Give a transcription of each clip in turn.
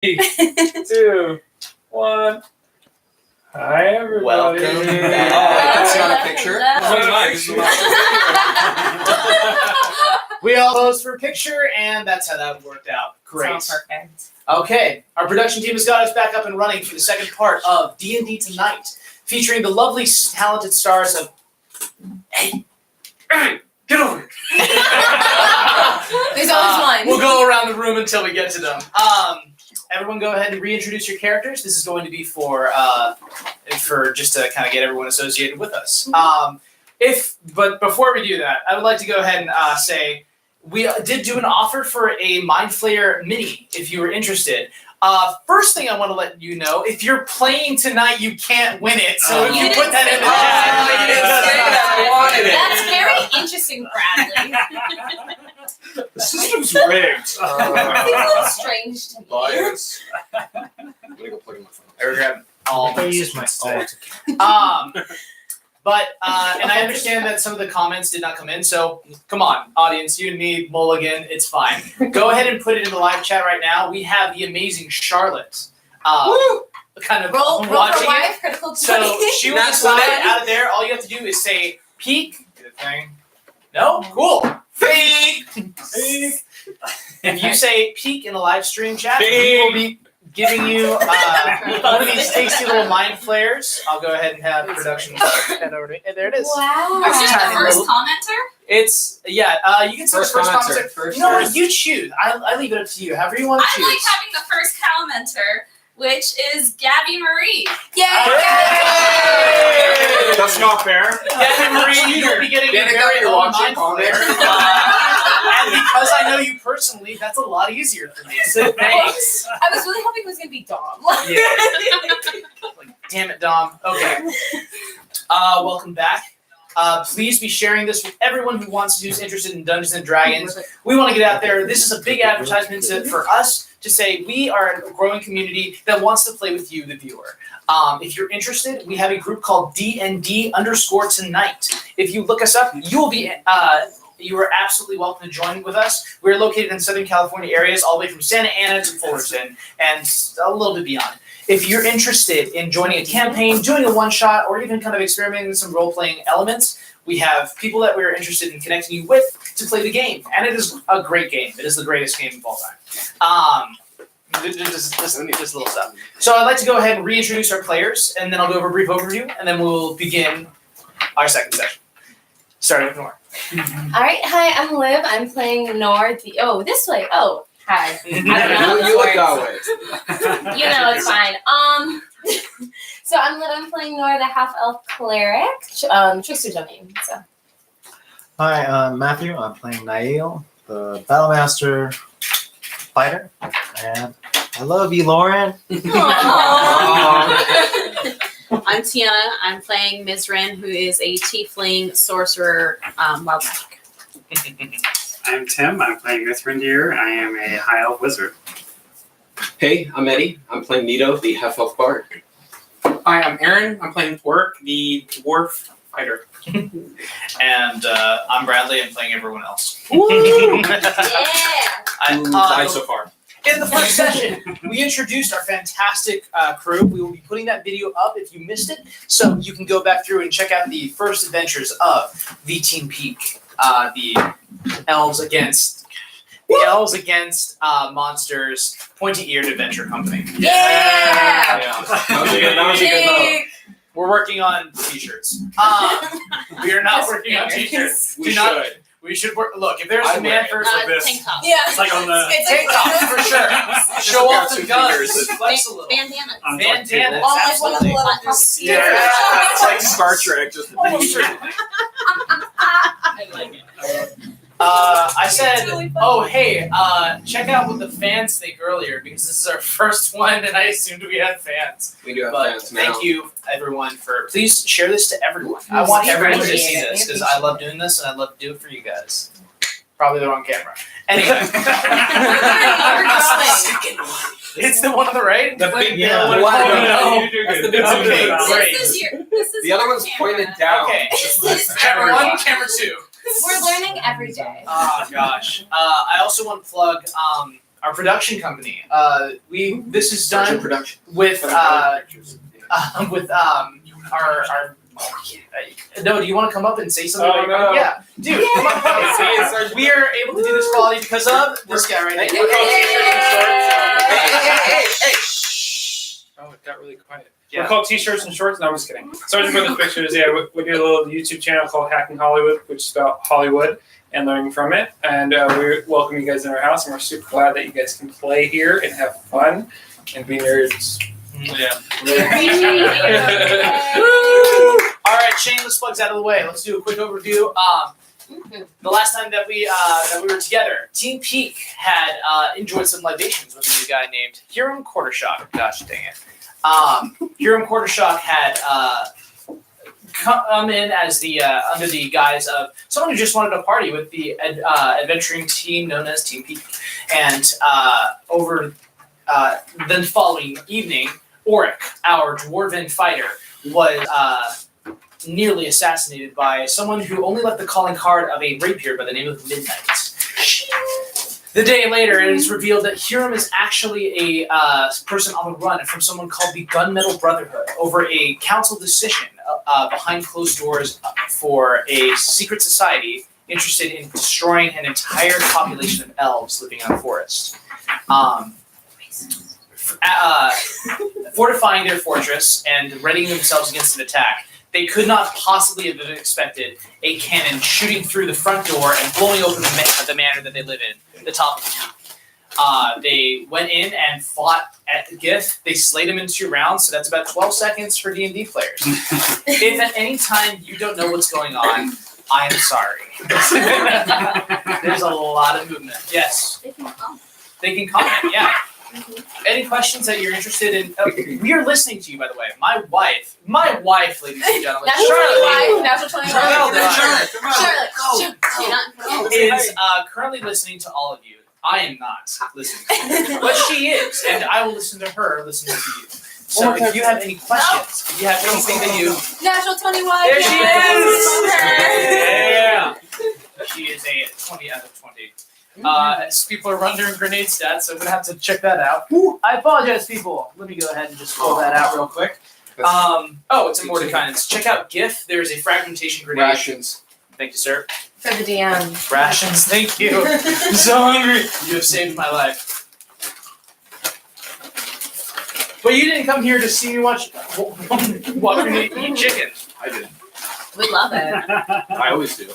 3, 2, 1. Hi, everybody. Welcome back. Hello. Can see on a picture. We all posed for a picture, and that's how that worked out. Great. Sounds perfect. Okay, our production team has got us back up and running for the second part of D&D Tonight, featuring the lovely, talented stars of... Hey, get over it. There's always one. We'll go around the room until we get to them. Everyone go ahead and reintroduce your characters. This is going to be for just to kind of get everyone associated with us. But before we do that, I would like to go ahead and say we did do an offer for a Mind Flayer mini if you were interested. First thing I want to let you know, if you're playing tonight, you can't win it. So if you put that in the chat. That's very interesting, Bradley. The system's rigged. I think a little strange to me. Bias. I'm gonna go plug in my phone. I grab all I use my alt. But and I understand that some of the comments did not come in, so come on, audience, you and me, Mulligan, it's fine. Go ahead and put it in the live chat right now. We have the amazing Charlotte. Kind of Roll watching for wife, it. critical So 20. she will decide out of there. All you have to do is say peek. Get a thing. No? Cool. Peek. Peek. If you say peek in the live stream chat, we will be giving you one of these tasty little mind flares. I'll go ahead and have production head over to me. And there it is. Wow. Actually, Is it tiny the first little- commenter? It's, you can say First the first commenter. commenter. You know what? You choose. I leave it up to you. However you want to I choose. like having the first commenter, which is Gabby Marie. Yay! Hey! That's not fair. Gabby Marie, you'll be getting your Danica, very you're own watching, mind call flare. there. And because I know you personally, that's a lot easier for me. So thanks. I was really hoping it was going to be Dom. Like, damn it, Dom. Okay. Welcome back. Please be sharing this with everyone who's interested in Dungeons and Dragons. We want to get out there. This is a big advertisement for us to say we are a growing community that wants to play with you, the viewer. If you're interested, we have a group called DnD_Tonight. If you look us up, you are absolutely welcome to join with us. We're located in Southern California areas, all the way from Santa Ana to Fullerton, and a little bit beyond. If you're interested in joining a campaign, doing a one-shot, or even kind of experimenting with some role-playing elements, we have people that we're interested in connecting you with to play the game. And it is a great game. It is the greatest game of all time. Just little stuff. So I'd like to go ahead and reintroduce our players, and then I'll go over a brief overview, and then we'll begin our second session. Starting with Nora. All right, hi, I'm Liv. I'm playing Nor. This way. Oh, hi. I don't know. You look that way. You know, it's fine. So I'm Liv. I'm playing Nor, the half-elf cleric, trickster domain. So. Hi, I'm Matthew. I'm playing Nail, the Battlemaster fighter, and I love you, Lauren. I'm Tiana. I'm playing Ms. Ren, who is a tiefling sorcerer, wild magic. I'm Tim. I'm playing Mithrandir. I am a high elf wizard. Hey, I'm Eddie. I'm playing Nito, the half-elf bard. Hi, I'm Aaron. I'm playing Orc, the dwarf fighter. And I'm Bradley. I'm playing everyone else. Died so far. In the first session, we introduced our fantastic crew. We will be putting that video up if you missed it, so you can go back through and check out the first adventures of the Team Peak, the elves against monsters, Pointy-Eared Adventuring Company. Yeah! That was a good vote. We're working on t-shirts. We are not working on t-shirts. We should work. Look, if there's a demand for this, Tank top. Yeah. It's like on the tank top for sure. Show off the guns. Flex a little. Bandana. Bandanas, Oh, like one of the absolutely. little puffs. Yeah. It's like Star Trek, just Oh, I like it. I said, Really fun. oh, hey, check out what the fans think earlier, because this is our first one, and I assumed we had fans. we do have But fans now. thank you, everyone, please share this to everyone. I want everyone to see this, because I love doing this, and I love to do it for you guys. Probably the wrong camera. Anyway. It's the one on the right? The big Yeah. one. One. Oh, no. That's the big one. Okay, great. This is The other one's pointed down. Okay. This is Camera 1, camera 2. We're learning every day. Oh gosh. I also want to plug our production company. This is Search and done production. with our. No, do you want to come up and say something? Oh, no. Yeah, dude, come on. We are able to do this quality because of this guy right here. Hey. Oh, it got really quiet. Yeah. We're called T-shirts and shorts. No, I'm just kidding. Sorry for the pictures. Yeah, we do a little YouTube channel called Hacking Hollywood, which is about Hollywood and learning from it. And we welcome you guys in our house, and we're super glad that you guys can play here and have fun and be nerds. Yeah. All right, shameless plugs out of the way. Let's do a quick overview. The last time that we were together, Team Peak had enjoyed some libations with a new guy named Hiram Quartershock. Gosh dang it. Hiram Quartershock had come in as the under the guise of someone who just wanted to party with the adventuring team known as Team Peak, and over the following evening, Oric, our dwarven fighter, was nearly assassinated by someone who only left the calling card of a rapier by the name of Midnight. The day later, it is revealed that Hiram is actually a person on the run from someone called the Gun Metal Brotherhood over a council decision behind closed doors for a secret society interested in destroying an entire population of elves living in a forest. Fortifying their fortress and readying themselves against an attack, they could not possibly have expected a cannon shooting through the front door and blowing open the manor that they live in, the top of the town. They went in and fought at the GIF. They slayed them in 2 rounds, so that's about 12 seconds for D&D players. If at any time you don't know what's going on, I'm sorry. There's a lot of movement. Yes. They can comment, yeah. Any questions that you're interested in? We are listening to you, by the way. My wife, ladies and gentlemen, Charlotte is currently listening to all of you. I am not listening, but she is, and I will listen to her listening to you. So if you have any questions, if you have anything that you... Natural 20 wife. There she is! Yeah! She is a 20 out of 20. As people are rendering grenade stats, so I'm going to have to check that out. I apologize, people. Let me go ahead and just pull that out real quick. It's a Mordecai's. Check out GIF. There's a fragmentation grenade. Rations. Thank you, sir. For the DM. Rations, thank you. I'm so hungry. You have saved my life. But you didn't come here to see me watch me eat chicken. I did. We love it. I always do.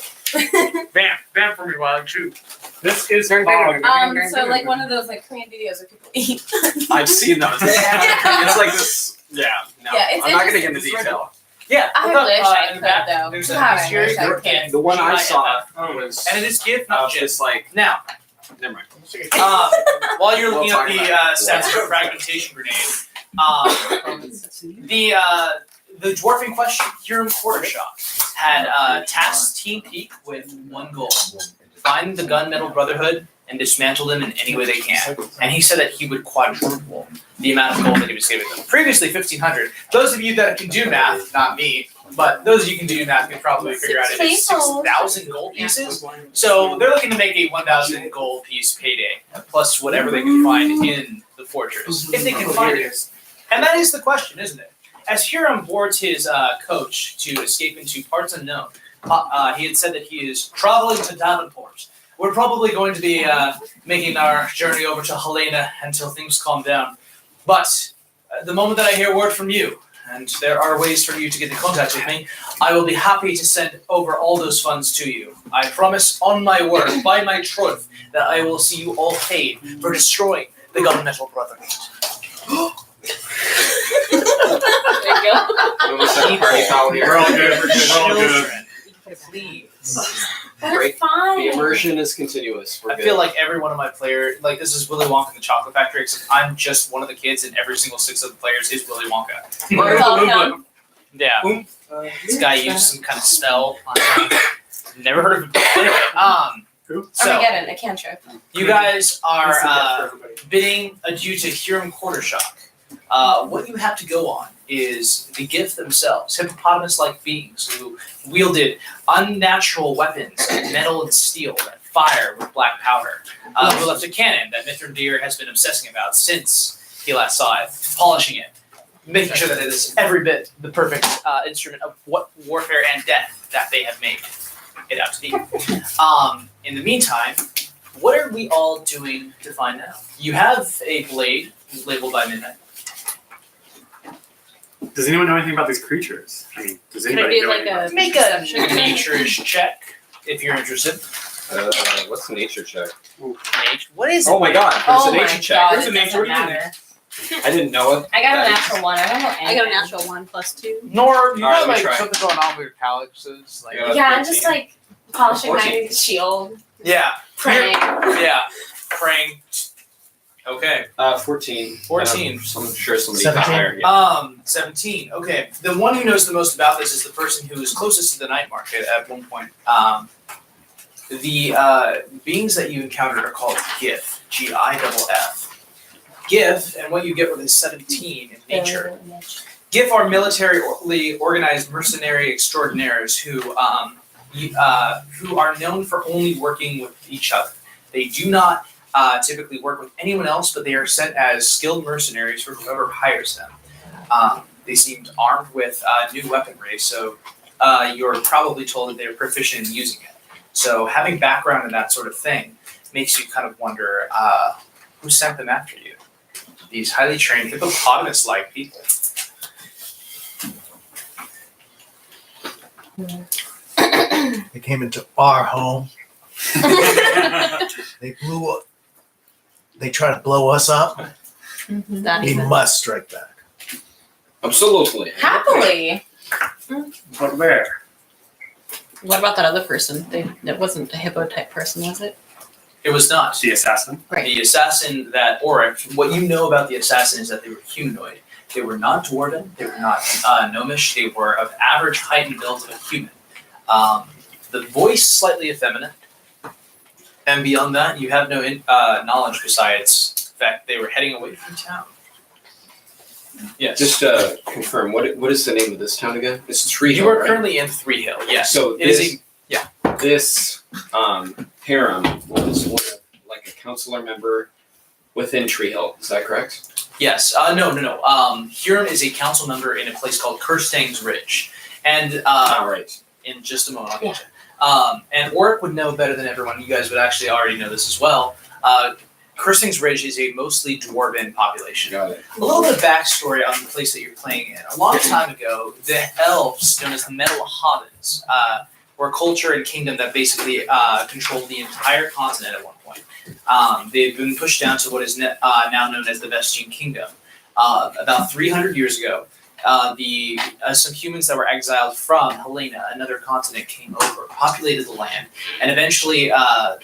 Bam for me while I chew. This is So like one of those like Korean videos where people eat. I've seen those. It's like this. Yeah. No. Yeah, it's I'm not going to get interesting. into detail. Yeah. I look up, wish I in could back, though. There's God, a I wish I series could. The one I saw was. And it is GIF, not GIF. just like. Now, Never mind. while you're looking We'll up the talk stats for fragmentation grenade, the dwarf in question, Hiram Quartershock, had tasked Team Peak with one goal: find the Gun Metal Brotherhood and dismantle them in any way they can. And he said that he would quadruple the amount of gold that he was giving them. Previously, 1,500. Those of you that can do math, not me, but those of you who can do math can probably figure out it is 6,000 gold pieces. So they're looking to make a 1,000 gold piece payday, plus whatever they can find in the fortress, if they can find it. And that is the question, isn't it? As Hiram boards his coach to escape into parts unknown, he had said that he is traveling to Davenport. We're probably going to be making our journey over to Helena until things calm down. But the moment that I hear word from you, and there are ways for you to get in contact with me, I will be happy to send over all those funds to you. I promise on my word, by my truth, that I will see you all paid for destroying the Gun Metal Brotherhood. There you go. Almost like a party foul here. We're all good. We're all good. Please. That's Break. fine. The immersion is continuous. We're I good. feel like every one of my players, like this is Willy Wonka and the Chocolate Factory, except I'm just one of the kids, and every single 6 of the players is Willy Wonka. We're welcome. Yeah, this guy used some kind of spell. Never heard of him. Anyway, so Armageddon, a cantrip. you guys are bidding adieu to Hiram Quartershock. What you have to go on is the gift themselves, hippopotamus-like beings who wielded unnatural weapons of metal and steel that fire with black powder. Who left a cannon that Mithrandir has been obsessing about since he last saw it, polishing it, making sure that it is every bit the perfect instrument of what warfare and death that they have made it out to be. In the meantime, what are we all doing to find out? You have a blade labeled by midnight. Does anyone know anything about these creatures? I mean, does Can I anybody do know like anything a about Make a natures check if you're interested. What's the nature check? Nature. What is it? Oh my god, there's Oh a my nature check. god, There's it a nature. What doesn't do you mean? matter. I didn't know it. I got a That is- natural one. I don't know anything. I got a natural 1 plus 2. Nor you Alright, got let me like try. something going on with your calyxes. Like, Yeah. Yeah, I'm just 14. like polishing 14. my shield, yeah. praying. Yeah. Praying. Okay. 14. 14. I'm sure somebody 17. got higher. Yeah. 17. Okay. The one who knows the most about this is the person who is closest to the night market at one point. The beings that you encountered are called GIF. GIFF. GIF, and what you get with is 17 in nature. GIF are militarily organized mercenary extraordinaires who are known for only working with each other. They do not typically work with anyone else, but they are sent as skilled mercenaries for whoever hires them. They seemed armed with new weaponry, so you're probably told that they're proficient in using it. So having background in that sort of thing makes you kind of wonder who sent them after you. These highly trained hippopotamus-like people. They came into our home. They blew up. They try to blow us up. That We even. must strike back. Absolutely. Happily. But where? What about that other person? That wasn't a hippo type person, was it? It was not. The assassin? Right. The assassin that Auric, what you know about the assassin is that they were humanoid. They were not dwarven, they were not gnomish, they were of average height and build of a human. The voice slightly effeminate. And beyond that, you have no knowledge besides the fact they were heading away from town. Yes. Just confirm, what is the name of this town again? It's Tree You Hill, are right? currently in Three Hill, yes. So it is this harem was one of, like a counselor member within Tree Hill. Is that correct? Yes. No. Huron is a council member in a place called Kirstang's Ridge. And All right. in just a moment, I'll get you. And Auric would know better than everyone. You guys would actually already know this as well. Kirstang's Ridge is a mostly dwarven population. Got it. A little bit of backstory on the place that you're playing in. A long time ago, the elves, known as the Metal Hobbits, were a culture and kingdom that basically controlled the entire continent at one point. They've been pushed down to what is now known as the Vestigian Kingdom. About 300 years ago, some humans that were exiled from Helena, another continent, came over, populated the land, and eventually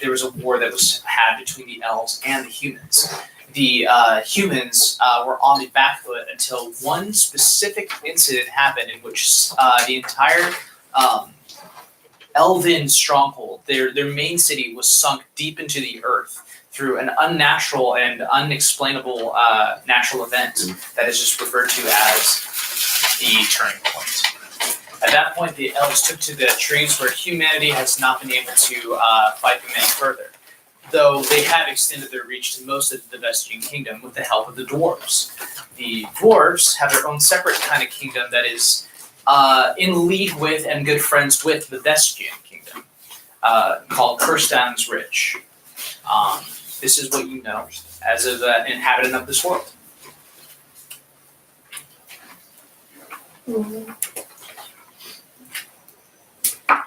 there was a war that was had between the elves and the humans. The humans were on the back foot until one specific incident happened in which the entire elven stronghold, their main city, was sunk deep into the earth through an unnatural and unexplainable natural event that is just referred to as the turning point. At that point, the elves took to the trees where humanity has not been able to fight them any further, though they have extended their reach to most of the Vestigian Kingdom with the help of the dwarves. The dwarves have their own separate kind of kingdom that is in league with and good friends with the Vestigian Kingdom, called Kirstang's Ridge. This is what you know as an inhabitant of this world.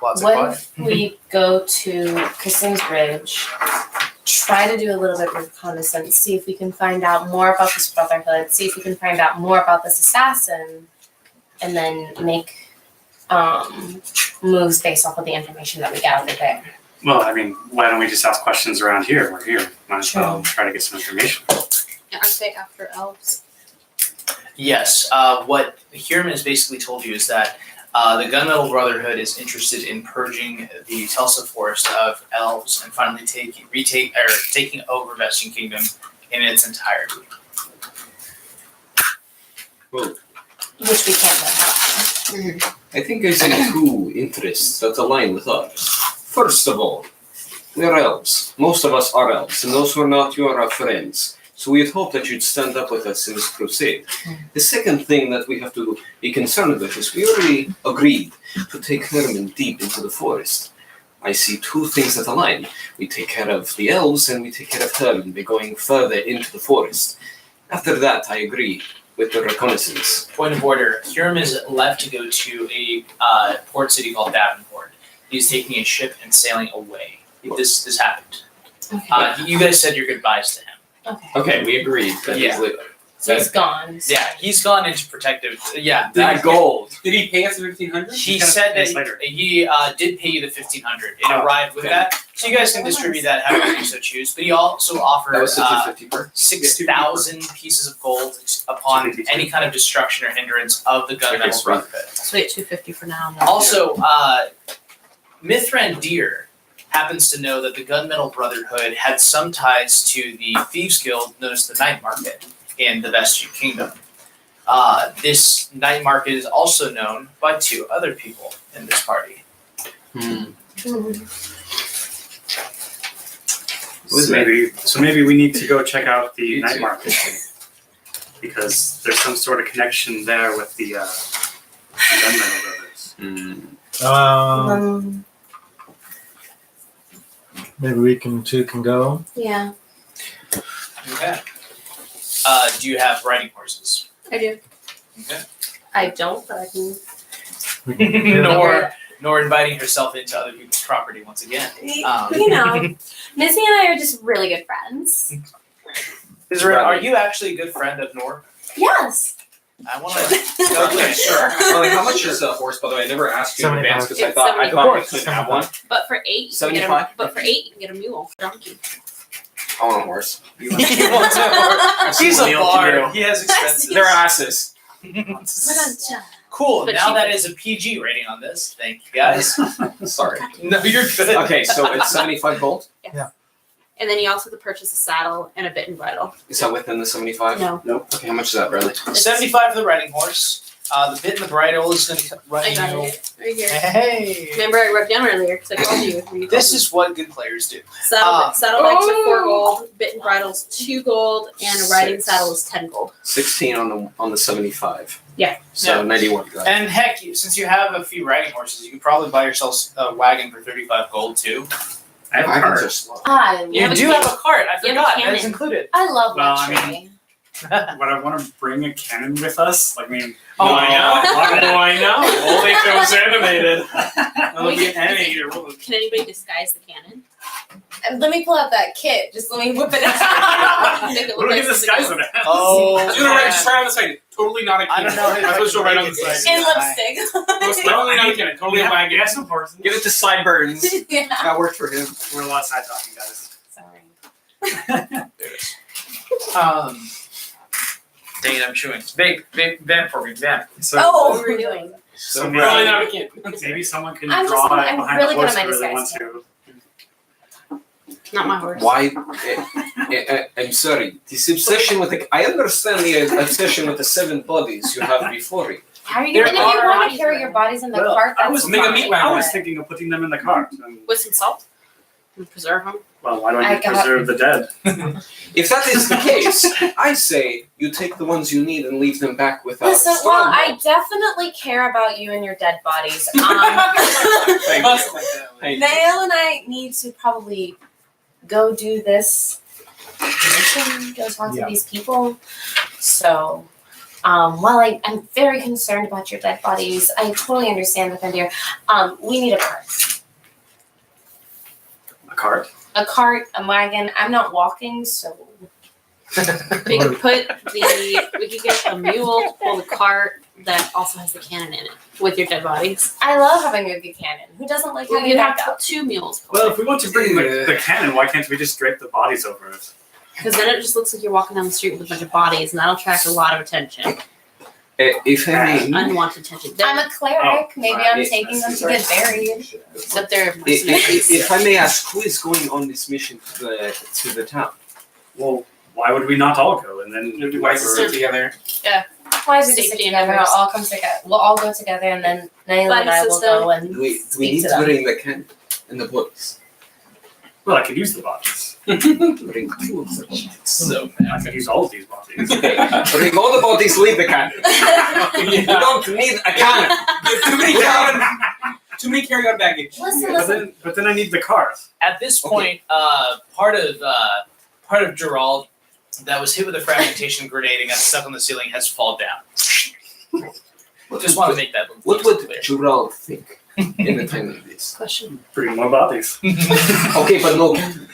Lots of What fun. if we go to Kirstang's Ridge, try to do a little bit of reconnaissance, see if we can find out more about this brotherhood, see if we can find out more about this assassin, and then make moves based off of the information that we gathered there. Well, I mean, why don't we just ask questions around here? We're here. Might as well try to get some information. Aren't they after elves? Yes. What Huron has basically told you is that the Gun Metal Brotherhood is interested in purging the Telsa Forest of elves and finally taking over Vestigian Kingdom in its entirety. Well, Which we can't let happen. I think I see two interests that align with us. First of all, we are elves. Most of us are elves, and those who are not, you are our friends. So we had hoped that you'd stand up with us in this crusade. The second thing that we have to be concerned with is we already agreed to take Herman deep into the forest. I see two things that align. We take care of the elves and we take care of Herman by going further into the forest. After that, I agree with the reconnaissance. Point of order. Hiram is left to go to a port city called Davenport. He's taking a ship and sailing away. This happened. Okay. You guys said your goodbyes to him. Okay. Okay, we agreed that Yeah. he's leaving. So he's gone. Yeah, he's gone into protective. Yeah, That gold. Did he pay us $1,500? he Kind of said pays that later. he did pay you the $1,500. It Oh, arrived with okay. that, so you guys can distribute that however you so choose. But he also offered That was the 250 per. 6,000 pieces of gold upon 252. any kind of destruction or hindrance of the Gun Okay, Metal sweet. Brotherhood. Sweet, 250 for now. Also, Mithran Deer happens to know that the Gun Metal Brotherhood had some ties to the Thieves Guild known as the Night Market in the Vestian Kingdom. This Night Market is also known by two other people in this party. Maybe we need to go check out the You night too. market because there's some sort of connection there with the Gun Metal Brothers. Maybe we can go. Yeah. Okay. Do you have riding horses? I do. Okay. I don't, but I can. We can Nor inviting herself into other people's property once again. You know, Missy and I are just really good friends. Israel, are you actually a good friend of Nor? Yes. I want to. Okay, sure. Well, like, how much is a horse, by the way? I never asked you in advance because I It's thought I 75. we couldn't have one. But for 8, you can get 75? a, you can get a mule, donkey. I want a horse. He wants a horse. He's a Meal bard. to He has expenses. Their asses. Cool. But Now she- that is a PG rating on this. Thank you guys. Sorry. No, you're good. Okay, so it's 75 gold. Yes. Yeah. And then you also have to purchase a saddle and a bit and bridle. Is that within the 75? No. Okay, how much is that, Bradley? 75 for the riding horse. The bit and the bridle is going to run I got you. it right here. Hey. Remember I wrote down earlier because I told you. when you This told is what good players do. me. saddle bags are 4 oh. gold, bit and bridles 2 gold, and a riding 6. saddle is 10 gold. 16 on the 75. Yeah. So Yeah. 91. Got it. And heck, since you have a few riding horses, you can probably buy yourself a wagon for 35 gold too. I have a Wagons cart. are slow. You have a do cannon. have a cart. I You have a forgot. That is cannon. included. I love Well, I luxury. But I want to bring a cannon with us. Like, I mean, Oh, no, I know. no, I know. Only if it was animated. It'll be an animated. Can anybody disguise the cannon? And let me pull out that kit. Just let me whip it out. Make it What look are like the disguise of it? Oh, Just right on the side. Totally not a I cannon. don't know. I'm supposed to go right on the side. And lipstick. Totally not a cannon. Totally a wagon. Yes, of course. Give it to Sideburns. Yeah. That worked for him. We're a lot of side talking, guys. Sorry. Dang it, I'm chewing. Vamp for me, vamp. So, Oh. What were we doing? so Totally maybe, not a cannon. maybe someone can I'm draw just- it I'm behind really the good horse at if my they really want disguise. to. Not my horse. Why? I'm sorry. This obsession with the. I understand the obsession with the 7 bodies you have before you. How are you There going to? If you are- want to carry your bodies in the Well, cart, I that's was Make a fine. meat wagon. I was thinking of putting them in the cart. And, With some salt? And preserve them? well, why don't I you got- preserve the dead? If that is the case, I say you take the ones you need and leave them back without. Listen, well, I definitely care about you and your dead bodies. Thank Must you. like that. Thank you. Vale and I need to probably go do this mission, go talk to Yeah. these people. So, while I'm very concerned about your dead bodies, I totally understand with dear. We need a cart. A cart? A cart, a wagon. I'm not walking, so We could get a mule to pull the cart that also has the cannon in it with your dead bodies. I love having a good cannon. Who doesn't like We having could backup? have 2 mules pull Well, it. if we want to bring the cannon, why can't we just drape the bodies over it? Because then it just looks like you're walking down the street with a bunch of bodies, and that'll attract a lot of attention. If I may, Unwanted attention. I'm a cleric. Maybe I'm yes, taking them to sorry. get buried. Except they're if I may ask, who is going on this mission to the town? Well, why would we not all go? And then Why stick together? Why is it Safety stick in together? numbers. We'll all come together. We'll all go together, and then Naila Flag and I will system. go and Do we speak need to to them. bring the cannon and the books? Well, I could use the bodies. Bring 2 of them. So I could use all of these bodies. Okay, bring all the bodies, leave the cannon. You don't need a cannon. Too many carry-on baggage. But then I need the cars. at this point, part of Gerald that was hit with a fragmentation grenade and got stuck on the ceiling has fallen down. Just want to make that What would clear. Jural think in a time like this? Question. Bring more bodies. Okay, but no cannon.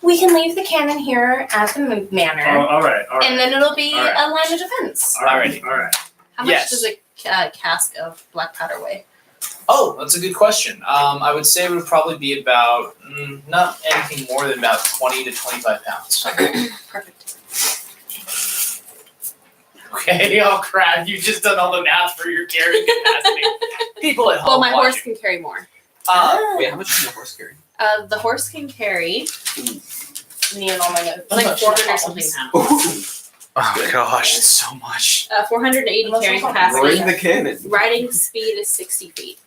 We can leave the cannon here at the Oh, manor, all right. and then it'll be All right. a line of defense. Alrighty. All right. How much Yes. does a cask of black powder weigh? Oh, that's a good question. I would say it would probably be about not anything more than about 20 to 25 pounds. Perfect. Okay, oh crap! You just done all the math for your carrying capacity. People at home. Well, my horse watching. can carry more. Wait, how much does the horse carry? The horse can carry Me and all my notes. like 400 something pounds. Oh gosh, it's so much. 480 carrying Bring capacity. the cannon. Riding speed is 60 feet.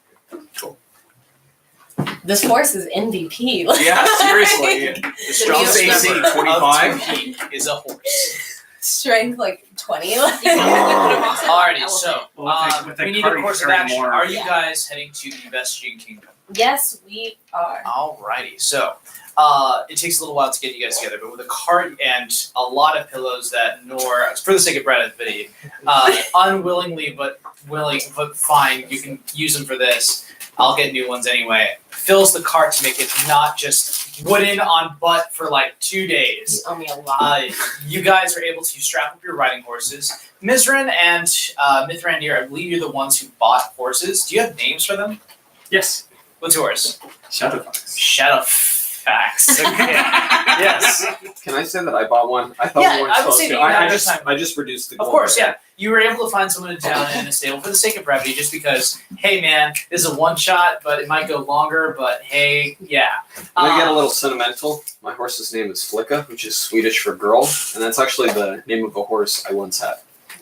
This horse is MVP. Yeah, seriously. The Strongest strongest AC member of 25. 2P is a horse. Strength like 20. Alrighty, so With the we need cart, a you course of carry action. more. Are you Yeah. guys heading to the Vestigian Kingdom? Yes, we are. Alrighty, so it takes a little while to get you guys together, but with a cart and a lot of pillows that Nor, for the sake of Bradley, unwillingly but willing, but fine, you can use them for this. I'll get new ones anyway. Fills the cart to make it not just wooden on butt for like 2 days. You owe me a lot. You guys are able to strap up your riding horses. Mizran and Mithrandir, I believe you're the ones who bought horses. Do you have names for them? Yes. What's yours? Shadowfox. Shadowfax. Okay. Yes. Can I say that I bought one? I thought Yeah, we weren't I would supposed say to. that you have I this just time. I just reduced the Of goal. course, yeah. You were able to find someone down in a stable for the sake of brevity, just because, hey man, this is a one shot, but it might go longer, but hey, yeah. I'm gonna get a little sentimental. My horse's name is Flicka, which is Swedish for girl, and that's actually the name of a horse I once had.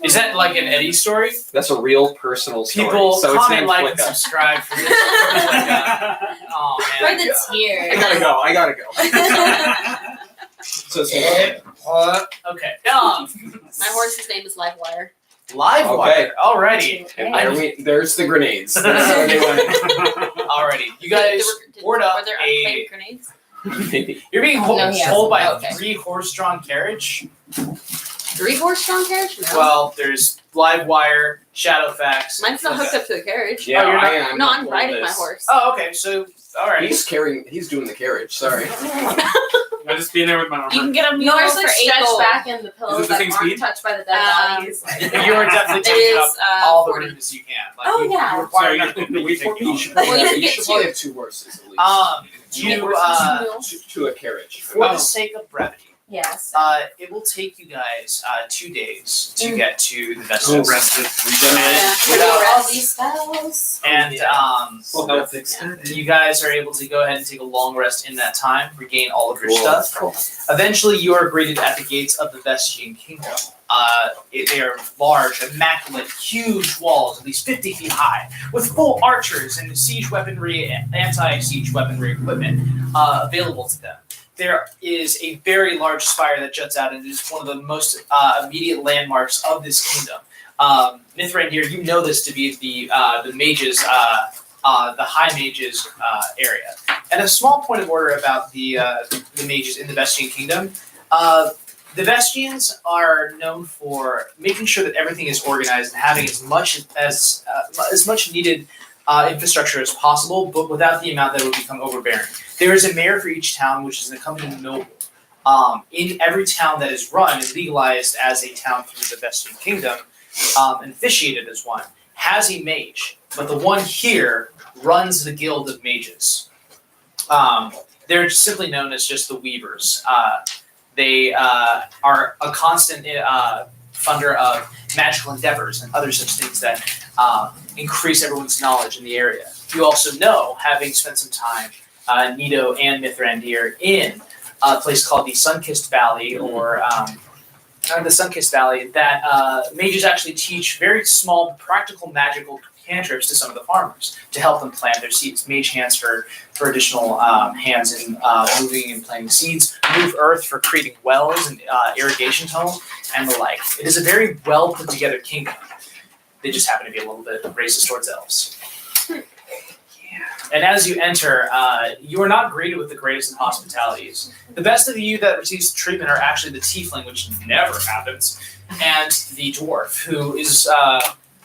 Is that like an Eddie story? That's a real personal story. People so it's comment, named like, and Flicka. subscribe for this. Oh For man. the I tears. gotta go. So it's named Flicka. Okay. My horse's name is Livewire. Live Okay. wire. Alrighty. And there's the grenades. That's where they went. Alrighty. You guys board up Were there a. unflamed grenades? Maybe. You're being No, he told by hasn't. a Okay. 3-horse-drawn carriage. 3-horse strong carriage? No. Well, there's live wire, Shadowfax. Mine's not hooked up to a carriage. Yeah, you're not- I am. No, I'm All riding my this. horse. Oh, okay. So, alright. He's doing the carriage. Sorry. I just being there with my armor. You can get a mule Yours for like 8 stretched gold. back in the Is pillows it the that same aren't speed? touched by the dead bodies. You are definitely It taking up is all the 40. room as you can. Like, Oh, you, yeah. You require Sorry, nothing but you you take take You should Well, probably, you have, can you get should probably two. have 2 horses at least. You To a carriage. for the sake of brevity, Yes. it will take you guys 2 days to get to the Oh, vessel. rested. Without all these spells. And Well, no, fix that. you guys are able to go ahead and take a long rest in that time, regain all of your Cool. stuff. Eventually, you are greeted at the gates of the Vestigian Kingdom. They are large, immaculate, huge walls, at least 50 feet high, with full archers and siege weaponry and anti-siege weaponry equipment available to them. There is a very large spire that juts out and is one of the most immediate landmarks of this kingdom. Mithrandir, you know this to be the mages, the high mages area. And a small point of order about the mages in the Vestigian Kingdom. The Vestigians are known for making sure that everything is organized and having as much needed infrastructure as possible, but without the amount that would become overbearing. There is a mayor for each town, which is an accompanying noble. In every town that is run and legalized as a town through the Vestigian Kingdom, and officiated as one, has a mage. But the one here runs the Guild of Mages. They're simply known as just the Weavers. They are a constant funder of magical endeavors and other such things that increase everyone's knowledge in the area. You also know, having spent some time, Nito and Mithrandir, in a place called the Sun-Kissed Valley, or the Sun-Kissed Valley, that mages actually teach very small practical magical cantrips to some of the farmers to help them plant their seeds. Mage hands for additional hands in moving and planting seeds. Move earth for creating wells and irrigation tunnels and the like. It is a very well put together kingdom. They just happen to be a little bit racist towards elves. And as you enter, you are not greeted with the greatest of hospitalities. The best of you that receives treatment are actually the tiefling, which never happens, and the dwarf, who is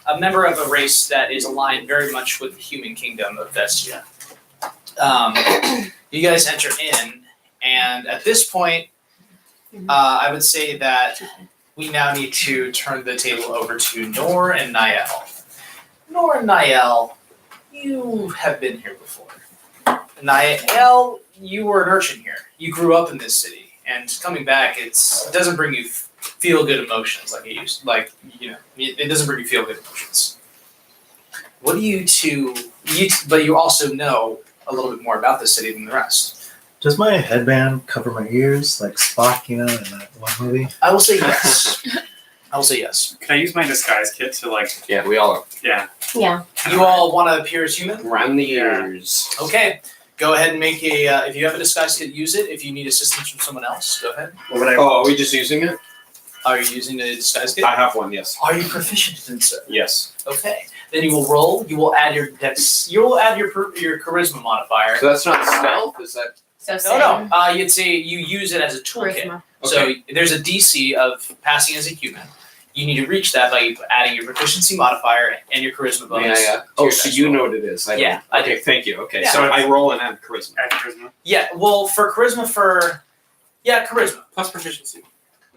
a member of a race that is aligned very much with the human kingdom of Vestia. You guys enter in, and at this point, I would say that we now need to turn the table over to Nor and Niall. Nor and Niall, you have been here before. Niall, you were an urchin here. You grew up in this city, and coming back, it doesn't bring you feel-good emotions like it used. It doesn't bring you feel-good emotions. What do you two? But you also know a little bit more about this city than the rest. Does my headband cover my ears like Spock, in that one movie? I will say yes. I will say yes. Can I use my disguise kit to Yeah, we all are. Yeah. Yeah. You all want to appear as human? Around the ears. Okay. Go ahead and make a. If you have a disguise kit, use it. If you need assistance from someone else, go ahead. What would I? Oh, are we just using it? Are you using a disguise kit? I have one, yes. Are you proficient in so? Yes. Okay. Then you will roll. You will add your dex. You will add your charisma modifier. So that's not stealth? Is that? So No. You'd say you use it as a toolkit. Charisma. So there's a DC of passing as a human. You need to reach that by adding your proficiency modifier and your charisma bonus. Yeah. to Oh, your so dice you roll. know what it is. I don't. Yeah, I Okay, thank you. Okay, Yeah. so I roll and add charisma. Add charisma. Yeah. Well, for charisma, charisma. Plus proficiency.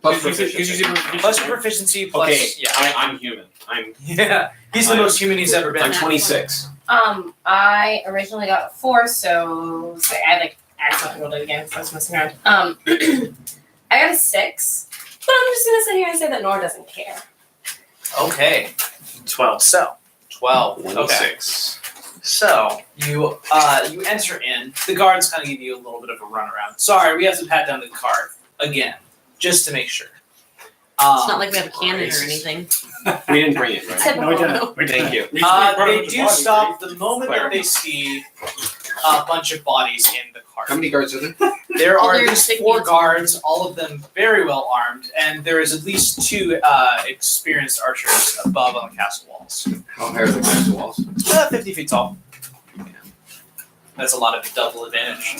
Plus Because you proficiency. see proficiency. Plus your proficiency. Plus Okay, yeah. I'm human. Yeah. He's the most human he's ever been. I'm 26. I originally got a 4, so I accidentally rolled it again because I was messing around. I got a 6, but I'm just gonna sit here and say that Nor doesn't care. Okay. 12. So 12. Okay. 26. So you enter in. The guards kind of give you a little bit of a runaround. Sorry, we have to pat down the cart again, just to make sure. It's not like we have a cannon or anything. We didn't bring it, right? No, we didn't. We Thank you. They do stop the moment that they see a bunch of bodies in the cart. How many guards are there? There Oh, are at they're least sticking 4 it to guards, all of them very well armed, and there is at least 2 experienced archers above on the castle walls. How high are the castle walls? 50 feet tall. That's a lot of double advantage.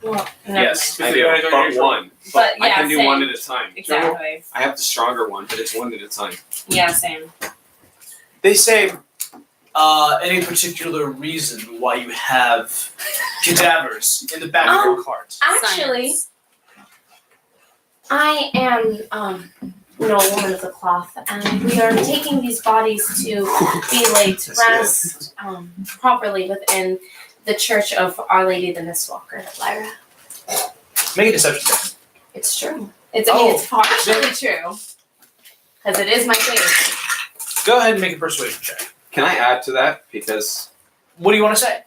Well, never Yes, mind. I do. But one. But I yeah, can do same. one at a time. Exactly. I have the stronger one, but it's one at a time. Yeah, same. They say any particular reason why you have cadavers in the back of your cart? Actually, I am a woman of the cloth, and we are taking these bodies to be laid to rest properly within the Church of Our Lady the Mistwalker at Lyra. Make a deception check. It's true. It's partially true. Because it is my faith. Go ahead and make a persuasion check. Can I add to that? Because What do you want to say?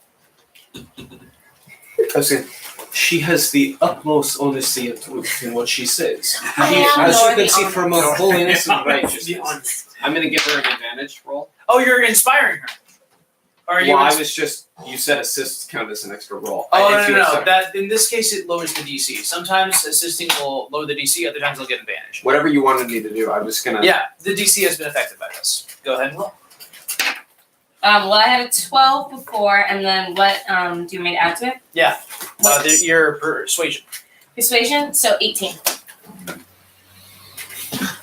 I was saying, she has the utmost honesty and truth in what she says. I She, am as you Lord can the see honest. from her holiness and Be righteousness. honest. I'm going to give her an advantage roll. Oh, you're inspiring her. Or are you? Well, I was just, you said assists count as an extra roll. Oh If you no. accept- That in this case it lowers the DC. Sometimes assisting will lower the DC. Other times they'll get advantage. Whatever you wanted me to do, I was going to. Yeah, the DC has been affected by this. Go ahead and roll. Well, I had a 12 before, and then what do you want me to add to it? Yeah. Your persuasion. Persuasion, so 18.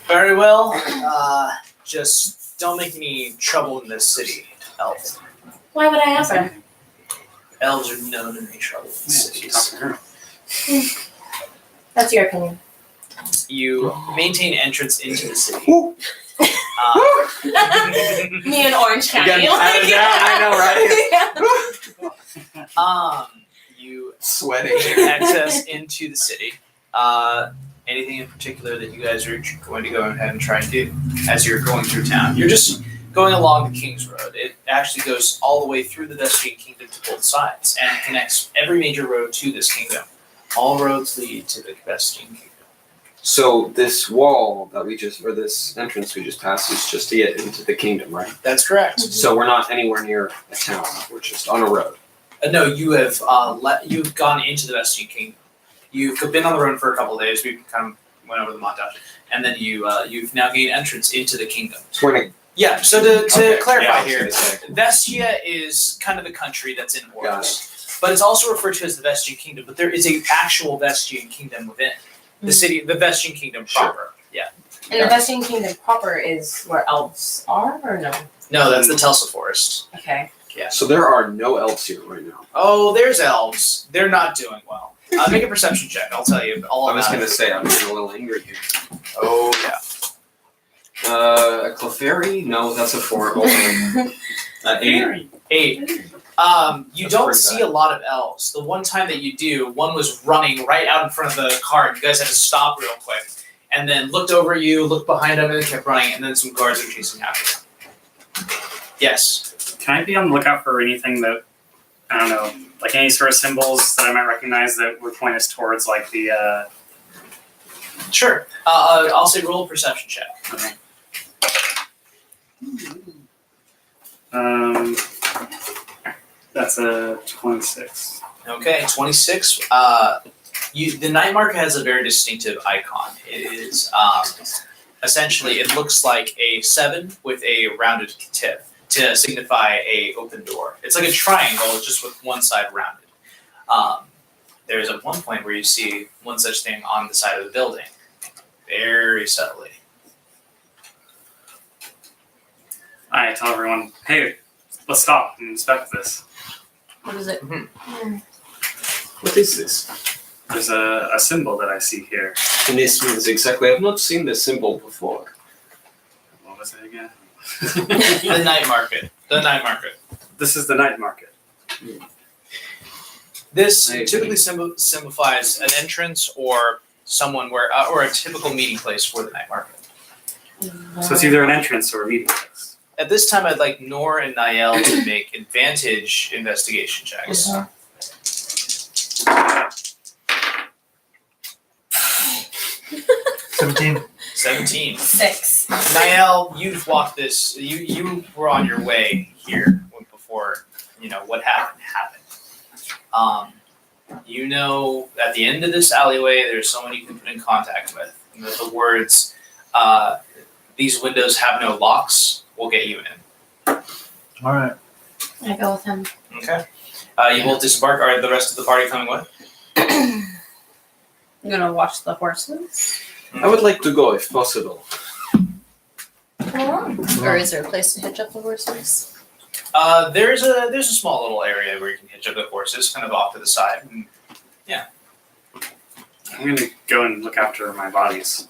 Very well. Just don't make any trouble in this city, elves. Why would I ever? Elves are known to make trouble in cities. That's your opinion. You maintain entrance into the city. Me and Orange County. Again, I know, right? You Sweating. gain access into the city. Anything in particular that you guys are going to go ahead and try and do as you're going through town? You're just going along the King's Road. It actually goes all the way through the Vespian Kingdom to both sides and connects every major road to this kingdom. All roads lead to the Vespian Kingdom. So this wall that this entrance we just passed is just to get into the kingdom, right? That's correct. So we're not anywhere near a town. We're just on a road. No, you have you've gone into the Vestigian Kingdom. You've been on the road for a couple of days. We kind of went over the montage, and then you've now gained entrance into the kingdom. So we're in Yeah. So to clarify yeah, here, Vestia is kind of the country that's in Oros, but it's also referred to as the Vestigian Kingdom. But there is an actual Vestigian Kingdom within the city, the Vestigian Kingdom proper. Yeah. And the Vestigian Kingdom proper is where elves are, or no? No, that's the Telsa Forest. Okay. Yeah. So there are no elves here right now. Oh, there's elves. They're not doing well. Make a perception check. I'll tell you all I about was going it. to say, I'm getting a little angry here. Oh, yeah. A Clefairy? No, that's a 4. Hold on. 8. 8. You That's don't pretty see bad. a lot of elves. The one time that you do, one was running right out in front of the cart. You guys had to stop real quick. And then looked over at you, looked behind him, and kept running. And then some guards were chasing after him. Yes. Can I be on the lookout for anything that, I don't know, like any sort of symbols that I might recognize that would point us towards like the, Sure. I'll say roll a perception check. okay. That's a 26. Okay, 26. The night marker has a very distinctive icon. It is essentially, it looks like a 7 with a rounded tip to signify a open door. It's like a triangle, just with one side rounded. There's at one point where you see one such thing on the side of the building, very subtly. I tell everyone, hey, let's stop and inspect this. What is it? What is this? There's a symbol that I see here. And this means exactly. I've not seen this symbol before. What was it again? The night market. The night market. This is the night market. This I agree. typically signifies an entrance or someone where, or a typical meeting place for the night market. So it's either an entrance or a meeting place. At this time, I'd like Nor and Niall to make advantage investigation checks. 17. 6. Niall, you've walked this. You were on your way here before what happened. You know, at the end of this alleyway, there's someone you can put in contact with. And that the words, "These windows have no locks," will get you in. All right. I go with him. Okay. You both disembark. Are the rest of the party coming with? I'm gonna watch the horses. I would like to go if possible. Or is there a place to hitch up the horses? There's a small little area where you can hitch up the horses, kind of off to the side. And I'm going to go and look after my bodies.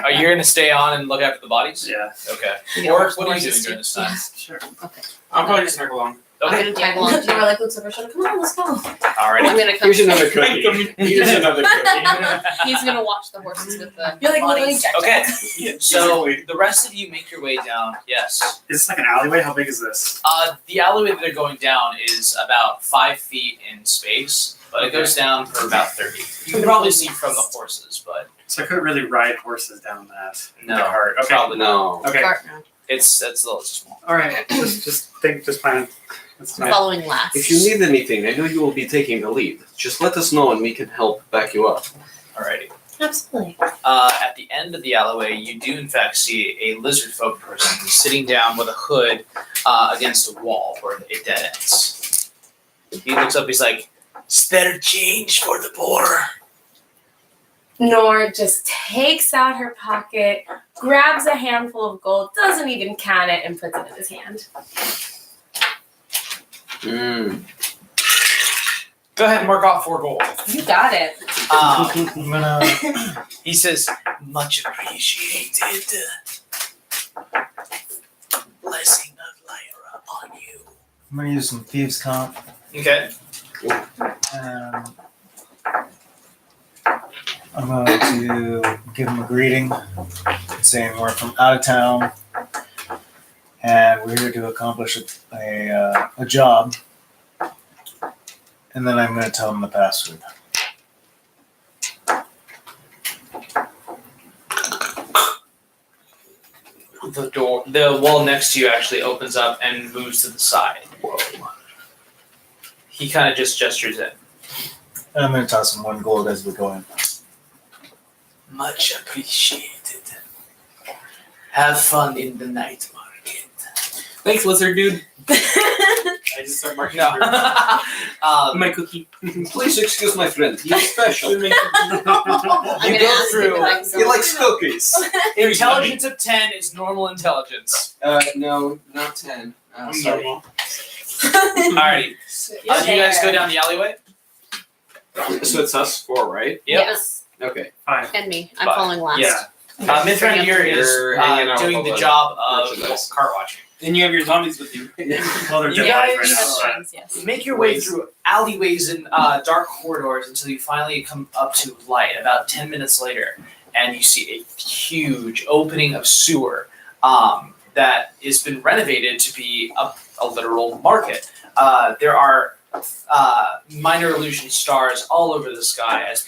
are you gonna stay on and look after the bodies? Yeah. Okay. You get Or horse what are you noises doing during too. this time? Sure. Okay. I'll probably just tag along. I'm Okay. gonna tag along too. Nora like looks over, come on, let's go. Alrighty. I'm gonna come. Here's another cookie. Here's another cookie. He's gonna watch the horses with the You're like literally bodies. Jack. Okay. So the rest of you make your way down. Yes. Is this like an alleyway? How big is this? The alleyway that they're going down is about 5 feet in space, but it goes down for about 30. You can probably see from the horses, but So I couldn't really ride horses down that. No, the cart. Okay. probably not. No. Okay. Cart now. It's a little small. All right. Just plan. That's fine. Following last. If you need anything, I know you will be taking the lead. Just let us know and we can help back you up. Alrighty. Absolutely. At the end of the alleyway, you do in fact see a lizard folk person sitting down with a hood against a wall where it dead ends. He looks up. He's like, "Spare change for the poor." Nora just takes out her pocket, grabs a handful of gold, doesn't even count it, and puts it in his hand. Go ahead and mark off 4 gold. You got it. I'm gonna. He says, "Much appreciated. Blessing of Lyra on you." I'm gonna use some thieves' comp. Okay. And I'm going to give him a greeting, saying we're from out of town, and we're here to accomplish a job. And then I'm going to tell him the password. the wall next to you actually opens up and moves to the side. Whoa. He kind of just gestures in. And I'm gonna toss him 1 gold as we go in. Much appreciated. Have fun in the night market. Thanks, lizard dude. I just start marking No. my cookie. Please excuse my friend. He's special. You go through. He likes cookies. Intelligence of 10 is normal intelligence. No, not 10. I'm Sorry. normal. Alrighty. Do you guys go down the alleyway? So it's us 4, right? Yep. Yes. Okay. Fine. And me. I'm Fine. following last. Yeah. Mithran here is You're hanging out doing with the all the job of merchandise. cart watching. And you have your zombies with you. Well, they're You dead guys- right now, but- Friends, yes. Make your way through alleyways and dark corridors until you finally come up to light about 10 minutes later, and you see a huge opening of sewer that has been renovated to be a literal market. There are minor illusion stars all over the sky as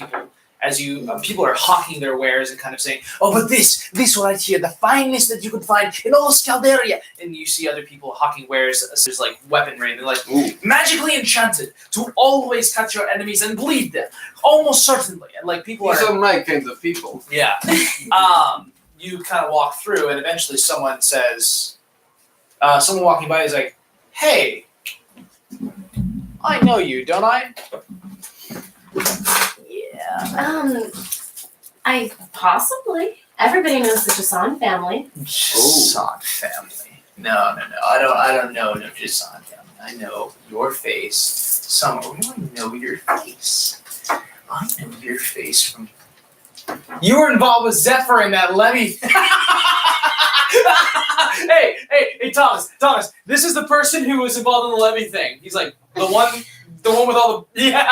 people are hawking their wares and kind of saying, "Oh, but this right here, the finest that you could find in all Scalderia." And you see other people hawking wares. There's like weaponry, and they're like, magically enchanted to always cut your enemies and bleed them, almost certainly. And like people These are, are my kinds of people. yeah. You kind of walk through, and eventually someone says, someone walking by is like, "Hey, I know you, don't I?" Yeah. I possibly. Everybody knows the Jason family. Jason family. No. I don't know no Jason family. I know your face. Somewhere. Where do I know your face? I know your face from. You were involved with Zephyr in that levy. Hey, Thomas. This is the person who was involved in the levy thing. He's like the one with all the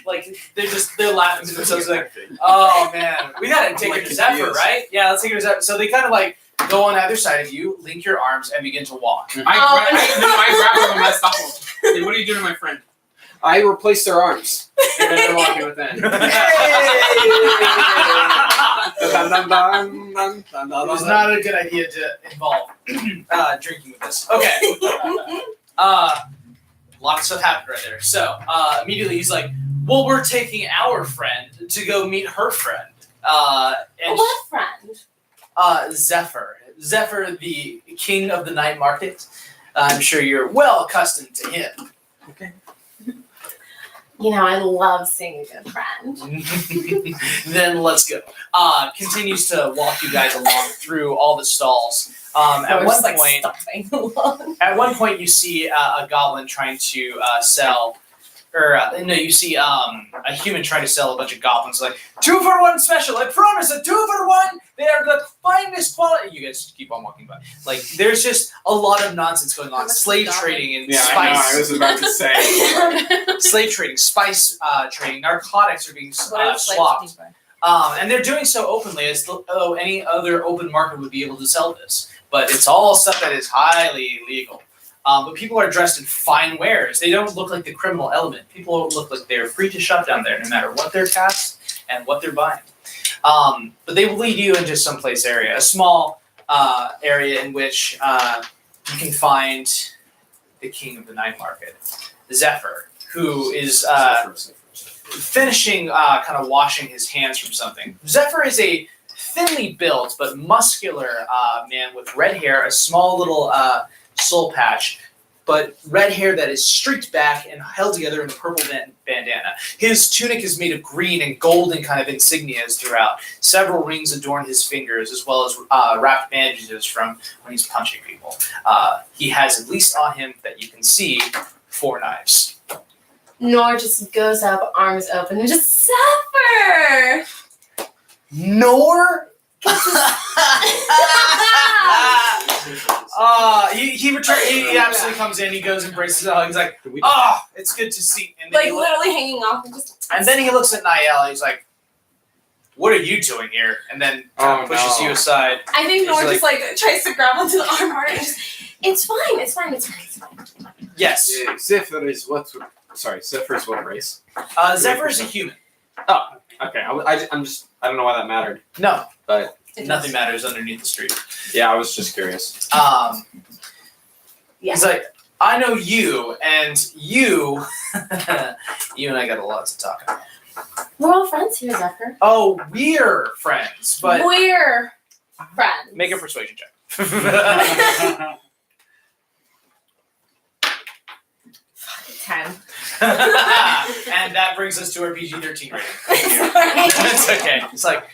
Like they're laughing to themselves like, oh man, we gotta take her to Zephyr, right? Yeah, let's take her to Zephyr. So they kind of like go on either side of you, link your arms, and begin to walk. I grab them and I stop them. Hey, what are you doing to my friend? I replaced their arms. And then they're walking with that. It was not a good idea to involve drinking with this. Okay. A lot of stuff happened right there. So immediately he's like, "Well, we're taking our friend to go meet her friend." And What friend? Zephyr, the king of the night market. I'm sure you're well accustomed to him. You know, I love seeing a good friend. Then let's go. Continues to walk you guys along through all the stalls. At We're one just, like, point, stumbling along. At one point, you see a goblin trying to sell, you see a human trying to sell a bunch of goblins. Like 2-for-1 special. I promise, a 2-for-1. They are the finest quality. You guys keep on walking by. Like there's just a lot of nonsense going on. Slave trading and Yeah, I know. I spice. was about to say. Slave trading, spice trading, narcotics are being What are the slaves swapped. looking for? And they're doing so openly as though any other open market would be able to sell this. But it's all stuff that is highly illegal. But people are dressed in fine wares. They don't look like the criminal element. People look like they're free to shop down there no matter what their caste and what they're buying. But they will lead you into someplace area, a small area in which you can find the king of the night market, Zephyr, who is finishing kind of washing his hands from something. Zephyr is a thinly built but muscular man with red hair, a small little soul patch, but red hair that is streaked back and held together in a purple bandana. His tunic is made of green and golden kind of insignias throughout. Several rings adorn his fingers, as well as wrapped bandages from when he's punching people. He has, at least on him that you can see, 4 knives. Nor just goes up, arms open, and just Zephyr! Nor? He absolutely comes in, he goes and embraces it all. He's like, "Oh, it's good to see." And then, Like literally hanging off and just. and then he looks at Niall, he's like, "What are you doing here?" And then kind of pushes you aside. I think He's Nor like- just like tries to grab onto the arm harder. And just, it's fine. Yes. Zephyr is what? Sorry, Zephyr is what race? Zephyr is a human. Okay, I don't know why that mattered. No. But Nothing matters underneath the street. Yeah, I was just curious. Yeah. He's like, I know you, and you, you and I got a lot to talk about. We're all friends here, Zephyr. Oh, we're friends, but We're friends. make a persuasion check. 10. And that brings us to our PG-13 rating. It's okay. It's like,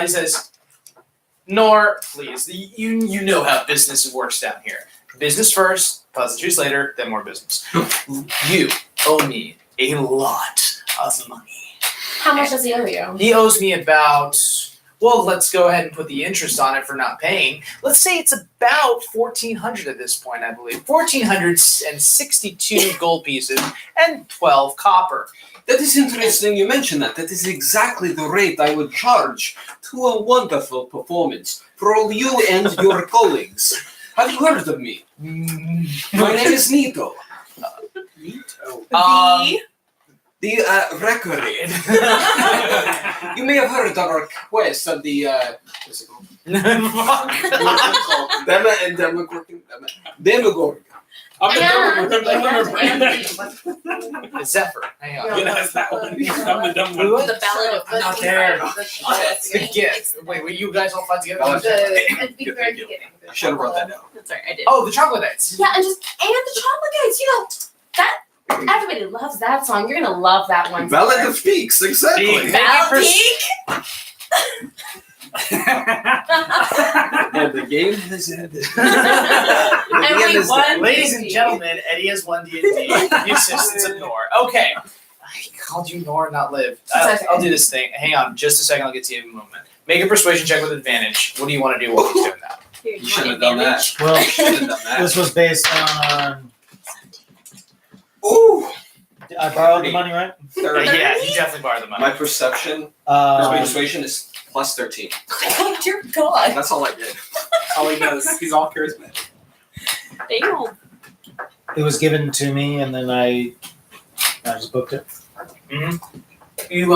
he says, Nor, please, you know how business works down here. Business first, pleasantries later, then more business. You owe me a lot of money. How much does he owe you? He owes me about, well, let's go ahead and put the interest on it for not paying. Let's say it's about 1,400 at this point, I believe. 1,462 gold pieces and 12 copper. That is interesting you mention that. That is exactly the rate I would charge to a wonderful performance for all you and your colleagues. Have you heard of me? My name is Nito. The Record. You may have heard of our quest on the what's it called? Demogorgon. Zephyr. Hang on. Yeah, that's that one. I'm the dumb one. The Ballad of Not there. The gift. Wait, you guys all fight together? At the very beginning. Should have wrote that down. That's right, I did. Oh, the Troglodytes. Yeah, and the Troglodytes, that everybody loves that song. You're gonna love that one. Ballad of Peaks, exactly. And the game has ended. Ladies and gentlemen, Eddie has won D&D. The assistance of Nor. Okay. I called you Nor, not Liv. I'll do this thing. Hang on just a second. I'll get to you in a moment. Make a persuasion check with advantage. What do you want to do while he's doing that? Here, You should have done that. Well, You should have done that. this was based on. Ooh! I borrowed the money, right? Yeah, he definitely borrowed the money. My perception, persuasion is plus 13. Oh dear God. That's all I did. All he does. He's all charismatic. Damn. It was given to me, and then I just booked it. Mm-hmm. You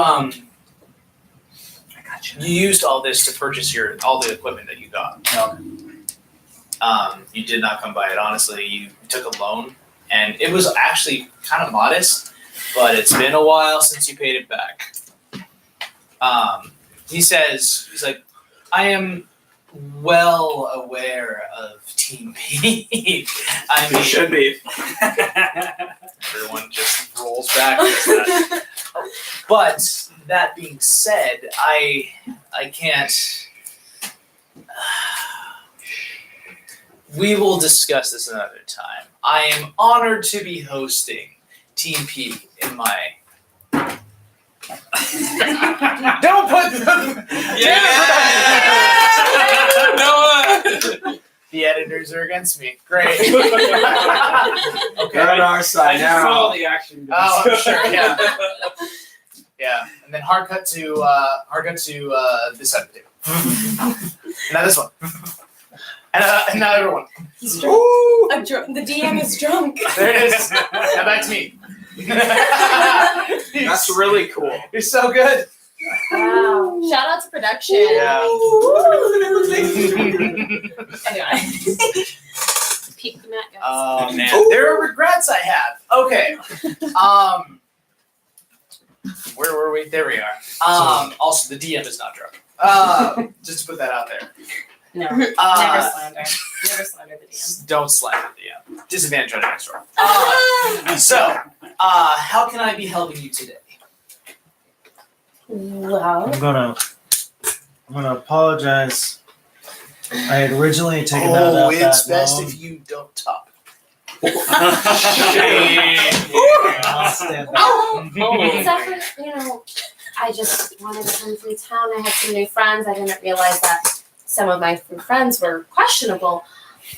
you used all this to purchase all the equipment that you got. Okay. You did not come by it. Honestly, you took a loan, and it was actually kind of modest, but it's been a while since you paid it back. He's like, I am well aware of Team P. I mean, should be. Everyone just rolls back. But that being said, I can't. We will discuss this another time. I am honored to be hosting Team P in my. Don't put them. The editors are against me. Great. Okay. They're on our side I just saw now. the action. Oh, I'm sure. Yeah. Yeah, and then hard cut to this side of the table. Now this one. And now everyone. He's drunk. I'm drunk. The DM is drunk. There it is. Now back to me. That's really cool. You're so good. Wow. Shout out to production. Yeah. Anyway. Peep the mat, guys. Oh man, there are regrets I have. Okay. Where were we? There we are. Also, the DM is not drunk. Just to put that out there. No. Never slander. Never slander the DM. Don't slander the DM. Disadvantage on the next roll. So, how can I be helping you today? Well. I'm gonna apologize. I had originally taken out that it's best loan. if you don't talk. I'll stand back. Zephyr, I just wanted to come through town. I had some new friends. I didn't realize that some of my friends were questionable.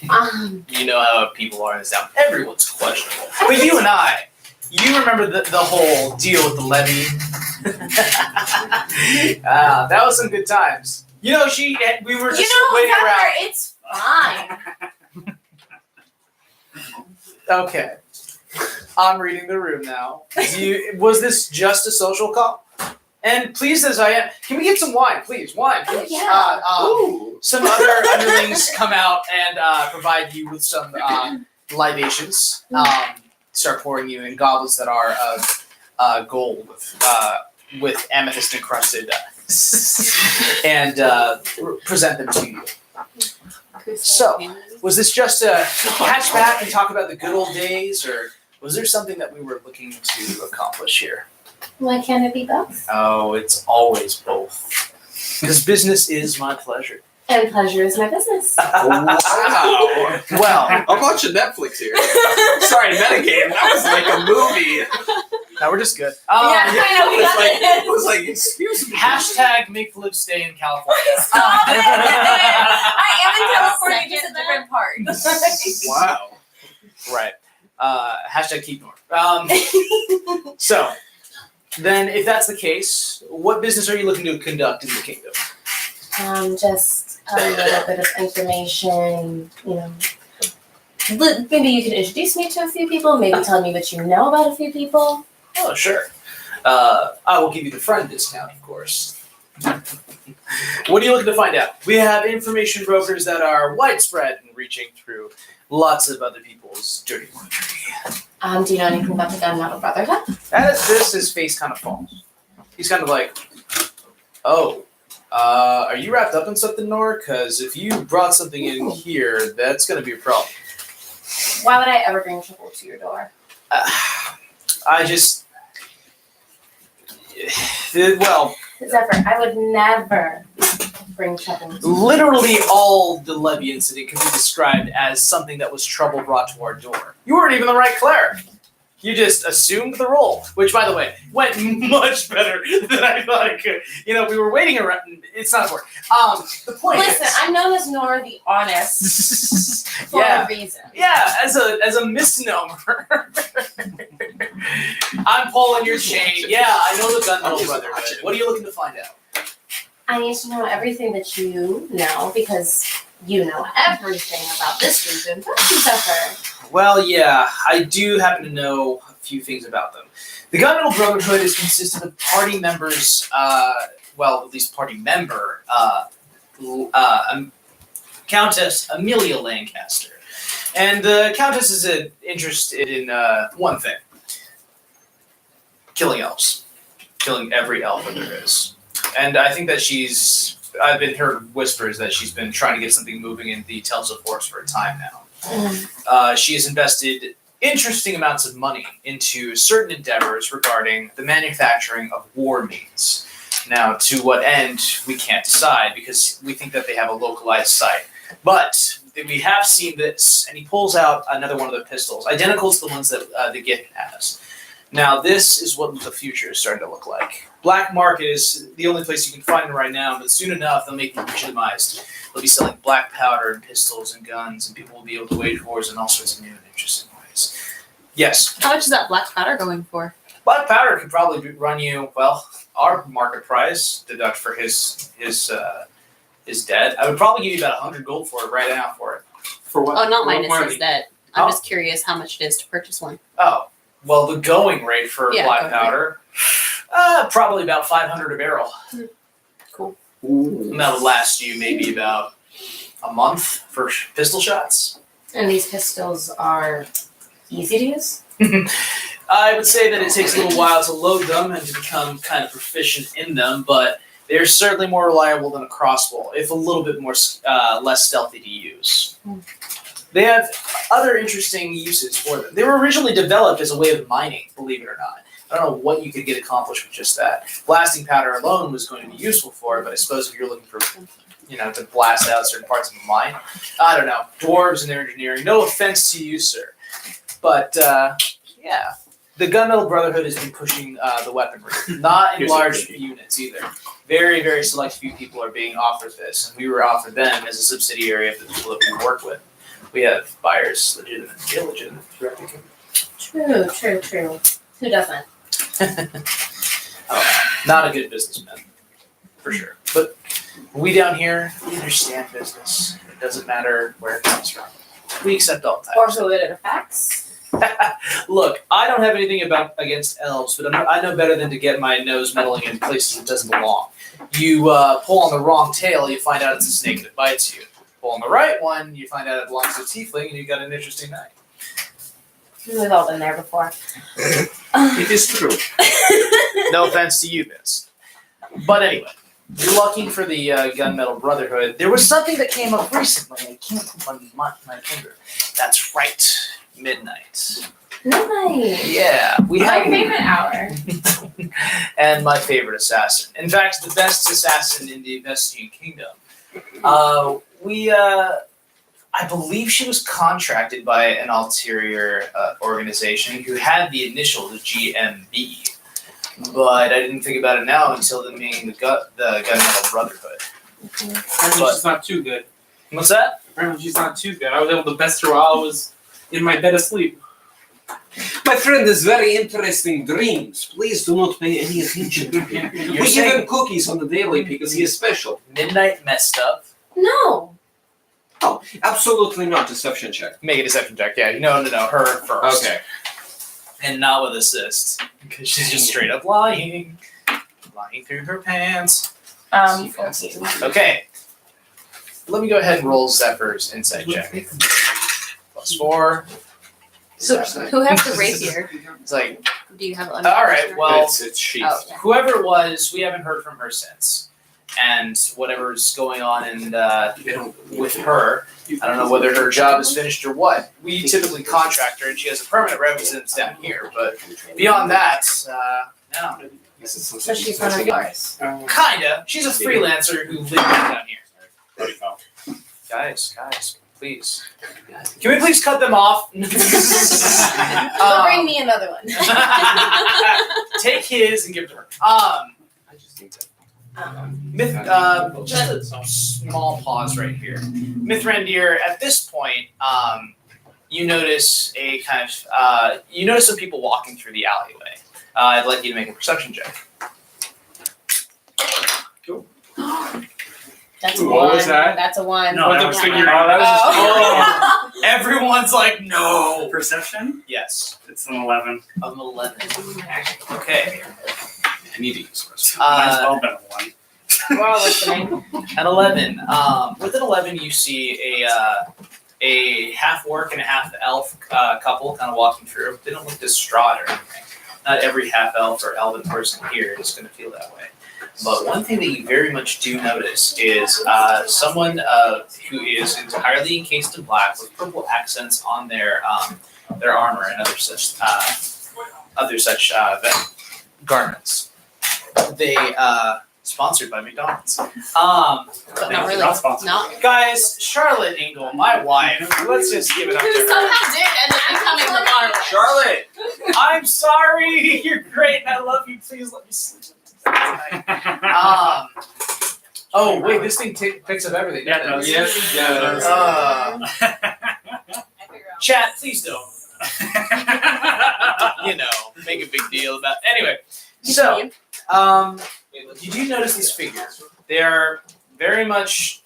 You know how people are in this town. Everyone's questionable. But you and I, you remember the whole deal with the levy? That was some good times. We were just waiting Zephyr, around. it's fine. Okay. I'm reading the room now. Was this just a social call? And pleased as I am, can we get some wine, please? Wine, please. yeah. Some other underlings come out and provide you with some libations. Start pouring you in goblets that are of gold with amethyst encrusted, and present them to you. So, was this just a catch back and talk about the good old days, or was there something that we were looking to accomplish here? Why can't it be both? Oh, it's always both. Because business is my pleasure. And pleasure is my business. Wow. Well, I'm watching Netflix here. Sorry, metagame. That was like a movie. now we're just good. I know, we got It was like, excuse me. Hashtag make live stay in California. Stop it! I am in California, just a different part. Wow. Right. Hashtag keep north. So, then if that's the case, what business are you looking to conduct in the kingdom? Just a little bit of information, Maybe you could introduce me to a few people, maybe tell me what you know about a few people. Oh, sure. I will give you the friend discount, of course. What are you looking to find out? We have information brokers that are widespread and reaching through lots of other people's dirty laundry. Do you know anything about the Gun Metal Brotherhood? As this, his face kind of falls. He's kind of like, oh, are you wrapped up in something, Nor? Because if you brought something in here, that's going to be a problem. Why would I ever bring trouble to your door? Zephyr, I would never bring trouble to you. Literally all the Levy incident can be described as something that was trouble brought to our door. You weren't even the right cleric. You just assumed the role, which, by the way, went much better than I thought it could. We were waiting around. It's not important. The point Listen, is, I'm known as Nora the Honest for a reason. yeah, as a misnomer. I'm pulling your chain. Yeah, I know the Gun Metal Brotherhood. What are you looking to find out? I need to know everything that you know because you know everything about this region. Don't you, Zephyr? Well, yeah, I do happen to know a few things about them. The Gun Metal Brotherhood is consisted of party members, at least party member, Countess Amelia Lancaster. And the Countess is interested in one thing. Killing elves. Killing every elf that there is. And I think that I've been heard whispers that she's been trying to get something moving in the Telsa Forest for a time now. She has invested interesting amounts of money into certain endeavors regarding the manufacturing of war means. Now, to what end, we can't decide because we think that they have a localized site. But we have seen this, and he pulls out another one of the pistols, identical to the ones that the Git has. Now, this is what the future is starting to look like. Black market is the only place you can find them right now, but soon enough, they'll make them legitimized. They'll be selling black powder and pistols and guns, and people will be able to wage wars in all sorts of new and interesting ways. Yes. How much is that black powder going for? Black powder could probably run you, our market price, deduct for his debt. I would probably give you about 100 gold for it right now for it. For what? Oh, not What minus quantity? his debt. I'm just curious how much it is to purchase one. Oh, well, the going rate for black going powder, probably about 500 a barrel. Cool. And that'll last you maybe about a month for pistol shots. And these pistols are easy to use? I would say that it takes a little while to load them and to become kind of proficient in them, but they're certainly more reliable than a crossbow, if a little bit more less stealthy to use. They have other interesting uses for them. They were originally developed as a way of mining, believe it or not. I don't know what you could get accomplished with just that. Blasting powder alone was going to be useful for it, but I suppose if you're looking for, to blast out certain parts of a mine, I don't know. Dwarves and their engineering. No offense to you, sir. But, yeah. The Gun Metal Brotherhood has been pushing the weaponry. Not in large units either. Very, very select few people are being offered this, and we were offered them as a subsidiary of the people that we work with. We have buyers, legitimate, illegitimate. True. Who doesn't? Not a good businessman, for sure. But we down here, we understand business. It doesn't matter where it comes from. We accept all types. Or who it affects? Look, I don't have anything against elves, but I know better than to get my nose meddling in places it doesn't belong. You pull on the wrong tail, you find out it's a snake that bites you. Pull on the right one, you find out it belongs to a tiefling, and you've got an interesting night. We've all been there before. It is true. No offense to you, Vince. But anyway, you're looking for the Gun Metal Brotherhood. There was something that came up recently. I can't put my finger. That's right, midnight. Midnight. Yeah, we My have favorite hour. and my favorite assassin. In fact, the best assassin in the Vestian Kingdom. I believe she was contracted by an ulterior organization who had the initial GMB, but I didn't think about it now until the meeting the Gun Metal Brotherhood. Apparently But- she's not too good. What's that? Apparently she's not too good. I was able to best her while I was in my bed asleep. My friend has very interesting dreams. Please do not pay any attention to him. You're We give saying him cookies on the daily because he is special. Midnight messed up. No. Oh, absolutely not. Deception check. Make a deception check. Yeah, no, her first. Okay. And not with assist, because she's just straight up lying through her pants. 14. Okay. Let me go ahead and roll Zephyr's insight check. +4. So who has the rapier? It's like, Do you have it? all right, well, It's she. Oh, whoever it was, we haven't heard from her since. And whatever's going on with her, I don't know whether her job is finished or what. We typically contract her, and she has a permanent residence down here. But beyond that, no. So she's one of yours. Kinda. She's a freelancer who lives down here. Guys, please. Can we please cut them off? She'll bring me another one. Take his and give it to her. Just a small pause right here. Mithrandir, at this point, you notice you notice some people walking through the alleyway. I'd like you to make a perception check. That's a What one. was that? That's a one. No, What that the was figure? fine. That was just Oh. Everyone's like, no. Perception? Yes. It's an 11. An 11. Okay. I need to use this. Mine's well been a 1. We're all listening. At 11, with an 11, you see a half orc and a half elf couple kind of walking through. They don't look distraught or anything. Not every half elf or elven person here is going to feel that way. But one thing that you very much do notice is someone who is entirely encased in black with purple accents on their armor and other such garments. They sponsored by McDonald's. but not really. Not sponsored. Not. Guys, Charlotte Engel, my wife. Let's just give it up Who to her. somehow did end up becoming the model. Charlotte! I'm sorry. You're great, and I love you. Please let me sleep tonight. Oh wait, this thing picks up everything. Yeah, it doesn't does. Yes, it does. Chat, please don't. Make a big deal about. Anyway, so you do notice these figures. They are very much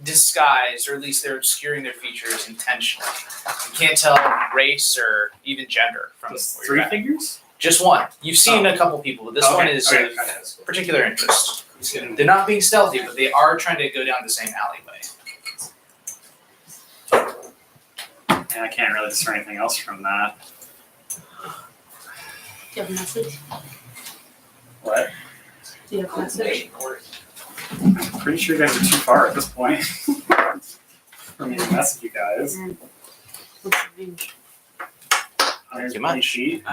disguised, or at least they're obscuring their features intentionally. You can't tell race or even gender from where you're 3 at. figures? Just one. You've seen a couple people, but this one is okay. of particular interest. They're not being stealthy, but they are trying to go down the same alleyway. And I can't really discern anything else from that. Do you have a message? What? Do you have a message? I'm pretty sure you guys are too far at this point for me to message you guys. What's the range? Thank you My much. sheet.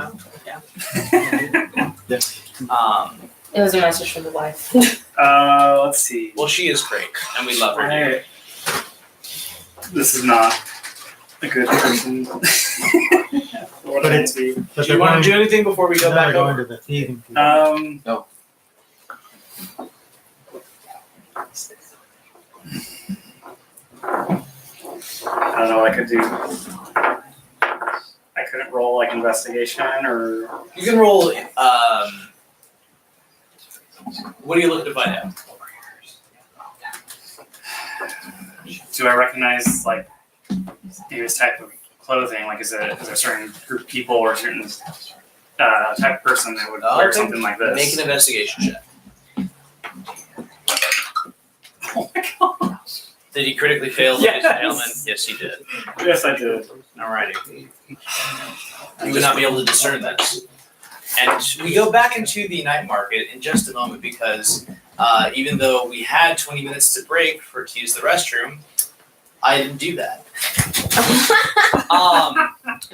It was a message from the wife. Let's see. Well, she is great, and we love her. Alright. This is not a good person. What But I it's- see. But Do you want to do anything before we go they're back going over? to the thieving. I don't know what I could do. I couldn't roll like investigation or You can roll. What are you looking to find out? do I recognize like this type of clothing? Like, is there a certain group of people or a certain type of person that would wear something like this? Make an investigation check. Oh my god. Did he critically fail, ladies and gentlemen? Yes, he did. Yes, I did. Alrighty. You would not be able to discern this. And we go back into the night market in just a moment because even though we had 20 minutes to break to use the restroom, I didn't do that.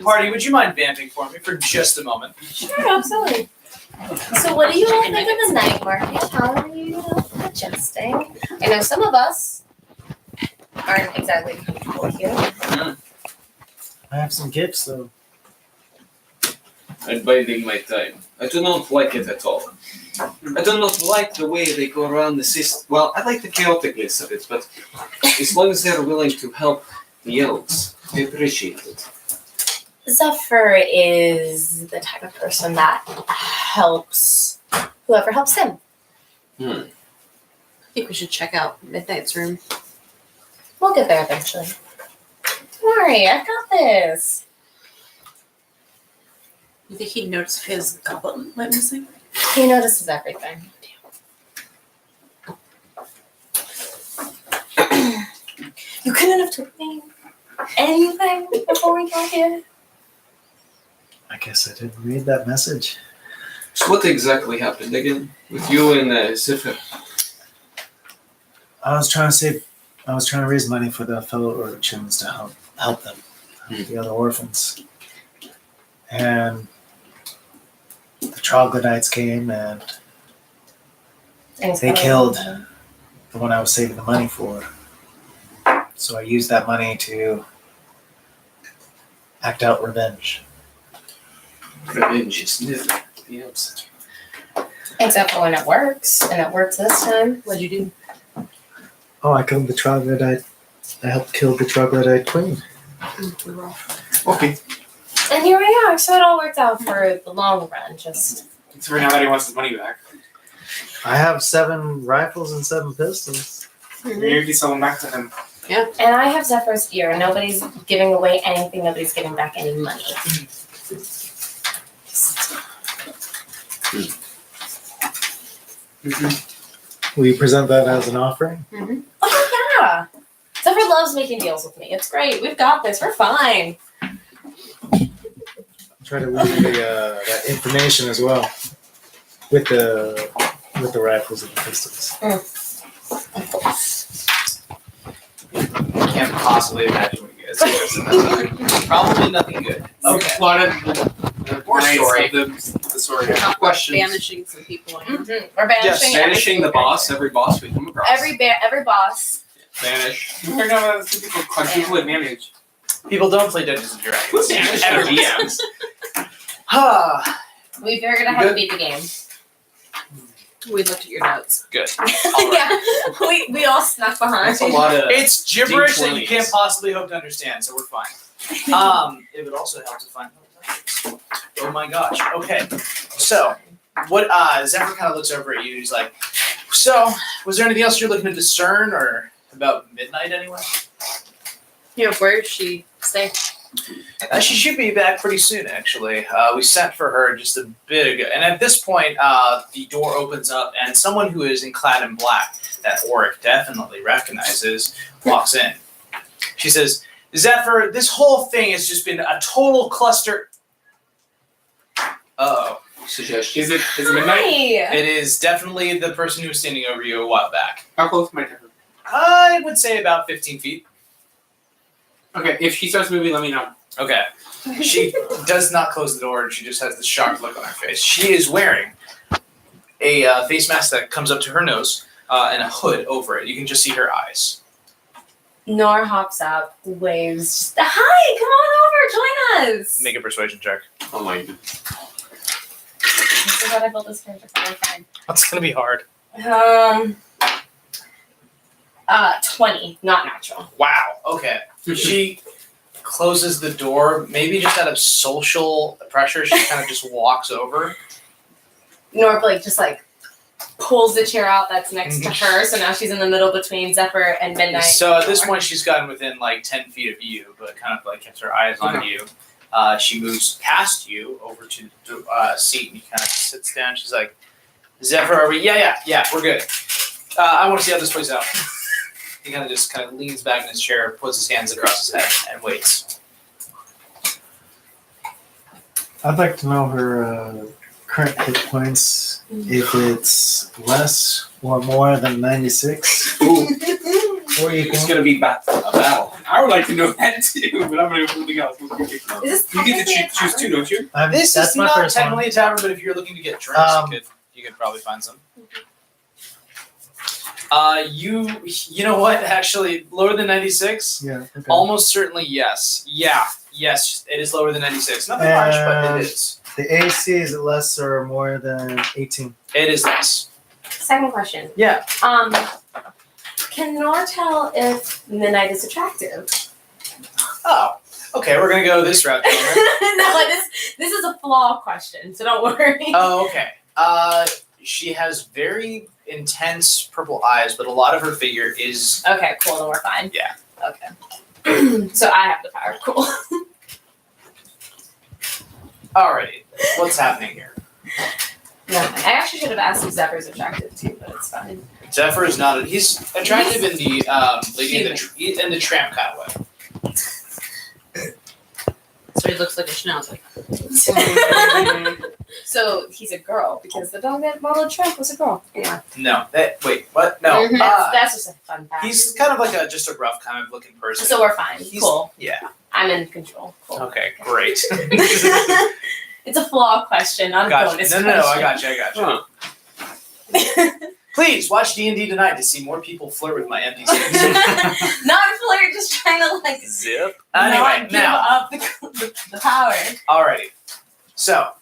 Party, would you mind vamping for me for just a moment? Sure, absolutely. So what do you all think of the night market? How are you adjusting? I know some of us aren't exactly comfortable here. I have some gifts though. I'm biding my time. I do not like it at all. I do not like the way they go around the system. Well, I like the chaoticness of it, but as long as they're willing to help the elves, I appreciate it. Zephyr is the type of person that helps whoever helps him. I think we should check out Midnight's room. We'll get there eventually. Don't worry, I've got this. You think he'd notice if his goblet went missing? He notices everything. You couldn't have told me anything before we got here. I guess I didn't read that message. So what exactly happened again with you and Zephyr? I was trying to raise money for the fellow urchins to help them, the other orphans. And the troglodytes came and they killed the one I was saving the money for. So I used that money to act out revenge. Revenge is never the answer. Except for when it works, and it works this time. What'd you do? Oh, I killed the troglodyte. I helped kill the troglodyte queen. We were off. Okay. And here we are, so it all worked out for the long run, just... It's for now that he wants his money back. I have 7 rifles and 7 pistols. Maybe sell them back to him. And I have Zephyr's ear. Nobody's giving away anything. Nobody's giving back any money. Will you present that as an offering? Oh, yeah. Zephyr loves making deals with me. It's great. We've got this. We're fine. Try to leave that information as well with the rifles and the pistols. Can't possibly imagine what you guys do. Probably nothing good. Okay. A lot of the More story. The story. Questions? Banishing some people. We're banishing Banishing the boss, every boss we come across. every boss. Banish. We're gonna people quadruple advantage. People don't play Dungeons and Dragons. Ever DMs. We figured out how to beat the game. We looked at your notes. Good. Yeah, we all snuck behind. That's a lot of. It's gibberish that you D20s. can't possibly hope to understand, so we're fine. It would also help to find. Oh my gosh. Okay. So, what? Zephyr kind of looks over at you. He's like, "So, was there anything else you're looking to discern, or about midnight anyway?" Yeah, where does she stay? She should be back pretty soon, actually. We sent for her just a bit ago. And at this point, the door opens up, and someone who is clad in black, that Oric definitely recognizes, walks in. She says, Zephyr, this whole thing has just been a total cluster. Uh-oh. Suggestion. Is it midnight? Hi. It is definitely the person who was standing over you a while back. How close am I to her? I would say about 15 feet. Okay, if she starts moving, let me know. Okay. She does not close the door, and she just has this shocked look on her face. She is wearing a face mask that comes up to her nose and a hood over it. You can just see her eyes. Nora hops up, waves. Just, hi, come on over, join us. Make a persuasion check. Oh my god. This is what I built this character for. Fine. That's going to be hard. 20, not natural. Wow. Okay. She closes the door, maybe just out of social pressure. She kind of just walks over. Nora, just pulls the chair out that's next to her, so now she's in the middle between Zephyr and Midnight. So at this point, she's gotten within like 10 feet of you, but kind of like kept her eyes on you. She moves past you over to the seat, and he kind of sits down. She's like, Zephyr, are we? Yeah, we're good. I want to see how this plays out. He kind of leans back in his chair, puts his hands across his head, and waits. I'd like to know her current hit points, if it's less or more than 96. Ooh, Or you it's can. gonna be a battle. I would like to know that too, but I'm gonna do something else. Is this You get to technically a choose two, don't you? This That's is my not first one. technically a tavern, but if you're looking to get drinks, you could probably find some. You know what? Actually, lower than 96? Yeah. Okay. Almost certainly yes. Yes, it is lower than 96. Nothing much, but it is. The AC is it less or more than 18? It is less. Second question. Yeah. Can Nor tell if Midnight is attractive? Oh, okay. We're gonna go this route. Then, right? No, this is a flaw question, so don't worry. Oh, okay. She has very intense purple eyes, but a lot of her figure is. Okay, cool. Then we're fine. Yeah. Okay. So I have the power. Cool. Alrighty. What's happening here? Nothing. I actually should have asked if Zephyr's attractive too, but it's fine. Zephyr is not. He's attractive in the lady in the tramp kind of way. So he looks like a schnauzer. So he's a girl because the dog that modeled Trump was a girl. Yeah. No. Wait. What? No. That's just a fun fact. He's kind of like just a rough kind of looking person. So we're fine. Cool. Yeah. I'm in control. Cool. Okay. Great. It's a flaw question, not a Gotcha. bonus No. I gotcha. question. Please watch D&D tonight to see more people flirt with my empty space. Not a flirt, just trying to like Zip. not Anyway, give now. up the power. Alrighty. So,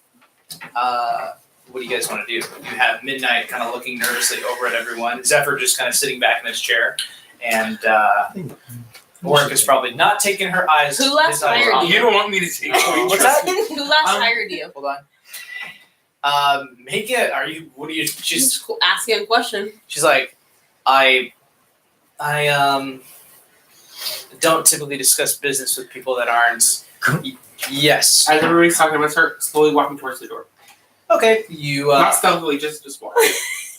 what do you guys want to do? You have Midnight kind of looking nervously over at everyone. Zephyr just kind of sitting back in his chair, and Warwick is probably not taking her eyes. Who last his eyes hired off. You don't want me to take points. What's that? Who last hired you? Hold on. Make it. What are you? Just asking a question. She's like, I don't typically discuss business with people that aren't. Yes. As everybody's talking about her, slowly walking towards the door. Okay. You. Not stealthily, just walk.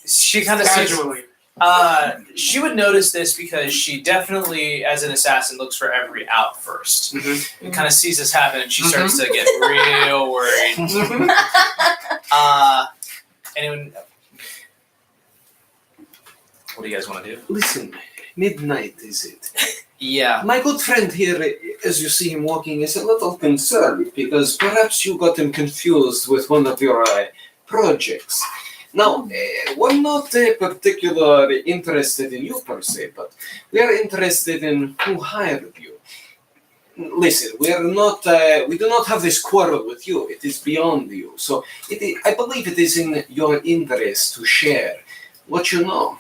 She kind of says. Casually. She would notice this because she definitely, as an assassin, looks for every out first. Mm-hmm. And kind of sees this happen, and she starts to get real worried. Anyone? What do you guys want to do? Listen, Midnight is it? Yeah. My good friend here, as you see him walking, is a little concerned because perhaps you got him confused with one of your projects. Now, we're not particularly interested in you per se, but we are interested in who hired you. Listen, we do not have this quarrel with you. It is beyond you. So I believe it is in your interest to share what you know.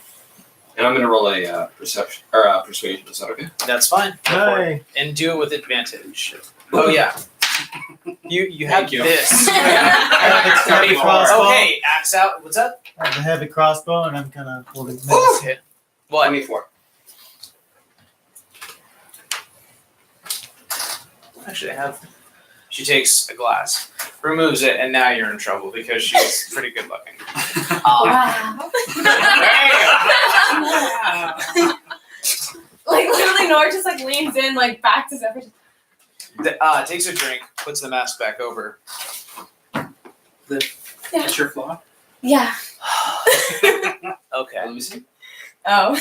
And I'm going to roll a perception or persuasion. Is that okay? That's fine. Go for it. Hi. And do it with advantage. Oh yeah. You have Thank you. this. Heavy crossbow. Okay, axe out. What's up? I have a heavy crossbow, and I'm kind of holding. Okay. What? 24. Actually, I have. She takes a glass, removes it, and now you're in trouble because she's pretty good looking. Wow. Like literally Nora just like leans in like back to Zephyr. Takes a drink, puts the mask back over. That's your flaw. Yeah. Okay. Let me see. Oh.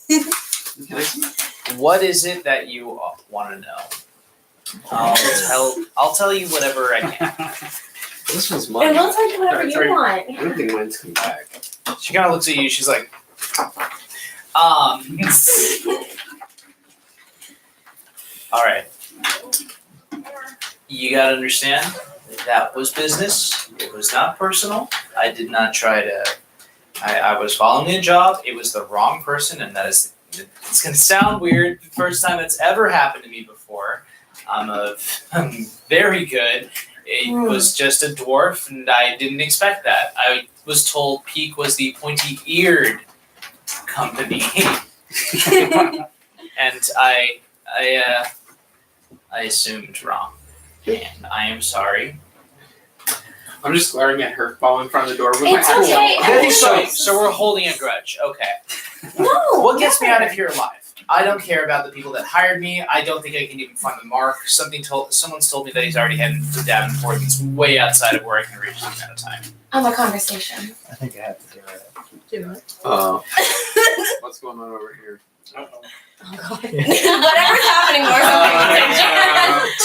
Can I see? What is it that you want to know? I'll tell you whatever I can. This one's mine. And we'll take whatever you Sorry. want. I don't think mine's come back. She kind of looks at you. She's like, all right. You gotta understand, that was business. It was not personal. I did not try to. I was following a job. It was the wrong person, and that is. It's gonna sound weird. The first time it's ever happened to me before. I'm very good. It was just a dwarf, and I didn't expect that. was told Peak was the Pointy-Eared Company, and I assumed wrong, and I am sorry. I'm just glaring at her fall in front of the door with my It's axe. okay. So we're holding a grudge. Okay. No. What gets me out of here alive? I don't care about the people that hired me. I don't think I can even find the mark. Someone's told me that he's already headed to Davenport. It's way outside of where I can reach him at a time. A conversation. I think I have to do it. Do it. What's going on over here? Uh-oh. Oh god. Whatever's happening, more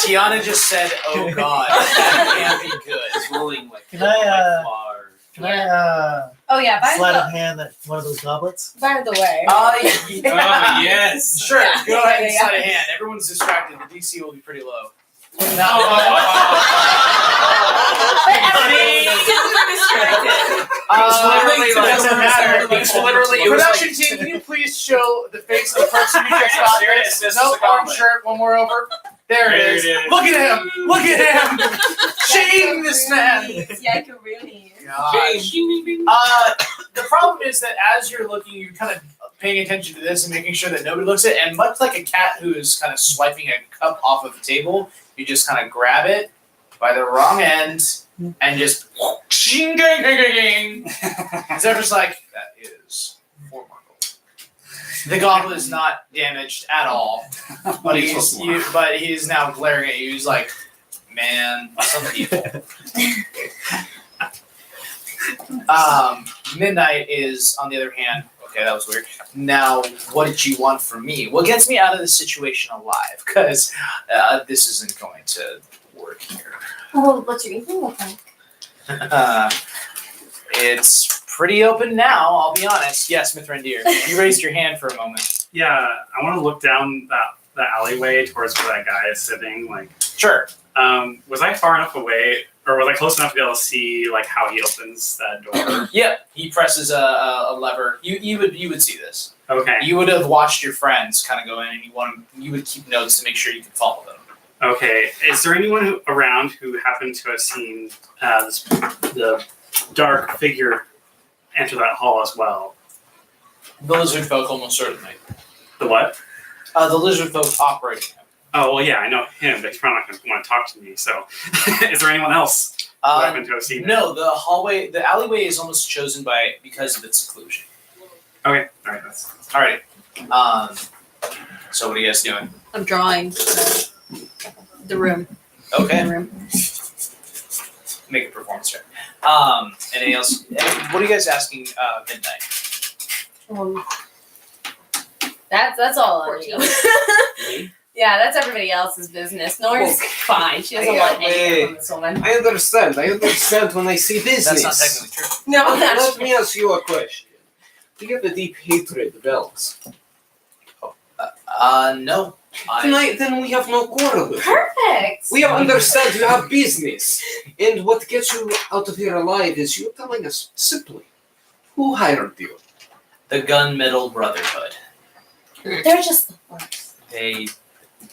Tiana just said, "Oh God, that can't be good." It's rolling like Can I, far. Can I Oh yeah, sleight of hand that one of those goblets? by the way. Oh Yes. Sure, Yeah, go ahead and yeah. sleight a hand. Everyone's distracted. The DC will be pretty low. Doesn't matter. It's literally. Production team, can you please show the face of the person who just got There it is. this? This No is a orange goblet. shirt. One more over. There it is. Look at him. Look at him. Shame this man. Yeah, Karuni. Gosh. The problem is that as you're looking, you're kind of paying attention to this and making sure that nobody looks at it. And much like a cat who is kind of swiping a cup off of the table, you just kind of grab it by the wrong end and just shing gang gang gang. They're just like, that is 4 more gold. The goblet is not damaged at all, but he's now glaring at you. He's like, man, some people. Midnight is, on the other hand, okay, that was weird. Now, what did you want from me? What gets me out of this situation alive? Because this isn't going to work here. Well, what's your evening look like? It's pretty open now, I'll be honest. Yes, Mithrandir, you raised your hand for a moment. Yeah, I want to look down that alleyway towards where that guy is sitting. Like, Sure. was I far enough away, or was I close enough to be able to see like how he opens that door? Yep, he presses a lever. You would see this. Okay. You would have watched your friends kind of go in, and you would keep notes to make sure you could follow them. Okay. Is there anyone around who happened to have seen the dark figure enter that hall as well? The lizard folk almost certainly. The what? The lizard folk operating him. Oh well, yeah, I know him, but he's probably not going to want to talk to me. So, is there anyone else who happened to have seen? No, the alleyway is almost chosen because of its seclusion. Okay. All right. That's. Alrighty. So what are you guys doing? I'm drawing the room. Okay. The room. Make a performance check. Anything else? What are you guys asking Midnight? That's all. 14. Yeah, that's everybody else's business. Nora's fine. She doesn't want anything from this woman. I understand when I see business. That's not technically true. No, that's Let me ask you a question. Do you have a deep hatred of elves? No. Then we have no quarrel with you. perfect. We understand you have business. And what gets you out of here alive is you telling us simply who hired you. The Gun Metal Brotherhood. They're just the worst.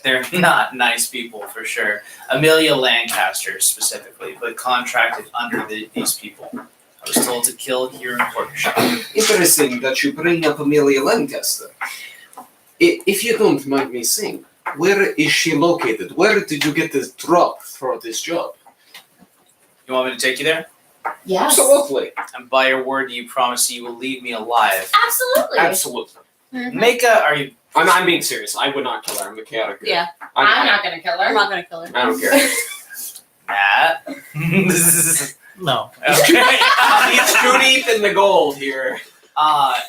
They're not nice people for sure. Amelia Lancaster specifically, but contracted under these people. I was told to kill here in Porkshop. Interesting that you bring up Amelia Lancaster. If you don't mind me saying, where is she located? Where did you get this drop for this job? You want me to take you there? Yes. Absolutely. And by your word, do you promise you will leave me alive? Absolutely. Absolutely. Mhm. Are you? I'm being serious. I would not kill her. I'm a chaotic. Yeah. I'm not gonna kill I'm her. not gonna kill her. I don't care. Matt? No. Okay. He's too deep in the gold here.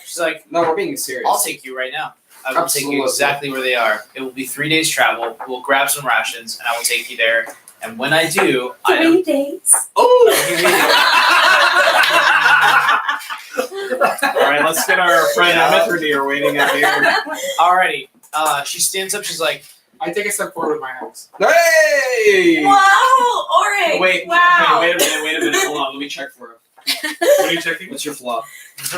She's like, No, we're being serious. I'll take you right now. I will take you Absolutely. exactly where they are. It will be 3 days travel. We'll grab some rations, and I will take you there. And when I do, 3 days. Oh! All right, let's get our friend Mithrandir waiting out here. Alrighty. She stands up. She's like, I take a step forward with my axe. Hey! Wow, Orin. Wait, Wow. wait a minute. Hold on, let me check for him. What are you checking? What's your flaw? It's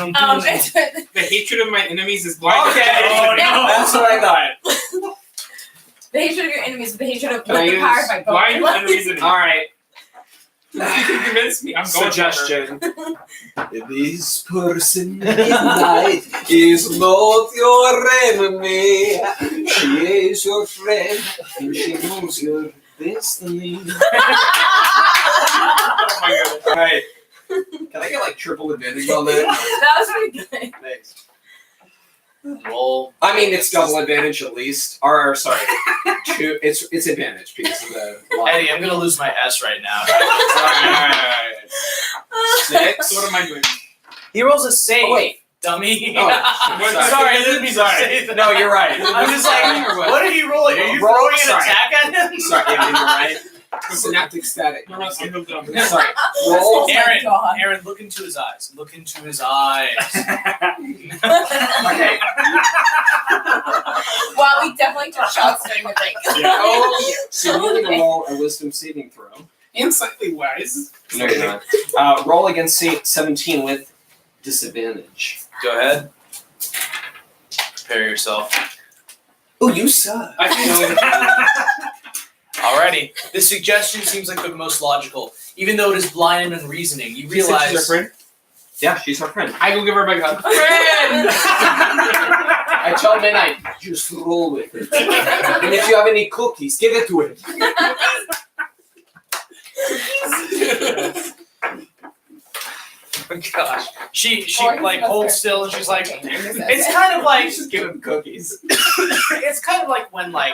The hatred of my enemies is blind. Okay. Oh, no. That's what I thought. the hatred of your enemies, the hatred of Can I the use power of my blind book. enemies and All right. You can convince me. I'm going Suggestion. This person midnight is not your enemy. She is your friend, and she knows your destiny. Oh my god. Alright. Can I get like triple advantage on that? That was pretty good. Thanks. Roll. I mean, it's double advantage at least. Or sorry, two. It's advantage because of the line. Eddie, I'm gonna lose my S right now. Alright. 6. So what am I doing? He rolls a save. Oh, wait. Dummy. Oh, sorry, I didn't mean to say that. No, you're right. I'm just like, what are you rolling? Are you Roll- throwing an sorry. attack at him? Sorry, yeah, you're right. Synaptic static. No, I'm still dumb. Sorry. Roll. Aaron, God. Aaron, look into his eyes. Look into his eyes. Okay. Wow, we definitely took shots during the break. Oh, so you need to roll a wisdom saving throw. And slightly wise. No, you're not. Roll against 17 with disadvantage. Go ahead. Prepare yourself. Oh, you suck. I feel Alrighty. This suggestion seems like the most logical. Even though it is blind and unreasoning, you realize. she's our friend. Yeah, she's our friend. I go give her my gun. Friend! I tell Midnight, just roll with it. And if you have any cookies, give it to him. Oh gosh. She Or like he's holds supposed still and she's like, to- it's kind of like Just give him cookies. it's kind of like when like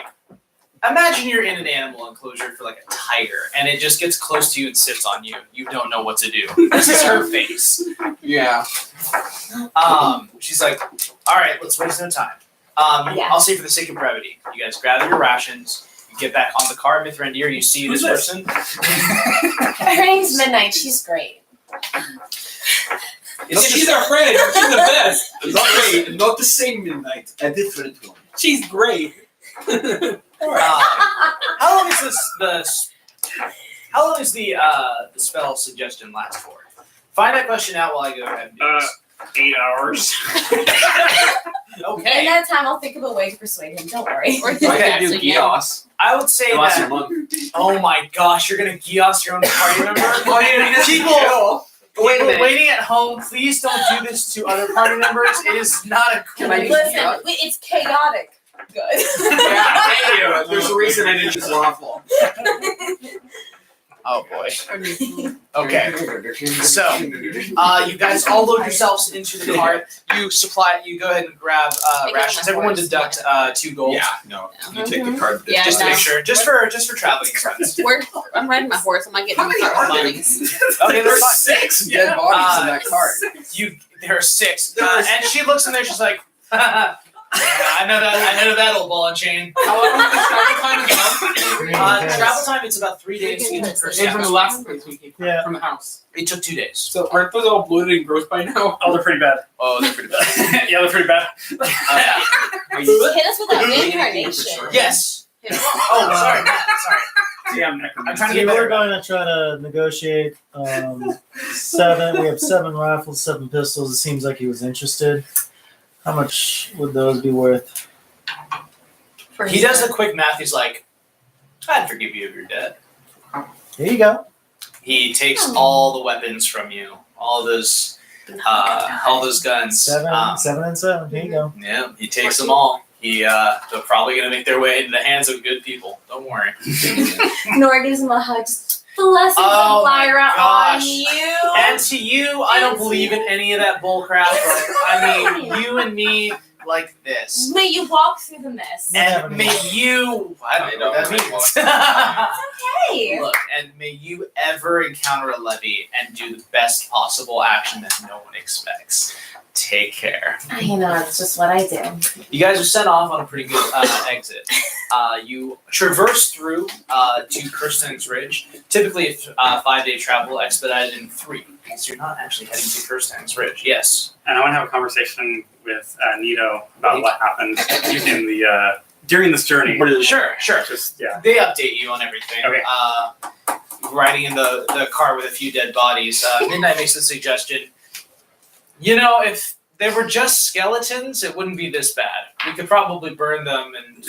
imagine you're in an animal enclosure for like a tiger and it just gets close to you and sits on you. You don't know what to do. This is her face. Yeah. She's like, all right, let's waste no time. Yeah. I'll say for the sake of brevity, you guys gather your rations. You get back on the car, Mithrandir. You see this person. Her name's Midnight. She's great. She's our friend. She's the best. Not the same Midnight, a different one. She's great. How long is How long is the spell suggestion last for? Find that question out while I go ahead and do this. 8 hours. In Okay. that time, I'll think of a way to persuade him. Don't worry. Or I can do Gios. I would say It lasts a that. month. Oh my gosh, you're gonna Gios your own party member? Oh, yeah, People, Wait a people minute. waiting at home, please don't do this to other party members. It is not a cool Can I use Listen, Gios? it's chaotic. Good. Yeah, thank you. There's a reason I didn't choose waffle. Oh boy. Okay. So, you guys all load yourselves into the cart. You go ahead and grab rations. Everyone deduct 2 gold. Yeah, no. You take the card. Yeah, Just to no. make sure. Just for traveling expense. I'm riding my horse. I'm not getting How many are there? monies. Okay, There's that's fine. 6 dead bodies in that card. There are 6. And she looks in there, she's like, yeah, I know that old ball and chain. How long is the travel time again? Travel time, it's about 3 days to get to the first And from the house. last place we came from, Yeah. from the house. It took 2 days. So aren't those all bloated and gross by now? Oh, they're pretty bad. Oh, they're pretty bad. Yeah, they're pretty bad. Are you Hit us with that doing anything for reincarnation. sure? Yes. Oh, sorry. Sorry. Yeah, I'm I'm necromancer. trying to See, get we're better. going to try to negotiate 7. We have 7 rifles, 7 pistols. It seems like he was interested. How much would those be worth? He does the quick math. He's like, I'd forgive you if you're dead. Here you go. He takes all the weapons from you, all those guns. 7, Um, 7 and 7. Here you go. Yeah, he takes them all. They're probably gonna make their way into the hands of good people. Don't worry. Nora gives him a hug. Just blessings Oh of my Lyra gosh. on you. And to you, I don't believe in any of that bullcrap. I mean, you and me like this. May you walk through the mist. And may you, I don't know what that means. Hey. Look, and may you ever encounter a levy and do the best possible action that no one expects. Take care. You know, it's just what I do. You guys are sent off on a pretty good exit. You traverse through to Kirsten's Ridge. Typically, a 5-day travel expedited in 3, because you're not actually heading to Kirsten's Ridge. Yes. And I want to have a conversation with Nito about what happened in the during this journey. Sure. Just yeah. They update you on everything. Okay. Riding in the car with a few dead bodies. Midnight makes a suggestion. You know, if they were just skeletons, it wouldn't be this bad. We could probably burn them and...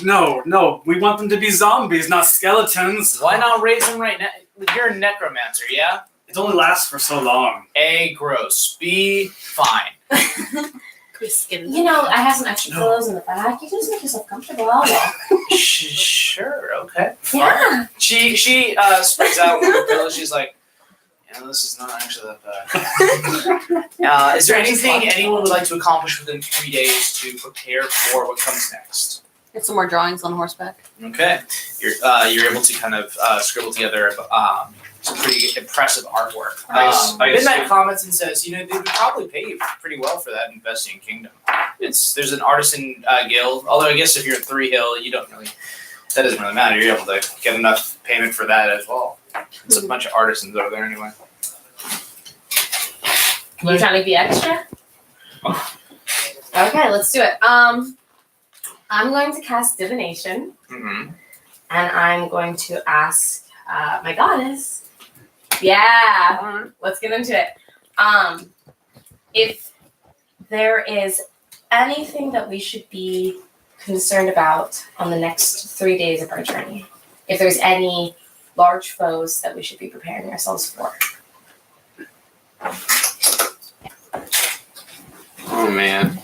No. We want them to be zombies, not skeletons. Why not raise them right now? you're a necromancer, yeah? It only lasts for so long. A, gross. B, fine. You know, I have some extra pillows in the back. You can just make yourself comfortable. I'll walk. Sure, okay. Yeah. She spreads out one of the pillows. She's like, yeah, this is not actually that bad. Is there anything anyone would like to accomplish within 3 days to prepare for what comes next? Get some more drawings on horseback. Okay, you're able to kind of scribble together some pretty impressive artwork. Midnight comments and says, they would probably pay you pretty well for that investing kingdom. There's an artisan guild, although I guess if you're in 3 Hill, that doesn't really matter. You're able to get enough payment for that as well. It's a bunch of artisans over there anyway. You trying to be extra? Okay, let's do it. I'm going to cast divination, Mm-hmm. and I'm going to ask my goddess. Yeah, let's get into it. If there is anything that we should be concerned about on the next 3 days of our journey, if there's any large foes that we should be preparing ourselves for. Oh man.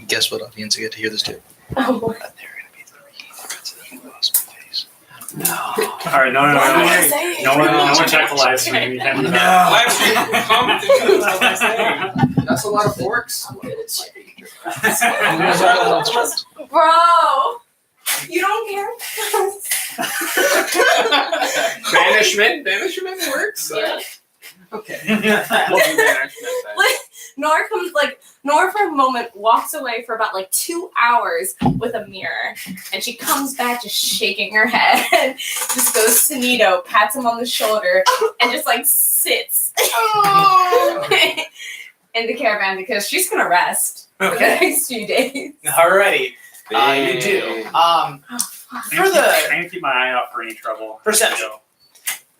Guess what, audience? You get to hear this too. Oh boy. But they're going to be 3 president lost my face. No. All right, no one check the live stream. Live stream commenting. That's a lot of forks. Bro, you don't care? Banishment works. Yeah. Okay. Nora for a moment walks away for about 2 hours with a mirror, and she comes back just shaking her head, just goes Sunito, pats him on the shoulder, and just sits in the caravan because she's gonna rest for the next few days. Alrighty, you do. I need to keep my eye out for any trouble. Perception.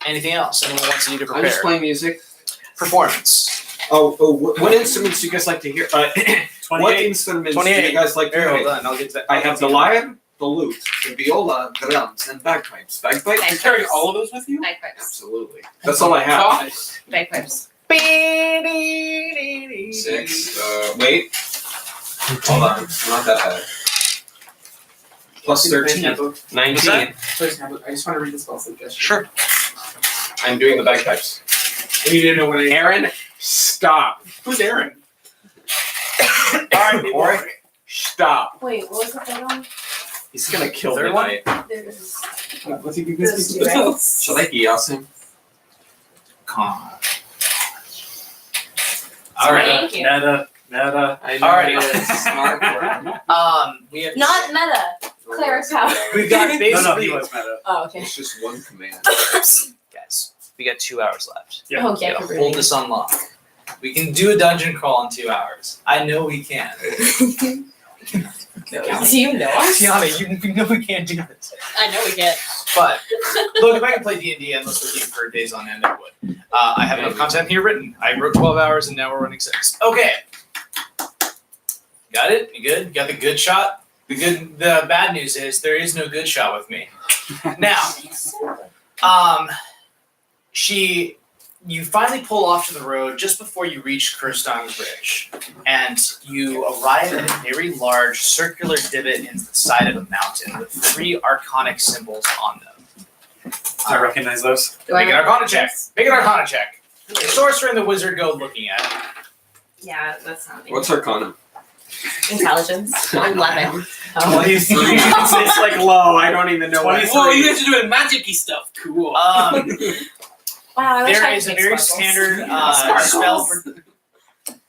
Anything else anyone wants you to prepare? I'm just playing music. Performance. What instruments do you guys like to hear? What instruments do 28. you guys like to Very hear? well done. I'll get to that. I have the lyre, the lute, the viola, drums, and bagpipes. Bagpipes? You carry all of those with you? Bagpipes. Absolutely. That's all I have. Bagpipes. 6. Wait. Hold on. Not that bad. Plus 13. 19. Please, I just want to read the spell suggestion. Sure. I'm doing the bagpipes. You didn't know what I Aaron, stop. Who's Aaron? Alright, Boy, stop. Wait, what was the third one? He's gonna kill Third me. one? There's What's he those two, right? Shall I yas him? Con. Thank you. Meta. I know Alrighty. it's smart word. We have Not meta. Cleric power. We've got No, basically he was meta. Oh, okay. It's just one command. guys. We got 2 hours left. Yeah. Oh, We yeah. gotta hold this on lock. We can do a dungeon crawl in 2 hours. I know we can. Do you know us? Tiana, you know we can't do this. I know we get. But look, if I can play D&D endless with you for days on end, I would. I have enough content here written. I wrote 12 hours and now we're running 6. Okay. Got it? You good? You got the good shot? The bad news is there is no good shot with me. Now, you finally pull off to the road just before you reach Kirstong's Bridge, and you arrive at a very large circular divot in the side of a mountain with 3 arcanic symbols on them. I recognize those. Make an Arcana check. Make an Arcana check. The sorcerer and the wizard go looking at it. Yeah, that's not me. What's Arcana? Intelligence? 11. 23. It's low. I don't even know what. Whoa, you guys are doing magic-y stuff. Cool. Wow, I wish There I is could a make very sparkles. standard Sparkles.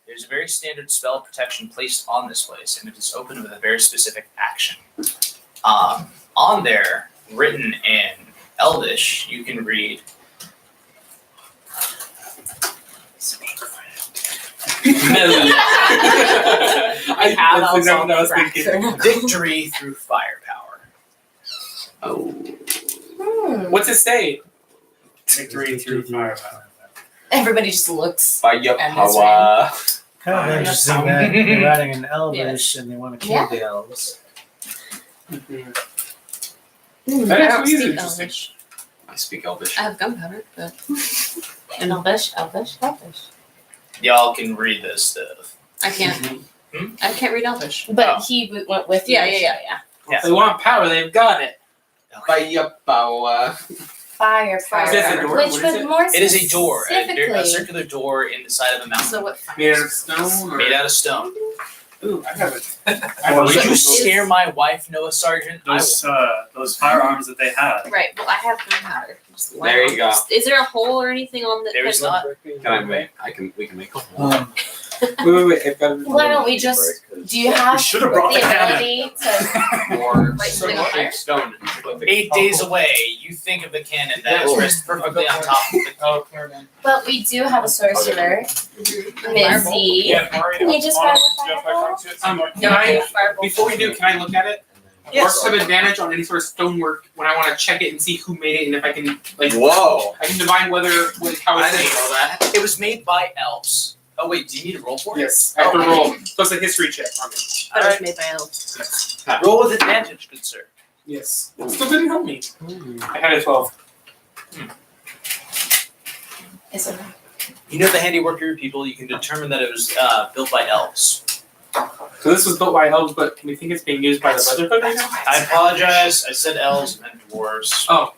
There's a very standard spell protection placed on this place, and it is open with a very specific action. On there, written in Elvish, you can read. Victory through firepower. Oh. What's it say? Victory through firepower. Everybody just looks. Fire And this power. Kind of interesting that they're writing in Elvish and they want to kill Yeah. the elves. That actually is Speak interesting. Elvish. I I speak Elvish. I have gunpowder, but Elvish. Y'all can read this stuff. I can't. I can't read Elvish. But he went with you. Yeah. If they want power, they've got it. Fire power. Fire. Is this a door? Which What is would it? more It is a door, specifically. a circular door in the side of a mountain, So what? Made out of stone? Or? made out of stone. Ooh, I have it. Would you scare my wife, Noah Sargent? Those firearms that they have. Right. Well, I have gunpowder. Just There you go. Is there a hole or anything on the? There is not. Can I make? We can make a hole. Wait. I've got it. Why don't we just? Do you have should have brought the the cannon. ability to? Or Like something on fire? stone. 8 days away, you think of the cannon that is rested perfectly on top of the Oh, caravan. But we do have a sorcerer, Mizzy. Yeah, Mario. Can you just Mario, find the fireball? Can I, before we do, can I look at it? Yes. Orcs have advantage on any sort of stonework when I want to check it and see who made it and if I can, like, Whoa! I can divine how I it's didn't made. know that. It was made by elves. Oh wait, do you need to roll for it? Yes, I have to roll. So it's a history check on it. But it was made by elves. Roll with advantage, good sir. Yes. It still didn't help me. I had a 12. Is it? You know the handiwork of your people. You can determine that it was built by elves. So this was built by elves, but can we think it's being used by the Brotherhood right now? I apologize. I said elves and dwarves. Oh.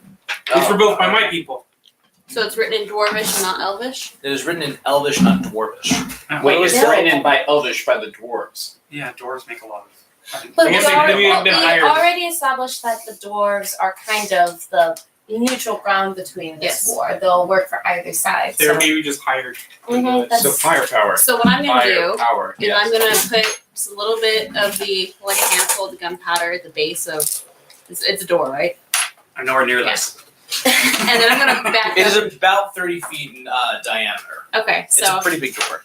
These were built by my people. So it's written in Dwarvish and not Elvish. It is written in Elvish, not Dwarvish. Wait, it's Yeah. written in by Elvish by the dwarves. Yeah, dwarves make a lot of. But I we, guess they could have been hired. already established that the dwarves are kind of the neutral ground between this Yes. war. They'll work for either side. They were So, maybe just hired. that's, So firepower. So what I'm gonna do Firepower. is I'm gonna put just a little bit of the like a handful of the gunpowder at the base of. It's a door, right? I'm nowhere near Yeah. this. And then I'm gonna back It is up. about 30 feet in diameter. Okay, It's so a pretty big door.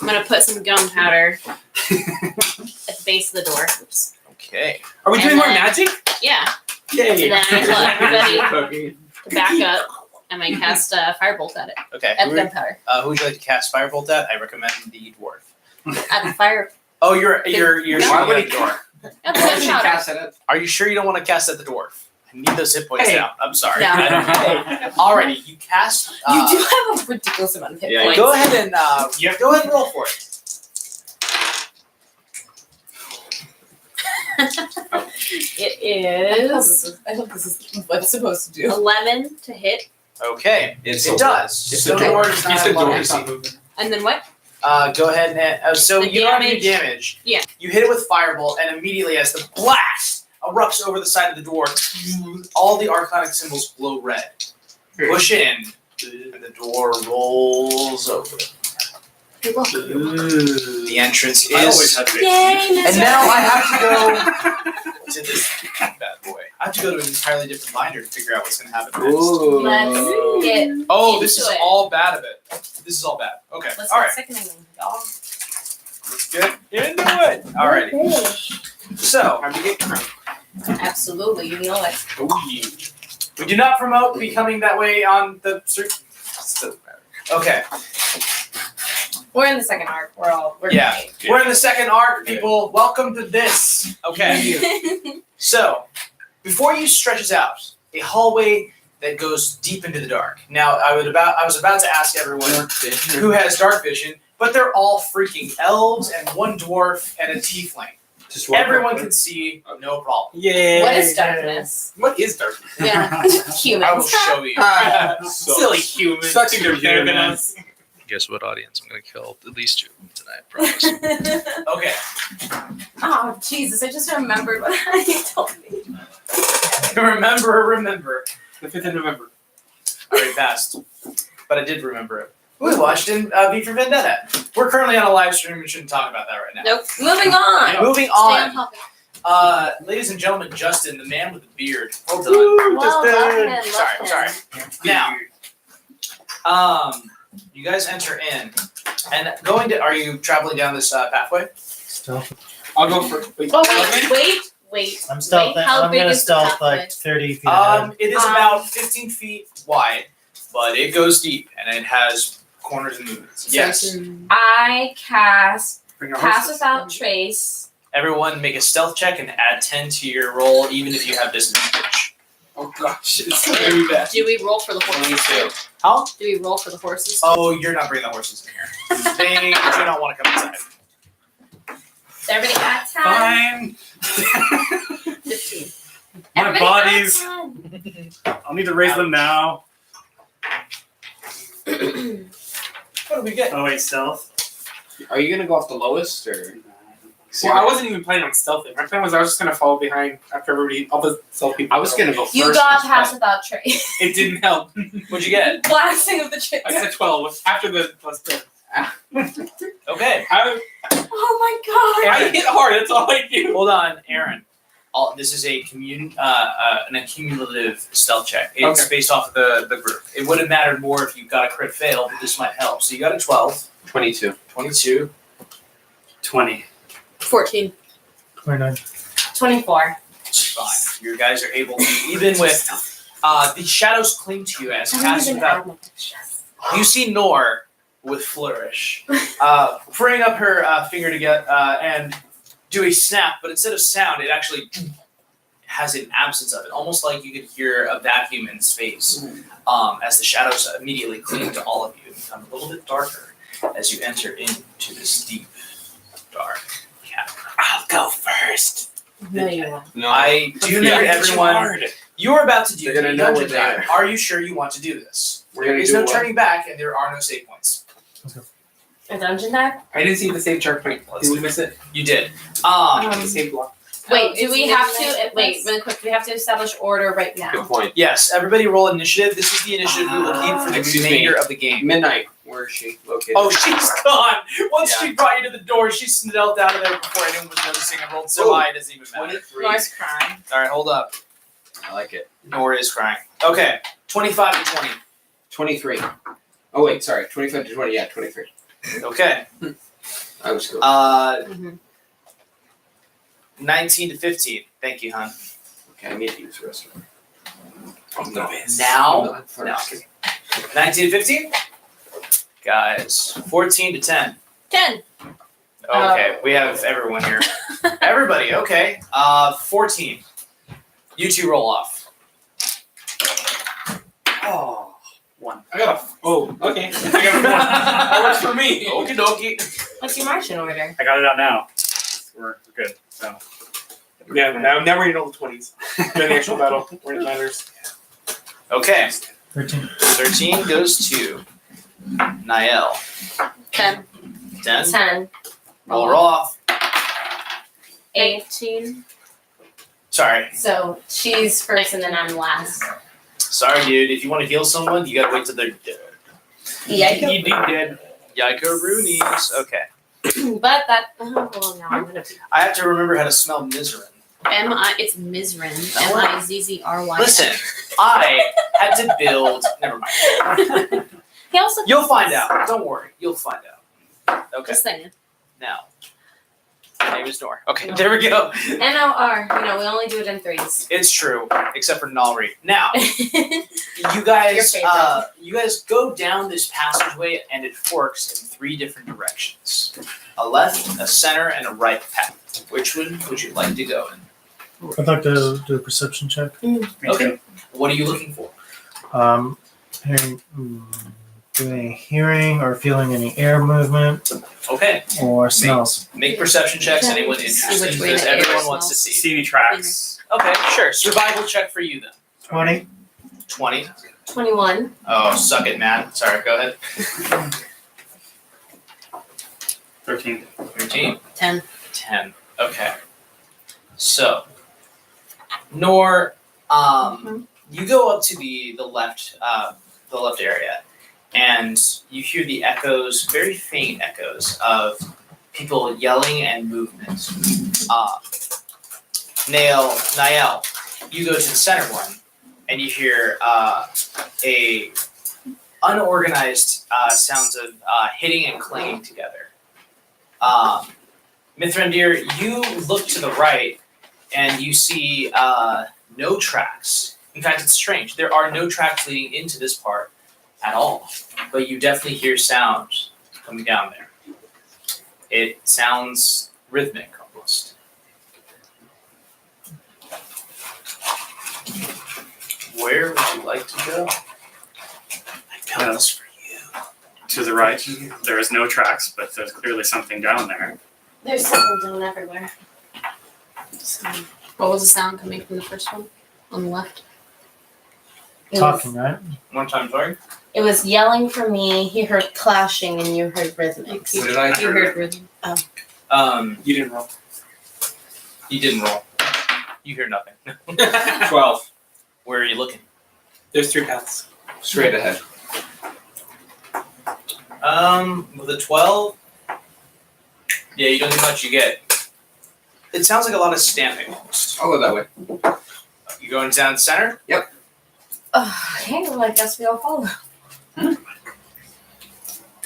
I'm gonna put some gunpowder at the base of the door. Oops. Okay. Are we And doing more then- magic? Yeah. Yay. And then I tell everybody Cookie. to back up. I'm gonna cast firebolt at it. Okay. At Who, the gunpowder. who would you like to cast Firebolt at? I recommend the dwarf. At the fire. Oh, you're Why shooting would at he- the door. At the Why would she gunpowder. cast it? Are you sure you don't want to cast at the dwarf? I need those hit points Hey. down. I'm sorry. No. I don't- Alrighty, you cast. you do have a ridiculous amount of hit Yeah, points. Go ahead and go ahead and roll for it. It is. I hope this is what it's supposed to do. 11 to hit. Okay, It's it does. It's So a the door. door does not You have said a lot door, of it's AC. not moving. And then what? Go ahead and so The you don't have any damage. damage. Yeah. You hit it with firebolt, and immediately as the blast erupts over the side of the door, all the arcanic symbols glow red. Push in, and the door rolls over. The entrance I always is. have to. Yay, And now I have to go to this bad boy. I have to go to an entirely different binder to figure out what's going to happen next. Ooh. Let's get Oh, this into is it. all bad of it. This is all bad. Okay. Let's All get right. sickening, y'all. Let's get into it. Alrighty. So, How'd you get from? Absolutely, you know it. Oh, yeah. we do not promote becoming that way on the street. Okay. We're in the second arc. We're Yeah. great. We're in the second arc, people. Welcome to this. Okay. So, before you stretches out a hallway that goes deep into the dark. Now, I was about to ask everyone who has dark vision, but they're all freaking elves and one dwarf and a tiefling. Just one Everyone more. can see, no problem. Yeah. What is darkness? What is darkness? Yeah. I will Humans. show you. Silly humans. Such Think they're better than humans. us. Guess what, audience? I'm gonna kill at least two tonight. Promise. Okay. Oh, Jesus, I just remembered what I told me. Remember. The 5th of November. I already passed. But I did remember it. We watched in V for Vendetta. We're currently on a live stream. We shouldn't talk about that right now. Nope. Moving on. Moving Stay on on. topic. Ladies and gentlemen, Justin, the man with the beard. Well done. Well, love him, Sorry, love sorry. him. Now, you guys enter in, and are you traveling down this pathway? Stealth. I'll go for. Wait. Oh, wait. I'm stealth. Wait, how I'm big gonna is the stealth pathway? like 30 feet ahead. It is about 15 feet wide, but it goes deep, and it has corners and movements. Yes. I cast Bring our Pass horses. Without Trace. Everyone make a stealth check and add 10 to your roll, even if you have disadvantage. Oh gosh, it's very bad. Do we roll for the horses? 22. How? Do we roll for the horses? Oh, you're not bringing the horses in here. They do not want to come inside. Is everybody at 10? Fine. 15. My Everybody bodies. at 10. I'll need to raise them now. What do we get? Oh wait, stealth. Are you gonna go off the lowest or? Well, I wasn't even planning on stealthing. My plan was I was just gonna follow behind after all the stealth people. I was gonna go first. You got and past without trace. It didn't help. What'd you get? Blasting of the chick. I said 12 after the plus 10. Okay. Oh my god. I hit hard. That's all I do. Hold on, Aaron. This is a an accumulative stealth check. It's Okay. based off of the group. It would have mattered more if you got a crit fail, but this might help. So you got a 12, 22. 22, 20. 14. 29. 24. fine. You guys are able to, even with the shadows cling to you as cast without. You see Nor with flourish, bring up her finger to get and do a snap, but instead of sound, it actually has an absence of it, almost like you could hear a vacuum in space. As the shadows immediately cling to all of you and become a little bit darker as you enter into this deep, dark cavern. I'll go first. No, you won't. No. I do need everyone. You're about to do They're gonna the know dungeon we're there. dive. Are you sure you want to do this? We're There gonna is do no what? turning back, and there are no save points. A dungeon dive? I didn't see the save chart point. Did we miss it? You did. The save block. Wait, do it's we the have next to? Wait, place. really quick. Do we have to establish order right Good now? point. Yes, everybody roll initiative. This is the initiative we will keep for the Excuse remainder me. of the game. Midnight. Where is she located? Oh, she's gone. Once Yeah. she brought you to the door, she snelled out of there before anyone was noticing and rolled so Ooh. high it doesn't even matter. 23. Nor's crying. All right, hold up. I like it. Nor is crying. Okay, 25 to 20. 23. Oh wait, sorry. 25 to 20. Yeah, 23. Okay. I was cool. 19 to 15. Thank you, hon. Okay, I need to use the restroom. Now, I'm no. first. 19 to 15? Guys, 14 to 10. 10. Okay, we have everyone here. Everybody, okay. 14. You two roll off. Oh, 1. I got a. Oh, okay. I got a 1. That works for me. Okie dokie. What's your marching order? I got it out now. We're good. So. Yeah, now we're in all the 20s. During the actual battle, where it matters. Okay, 13. 13 goes to Niall. 10. 10. 10. Roll off. 18. Sorry. So she's first and then I'm last. Sorry, dude. If you want to heal someone, you gotta wait till they're dead. Yeah. He dead. Yiko Roonies. Okay. But that. Oh, well, no, I'm gonna. I have to remember how to smell Miserin. It's Mizrin. Oh. Mizzry. Listen, I had to build. Never mind. He also. You'll find out. Don't worry. You'll find out. Okay. Just saying. Now. My name is Nor. Okay, there we go. NOR. You know, we only do it in threes. It's true, except for Nalri. Now, you Your guys, favorite. go down this passageway, and it forks in 3 different directions: a left, a center, and a right path. Which one would you like to go in? I'd like to do a perception check. Okay. What are you looking for? Hearing, doing hearing or feeling any air movement Okay. or smells. Make perception checks. Anyone See interested? which way Because the air everyone wants to smells. see. CV tracks. Okay, sure. Survival check for you then. 20. 20. 21. Oh, suck it, Matt. Sorry, go ahead. 13. 13. 10. 10. Okay. So, Nor, you go up to the left area, and you hear the echoes, very faint echoes of people yelling and movement. Niall, you go to the center one, and you hear a unorganized sounds of hitting and clanging together. Mithrandir, you look to the right, and you see no tracks. In fact, it's strange. There are no tracks leading into this part at all, but you definitely hear sound coming down there. It sounds rhythmic almost. Where would you like to go? For you. To the right, there is no tracks, but there's clearly something down there. There's something down everywhere. What was the sound coming from the first one on the left? It Talking, was, right? One time, sorry. it was yelling for me. He heard clashing, and you heard rhythmics. What did I You hear? heard rhythm. You didn't roll. You didn't roll. You hear nothing. 12. Where are you looking? There's 3 paths. Straight ahead. With a 12. Yeah, you don't get much. You get. It sounds like a lot of stamping almost. I'll go that way. You going down the center? Okay, well, I guess we all follow.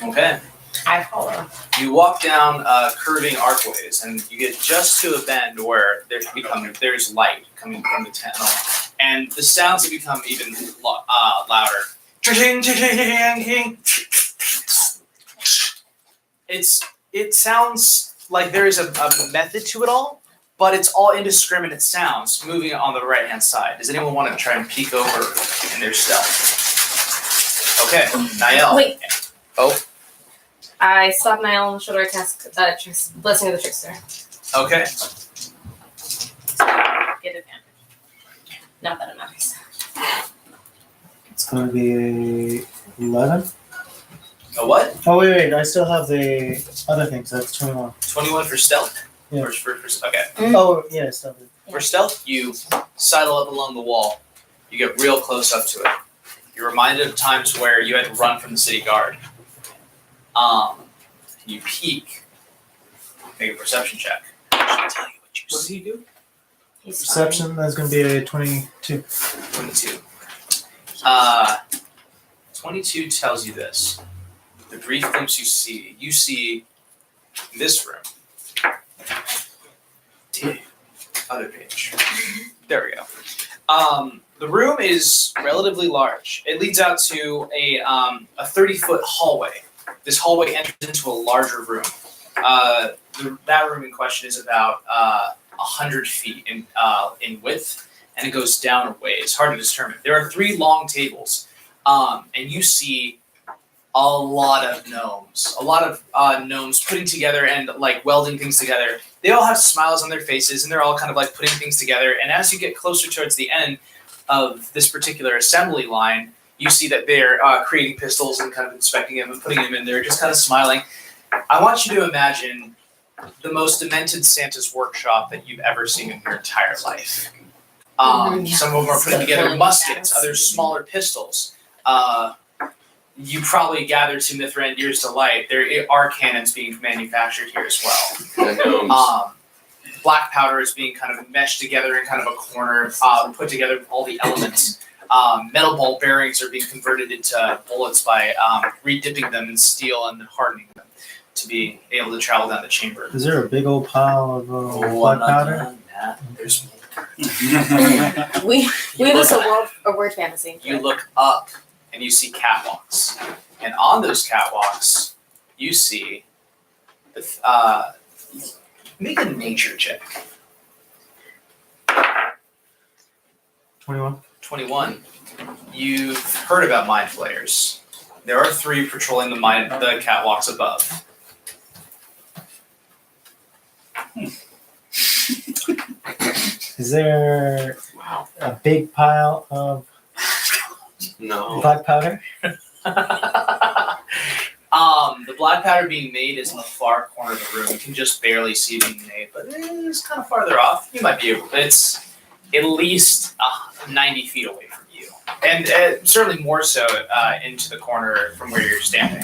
Okay. I follow. You walk down curving archways, and you get just to a bend where there's light coming from the tunnel, and the sounds have become even louder. It sounds like there is a method to it all, but it's all indiscriminate sounds moving on the right hand side. Does anyone want to try and peek over in their stealth? Okay, Niall. Wait. Oh. I slap Niall on the shoulder. I cast Blessing of the Trickster. Okay. Get advantage. Not that it matters. It's going to be 11. A what? Oh, wait. I still have the other things. That's 21. 21 for stealth? Yeah. Okay. Oh, yeah, still. For stealth, you sidle up along the wall. You get real close up to it. You're reminded of times where you had to run from the city guard. You peek. Make a perception check. I'll tell you what you What see. did he do? He's Perception, that's going to be a 22. 22. 22 tells you this. The brief glimpse you see this room. Other page. There we go. The room is relatively large. It leads out to a 30-foot hallway. This hallway enters into a larger room. That room in question is about 100 feet in width, and it goes down a ways. Hard to determine. There are 3 long tables, and you see a lot of gnomes. A lot of gnomes putting together and like welding things together. They all have smiles on their faces, and they're all kind of like putting things together. And as you get closer towards the end of this particular assembly line, you see that they're creating pistols and kind of inspecting them and putting them in there, just kind of smiling. I want you to imagine the most demented Santa's workshop that you've ever seen in your entire life. Some of them are putting together muskets, others smaller pistols. You probably gathered to Mithrandir's delight. There are cannons being manufactured here as well. Black powder is being kind of meshed together in kind of a corner, put together with all the elements. Metal ball bearings are being converted into bullets by redipping them in steel and hardening them to be able to travel down the chamber. Is there a big old pile of black powder? There's We was a word fantasy. You look up and you see catwalks, and on those catwalks, you see the make a nature check. 21. 21. You've heard about mind flayers. There are 3 patrolling the catwalks above. Is there a big pile of black powder? The black powder being made is in the far corner of the room. You can just barely see it being made, but it's kind of farther off. You might be able. It's at least 90 feet away from you, and certainly more so into the corner from where you're standing.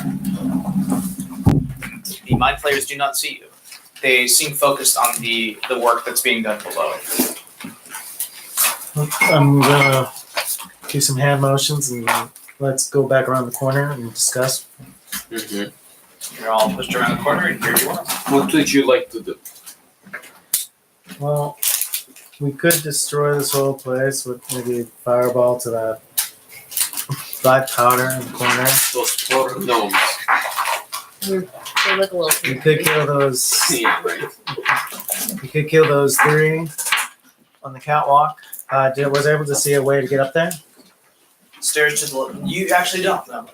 The mind flayers do not see you. They seem focused on the work that's being done below. I'm gonna do some hand motions and let's go back around the corner and discuss. Mm-hmm. You're all pushed around the corner, and here you are. What would you like to do? Well, we could destroy this whole place with maybe a fireball to that black powder in the corner. Those 4 gnomes. They look a little. We could kill those. Yeah, right. We could kill those 3 on the catwalk. Was I able to see a way to get up there? Stairs to the left. You actually don't. No.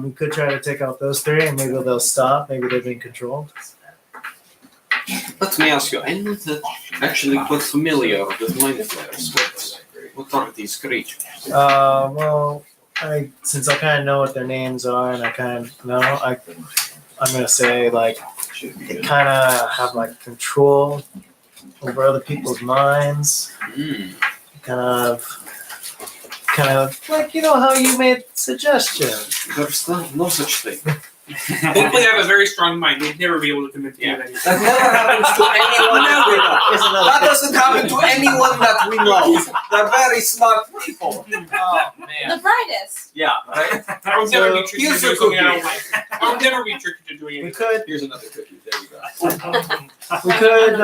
We could try to take out those three, and maybe they'll stop. Maybe they're being controlled. Let me ask you, I'm not actually quite familiar with mind flayers. What are these creatures? Well, since I kind of know what their names are, and I kind of know, I'm gonna say like they kind of have like control over other people's minds. Kind of like how you made suggestions. There's no such thing. Hopefully, I have a very strong mind. They'd never be able to convince me of anything. That never happens to anyone that we know. That doesn't happen to anyone that we know. They're very smart people. Oh man. The brightest. Yeah, right? I would never be tricked here's into a doing something I cookie. don't like. I would never be tricked into doing We anything. could Here's another cookie. There you go. we could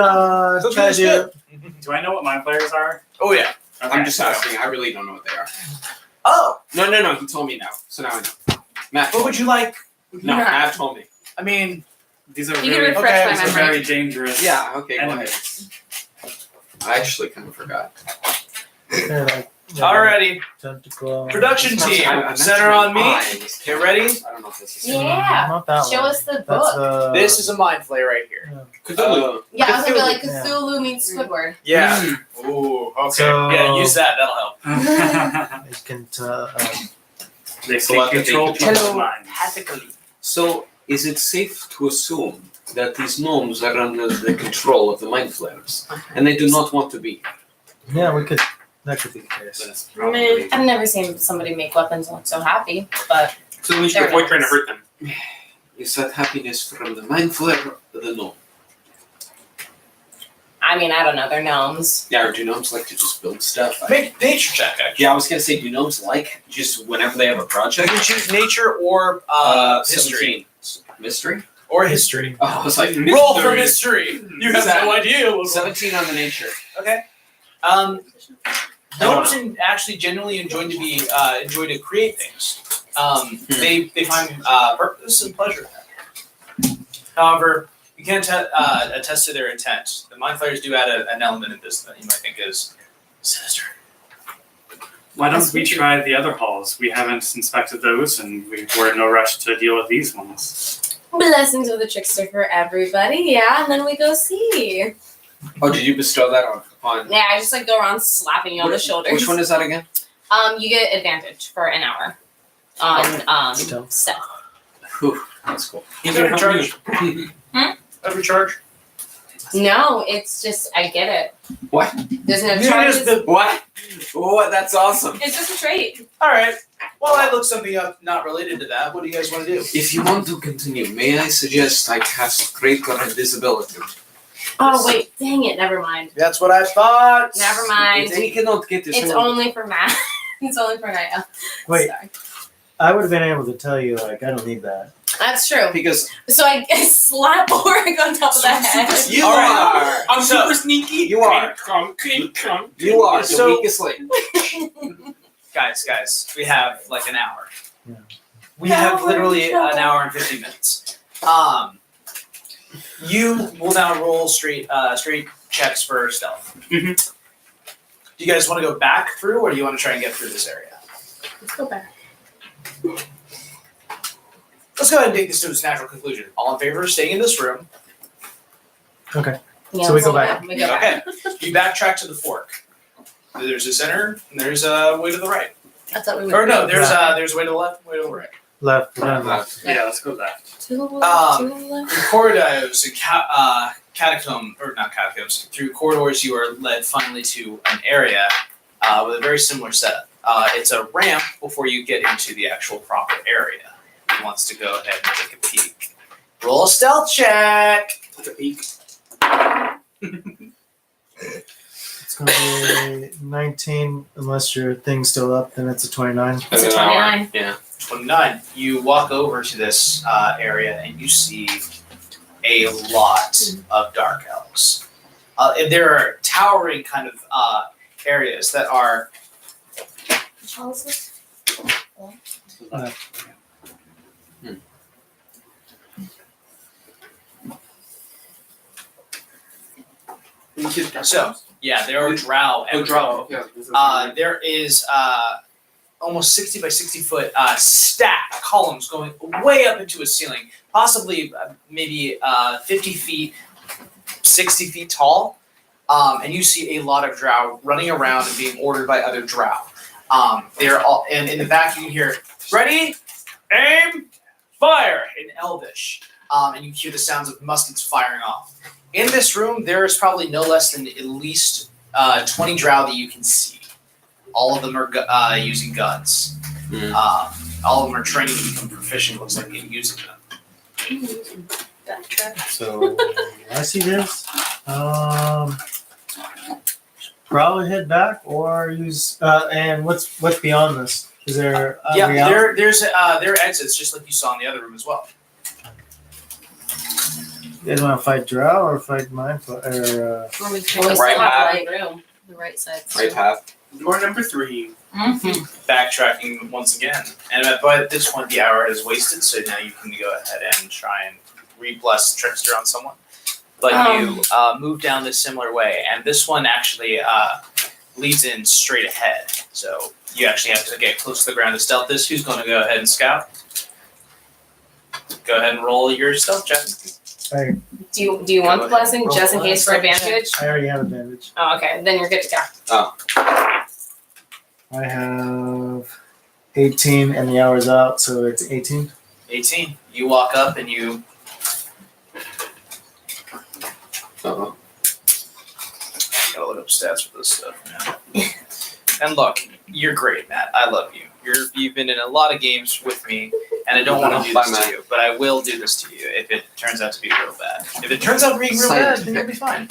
try is to. Do I know what mind flayers are? Oh yeah. I'm just asking. I really don't know what they are. Oh, No. He told me now. So now I know. Matt what told would me. you like? No, Matt told me. I mean, These are You can very, refresh okay, my these are memory. very dangerous. Yeah, okay, go ahead. enemies. I actually kind of forgot. alrighty. Tentacle. Production team, I'm center on me. eyes. Get ready. I don't know if this is. Yeah. Not that Show one. us the That's book. This is a mind flay right here. Cthulhu. Yeah, I was gonna be like Yeah. Cthulhu meets Squidward. Yeah. Ooh. Okay. So- Yeah. Use that. That'll help. You can They So take control of people's minds. Telepathically. So, is it safe to assume that these gnomes are under the control of the mind flayers, and they do not want to be? yeah, we could. That could be the case. That's I mean, I've never seen somebody make weapons look so happy, but So at least They're your boy trying to nice. hurt them. Is that happiness from the mind flayer or the gnome? I mean, I don't know. They're gnomes. Yeah, or do gnomes like to just build stuff? Make nature check. Actually. Yeah, I was gonna say, do gnomes like just whenever they have a project? You can choose nature or history 17. Mystery? or history. Oh, I was like, Roll for mystery. You have no idea. 17 on the nature. Okay. Gnomes actually generally enjoy to create things. They find purpose and pleasure in that. However, you can't attest to their intent. The mind flayers do add an element of this that you might think is sinister. Why don't we try the other halls? We haven't inspected those, and we're in no rush to deal with these ones. Blessings of the trickster for everybody. Yeah, and then we go see. Oh, did you bestow that upon? Yeah, I just like go around slapping you on the shoulders. Which one is that again? You get advantage for an hour on Stealth. stealth. Whew, that's cool. Is there a charge? Every charge? No, it's just I get it. What? There's no charges. What? What? That's awesome. It's just a trait. All right. Well, I looked something up not related to that. What do you guys want to do? If you want to continue, may I suggest I cast greater invisibility? Oh wait, dang it! Never mind. That's what I thought. Never mind. He cannot get this. It's only for Matt. It's only for Naya. Wait, Sorry. I would have been able to tell you like I don't need that. That's true. Because So I slap Orig on top of the head. you All are. I'm So- super sneaky. You are. Come. You are the So- weakest link. Guys, we have like an hour. Yeah. We have literally an hour and 50 minutes. You will now roll straight checks for stealth. Mhm. Do you guys want to go back through, or do you want to try and get through this area? Let's go back. Let's go ahead and take this to its natural conclusion. All in favor of staying in this room? Okay. Yeah, So we let's go back. We go back. Okay. You backtrack to the fork. There's a center, and there's a way to the right. I thought we would. Or no, there's a way to the left, way to the right. Left. Left. Yeah, let's go left. To the left. To the In left. corridors and catacomb, or not catacombs, through corridors you are led finally to an area with a very similar setup. It's a ramp before you get into the actual proper area. Who wants to go ahead and take a peek? Roll a stealth check. Take a peek. It's gonna be 19 unless your thing's still up. Then it's a 29. It's a 29. Yeah. 29. You walk over to this area and you see a lot of dark elves. And there are towering kind of areas that are Which one is this? so Yeah, there are drow. Oh, draw. Okay. There is almost 60 by 60 foot stacked columns going way up into a ceiling, possibly maybe 50 feet, 60 feet tall. And you see a lot of drow running around and being ordered by other drow. They're all, and in the back you can hear, ready, aim, fire in Elvish. And you hear the sounds of muskets firing off. In this room, there is probably no less than at least 20 drow that you can see. All of them are using guns. All of them are training to become proficient, looks like, in using them. So I see this. Probably head back or use. And what's beyond this? Is there? There are exits, just like you saw in the other room as well. You guys want to fight Drow or fight Mindful? Or we Right still have half. the right room, the right side. Right half. Door number 3. Backtracking once again. And at this point, the hour is wasted, so now you can go ahead and try and re-bless Trickster on someone. But you move down this similar way, and this one actually leads in straight ahead. So you actually have to get close to the ground to stealth this. Who's going to go ahead and scout? Go ahead and roll your stealth check. Do you want the blessing just in case for advantage? I already have advantage. Oh, okay. Then you're good to go. I have 18 and the hour's out, so it's 18. 18. You walk up and you. Uh-oh. Gotta look up stats for this stuff, man. And look, you're great, Matt. I love you. You've been in a lot of games with me, and I don't want to do this to you, but I will do this to you if it turns out to be real bad. If it turns out being real bad, then you'll be fine.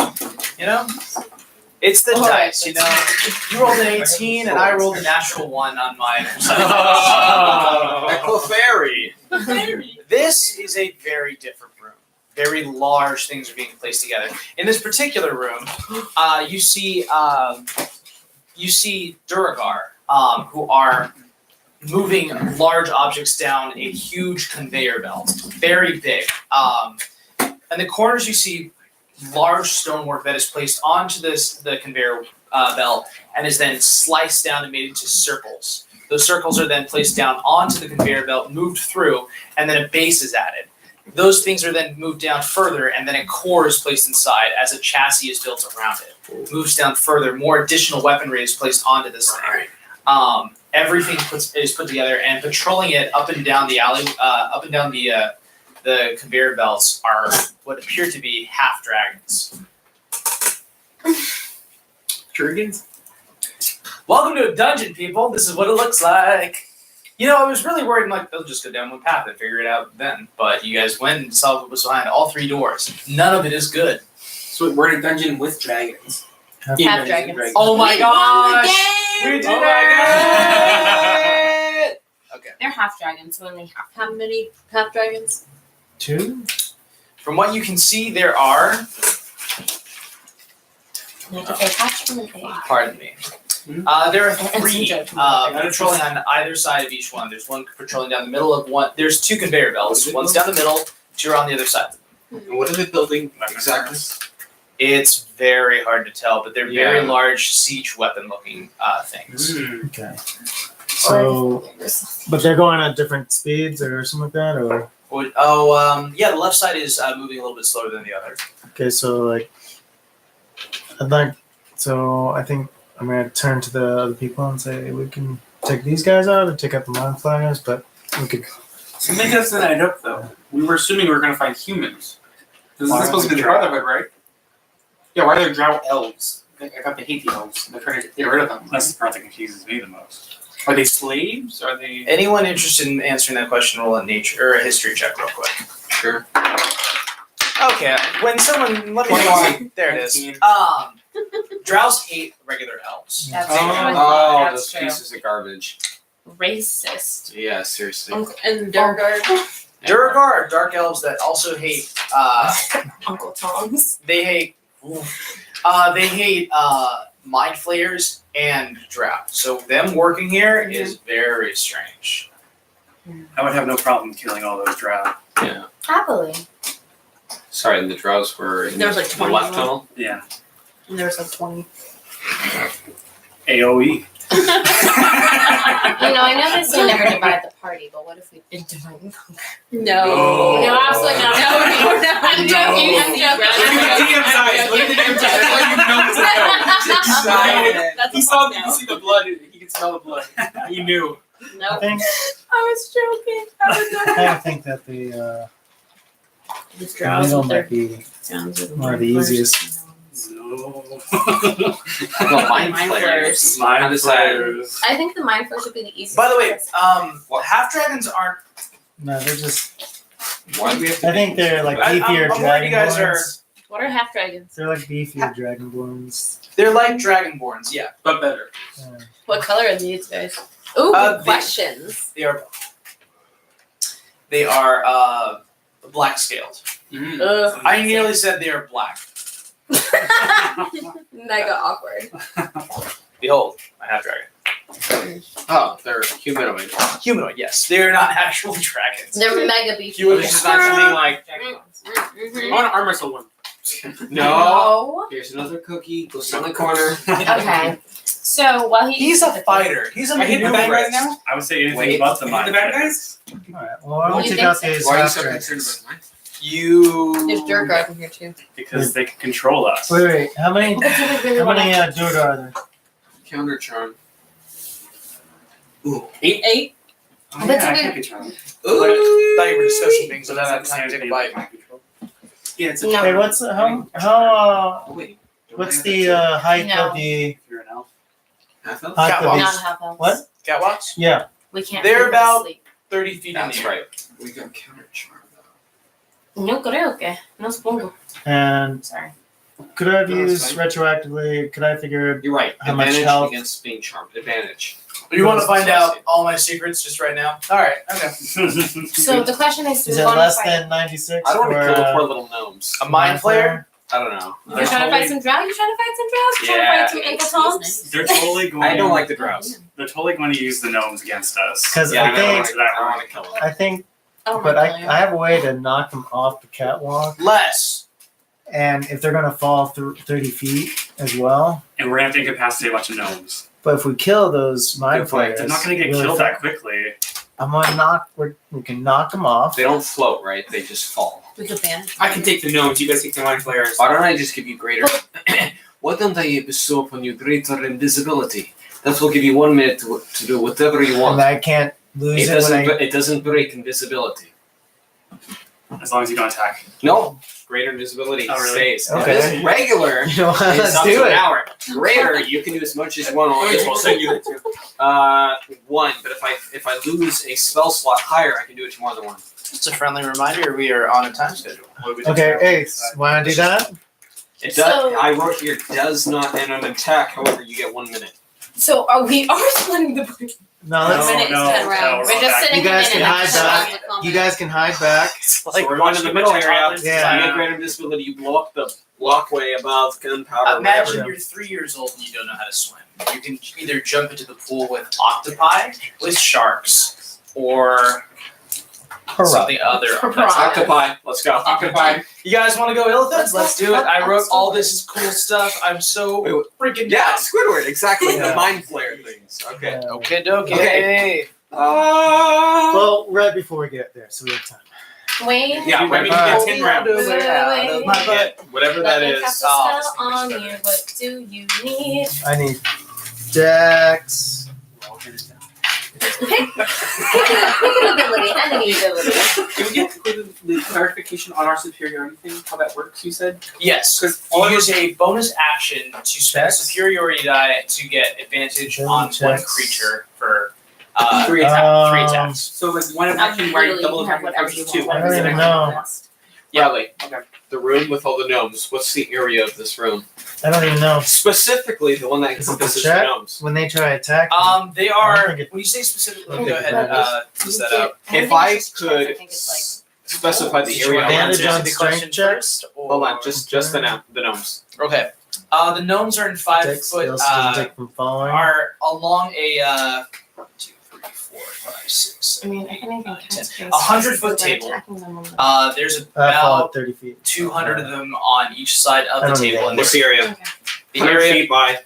You know? It's the dice, you know? You rolled an 18, and I rolled a natural 1 on my Echo Fairy. This is a very different room. Very large things are being placed together. In this particular room, you see Duragar, who are moving large objects down a huge conveyor belt, very big. In the corners, you see large stonework that is placed onto the conveyor belt and is then sliced down and made into circles. Those circles are then placed down onto the conveyor belt, moved through, and then a base is added. Those things are then moved down further, and then a core is placed inside as a chassis is built around it. Moves down further, more additional weaponry is placed onto this thing. Everything is put together, and patrolling it up and down the alley, up and down the conveyor belts are what appear to be half dragons. Dragons? Welcome to a dungeon, people. This is what it looks like. You know, I was really worried, like, they'll just go down one path and figure it out then. But you guys went and saw what was behind all 3 doors. None of it is good. So we're in a dungeon with dragons. Half dragons. Oh my gosh! We We did won it! Okay. They're half dragons, so only half. How many half dragons? 2? From what you can see, there are. Like if they hatch from an egg. Pardon me. There are 3 Joke. patrolling on either side of each one. There's one patrolling down the middle of one. There's 2 conveyor belts. One's down the middle, 2 are on the other side. And what are they building exactly? It's very hard to tell, but they're very large siege weapon looking things. Okay. So, but they're going at different speeds or something like that, or? Yeah, the left side is moving a little bit slower than the other. Okay, so like, I think I'm gonna turn to the other people and say we can take these guys out and take out the mind flyers, but we could. So make us an up though. We were assuming we were going to find humans. This is supposed to be the Brotherhood, right? Yeah, why are there drow elves? I thought they hate the elves. They're trying to get rid of them. That's the part that confuses me the most. Are they slaves? Are they? Anyone interested in answering that question, roll a nature or a history check real quick. Sure. Okay, when someone let me know. There it is. Drows hate regular elves. That's Oh, That's those true. pieces of garbage. Racist. Yeah, seriously. And Durgard. Duragar are dark elves that also hate. Uncle Tom's. They hate. Mind flayers and drow. So them working here is very strange. I would have no problem killing all those drow. Happily. Sorry, and the drows were in There was like the 20 left of them. tunnel? Yeah. And there's like 20. AOE. I know they say never divide the party, but what if we did divide and conquer? No. No. No, absolutely not. No. I'm joking. I'm joking. DM's eyes. Look at the DM's eyes. That's how you know it's a no. He saw. You can see the blood. He can smell the blood. He knew. I Nope. think I was joking. I think that the Just drowse middle with their might be sounds of one of the easiest. No. Well, mind flayers. Mind flayers. I think the mind flayer should be the easiest. By the way, half dragons aren't. No, they're just. Why do we have to? I think they're like I'm beefier worried you guys are- dragonborns. What are half dragons? They're like beefier dragonborns. They're like dragonborns, yeah. But better. What color are these guys? Ooh, good they- questions. They are black scaled. Mm. Ugh. I nearly said they are black. Mega awkward. Behold, my half dragon. Oh, they're humanoid. Humanoid, yes. They're not actual dragons. They're mega beefy. Humanoid This is not something like. I want to arm wrestle one. No. Here's another cookie. Go sit in the corner. Okay. So while He's a fighter. He's a I hit the bad guys maneuverist. now. I would say anything Wait. but the I hit mind the bad flayers. guys. Alright, well, why don't You we take think out so? these Why are you half so dragons? concerned about mine? You. There's Durgard in here too. Because they can control us. Wait, how many That's what we really how want. many Dude are there? Counter charm. Ooh. 8. Oh, That's yeah, I a can't be charmed. Thought you were discussing things, so So then I that's have time to take a bite. Yeah, it's a No. Hey, what's how Wait. what's the height No. of the If you're an elf. Half elf? height of Catwalk. these? Not half elves. What? Catwalks? Yeah. We can't. They're put them to about- sleep. 30 feet in That's the air. right. We got counter charm though. No creo que. No supongo. And Sorry. could I have No, that's used retroactively? Could I figure? You're right. How much Advantage health? against being charmed. Advantage. You want to find out all my secrets just right now? Alright, okay. So the question is, do Is we it want less to fight? than 96? I don't want or, to kill the poor little gnomes. A mind flayer? I don't know. You're trying to fight some drow? You're trying to fight some drows? You're trying to fight some ankle toms? They're totally going. I don't like the drows. They're totally going to use the gnomes against us. 'Cause Yeah, I I think- don't want to kill them. I think, Oh, but I have a way to knock them off the catwalk, Less. and if they're gonna fall through 30 feet as well. And we're going to have to incapacitate a bunch of gnomes. But if we kill those mind Good point. flayers, They're not going to get really killed fast, that quickly. I'm gonna knock. We can knock them off. They don't float, right? They just fall. With the band. I can take the gnomes. You guys take the mind flayers. Why don't I just give you greater? Why don't I bestow upon you greater invisibility? That will give you 1 minute to do whatever you And want. I can't lose It it when doesn't. It doesn't break invisibility. As long as you don't attack. No, greater invisibility Oh, really? stays. Okay. This regular You know what? is Let's up do to an it. hour. Greater, you can do as much as you want. We'll send you that too. 1, but if I lose a spell slot higher, I can do it to more than 1. Just a friendly reminder, we are on a time schedule. What do we do? Okay, Ace, wanna do that? It does. So- I wrote here does not end on an attack. However, you get 1 minute. So are we splitting the party? No, let's. minute is 10 rounds. We're just sitting You guys in can a hide minute. back. You guys can hide back. So we're going to the middle area. Yeah. You get greater invisibility. You blow up the walkway above gunpowder. Imagine whatever. you're 3 years old and you don't know how to swim. You can either jump into the pool with octopi, with sharks, or Hurrah. something other. Octopi. Let's go. Octopi. You guys want to go Illithid? Let's do it. I wrote all this cool stuff. I'm so Wait, freaking Yeah, down. Squidward. Exactly. Yeah. The mind flare things. Okay. Yeah. Okay, dokie. Okay. Well, right before we get there, so we have time. Wait. Yeah, when we Alright. get 10 rounds. Wait. My butt. Whatever Let that me is. cast a Oh, spell on you. What do you need? I need Dex. Pick an ability. Any ability. Can we get the clarification on our superiority thing? How that works? You said. Yes. Because You use a bonus action to spend a superiority die to get advantage on one Checks. creature for 3 attacks. 3 attacks. So like one action where you double attack whatever versus you 2. want. I don't even know. Bradley. Okay. The room with all the gnomes. What's the area of this room? I don't even know. Specifically, the one that Is it the encompasses check? gnomes. When they try to attack me, They I are. don't think it- When you say specifically, Okay, go ahead that and list that out. If I think could it's specify the Did you area. want I to want Advantage answer to- on the strength question checks? first, or- Hold on, just the gnomes. Okay. The gnomes are in 5 Dex foot. skills to take from falling. Are along a 1, 2, 3, 4, 5, 6, I mean, I can even 10. count space. 100-foot We're table. attacking them on the- There's I fall about at 30 feet. 200 of them on each side of I the don't need table. that. And What's the area? Okay. the 100 area feet by.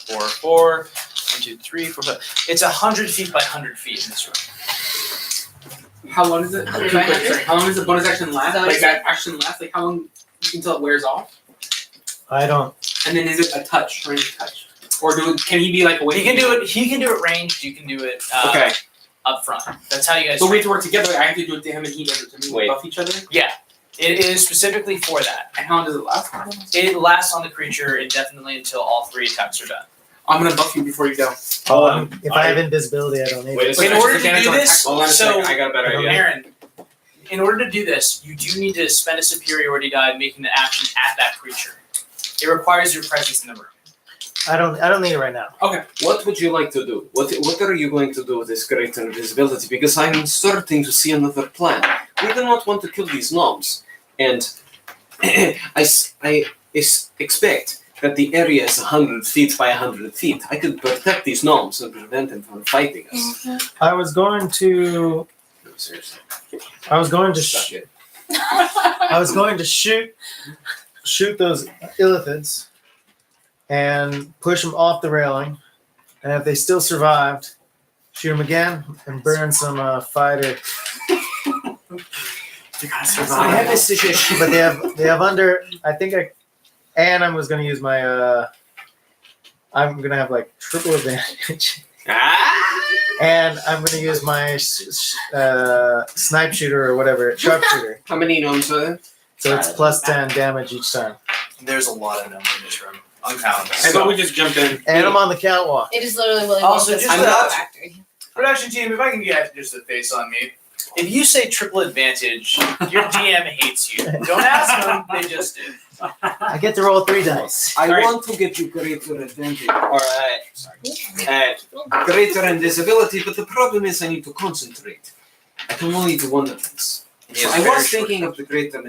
4, 1, 2, 3, 4, 5. It's 100 feet by 100 feet in this room. How long is it? Sorry, how long does the bonus action last? Is that what Like you that action lasts? Like how long until it wears off? I don't. And then is it a touch, range touch, or can he be like away? He can do it. He can do it ranged. You can do it Okay. up front. That's how you guys. So we have to work together. I have to do it to him, and he does it to me. Wait. We buff each other. Yeah, it is specifically for that. And how long does it last? It lasts on the creature indefinitely until all 3 attacks are done. I'm gonna buff you before you go. Hold on. If I have invisibility, I don't need Wait a it. second. In order to advantage do on this, Hold on a so second. I got a better idea. Aaron, in order to do this, you do need to spend a superiority die making the action at that creature. It requires your presence in the room. I don't need it right now. What would you like to do? What are you going to do with this greater invisibility? Because I'm starting to see another plan. We do not want to kill these gnomes, and I expect that the area is 100 feet by 100 feet. I could protect these gnomes and prevent them from fighting us. I was going to. No, seriously. I was going to. Suck it. I was going to shoot those illithids and push them off the railing, and if they still survived, shoot them again and burn some fighter. You gotta I survive. have a suggestion. But they have under. I think I was going to use my. I'm going to have like triple advantage, and I'm going to use my snipe shooter or whatever, sharpshooter. How many gnomes are there? So it's plus 10 damage each time. There's a lot of them in this room. Uncountable. I thought we just jumped in. And I'm on the catwalk. It is literally Willy Also, Wonka's just chocolate a- factory. Production team, if I can get just a face on me. If you say triple advantage, your DM hates you. Don't ask them, they just do. I get to roll 3 dice. I Alright. want to get you greater advantage, or greater invisibility, but the problem is I need to concentrate. I can only do one of these. So I was thinking of the greater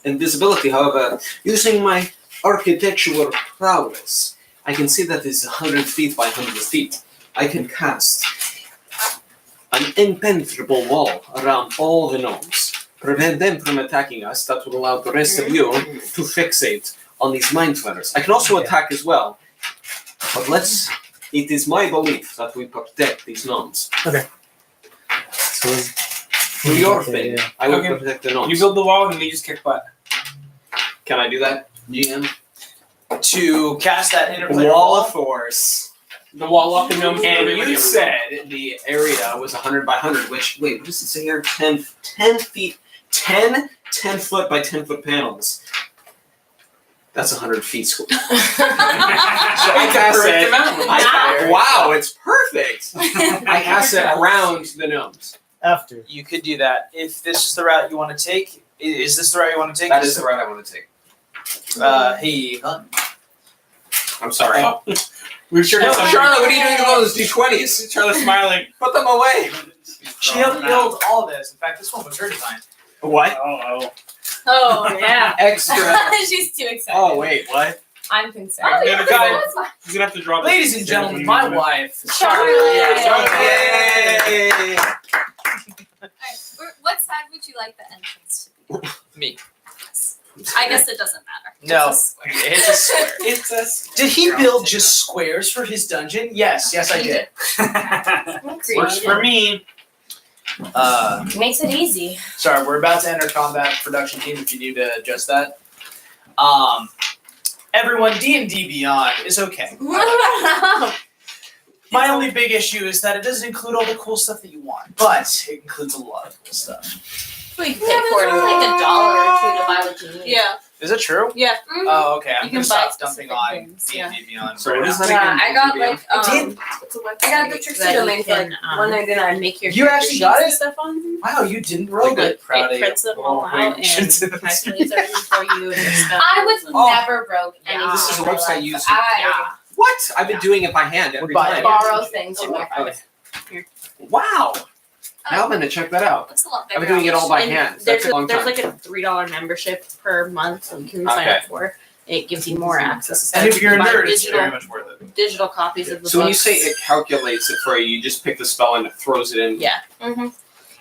invisibility, however, using my architectural prowess, I can see that it's 100 feet by 100 feet. I can cast an impenetrable wall around all the gnomes, prevent them from attacking us. That will allow the rest of you to fixate on these mind flares. I can also attack as well, but it is my belief that we protect these gnomes. So Do your okay, thing. yeah. I will Okay. protect the You gnomes. build the wall and we just kick butt. Can I do that, GM? To cast that interplay Wall of force. The wall up and gnomes. And you said the area was 100 by 100, which, wait, what does it say here? 10 feet, 10 foot by 10 foot panels. That's 100 feet square. So I cast it. Wow, it's perfect. I cast it around the gnomes. After. You could do that. If this is the route you want to take, is this the route you want to take? That is the route I want to take. Hey, Hunt. I'm sorry. We're sure. No, Charlotte, what are you doing with all those D20s? Charlotte's smiling. Put them away. She helped build all this. In fact, this one was her design. What? Oh. Oh yeah. Extra. She's too excited. Oh, wait, what? I'm concerned. Oh, yeah, yeah, He's gonna have to draw. Ladies and gentlemen, my wife. Charlotte. Yay! Alright, what side would you like the entrance to be? Me. I guess it doesn't matter. No. It's a square. It's a square. It's a. Did he build just squares for his dungeon? Yes, I did. Works for me. Makes it easy. Sorry, we're about to enter combat. Production team, if you need to adjust that. Everyone, D&D Beyond is okay. My only big issue is that it doesn't include all the cool stuff that you want, but it includes a lot of cool stuff. Well, you can pay for it like $1 or $2 to buy what you need. Yeah. Is it true? Yeah. Oh, okay. I'm You gonna can buy stop dumping specific on things, D&D yeah. Beyond. So what is that Yeah, again? I got like I I got the Trixie domain for like $1.99. Make your You actually got character it? sheets and stuff on. Wow, you didn't roll Like, good. Proud of it you. prints them all Oh, out wait, shit. and calculates everything for you and stuff. I was Oh. never broke Yeah. anything. This is a in my website life. you use. I What? I've been doing it by hand every By time. borrow things from my Okay. friends. Wow. Now I'm gonna check that out. It's a lot I've been doing it all by And hand. There's That's a long there's time. like a $3 membership per month that you can sign Okay. up for. it gives you more access. And if you're a Buy nerd, it's digital, very much worth it. digital copies of the So when you books. say it calculates it for you, you just pick the spell and it throws it in. Yeah. Mm-hmm.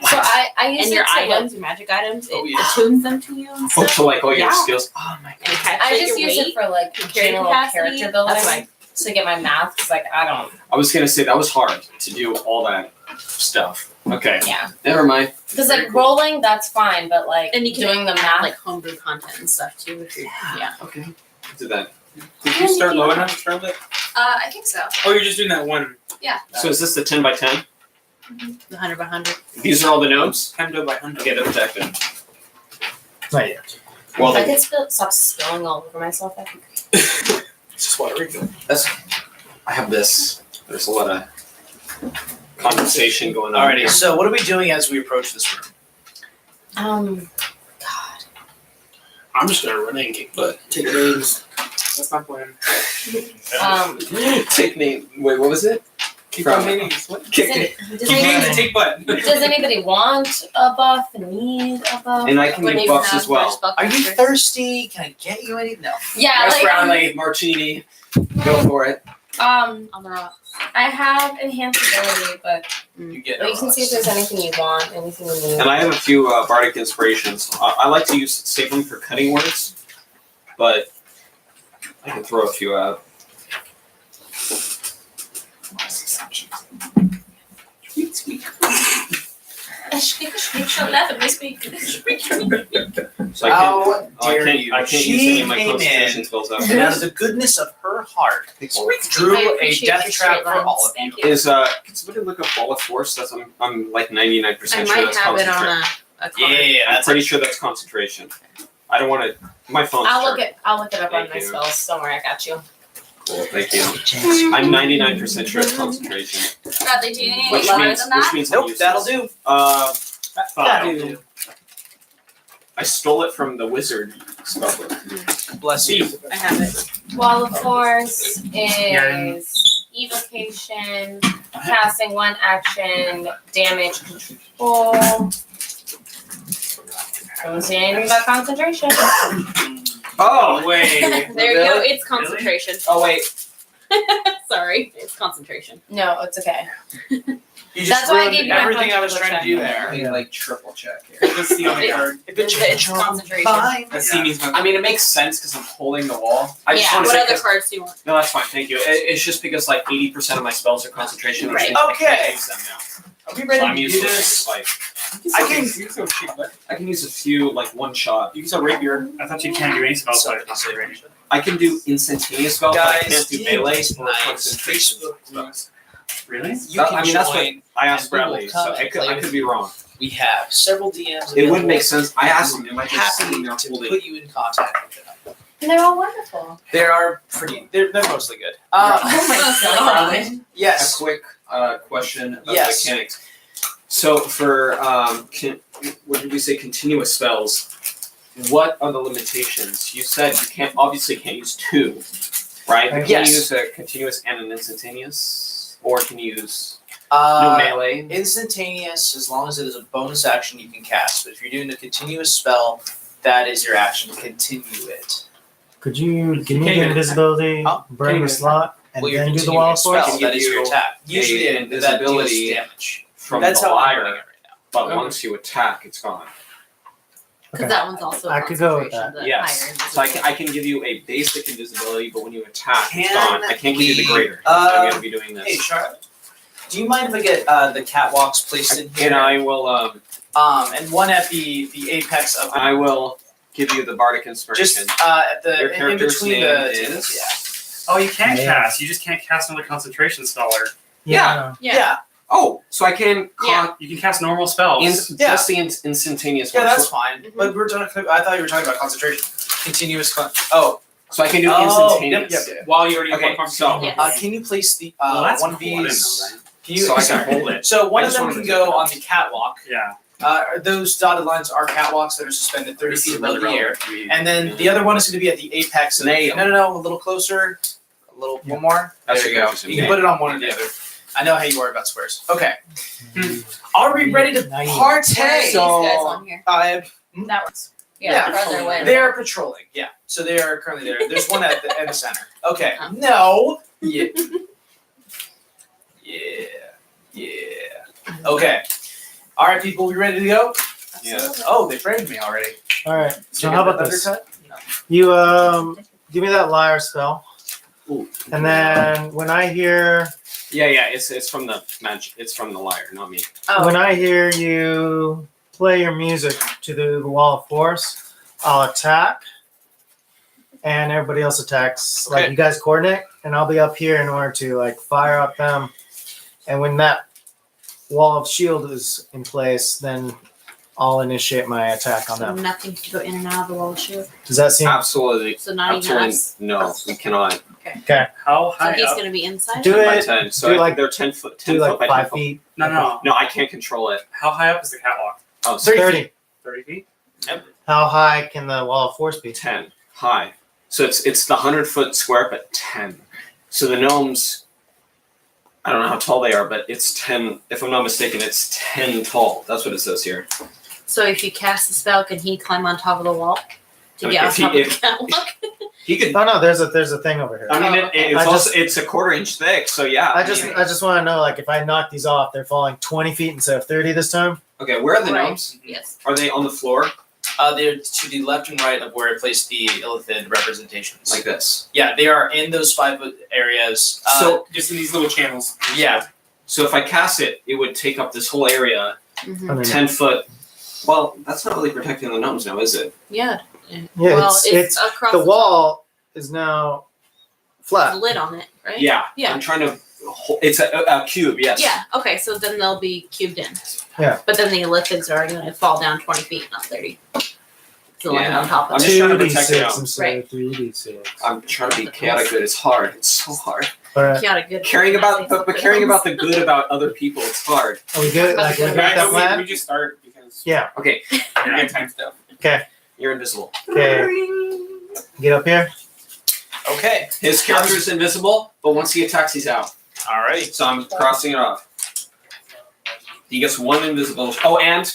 So I use And it your to, like, items, your magic items, it Oh, yeah. attunes them to you and Oh, stuff. to like all your Yeah. skills. Oh my And god. I just your use weight. it for like carry general capacity, character building that's what to get my math. Cause like I don't. I was gonna say that was hard to do all that stuff. Okay. Yeah. Never mind. Cause like rolling, that's fine, but like And you can doing the add, math. like homebrew content and stuff too. If you're, yeah. Okay. Do that. Did you start low enough to start it? I think so. Oh, you're just doing that one. So is this the 10 by 10? The 100 by 100. These are all the gnomes? 10 by 100. Okay, they're protected. Not yet. Well, if I then, could stop spilling all over myself, I could. It's just water. I have this. There's a lot of condensation going on. Alrighty, so what are we doing as we approach this room? God. I'm just gonna run in and kick butt. Take names. That's not plan. Take name. Wait, what was it? Keep From- on names. What? Kick Does, it. does, Keep names anybody, and take butt. does anybody want a buff? Need a buff? And I can When give you buffs have as well. first buff Are you after. thirsty? Can I get you any? No. Yeah, Yes, like Brownlee, Martini. Go for it. On the rocks. I have enhanced ability, but You get you can see if there's anything you want, anything you need. And I have a few bardic inspirations. I like to save them for cutting words, but I can throw a few out. Don't laugh at me, speak. So How I dare can't, you? I can't She use any of my came concentration in, spells out. and out of the goodness of her heart, drew I a appreciate death your trap straight for lines. all of you. Thank you. Can somebody look up Ball of Force? That's I'm like 99% I sure might that's have it concentration. on a card. Yeah, I'm that's pretty sure that's concentration. I don't want to. My phone's I'll look charged. it up on Thank my you. spells. Don't worry, I got you. Cool, thank you. I'm 99% sure it's concentration. Bradley, do you need Which any lower means, than that? which means I'm Nope, that'll do. That'll That'll do. I stole it from the wizard spellbook. Bless you. I have it. Wall of Force Yeah. is evocation, casting one action, damage control. Don't see anything about concentration. Oh wait. There you go. It's concentration. Oh wait. Sorry, it's concentration. No, it's okay. You That's just why I ruined gave you my everything I was punch trying to do check. there. I need like triple check here. Let's see on the card. If it's It's concentration. fine. That C means I mean, it makes sense because I'm holding the wall. I just Yeah, want to What say other 'cause- cards do you want? no, that's fine. Thank you. It's just because like 80% of my spells are concentration. which Right. means I Okay. can't use them now. Are we So ready I'm to used do to this? like I can. You can still kick butt. I can use a few like one shot. You can still rapier. I thought you can't do any spells by concentration. I can do instantaneous spells, but I Guys, can't do D&D melee is or nice. concentration Facebook spells. Really? You That- can I mean, that's what join. I asked and we will Bradley, come so and I could, play I with could be you. wrong. We have several DMs. It would available. make sense. I asked him, am I just Happy sitting there to holding? put you in contact with them. And they're all wonderful. They are pretty. They're mostly good. Oh my god. A Yes. quick question about Yes. mechanics. So for what did we say? Continuous spells. What are the limitations? You said you obviously can't use two, right? But can Yes. you use a continuous and an instantaneous, or can you use no melee? Instantaneous, as long as it is a bonus action, you can cast. But if you're doing a continuous spell, that is your action to continue it. Could you give me Can't the even- invisibility, Oh, burn the slot, and Well, you're then do the continuing wall a of spell. force? Can That give is your you attack. Usually, an that deals invisibility damage. From That's the how I'm running liar, it right now. but Okay. once you attack, it's gone. Because Okay. that one's also I could go with concentration, that. the Yes. higher So I can give you a basic invisibility, but when you attack, it's Can gone. I can't give you the we, greater. I'm going to be doing Hey, this. Charlotte. Do you mind if I get the catwalks placed in here? And I will And one at the apex of the I will give you the bardic inspiration. just at Your the in character's between name the is? yeah. Oh, you can Yeah. cast. You just can't cast another concentration spell. Or Yeah. Yeah. Oh, so I can Yeah. you can cast normal spells. Just the instantaneous Yeah, one. that's So, fine. But we're talking. I thought you were talking about concentration. Continuous. Oh. so I can do Oh, instantaneous. yep. While you already have Okay, one so- concentration. Yes. Can you place the Well, that's one of cool. I didn't these? know that. Can you? So I can hold it. So one I of just them wanted can to go check on the catwalk. Yeah. Those dotted lines are catwalks that are suspended 30 This feet is above really the air. relevant to me. And then the other one is going to be at the apex. Of, Nail. No, a little closer. A little one more. That's there your you go. character's You can name. put it on one or the other. I know how you worry about squares. Okay. Are we ready to Naive. partay? These guys on here. I That works. Yeah. farther away. They are patrolling. Yeah, so they are currently there. There's one at the center. Okay. Oh. No. Yeah. Yeah. Okay. All right, people. We ready to go? Yes. Oh, they framed me already. All right. Did So you how get about the this? undercut? No. You give me that liar spell, Ooh. and then when I hear Yeah. It's from the magic. It's from the liar, not me. Oh. when I hear you play your music to the wall of force, I'll attack, and everybody else attacks. Like Okay. you guys coordinate, and I'll be up here in order to like fire up them. And when that wall of shield is in place, then I'll initiate my attack on So them. nothing can go in and out of the wall of shield. Does that seem? Absolutely. So not even Absolutely. us. No, we cannot. How So high he's up? gonna be inside. Do 10 by it. 10. So do I like- think they're 10 foot. 10 Do foot like by 5 10 foot. feet. No. No, I can't control it. How high up is the catwalk? Oh, 30. 30 feet? How high can the wall of force be? 10 high. So it's the 100-foot square, but 10. So the gnomes, I don't know how tall they are, but it's 10. If I'm not mistaken, it's 10 tall. That's what it says here. So if you cast the spell, can he climb on top of the wall to I mean, get on if he- top of if- the catwalk? He could. Oh no, there's a thing over here. I mean, it's I also just- it's a quarter-inch thick. So yeah. I just want to know, like, if I knock these off, they're falling 20 feet instead of 30 this time. Okay, where are the Right. gnomes? Yes. Are they on the floor They're to the left and right of where I placed the illithid representations. like this? Yeah, they are in those 5-foot areas. So Just in these little channels. Yeah. so if I cast it, it would take up this whole area, Mm-hmm. I mean, 10 foot. Well, that's not really protecting the gnomes now, is it? Yeah. Yeah, Well, it's across the wall is now There's flat. a lid on it, right? Yeah. Yeah. I'm trying to. It's a cube. Yes. Yeah. Okay. So then they'll be cubed in. Yeah. But then the elliptids are going to fall down 20 feet, not 30. So like Yeah. on top I'm of just it. trying to protect the 2d6 gnomes. instead Right. of 3d6. I'm trying to be chaotic good. It's hard. It's so hard. But Chaotic good. Caring about, but caring about the good about other people, it's hard. are we good? Like, we got that We plan? just start because Yeah. Okay, we got time stuff. you're invisible. Okay. Get up here. Okay. His character's invisible, but once he attacks, he's out. Alrighty. So I'm crossing it off. He gets 1 invisible. Oh, and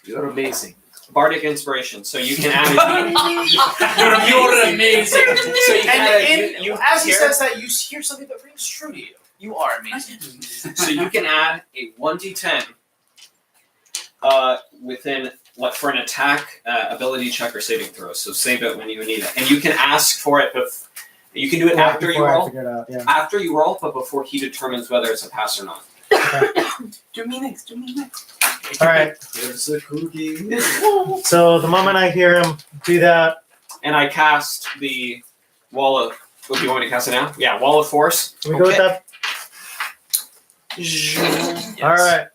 you're amazing. Bardic inspiration, so you can add it. You're amazing. So you can add And it. You as he hear- says that, you hear something that rings true to you. You are amazing. So you can add a 1d10 within what for an attack, ability check, or saving throw. So save it when you need it, and you can ask for it. You can do it after you Before I roll. figure it out, yeah. After you roll, but before he determines whether it's a pass or not. Do me next. All right. There's a cookie. So the moment I hear him do that, And I cast the wall of. Oh, do you want me to cast it now? Yeah, wall of force. can we go with Okay. that? Yes. All right.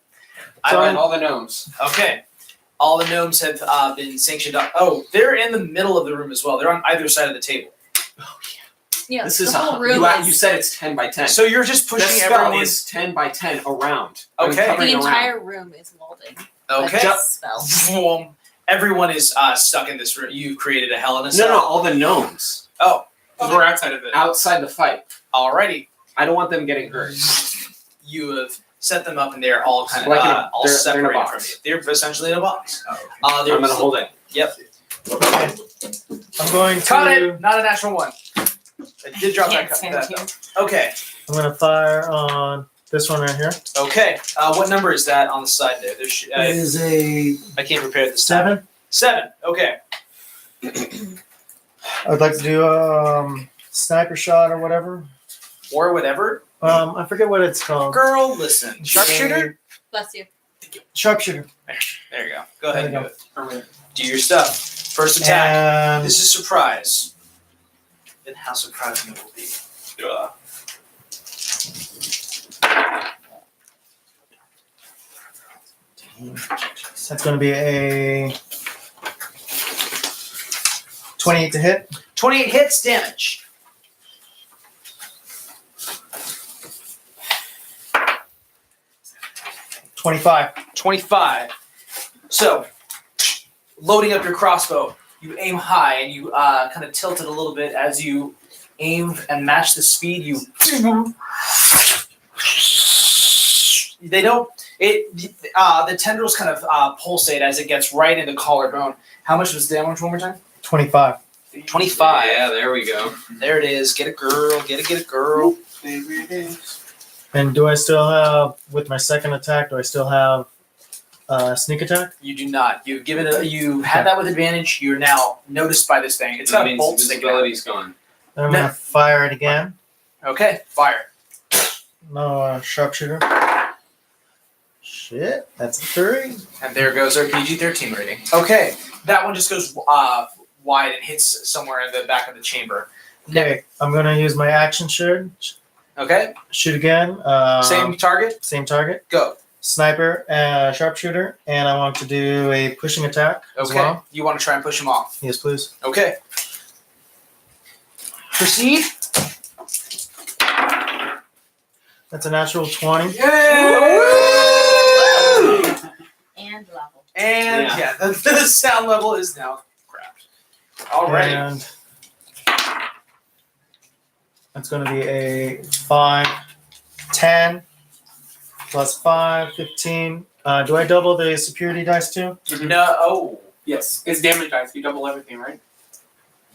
I So- read all the gnomes. Okay. All the gnomes have been sanctioned up. Oh, they're in the middle of the room as well. They're on either side of the table. Yeah. This the is whole a, room you, is you said it's 10 by 10. So you're just the pushing spell everyone. is 10 by 10 around. I'm Okay. covering the around. entire room is walled in. Okay. Like this spell. Everyone is stuck in this room. You created a hell in a No, cell. no, all the gnomes. Oh, Because we're outside of it. Outside the fight. alrighty. I don't want them getting hurt. You have set them up, and they're all kind of Like in a- all they're in a separated box. from you. They're essentially in a box. Oh, okay. I'm They're gonna hold it. Yep. I'm going Cut to. it. Not a natural one. I did drop that. Can't that stand though. Okay. I'm going to fire on this one right here. Okay. What number is that on the side there? There's. It is a I can't prepare this time. 7. 7. Okay. I'd like to do sniper shot or whatever. Or whatever. I forget what it's called. Girl, listen. Sharpshooter. Bless you. Sharpshooter. There you go. Go ahead and There do you it. Do your stuff. First attack. And This is surprise. And how surprising it will be. that's going to be a 28 to hit. 28 hits damage. $25. 25. So, loading up your crossbow, you aim high and you kind of tilt it a little bit as you aim and match the speed. You. They don't. The tendrils kind of pulsate as it gets right in the collarbone, How much was the damage one more time? 25. 25. Yeah, there we go. There it is. Get a girl. Get a girl. And do I still have, with my second attack, do I still have sneak attack? You do not. You give it. You had that with advantage. You're now noticed by this thing. It's That got a means bolt sticking out. invisibility's gone. I'm going to fire it again. Okay, fire. No sharpshooter. Shit, that's a 3. And there goes our PG-13 rating. Okay, that one just goes wide and hits somewhere in the back of the chamber. Okay, I'm going to use my action surge. Okay, Shoot again. same target. Same target. Go. Sniper, sharpshooter, and I want to do a pushing attack as Okay, well. you want to try and push him off. Yes, please. Okay. Proceed. That's a natural 20. And level. And yeah, the sound level is now cracked. All right. And that's going to be a 5, 10, plus 5, 15. Do I double the security dice too? No. Oh. Yes, it's damage dice. You double everything, right?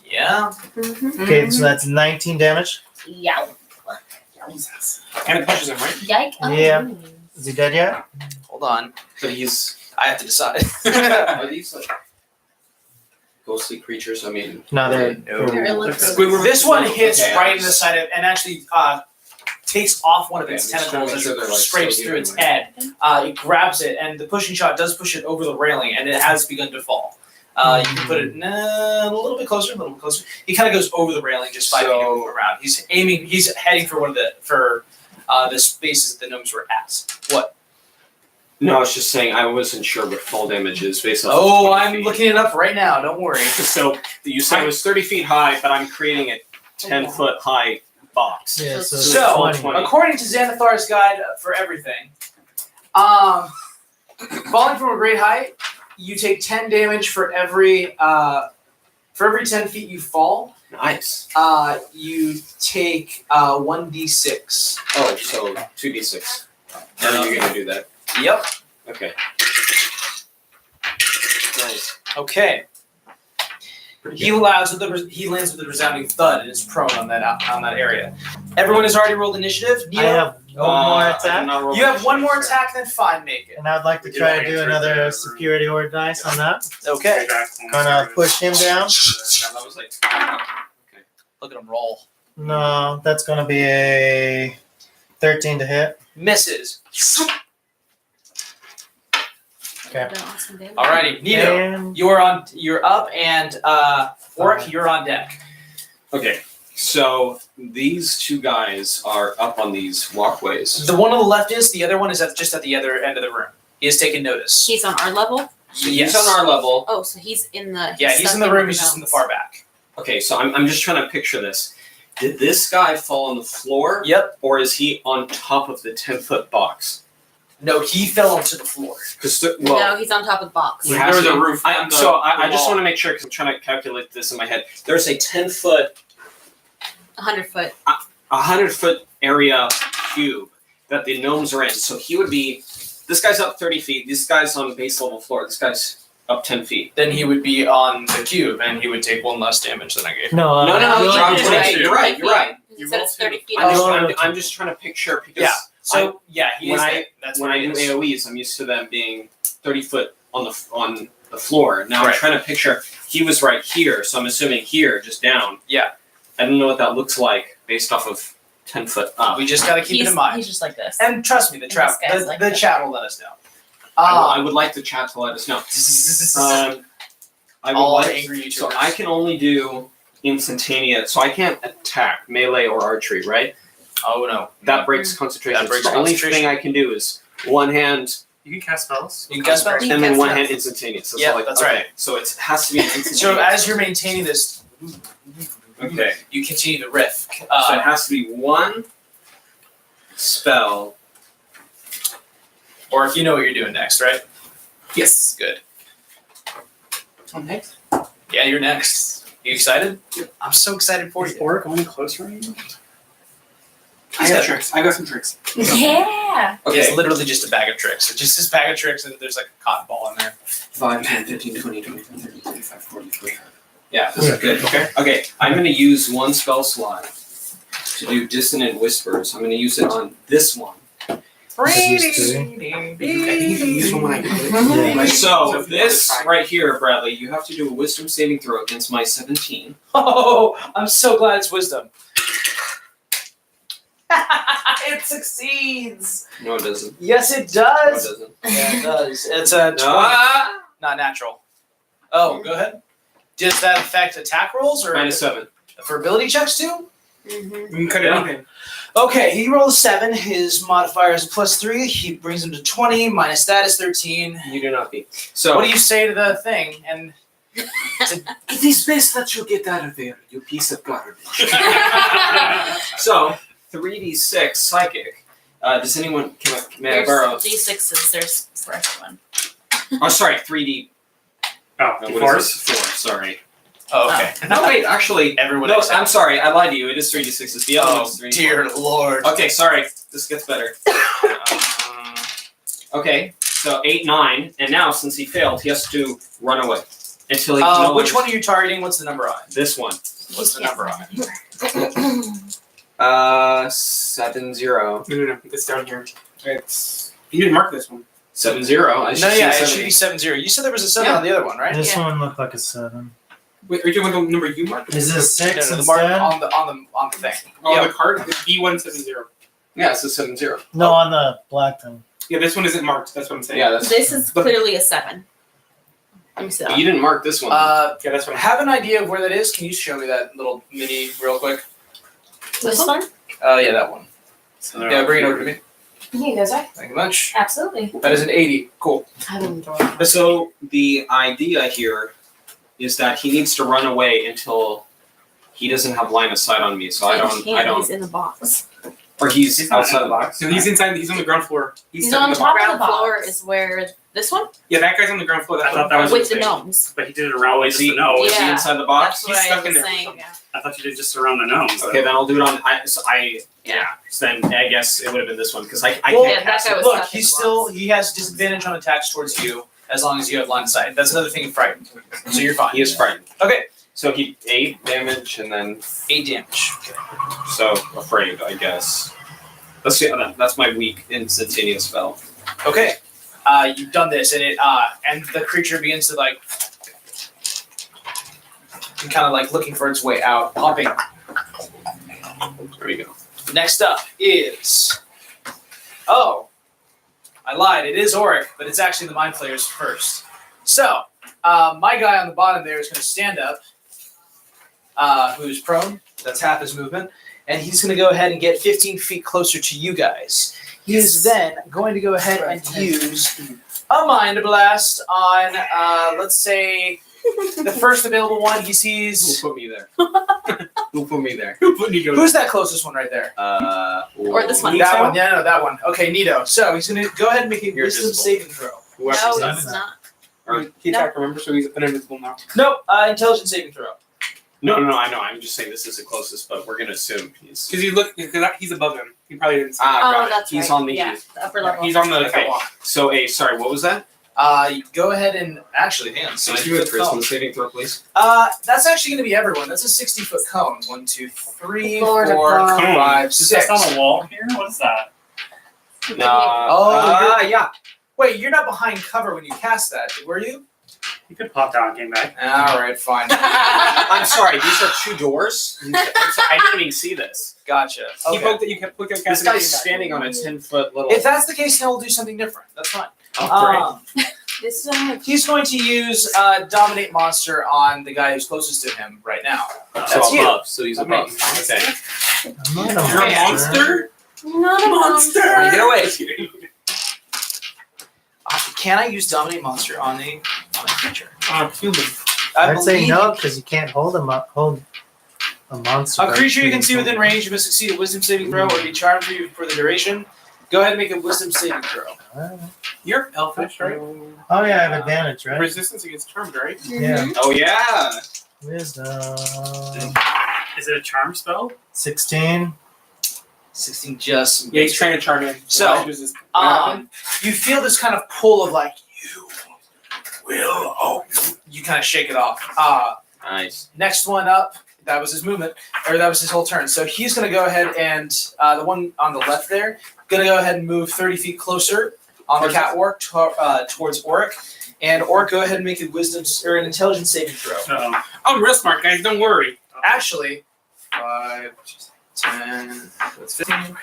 Yeah. Okay, so that's 19 damage. Yeah. And it pushes him, right? Yike. Yeah. Is he dead yet? Hold on. But he's. I have to decide. Are these like ghostly creatures? I mean. No, they're. This one hits Okay, right in the side of, and actually takes off one of its Okay, I'm just trying to tentacles make as sure it they're, like, scrapes still through its healing. head. It grabs it, and the pushing shot does push it over the railing, and it has begun to fall. You can put it a little bit closer, a little bit closer. He kind of goes over the railing, just 5 feet around. He's aiming. He's heading for the spaces that the gnomes were at. What? No, I was just saying I wasn't sure what fall damage is based on. Oh, I'm looking it up right now. Don't worry. So you said it was 30 feet high, but I'm creating a 10-foot high box. Yeah, So, 20. according to Xanathar's guide for everything, falling from a great height, you take 10 damage for every 10 feet you fall. Nice. You take 1d6. Oh, so 2d6. And you're gonna do that. Yep. Okay. Nice. Okay. He lands with a resounding thud and is prone on that area. Everyone has already rolled initiative. I Nito, have one more I did attack. not roll you have one more initiative, attack, then fine, make it. And I'd like to try to do another security horde dice on that. Okay. Gonna push him down. That was like. Okay. Look at him roll. No, that's gonna be a 13 to hit. Misses. Okay. Alrighty, Nito, And you're up, and Oric, you're on deck. Okay. So these two guys are up on these walkways. The one on the left is, the other one is just at the other end of the room. He has taken notice. He's on our level. So Yes. he's on our level. Oh, so he's in the. Yeah, he's stuck in the room. with He's just in the gnomes. far back. Okay, so I'm just trying to picture this. Did this guy fall on the floor? Yep. Or is he on top of the 10-foot box? No, he fell onto the floor. Because No, he's on top of the box. There was a roof. I just want to make sure because I'm trying to calculate this in my head. There's a 10-foot, 100-foot. 100-foot area cube that the gnomes are in. So he would be. This guy's up 30 feet. This guy's on base level floor. This guy's up 10 feet. Then he would be on the cube, and he would take 1 less damage than I gave him. no, No, you you're only right. do You're right. You're right. You said it's 30 feet. I'm just trying to picture because Yeah. So he when is. I- That's when where I he do is. AOE's, I'm used to them being 30 foot on the floor. Now I'm Right. trying to picture. He was right here, so I'm assuming here, just down. Yeah. I don't know what that looks like based off of 10 foot up. We just got to keep it in mind. He's just like this. And trust me, the this guy's the like the this. chat will let us know. I would like the chat to let us know. I would All like. angry YouTubers. So I can only do instantaneous. So I can't attack melee or archery, right? Oh no, That breaks concentration. That breaks so the only concentration. thing I can do is one hand You can cast spells. You can cast spells? You and can then cast one spells. hand instantaneous. So Yeah, like, that's okay. right. So it has to be instantaneous. So as you're maintaining this, okay. you continue to riff. So it has to be one spell. Or if you know what you're doing next, right? Yes. Good. I'm next. Yeah, you're next. You excited? I'm so excited for Is you. Oric only close range? I got tricks. I got some tricks. Yeah. It's Okay. literally just a bag of tricks. It's just this bag of tricks, and there's like a cotton ball in there. 5, 10, 15, 20, 25, 30, 35, 40, 45. Yeah, this is good. Okay, I'm going to use one spell slot to do Dissonant Whispers. I'm going to use it on this one. I think you can use one when I do it. Yeah. So this right here, Bradley, you have to do a Wisdom saving throw against my 17. Oh, I'm so glad it's wisdom. It succeeds. No, it doesn't. Yes, it No, it does. doesn't. Yeah, it does. It's a 20. Ah! Not natural. Oh, go ahead. Does that affect attack rolls or -7. for ability checks too? Mm-hmm. You can cut Yeah. anything. Okay, he rolled a 7. His modifier is a +3. He brings him to 20. Minus that is 13. You do not beat. So What do you say to the thing? And it is best that you get out of there, you piece of garbage. So 3d6 psychic. Does anyone may I There's borrow? D6s. There's first one. Oh, sorry, 3d. Oh, What is force. this? 4. Sorry. oh, okay. No, wait. Actually, Everyone no. except- I'm sorry. I lied to you. It is 3d6s. The other Oh, one's 3d4. dear lord. Okay, sorry. This gets better. Okay, so 8, 9, and now since he failed, he has to run away until he. no Which longer- one are you targeting? What's the number on it? This one. What's the number on it? 70. No. It's down here. It's. You didn't mark this one. 70. I should No, see yeah, it 70. should be 70. You said there was a 7 Yeah. on the other one, right? This Yeah. one looked like a 7. Wait, are you doing the number you marked? Is it 6 No, the mark instead? on the thing. Oh, Yeah. the card? It's B170. Yeah, it's a 70. No, on the black thing. Yeah, this one isn't marked. That's what I'm saying. Yeah, that's. This is clearly a 7. Let me see that. You didn't mark this one. Yeah, that's what I'm Have an idea of where that is? Can you show me that little mini real quick? This one? Yeah, that one. So Yeah, bring it over to me. Here you go, Zach. Thank you much. Absolutely. That is an 80. Cool. I will enjoy it. So the idea here is that he needs to run away until he doesn't have line of sight on me. So I don't. He's in the box. Or he's He's not outside the box. So he's inside. He's on the ground floor. He's stuck on in the top box. of the floor is where this one Yeah, that guy's on the ground floor. That's I thought what that was with the insane. gnomes. But he did it around is just he? the nose. Is he Yeah. inside the box? That's what He's I stuck in was there. saying. I thought you did just around the nose. Okay, then I'll do it on. Yeah. So then I guess it would have been this one because I Well, can't yeah, cast that guy it. was Look, stuck in he's the still box. he has disadvantage on attacks towards you as long as you have line of sight. That's another thing frightened. So you're fine. He is frightened. Okay. So he 8 damage and then 8 damage. so afraid, I guess. Let's see. That's my weak instantaneous spell. Okay. You've done this, and it and the creature begins to like kind of like looking for its way out, hopping. There we go. Next up is I lied. It is Auric, but it's actually the Mind Flayers first. So my guy on the bottom there is going to stand up, who's prone. That's half his movement, and he's going to go ahead and get 15 feet closer to you guys. He is then going to go ahead and use a Mind Blast on, let's say, the first available one. He Who sees. put me there? Who put me there? Who's that closest one right there? Or this one. That one. Yeah, no, that one. Okay, Nito. So he's going to go ahead and make a You're wisdom invisible. saving throw. Whoever's No, done it's it. not. He attacked, remember? So he's invisible now. Nope. Intelligence saving throw. No, I know. I'm just saying this is the closest, but we're gonna assume he's. Because he's above him. He probably didn't see him. Got Oh, it. that's He's right. on the. Yeah, the upper level. He's on the Okay. catwalk. So sorry, what was that? You go ahead and actually, hang on. Can I 60 do a foot cone. charisma saving throw, please? That's actually going to be everyone. That's a 60-foot cone. 1, 2, 3, Floor to 4, bar. 5, Is 6. that on the wall here? What is that? Oh, yeah. Wait, you're not behind cover when you cast that, were you? You could pop down and came back. All right, fine. I'm sorry. These are 2 doors. I'm sorry, I didn't even see this. Gotcha. He Okay. poked it. You kept looking at This casting guy's it back. standing on a 10-foot little. If that's the case, then we'll do something different. That's fine. Oh, This one. He's going to use Dominate Monster on the guy who's closest to him right now. great. That's So you. above. So he's That above. makes Okay. I'm not a You're a monster? Not a monster. Get away. Can I use Dominate Monster on a creature? Human. I'd say believe no you because you can't hold a monster. A creature you can see within range must succeed a Wisdom saving throw or be charmed for the duration. Go ahead and make a Wisdom saving throw. Alright. You're elfish, right? Oh yeah, I have advantage, right? Resistance against charmed, right? Yeah. Oh yeah. Wisdom. Is it a charm spell? 16. 16 just. Yeah, he's trying to charm in. So, Just- you feel this kind of pull of like, you will. Oh, you kind of shake it off. Nice. Next one up, that was his movement, or that was his whole turn. So he's going to go ahead and the one on the left there, going to go ahead and move 30 feet closer on the catwalk towards Oric. And Oric, go ahead and make a wisdom or an intelligence saving throw. I'm real smart, guys. Don't worry. Actually, 5, 10, that's 15.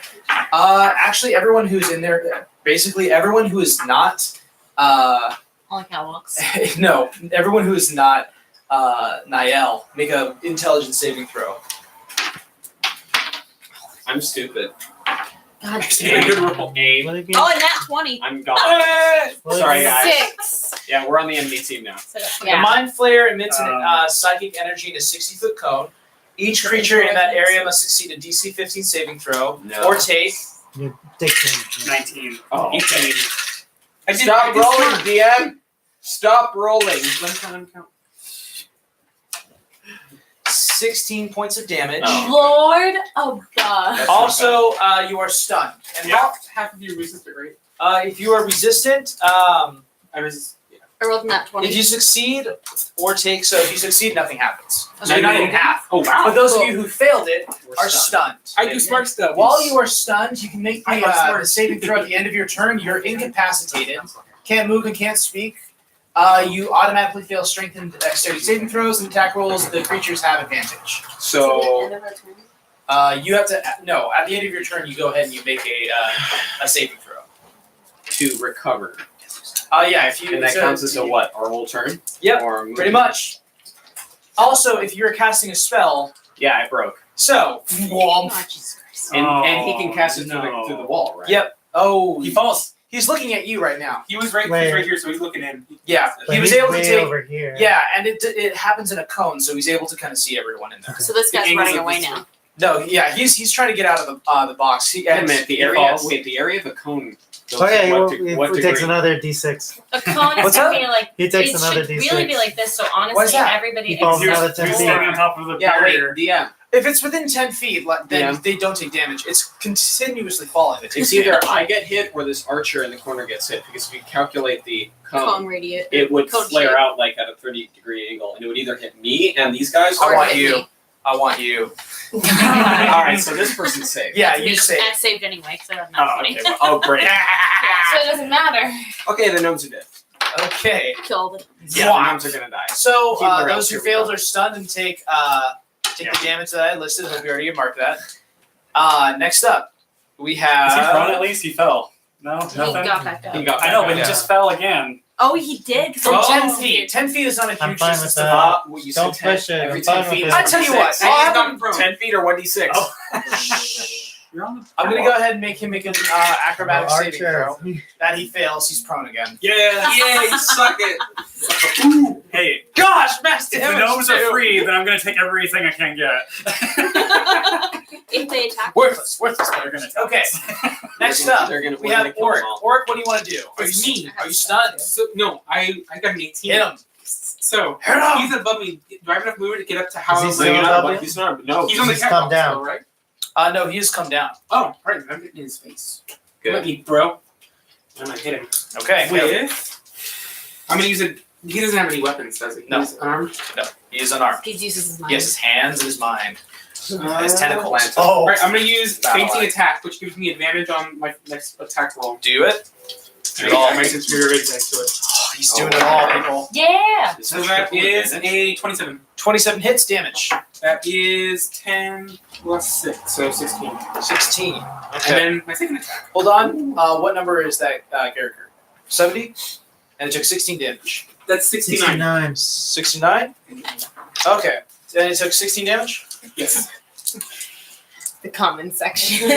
Actually, everyone who's in there, basically everyone who is not, Only catwalks. no, everyone who is not Niall, make a intelligence saving throw. I'm stupid. God Yeah, good roll. Aim. Will it be? Oh, and that 20. I'm gone. Will it Sorry, be- guys. 6. Yeah, we're on the enemy team now. So, The yeah. Mind Flayer emits psychic energy in a 60-foot cone. Each creature in that area must succeed a DC 15 saving throw No. or take. You take damage. 19. Oh. 18. Stop rolling, DM. Stop rolling. Let him count. 16 points of damage. Oh. Lord of God. That's Also, you are stunned. And Half of you resisted, right? if you are resistant, I was. I rolled in that 20. if you succeed or take, so if you succeed, nothing happens. So Now you're not you- in half. Oh wow. But those of you who failed it We're are stunned. I do smart stuff. While you are stunned, you can make I got the smart. saving throw at the end of your turn. You're incapacitated, can't move and can't speak. You automatically fail strength and dexterity saving throws and attack rolls. The creatures have advantage. So You have to at the end of your turn, you go ahead and you make a saving throw. to recover. Yeah, if you And that so- counts as a what? Our whole turn? Yep, Or movement? pretty much. Also, if you're casting a spell, Yeah, I broke. so Oh, Jesus Christ. And he can cast it no. through the wall, right? Yep. Oh, He falls. he's looking at you right now. He was right. Wait. He's right here, so he's looking in. Yeah, But he was he's able to way take. over here. Yeah, and it happens in a cone, so he's able to kind of see everyone in there. So this guy's angles running of away this now. No, yeah, he's trying to get out of the box. Wait a minute, the he area. falls. Wait, the area of a cone. Goes Oh yeah, to what, he what takes degree? another D6. A cone is What's gonna up? be like He takes it another should D6. really be like this. So Why is honestly, that? everybody He falls except another 10 You're feet. standing on top of the Yeah, wait, barrier. DM. If it's within 10 feet, then Yeah. they don't take damage. It's continuously falling. They take It's either I get hit or this archer in the corner gets hit, because if you calculate the Cone cone, radius. it would Cone flare shape. out like at a 30-degree angle, and it would either hit me and these guys, I or want hit you. me. I want you. All right, so this person's safe. Yeah, That's you me. say. I saved anyway, so that's Oh, not funny. okay. Oh, great. so it doesn't matter. Okay, the gnomes are dead. Killed. Yeah, the Wow. gnomes are gonna die. So Keep morale, those who here we failed go. are stunned and take the damage that I listed. Hope you already marked that. Next up, we Is he prone have. at least? He fell. No, He nothing. got back up. He got I know, but back he up. just fell again. Oh, he did. From Oh. 10 feet. 10 feet is not a I'm huge fine distance with to that. fall. What, you Don't said 10, push it. every I'm 10 fine feet with is it. I tell you what, 1d6. I'll He's have not him- prone. 10 feet or 1d6. Oh. You're on the I'm going to go ahead and make him make an acrobatic Oh, saving throw. Archer. That he fails, he's prone again. Yeah. Yeah, you suck it. Hey, Gosh, max if the damage. gnomes are too. free, then I'm gonna take everything I can get. If they attack. Worthless, but They're gonna take okay. it. Next up, They're gonna, we we're have gonna kill Oric. them all. Oric, what do you want to do? Are It's you me. Are you stunned? So, no, I got an 18. Hit him. So Hit him. he's above me. Do I have enough movement to get up to how? Is he I'm still laying above out? you? He's not. No. He's on the He's catwalk come down. still, right? No, he just come down. Oh, right. I'm getting in his face. Good. Let me, bro. I'm gonna hit him. Okay. good. With. I'm gonna use it. He doesn't have any weapons, does he? No. He's unarmed. He is unarmed. He uses his mind. He has his hands and his mind. His Uh, tentacles. All right, I'm gonna use Battle fainting axe. attack, which gives me advantage on my next attack roll. Do it. Do it all. I might just rearrange next to it. Oh, he's doing it all, people. Yeah. This So is that triple is advantage. a 27. 27 hits damage. That is 10 plus 6, so 16. 16. And Okay. then my second attack. Hold on. What number is that character? 70? And it took 16 damage. That's 69. 69. 69? Okay. And it took 16 damage? Yes. The comment section.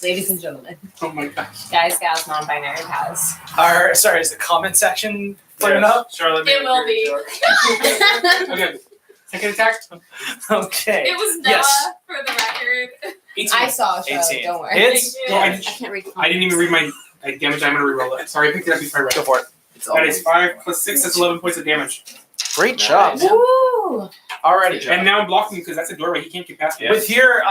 Ladies and gentlemen, Oh my gosh. guys, gals, non-binary pals. Sorry, is the comment section flaring up? Charlotte. It will be. Okay. Second attack. Okay. It was Noah Yes. for the record. 18. I saw a show, 18. don't worry. Hits. Well, I can't read. I didn't even read my damage. I'm gonna reroll it. Sorry, I picked it up before I read Go it. for it. That is 5 plus 6. That's 11 points of damage. Great job. Woo! Alrighty. And now I'm blocking because that's a doorway. He can't get past me. With your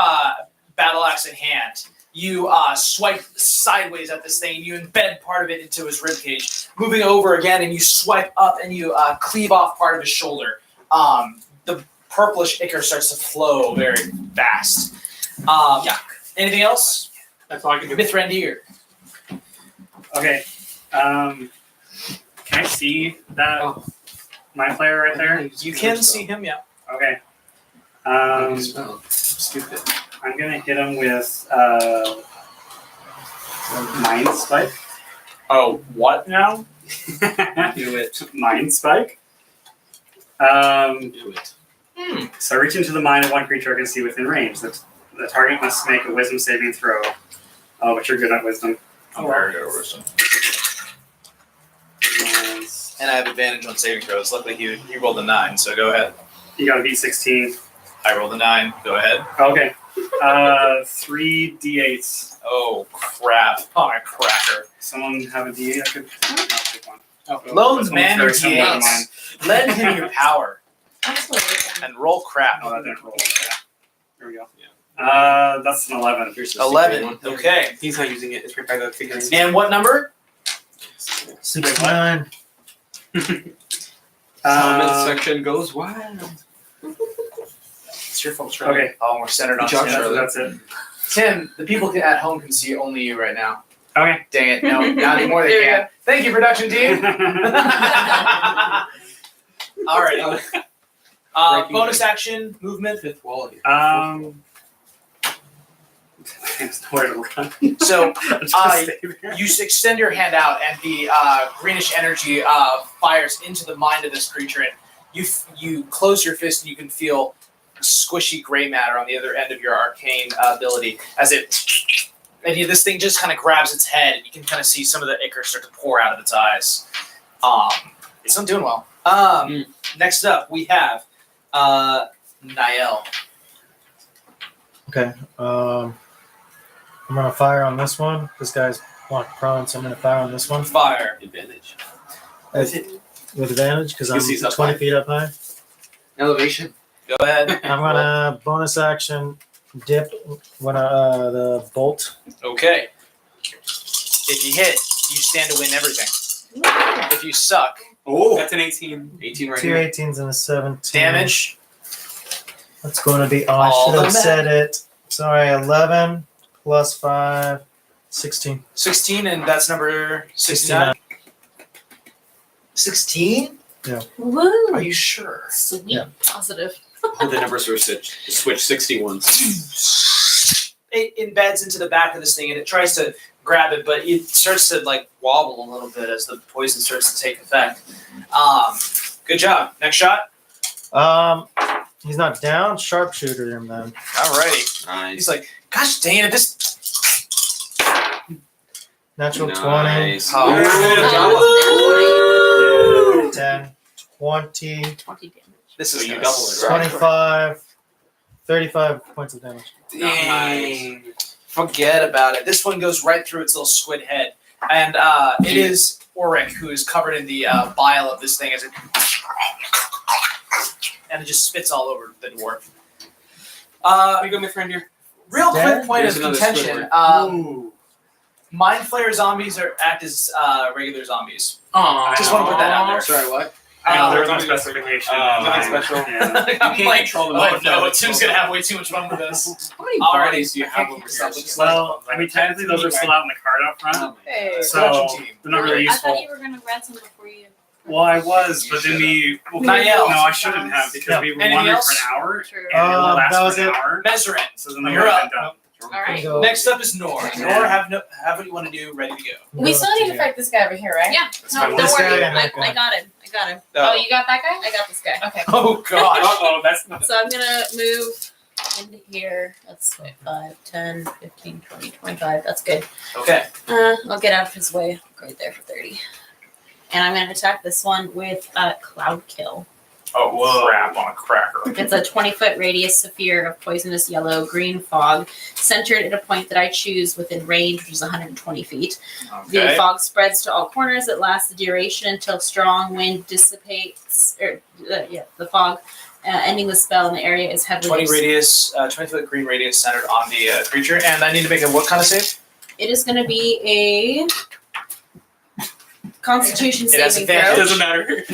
battle axe in hand, you swipe sideways at this thing. You embed part of it into his ribcage. Moving over again, and you swipe up and you cleave off part of his shoulder. The purplish ichor starts to flow very fast. Anything else? That's all I can do. Mithrandir. Okay. Can I see that my player right there? You can see him, yeah. Okay. Stupid. I'm gonna hit him with Mind Spike. Oh, what now? Do it. Mind Spike. Do it. So I reach into the mind of one creature I can see within range. The target must make a wisdom saving throw. Oh, but you're good at wisdom. I'm very good at wisdom. And I have advantage on saving throws. Luckily, he rolled a 9, so go ahead. You got a D16. I rolled a 9. Go ahead. Okay. 3 D8s. Oh, crap. Oh, my cracker. Someone have a D8? I could I'll take one. Loans man your Very similar to mine. D8s. Lend him your power. Absolutely. And roll crap. Oh, that didn't roll. There we go. That's an 11. Here's the 11. Okay. He's not using it. It's right by the figurines. And what number? 69. Comment section goes wild. It's your fault, Okay. Oh, we're centered on Josh, Shirley. That's it. Tim, the people at home can see only you right now. Okay. Dang it. No, not anymore. They There you can. Thank you, production team. All right. Bonus action, movement. Fifth wall here. There's nowhere to run. So Just stay there. you extend your hand out, and the greenish energy fires into the mind of this creature. And you close your fist, and you can feel squishy gray matter on the other end of your arcane ability as it. And this thing just kind of grabs its head, and you can kind of see some of the ichor start to pour out of its eyes. It's not doing well. Next up, we have Niall. Okay. I'm gonna fire on this one. This guy's locked prone, so I'm gonna fire on this one Fire. Advantage. with advantage because I'm Because he's up 20 high. feet up high. Elevation. Go ahead. I'm gonna bonus action dip when the bolt. Okay. If you hit, you stand to win everything. If you suck, Oh, that's an 18. 18 right Two here. 18s and a 17. damage. That's going to be. Oh, I All should the have said it. Sorry, 11 plus 5, 16. 16, and that's number 69. 16? Woo! Are you sure? Sweet. Yeah. Positive. Oh, the numbers were switched. Switch 61s. It embeds into the back of this thing, and it tries to grab it, but it starts to wobble a little bit as the poison starts to take effect. Good job. Next shot. He's not down. Sharpshooter him then. Alrighty. Nice. He's like, gosh dang it, this. Natural Nice. 20, Ooh. 10, 20, 20 damage. This is So you gonna double it, right? 25, 35 points of damage. Dang. Forget about it. This one goes right through its little squid head. And it is Oric who is covered in the bile of this thing as it. And it just spits all over the dwarf. There you go, my friend here. Real quick Dead? point Here's of another contention. Squidward. Mind Flayer zombies act as regular zombies. Aw. Just want to put that out there. Sorry, what? There was no specification. Nothing special. Yeah. I'm can't like, control the oh mind no, flayer. Tim's gonna have way too much fun with this. How many All right. bodies do you have over here? Well, I mean, technically those are still out in the card up front, Hey, so production team. they're not really I thought useful. you were going to grab some before you. Well, I was, but then we. Well, Niall. no, I shouldn't have because we were Anything wandering else? for an hour, True. and it will last that was for an it. hour. Measurin. So then the You're work up. been done. All right. Go. Next up is Nor. Nor, have what you want to do, ready to go. We still need to fight this guy over here, right? Yeah. fine. No, This don't worry. guy, I okay. got him. I got him. Oh, you got that guy? I got this guy. Okay. Oh gosh. Uh-oh, that's not. So I'm going to move into here. That's 5, 10, 15, 20, 25. That's good. Okay. I'll get out of his way. I'll go right there for 30. And I'm going to attack this one with Cloud Kill. Oh, crap on a cracker. It's a 20-foot radius sphere of poisonous yellow-green fog centered at a point that I choose within range, which is 120 feet. The Okay. fog spreads to all corners. It lasts the duration until strong wind dissipates. The fog ending the spell in the area is heavily 20-foot green radius centered on the creature, and I need to make a what kind of save? It is going to be a Constitution It has saving advantage. throw. Doesn't matter.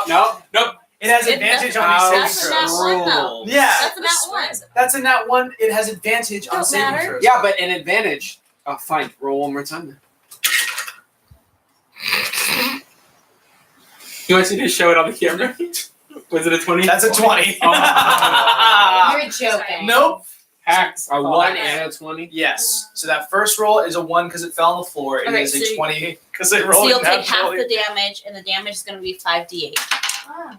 No. Nope. It has It advantage doesn't- on these that's saving a nat throws. one, though. Yeah, That's a nat one. that's a nat 1. It has advantage on Don't saving matter. throws. Yeah, but an advantage. Oh, fine. Roll one more time then. You want to show it on the camera? Was it a 20? That's a 20. You're joking. Nope. Hacks. A 1 and a 20? Yes. So that first roll is a 1 because it fell on the floor. It Okay, is so a you- 20 because it So rolled you'll take half naturally. the damage, and the damage is going to be 5d8.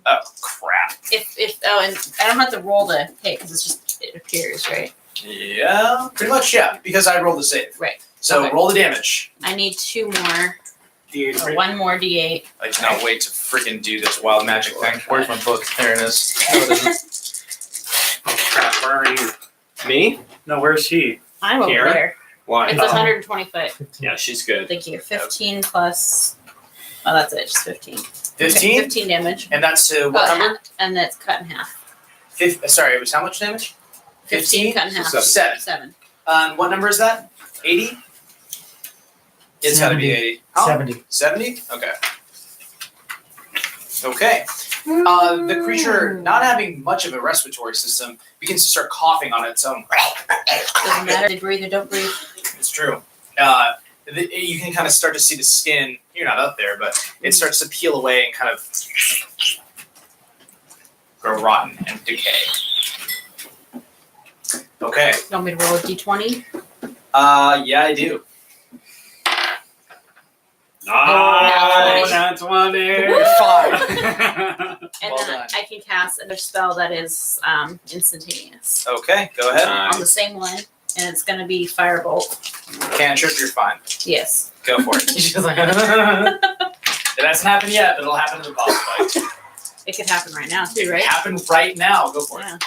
Oh crap. If and I don't have to roll the hit because it appears, right? Yeah, pretty much. Yeah, because I rolled the save. Right. So Okay. roll the damage. I need 2 more, D8, or right? 1 more d8. I cannot wait to freaking do this wild magic thing. Where's my book? There it is. Oh, it isn't. Oh crap! Where are you? Me? No, where's she? I'm over Here? there. Why? It's 120 foot. Yeah, she's good. Thank you. 15 plus. Oh, that's it. Just 15. 15, 15 damage. and that's what Cut number? half, and that's cut in half. Sorry, it was how much damage? 15 cut in half. So 7. 7. And what number is that? 80. It's got to be 80. How? 70. 70? Okay. Okay. The creature, not having much of a respiratory system, begins to start coughing on its own. Doesn't matter. They breathe or don't breathe. It's true. You can kind of start to see the skin. You're not up there, but it starts to peel away and kind of grow rotten and decay. Okay. You want me to roll a d20? Yeah, I do. Oh, Nat 20. You're fine. And Well then done. I can cast another spell that is instantaneous Okay, go ahead. on the same one, and it's going to be Firebolt. Cantrip, you're fine. Yes. Go for it. She's like, it hasn't happened yet, but it'll happen in the boss fight. It could happen right now, too, It right? happen right now. Go for it. Yeah.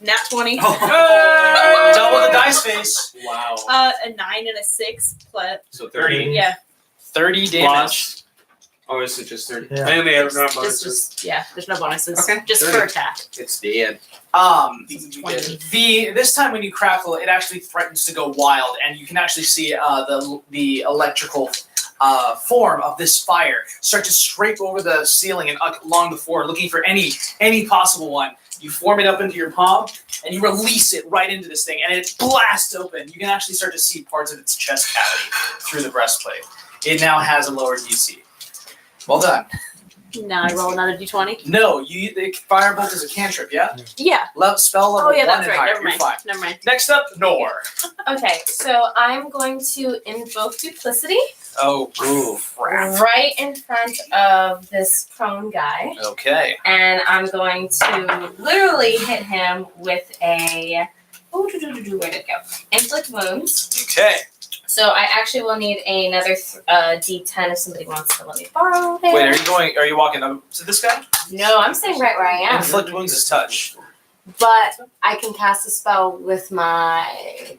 Nat 20. Double the dice face. Wow. A 9 and a 6 plus. So 30. Yeah. 30 damage. Or is it just 30? Yeah. And they have Just, there's no bonuses. Okay, Just 30. per attack. It's dead. This time when you crackle, it actually threatens to go wild, and you can actually see the electrical form of this fire start to scrape over the ceiling and along the floor, looking for any possible one. You form it up into your palm, and you release it right into this thing, and it blasts open. You can actually start to see parts of its chest cavity through the breastplate. It now has a lower DC. Well done. Now I roll another d20. No, the firebolt is a cantrip, yeah? Yeah. Spell level Oh, yeah, 1 that's and right. higher. Never You're mind. fine. Never mind. Next up, Nor. Okay, so I'm going to invoke duplicity Oh, crap. right in front of this prone guy, Okay. and I'm going to literally hit him with a. Where'd it go? Inflict wounds. Okay. So I actually will need another D10 if somebody wants to let me borrow it. Wait, are you walking up to this guy? No, I'm staying right where I am. Inflict wounds is touch. But I can cast a spell with my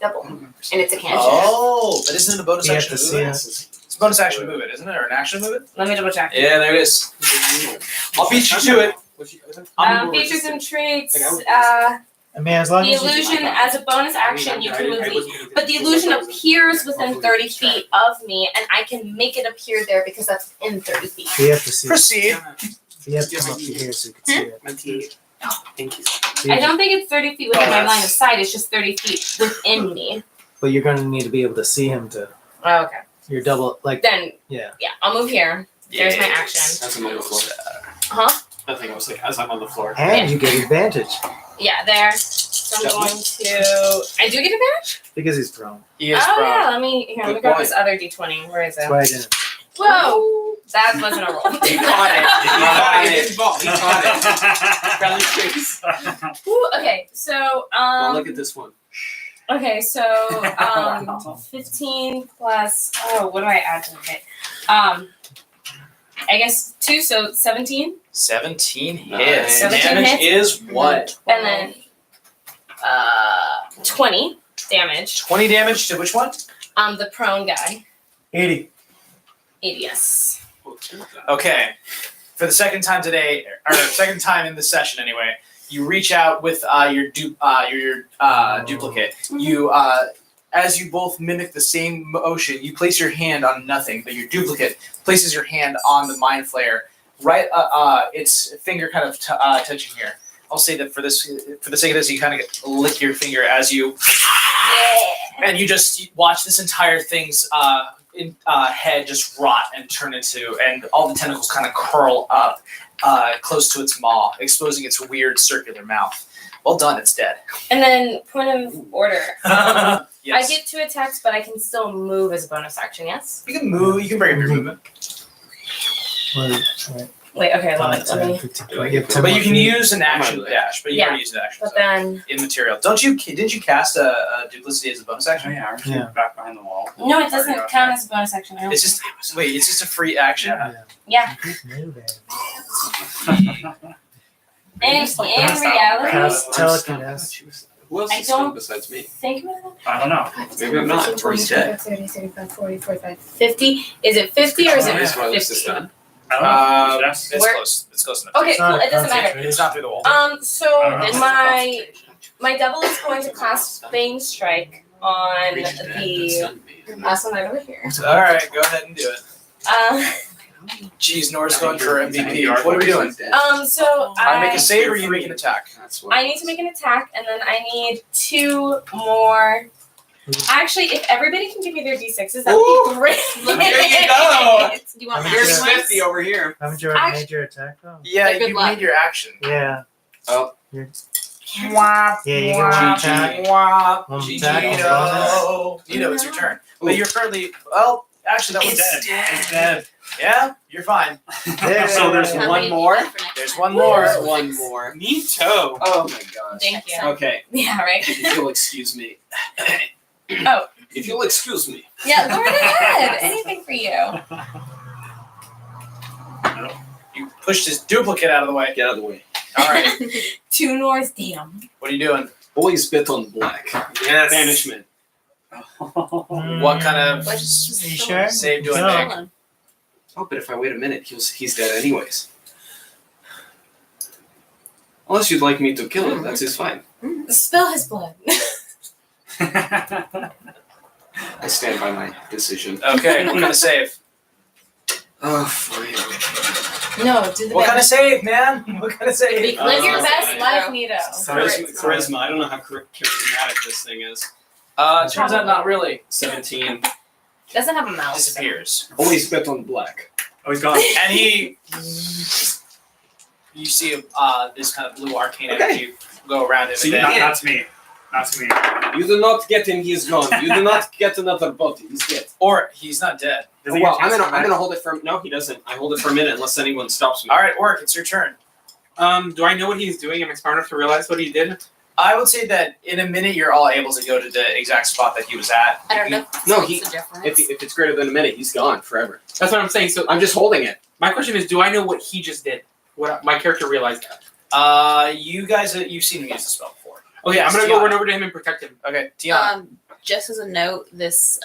double, and it's a cantrip. Oh, but isn't it a bonus You have action to move? see It? us. It's a bonus action move, isn't it? Or an action move? Let me double check. Yeah, there it is. I'll beat you to it. Features and traits. I mean, as long The as you, illusion, as a bonus action, you can move me. But the illusion appears within 30 feet of me, and I can make it appear there because that's in 30 feet. you have to see. Proceed. You have to come up to here so you can see it. Thank you. So I you- don't think it's 30 feet within my line of sight, it's just 30 feet within me. But you're going to need to be able to see him to. Oh, okay. You're double like. Then, Yeah. yeah, I'll move here. There's my action. As I'm on the floor. Huh? I think I was like, as I'm on the floor. And you get advantage Yeah, there. So I'm going to. I do get advantage? because he's prone. He is Oh, prone. yeah, let me Good grab point. this other d20. Where is it? That's why I didn't. Whoa! That wasn't a roll. He caught it. He caught it. He caught it. Bradley's face. Ooh, okay, so, Well, look at this one. okay, so, 15 plus, what do I add to the hit? I guess 2, so 17, 17 hits. Nice. 17 Damage hits? is what? and then, 20 damage. 20 damage to which one? The prone guy. 80. 80, yes. Okay. for the second time today, or second time in this session anyway, you reach out with your duplicate. You, as you both mimic the same motion, you place your hand on nothing, but your duplicate places your hand on the mind flayer. Right, its finger kind of touching here. I'll say that for the sake of this, you kind of lick your finger as you, and you just watch this entire thing's head just rot and turn into, and all the tentacles kind of curl up close to its maw, exposing its weird circular mouth. Well done, it's dead. And then point of order. Yes. I get 2 attacks, but I can still move as a bonus action. Yes. You can move. You can bring up your movement. Wait. Okay. Let me. But you can use an action dash. But you already used an action. But then. Immaterial. Didn't you cast a duplicity as a bonus action? Yeah. Back behind the wall. No, it doesn't count as a bonus action. I don't It's just it's just a free action. Yeah. In reality, telekinesis. Who else I is stunned don't besides me? think about it. I don't know. Maybe I'm not. Or he's dead. 30, 35, 40, 45, 50. Is it 50 or is it Is Riley 50? stunned? I don't know. It's Where- close. It's close enough. Okay, cool. It doesn't matter. It's not through the wall. So my double is going to cast Bane Strike on the last one right over here. All right, go ahead and do it. Jeez, Nora's going for MVP. What are we doing? So I make a save or you make an attack? That's what I need to make an attack, and then I need 2 more. Actually, if everybody can give me their d6s, that would be great. There you go. Do you want Here's maximum ones? 50 over here. Haven't you already made your attack though? Yeah, Good you luck. made your action. Yeah. Oh. You're, Wah, yeah, you get one wah, attack. wah. One GG, attack, Dito, it's your turn. But you're currently, well, actually that one's dead. It's dead. Yeah, you're fine. Yeah. So there's How one many more. do you have for next There's time? one more. There's one more. Neato. Oh my gosh. Thank you. Okay. Yeah, right? If you'll excuse me. Oh. If you'll excuse me. Yeah, go right ahead. Anything for you. You pushed his duplicate out of the way. Get out of the way. All right. 2 north, damn. What are you doing? Always bet on black. Yes. Banishment. What kind of Let's just You fill sure? it. save do No. I make? Hold on. Oh, but if I wait a minute, he's dead anyways. Unless you'd like me to kill him, that's fine. Spill his blood. I stand by my decision. Okay, what kind of save? Oh, for real. No, do the What kind of best. save, man? What kind of save? Live your best Okay. life, Nito. Charisma. I don't know how charismatic this thing is. Turns out not really. 17. Doesn't have a mouse. Disappears. Always bet on black. Oh, he's gone. And you see this kind of blue arcane Okay. energy go around him. So and you then- Not to me. Not to me. You do not get him, he's gone. You do not get another body, he's dead. or he's not dead. Does he Well, get I'm chance gonna to hold it for. No, he doesn't. I hold it for a minute unless anyone stops me. All right, Work, it's your turn. Do I know what he's doing? Am I smart enough to realize what he did? I would say that in a minute you're all able to go to the exact spot that he was at. I don't know if No, this he- makes a difference. If it's greater than a minute, he's gone forever. That's what I'm saying. So I'm just holding it. my question is, do I know what he just did? What my character realized that? You guys, you've seen him use the spell before. Okay, I'm gonna go run over to him and protect him. Okay, Tiana. Just as a note, this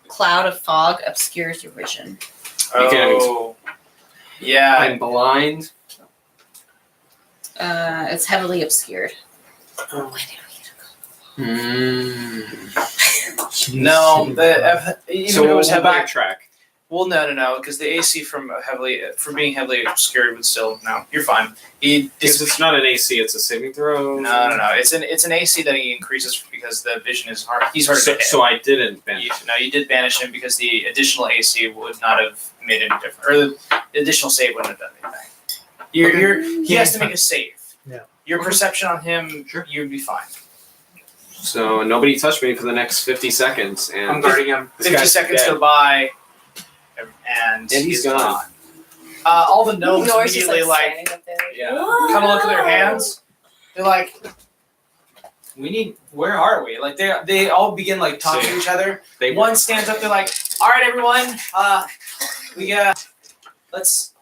cloud of fog obscures your vision. Oh, yeah. I'm blind. It's heavily obscured. No, even So if it was we'll heavily. backtrack. Well, no, because the AC from being heavily obscured would still no. You're fine. Because it's not an AC, it's a saving throw. No. It's an AC that he increases because the vision is hard. He's hard to hit. So I didn't banish. You did banish him because the additional AC would not have made any difference, or the additional save wouldn't have done anything. He has to make a save. Yeah. Your perception on him, you'd be fine. So nobody touched me for the next 50 seconds, and I'm guarding him. this 50 guy's seconds dead. go by, and he's gone. All the gnomes Nor's just immediately standing up there. Yeah. kind of look at their hands. They're like, where are we? Like they all begin like talking to each other. They One stands up. They're like, all right, everyone, let's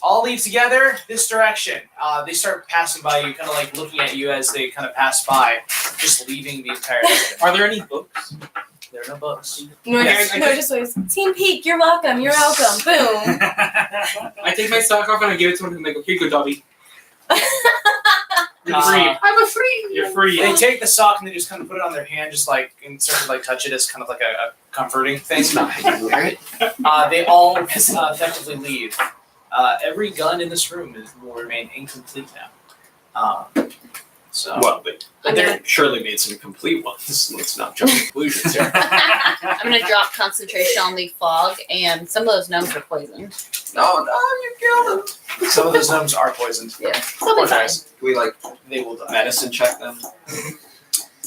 all leave together this direction. They start passing by you, kind of like looking at you as they kind of pass by, just leaving the entire direction. Are there any books? There are no bugs. No, Yes, no, just always Team Peak. You're welcome. You're welcome. Boom. I take my sock off and I give it to him and I go, here you go, Dobby. You're free. I'm a free. You're free. They take the sock and they just kind of put it on their hand, just like and sort of like touch it as kind of like a comforting thing. It's not how you wear it. They all effectively leave. Every gun in this room will remain incomplete now. Well, but I'm they surely made some complete ones. Let's not jump to conclusions here. I'm gonna drop concentration on the fog, and some of those gnomes are poisoned. No, you killed them. Some of those gnomes are poisoned. Yeah, Poor they'll be fine. guys. Can we They will die. medicine check them?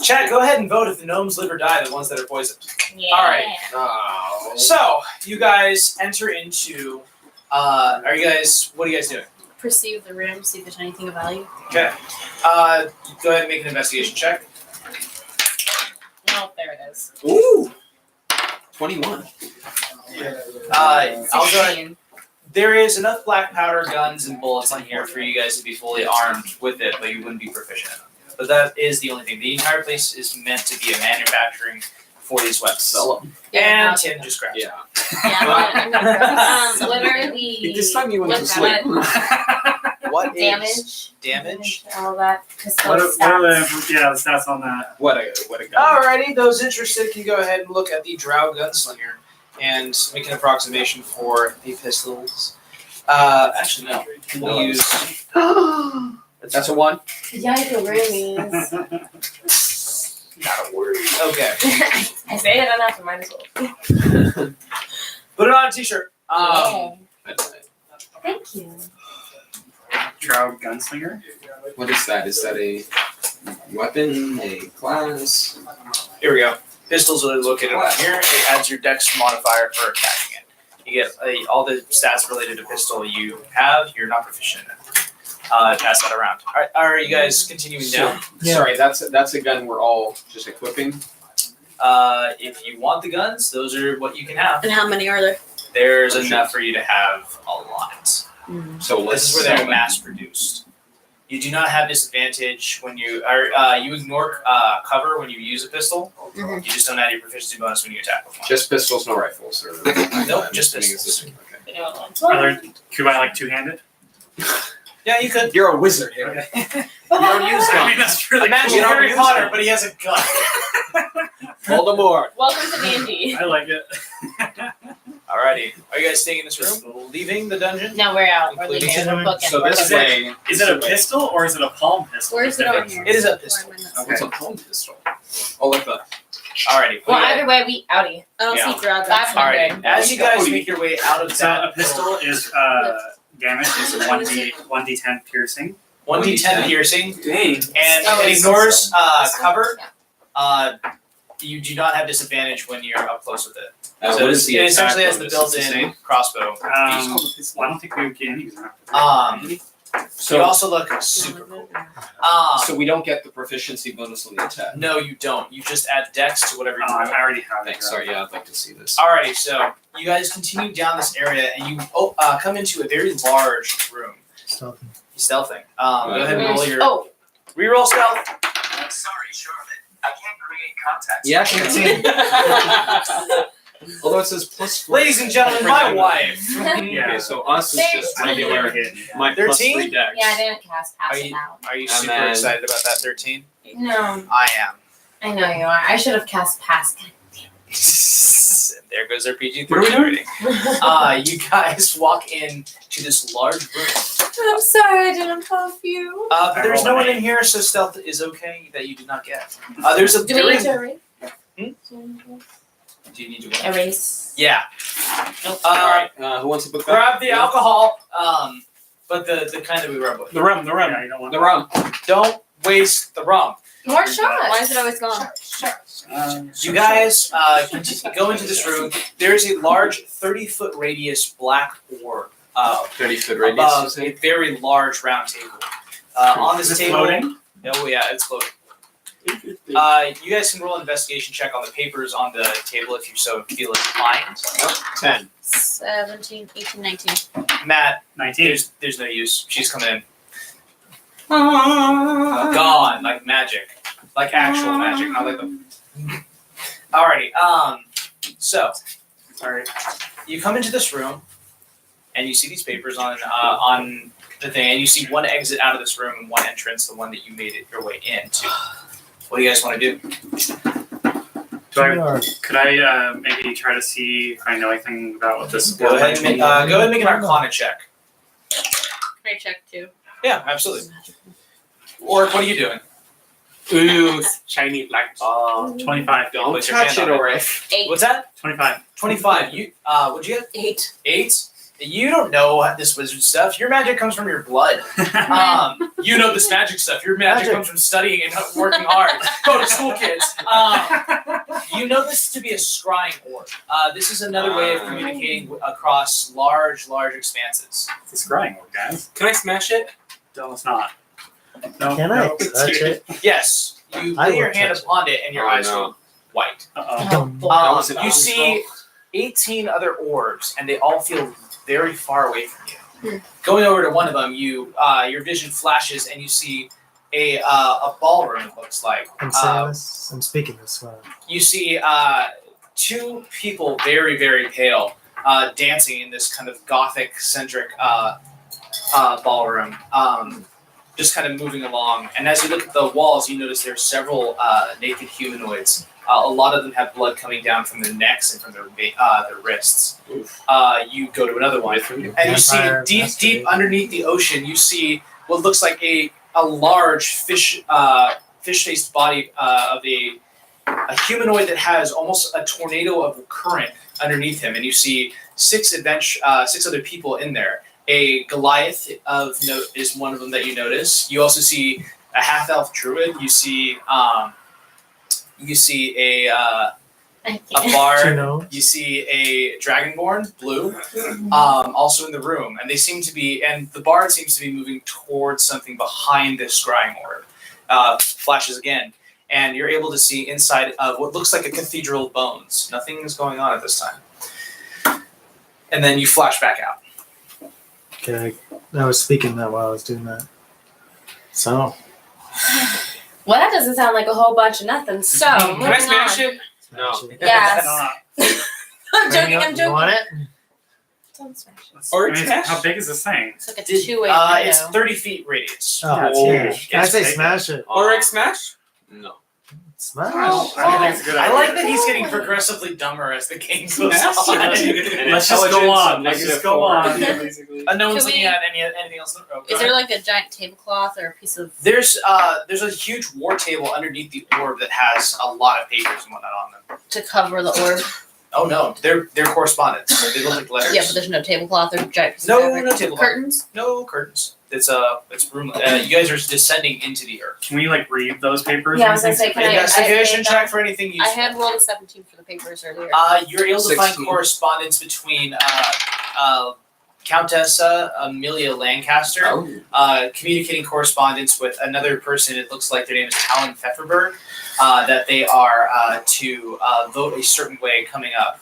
Chat, go ahead and vote if the gnomes live or die, the ones that are poisoned. Yeah. All right. Oh. So, you guys enter into. What are you guys doing? Perceive the room, see if there's anything of value. Okay. Go ahead and make an investigation check. Oh, there it is. Ooh. 21. I'll go ahead. 16. There is enough black powder, guns, and bullets on here for you guys to be fully armed with it, but you wouldn't be proficient. But that is the only thing. The entire place is meant to be a manufacturing for these weapons. Sell them. And Tim just grabbed it. Yeah. Yeah, I'm gonna grab some. What are the This time you went to what's sleep. What is damage? damage? All that. Because What those are stats. the stats on that? What a gun. Alrighty, those interested can go ahead and look at the Drow Gunslinger and make an approximation for the pistols. Actually, no. We'll use. That's a 1. Yikes, roomies. Not a worry. Okay. I say it enough, might as well. Put it on a t-shirt. Thank you. Drow Gunslinger? What is that? Is that a weapon? A class? Here we go. Pistols are located on here. It adds your dex modifier for attacking it. You get all the stats related to pistol you have. You're not proficient in it. Pass that around. Are you guys continuing down? Yeah. Sorry, that's a gun we're all just equipping. If you want the guns, those are what you can have. And how many are there? There's enough for you to have a lot. So This is where they're mass produced. You do not have disadvantage when you are. You ignore cover when you use a pistol. Mhm. You just don't add your proficiency bonus when you attack with one. Just pistols, no rifles. Or Nope, I'm just assuming it's pistols. this- Okay. Are there, can you buy like two-handed? Yeah, you could. You're a wizard here. You don't use I mean, guns. that's really Imagine cool. Harry Potter, but he has a gun. Voldemort. Welcome to D&D. I like it. Alrighty. Are you guys staying in this room? Leaving the dungeon? No, we're out. We're Including leaving. We're booking. So We're this booking. way. Is it a pistol or is it a palm pistol? Where's it on here? It is a pistol. What's a palm pistol? Oh, like the. Alrighty. Well, either way, we outie. I don't Yeah. see Drow That's guns. Alright. As you guys make your way out of So that a pistol is damage is 1d10 piercing. 1d10 piercing, Dang. and Oh, it it's ignores This one? cover. Yeah. You do not have disadvantage when you're up close with it. What So is the it essentially attack has the bonus? It's the built-in same? crossbow. Well, I don't think we would get any of that. You So, also look super cool. so we don't get the proficiency bonus on the attack. No, you don't. You just add dex to whatever you I do. already have it. Thanks. Sorry, yeah, I'd like to see this. Alrighty, so you guys continue down this area, and you come into a very large room. Stealthy. Stealthing. Go ahead and roll your Oh, reroll stealth. I'm sorry, Charlotte. I can't create contacts. Yeah, I can see. Although it says plus 4. Ladies and gentlemen, my wife. Yeah. Okay, so us is just regular. My plus 13? 3 dex. yeah, I didn't cast Are pass you- it out. Are you And super then- excited about that 13? No, I am. I know you are. I should have cast pass. There goes our PG-13 What are we doing? rating. You guys walk in to this large room. I'm sorry, I didn't buff you. But there's no one in here, so stealth is okay that you did not get. There's a Do we very. need to erase? Do you need to what? Erase. Yeah. Alright, who wants to book that? Grab the alcohol, but the kind that we rub with. The rum. Yeah, you don't want The rum. Don't waste the rum. More shots. Why is it always gone? You guys go into this room. There is a large 30-foot radius black orb 30-foot above radius. a very large round table. On this Is it table. floating? Oh yeah, it's floating. You guys can roll an investigation check on the papers on the table if you so feel inclined. 10. 17, 18, 19. Matt, 19. there's no use. She's coming in. Gone, like magic, like actual magic, not like the. Alrighty. So, you come into this room, and you see these papers on the thing, and you see one exit out of this room and one entrance, the one that you made it your way into. What do you guys want to do? Could I maybe try to see if I know anything about what this? Go ahead and make an Arcana check. Can I check too? Yeah, absolutely. Or what are you doing? Ooh, shiny black. 25. Don't Put your touch hand it, on or What's that? 25. 25. You what'd you get? 8. 8? You don't know this wizard stuff. Your magic comes from your blood. You know this magic stuff. Your magic comes from studying and working hard. Go to school, kids. You know this to be a scrying orb. This is another way of communicating across large expanses. It's a scrying orb, guys. Can I smash it? No, it's not. No. Can I touch it? Yes. You I lay your will hand touch it. upon it and your eyes go white. Uh-oh. You see 18 other orbs, and they all feel very far away from you. Going over to one of them, your vision flashes, and you see a ballroom. It looks like. I'm saying this. I'm speaking this way. You see 2 people, very very pale, dancing in this kind of gothic centric ballroom. Just kind of moving along, and as you look at the walls, you notice there are several naked humanoids. A lot of them have blood coming down from their necks and from their wrists. You go to another one, and you see deep underneath the ocean, you see what looks like a large fish-faced body of a humanoid that has almost a tornado of current underneath him, and you see 6 other people in there. A Goliath of note is one of them that you notice. You also see a half-elf druid. You see a bard. You see a dragonborn, blue, also in the room, and the bard seems to be moving towards something behind this scrying orb. Flashes again, and you're able to see inside of what looks like a cathedral of bones. Nothing is going on at this time, and then you flash back out. Okay, I was speaking that while I was doing that. So. Well, that doesn't sound like a whole bunch of nothing. So, Can I smash it? No. Yes. I'm joking. I'm You joking. want it? Don't smash it. Or I mean, smash? how big is this thing? It's like a 2-way It's window. 30 feet radius. Oh, Yeah, it's huge. Can I say It's smash it? Or smash? No. Smash. I don't think it's a good I idea. like that he's getting progressively dumber as the game goes on. Let's just go on. Let's just go on. No one's Can looking we- at anything else. Oh, go Is there ahead. like a giant tablecloth or a piece of? There's a huge war table underneath the orb that has a lot of papers and whatnot on them. To cover the orb? Oh no, they're correspondence. So they look like letters. Yeah, but there's no tablecloth or giant piece No, of fabric. no tablecloth. Curtains? No curtains. It's room. You guys are descending into the earth. Can we read those papers? Yeah, I was gonna say, can I- Investigation check for anything I useful. had rolled a 17 for the papers earlier. You're able to find 16. correspondence between Countessa Amelia Lancaster, communicating correspondence with another person. It looks like their name is Talon Pfefferberg. That they are to vote a certain way coming up.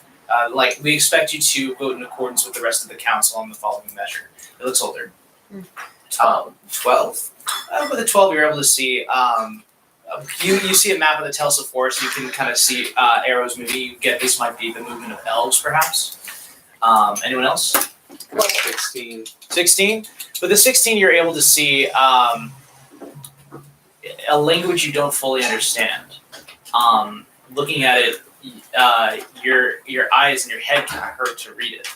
We expect you to vote in accordance with the rest of the council on the following measure. It looks older. 12. With a 12, you're able to see. You see a map of the Telsa Forest. You can kind of see arrows moving. You get this might be the movement of elves, perhaps. Anyone else? 16. 16. With the 16, you're able to see a language you don't fully understand. Looking at it, your eyes and your head kind of hurt to read it.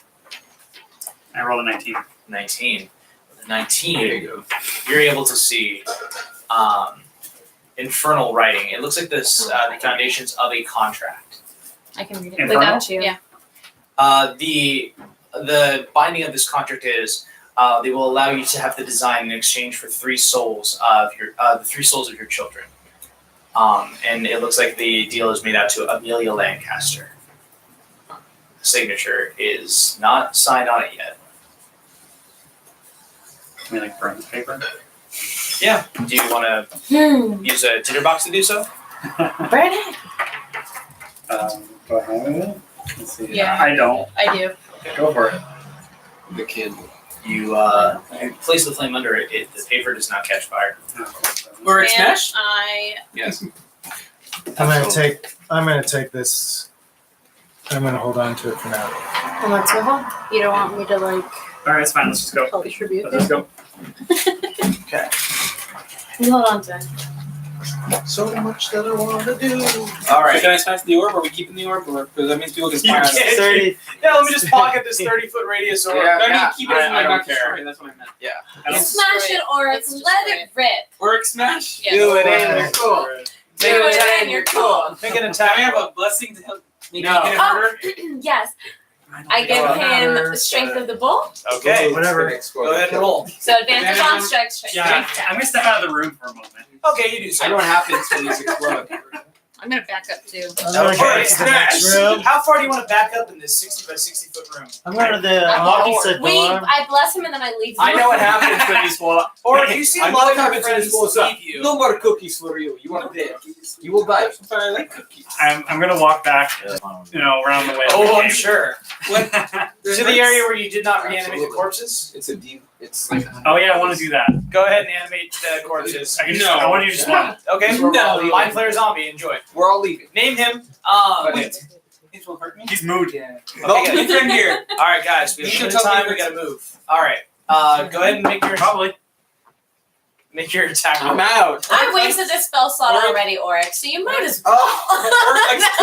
I rolled a 19. 19. With a 19, There you go. you're able to see infernal writing. It looks like the foundations of a contract. I can read it. Infernal? We got you. Yeah. The binding of this contract is they will allow you to have the design in exchange for 3 souls of the 3 souls of your children. And it looks like the deal is made out to Amelia Lancaster. The signature is not signed on it yet. Can we burn the paper? Yeah. Do you want to use a tinderbox to do so? Burn it. Do I have it? Let's see. Yeah. I don't. I do. Go for it. The candle. You place the flame under it. The paper does not catch fire. Or And smash? I Yes. I'm gonna take this. I'm gonna hold on to it for now. And what's your home? You don't want me to like All right, it's fine. Let's just go. contribute? Let's go. Okay. You hold on to it. So much that I want to do. All So right. can I smash the orb? Are we keeping the orb? Because that means people can You spy on us. can't. 30. Yeah, let me just pocket this 30-foot radius orb. Yeah, Yeah. keep it as I don't not care. destroy, that's what I meant. I don't- Smash it, or Let's just let try it rip. Orc smash? Yeah. Do it and you're cool. Do it and you're cool. Make an Can attack. I have a blessing to help me No. get it Oh, harder? yes. I give him the strength of the bull. Okay. Whatever. Go ahead and roll. So advantage on strength. Yeah, I'm gonna step out of the room for a moment. Okay, you do so. I know what happens when these explode. I'm gonna back up too. I'm gonna Okay, go to the next room. How far do you want to back up in this 60 by 60 foot room? I'm going to the I'm opposite door. I bless him and then I leave. I know what happens when you swallow. Or if you see a I know lot what of your happens when friends this blows up. leave you. No more cookies for you. You are dead. You will die. But I like cookies. I'm gonna walk back, around the way. Oh, I'm sure. sure. To the area where you did not reanimate the corpses. It's a deep. It's like. Oh yeah, I want to do that. Go ahead and animate the corpses. I can just, I want you to just one. Okay. No. Mind Flayer Zombie. Enjoy. We're all leaving. Name him. These will hurt me. He's moved. Okay. Your friend here. All right, guys. We You have should limited tell me time. if We it's- gotta move. All right. Go ahead and make your attack. I'm roll. out. I wasted this spell slot Or- already, Oryx, so you might as well. Oh, Orc likes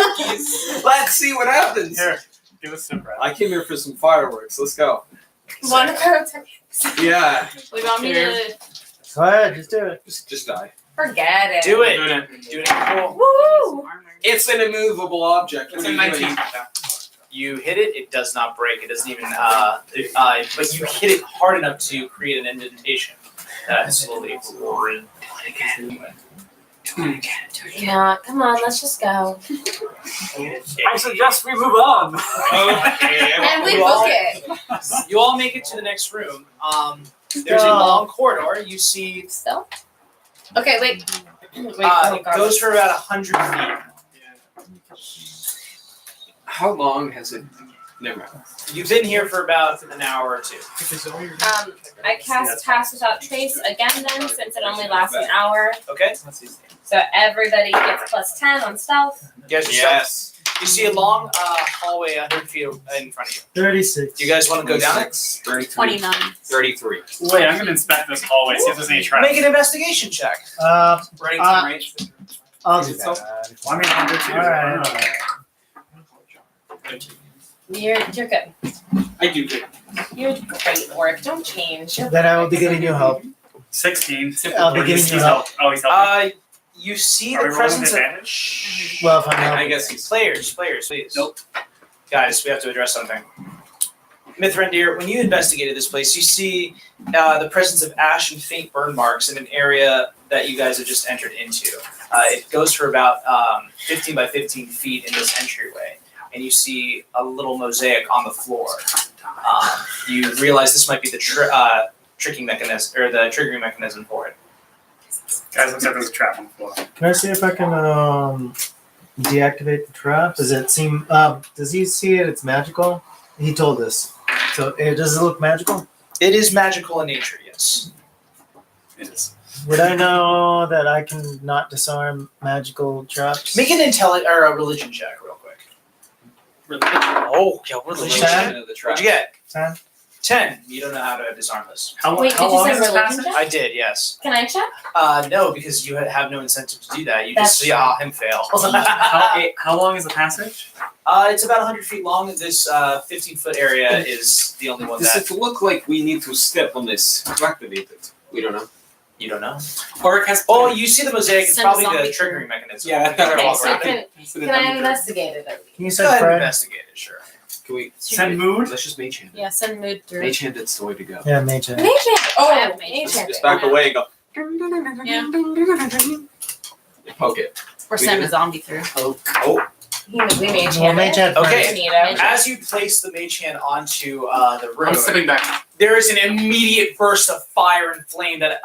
cookies. Let's see what happens. Here, give us some breath. I came here for some fireworks. Let's go. One character. Yeah. We want me to Go ahead, just do it. Just die. forget it. Do it. Doing it. Do it. Cool. Woo! It's an immovable object. It's What a are you doing? 19. You hit it. It does not break. It doesn't even. But you hit it hard enough to create an indentation that slowly. Yeah, come on, let's just go. I suggest we move on. And we You book all- it. You all make it to the next room. There's a Go. long corridor. You see. Still? Okay, wait. Wait, It goes for about 100 feet. How long has it? Never mind. You've been here for about an hour or two. I cast Pass Without Trace again then, since it only lasts an hour. Okay. So everybody gets plus 10 on stealth. You guys are Yes. You see a long hallway 100 feet in front of you. 36. Do you guys want to go down it? 33. 29. 33. Wait, I'm gonna inspect this hallway, see if there's any traps. Make an investigation check. Running Uh, some range. I'll do that. Well, I mean, I'll do two. Alright. You're good. I do good. You're great, Orc. Don't change. You're Then I will be giving you help. 16. I'll be Or giving he's you help. help. Oh, he's helping. You see Are the we rolling presence of advantage? Well, if I'm I helping. guess he's. players, please. Nope. Guys, we have to address something. Mithrandir, when you investigated this place, you see the presence of ash and faint burn marks in an area that you guys have just entered into. It goes for about 15 by 15 feet in this entryway, and you see a little mosaic on the floor. You realize this might be the tricking mechanism or the triggering mechanism for it. Guys, looks like there's a trap on the floor. Can I see if I can deactivate the trap? Does it seem? Does he see it? It's magical. He told us. So does it look magical? It is magical in nature, yes. It is. Would I know that I can not disarm magical traps? Make an a religion check real quick. Oh, yeah, religion. Ten? Of the What'd trap. you get? 10? 10. You don't know how to disarm this. How, Wait, how did you long say is this religion passage? check? I did, yes. Can I check? No, because you have no incentive to do that. You That's just see him fail. How long is the passage? It's about 100 feet long. This 15-foot area is the only one Does that it look like we need to step on this to activate it? We don't know. you don't know. Orc has. Oh, you see the mosaic. It's Send probably zombie the through. triggering mechanism. Yeah, I thought You I gotta Okay, walk so around can I investigate it? Can you Go send ahead and Fred? investigate it, sure. Can we Send mood? let's just mage hand it. Yeah, send mood through. Mage hand it's the way to go. Yeah, mage hand. Mage hand. I Oh, have mage mage hand. Just back away and go. Yeah. Poke it. Or send a zombie through. We mage Well, hand. mage hand Okay. first. Neato. As you place the mage hand onto the room, I'm sitting back. there is an immediate burst of fire and flame that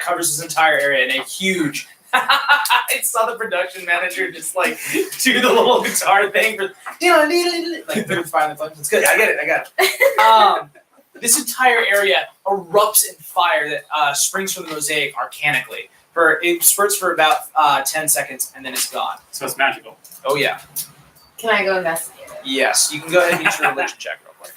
covers this entire area, and a huge. I saw the production manager just like do the little guitar thing for like through fire and flames. It's good. I get it. This entire area erupts in fire that springs from the mosaic arcanically. It spurts for about 10 seconds and then it's gone. So it's magical. Oh yeah. Can I go investigate it? Yes, you can go ahead and use your religion check real quick.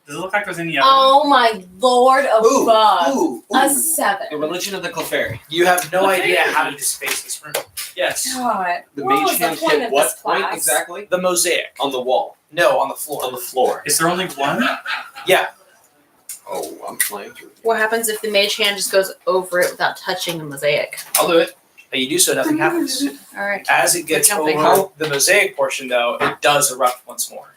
Does it look like there's any other? Oh my lord above. Ooh. A The 7. religion of the Clefairy. You have no idea how to disface this room. Yes. God. The What mage was the hand point hit of what this point class? exactly? The mosaic. On the wall. No, on the floor. On the floor. Is there only one? Yeah. Oh, I'm flying through. What happens if the mage hand just goes over it without touching the mosaic? I'll do it. You do so, nothing happens. All right. As it gets Jumping. over the mosaic portion, though, it does erupt once more.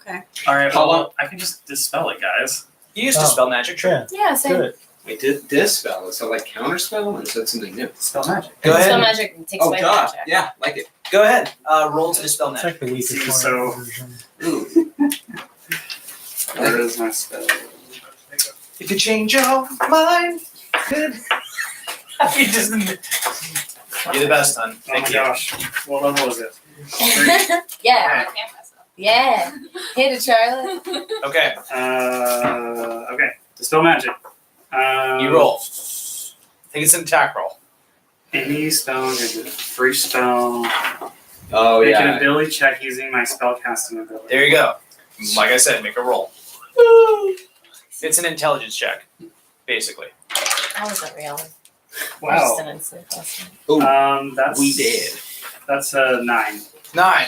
Okay. All right. How Well, I can just dispel it, guys. You used dispel magic, true. Yeah, Yeah, same. good. Wait, dispel? Is that like counterspell? Or is that something new? Dispel magic. Go Spell ahead. magic takes Oh away god, magic. yeah, like it. Go ahead. Roll to dispel It's magic. like the weakest See, one so- version. Ooh. Where is my spell? If you change your mind, you just. You're the best, hon. Oh Thank my you. gosh. What level is it? Yeah. Yeah. Hit it, Charlotte. Okay, Okay. Dispel magic. you roll. I think it's an attack roll. Any spell, free spell. Oh Make an yeah. ability check using my spellcasting ability. There you go. Like I said, make a roll. It's an intelligence check, basically. That wasn't real. Wow. I just didn't sleep last night. That's We did. That's a 9. 9.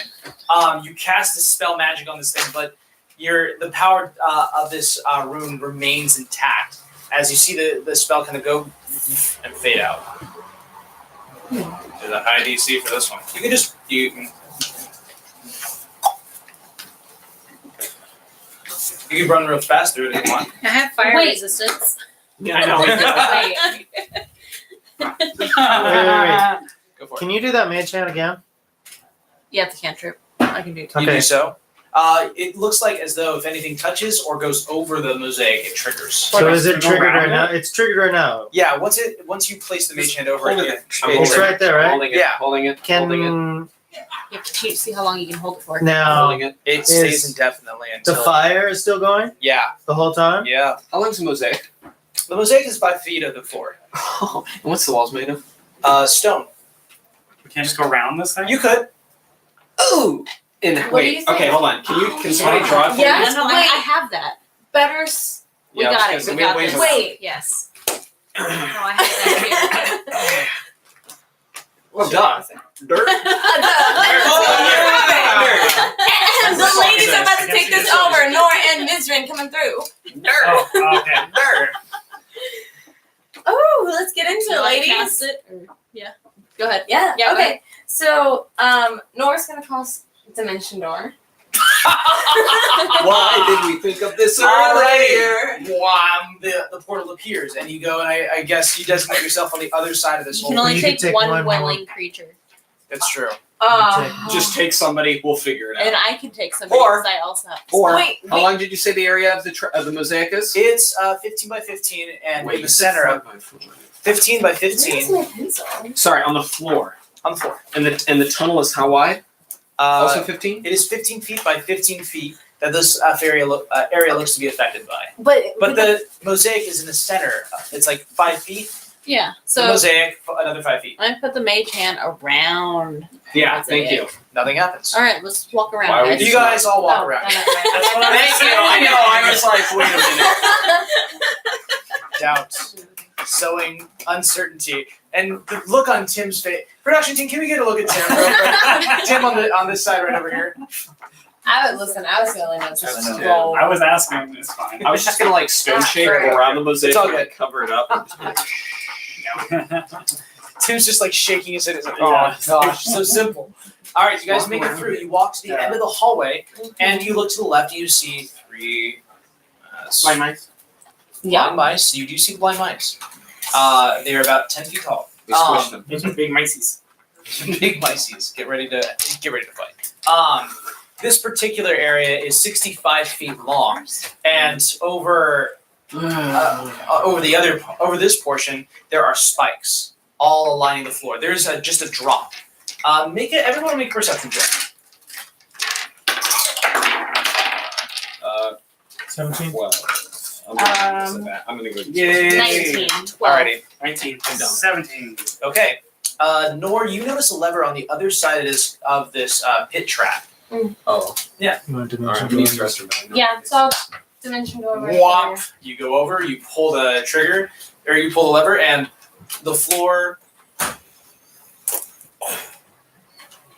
You cast the spell magic on this thing, but the power of this rune remains intact as you see the spell kind of go and fade out. There's a high DC for this one. You can just you can run real fast through it if you want. I have fire Wait. resistance. I know. Wait. Go for it. Can you do that mage hand again? Yeah, it's a cantrip. I can do it. You Okay. do so. It looks like as though if anything touches or goes over the mosaic, it triggers. So is it Go triggered around right it? now? It's triggered right now. Yeah, once you place the mage hand over it, Hold it. it- It's right there, right? Holding it. Yeah. Holding it. Holding it. Can You have to see how long you can hold it for. now Holding it. it stays indefinitely the until fire is still going yeah, the whole time? yeah. How long's the mosaic? The mosaic is 5 feet of the floor. Oh, and what's the walls made of? Stone. We can't just go around this thing? You could. Ooh. And What do wait, you think? okay, hold on. Can somebody draw it for Yeah. me? No, I have that. Better. We Yeah, I was got gonna it. say, We we have got ways this. of- Wait. Yes. No, I have that here. Well, duh. Dirt. The ladies are about to take this over. Nora and Mizrin coming through. Oh, okay. Oh, let's get into Do it, I ladies. cast it? Or, yeah. Go ahead. Yeah. Yeah, go Okay. So, Nora's gonna call Dimension Door. Why did we think of this Alrighty. earlier? Wham! The portal appears, and you go, and I guess you designate yourself on the other side of this You hole. can only You can take take one one more. willing creature. That's true. Just take somebody. We'll figure it out. And I can take somebody Or- because I also have. Or Wait, how long did you say the area of the mosaic is? It's 15 by 15, and Wait, in you the said center of 15 by Where's 15 my pencil? Sorry, on the floor. on the floor. And the tunnel is how wide? Also 15. It is 15 feet by 15 feet that this area looks to be affected by. But the mosaic is in the center. It's like 5 feet. Yeah. The So mosaic, another 5 feet. I put the mage hand around. Yeah, That's thank it. you. Nothing happens. All right, let's walk around. Why would guys. You guys all walk Oh, around. no, no, no. That's what Thank you. I know. I was like, wait a minute. Doubt, sowing uncertainty, and the look on Tim's face. Production team, can we get a look at Tim real quick? Tim on this side right over here. I was feeling it. That's Just good. roll. I was asking. It's fine. I was just gonna like stone shape Right. around the mosaic It's all and like, cover it up. And just be like, Tim's just like shaking his head. He's like, Yeah. oh gosh, so simple. All right, you guys make it through. You walk to the end of the hallway, and you look to the left, and you see 3 Blind mice. blind mice. You do see blind mice. They are about 10 feet tall. we squish them. Those are big mices. Big mices. Get ready to fight. This particular area is 65 feet long, and over this portion there are spikes all lining the floor. There's just a drop. Everyone make a perception check. 17. 12. I'm gonna go. Yay! 19. 12. Alrighty. 19. I'm done. 17. Okay. Nor, you notice a lever on the other side of this pit trap. Oh. You want to Alright, dimension we need door? to rest our Yeah, so dimension door right Whop! there. You go over, you pull the trigger, or you pull the lever, and the floor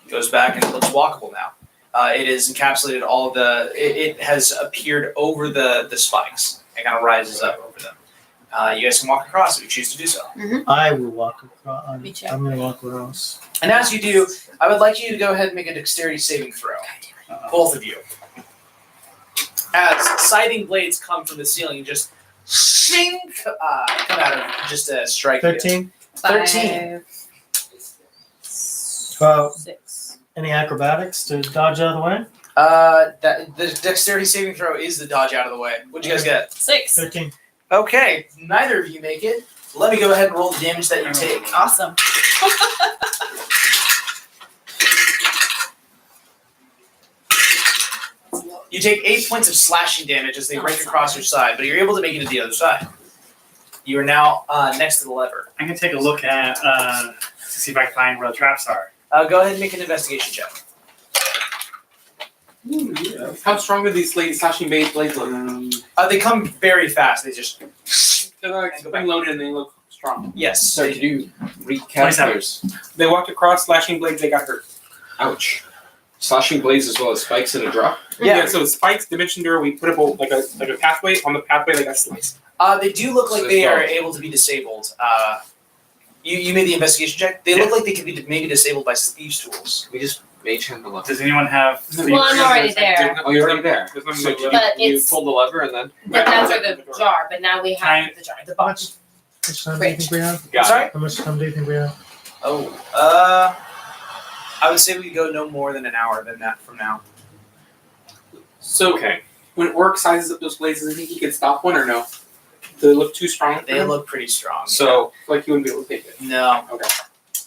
goes back and it looks walkable now. It is encapsulated all of it has appeared over the spikes. It kind of rises up over them. You guys can walk across if you choose to do so. I will walk across. Me too. I'm gonna walk across. And as you do, I would like you to go ahead and make a dexterity saving throw. Both of you. As siding blades come from the ceiling and just shink, come out of just a strike. you. 13. 13. 12. 6. Any acrobatics to dodge out of the way? That the dexterity saving throw is the dodge out of the way. What'd you guys get? 6. 13. Okay, neither of you make it. Let me go ahead and roll the damage that you take. Awesome. You take 8 points of slashing damage as they break across your side, but you're able to make it to the other side. You are now next to the lever. I'm going to take a look at to see if I can find where the traps are. Go ahead and make an investigation check. How strong are these slashing blades look? They come very fast. They just They're like spring loaded and they look strong. yes. So did you recast 27. yours? They walked across slashing blades, they got hurt. Ouch. Slashing blades as well as spikes in a drop. Yeah. So spikes, dimension door, we put a like a pathway. On the pathway they got sliced. They do look like So they it's are both. able to be disabled. You made the investigation check. They look like they could be maybe disabled by thieves' tools. We just mage hand the lever. Does anyone have... Well, I'm already there. Oh, you're already there. There's nothing So like did But you it's- pull the lever and then? But that's for the jar, but now we Can have the jar, the How box. much time do you think we have? Got Sorry? How much time do you think we have? Oh, I would say we could go no more than an hour than that from now. So Okay. when Orc sizes up those blades, does he think he could stop one or no? Do they look too strong? for They him? look pretty strong. So like he wouldn't be able to take it. No,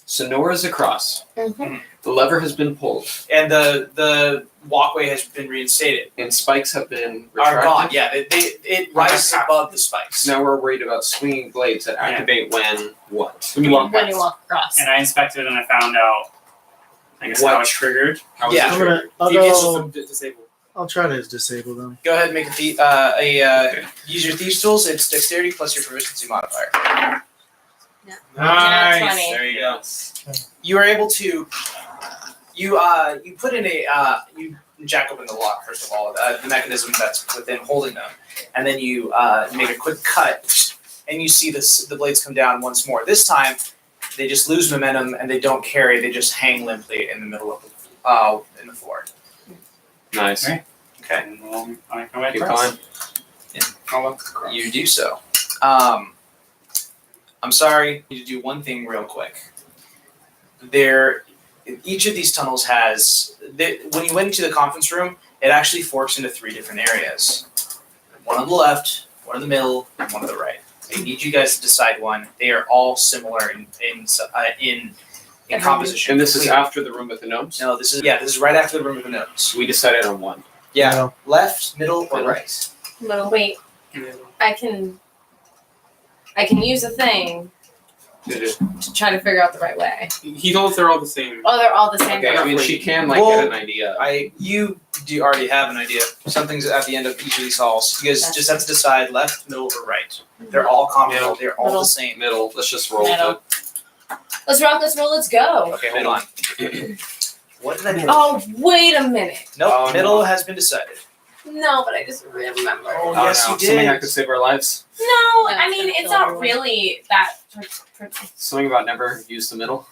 Sonora's across. Mhm. The lever has been pulled, and the walkway has been reinstated. and spikes have been Are retracted. gone. Yeah, it rises above the spikes. Now we're worried about swinging blades that activate when what? When you walk When past. you walk across. And I inspected and I found out, I guess, What? how it's triggered. How is Yeah. it I'm triggered? gonna. I'll You get go. Disabled. I'll try to disable them. Go ahead and make use your thieves tools. It's dexterity plus your proficiency modifier. Nice. 20. There you go. You are able to. You put in you jack open the lock first of all, the mechanism that's within holding them, and then you make a quick cut, and you see the blades come down once more. This time, they just lose momentum and they don't carry. They just hang limply in the middle of in the floor. Nice. Right. Okay. And we'll on my way Keep across. going. You do so. I'm sorry. I need to do one thing real quick. Each of these tunnels has. When you went into the conference room, it actually forks into 3 different areas. One on the left, one in the middle, and one on the right. I need you guys to decide one. They are all similar in composition. And this is after the room with the gnomes? No, this is right after the room with the gnomes. We decided on one. Yeah, No. left, middle, or Middle. right. No, wait. I can use a thing to try to figure out the right way. He told us they're all the same. Oh, they're all the same. Okay, I mean, she can Well, get an idea. You do already have an idea. Something's at the end of each of these halls. You guys just have to decide left, middle, or right. They're all comparable. They're all Middle. the same. Middle. Let's just roll Middle. with Let's rock, let's roll, let's go. Okay, hold on. What did I do? Oh, wait a minute. Nope, Oh, middle no. has been decided. No, but I just remember. Oh, it. yes, no. you did. Something that could save our lives. No, No, I it's mean, gonna it's kill not everyone. really that. Something about never use the middle.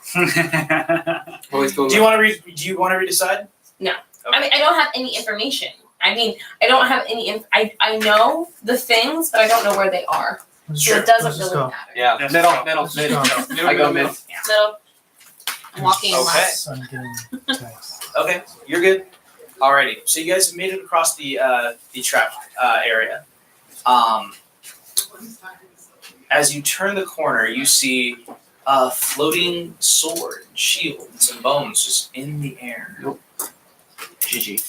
Always go Do you want to redecide? I mean, I don't have any information. I mean, I don't have any. I know the things, but I don't know where they are. So it doesn't Let's just really go. matter. Yeah, Yes. middle. Let's just go. I go mid. Middle. I'm walking in Okay. last. I'm getting text. Okay, you're good. Alrighty, so you guys have made it across the trap area. As you turn the corner, you see a floating sword, shield, and some bones just in the air. GG.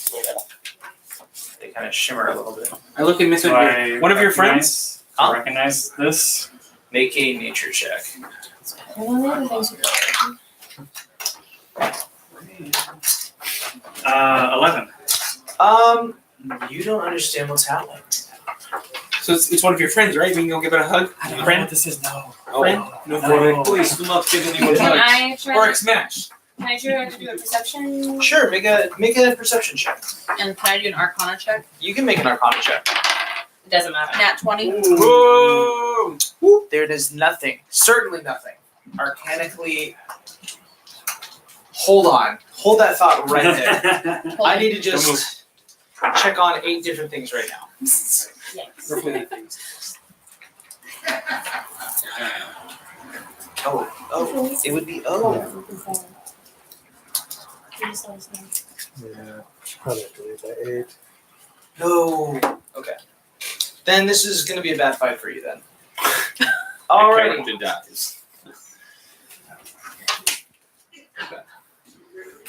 They kind of shimmer a little bit. I look at Mr. Beard. One of your friends? Huh? Recognize this? Make a nature check. One of the other things we got. 11. You don't understand what's happening. So it's one of your friends, right? We can go give it a hug? I don't know Friend? what this is. No. Friend? No, No. please do not give anyone Can hugs. I Or try? a smash? Can I try to do a perception? Sure, make a perception check. And can I do an Arcana check? You can make an Arcana check. It doesn't matter. Nat 20. Whoa! There is nothing. Certainly nothing. Arcanically. Hold on. Hold that thought right there. I need to just check on 8 different things right now. Yes. Oh, it would be O. Yeah, probably have to leave by 8. No. Okay. Then this is going to be a bad fight for you then. Alrighty. Character dies.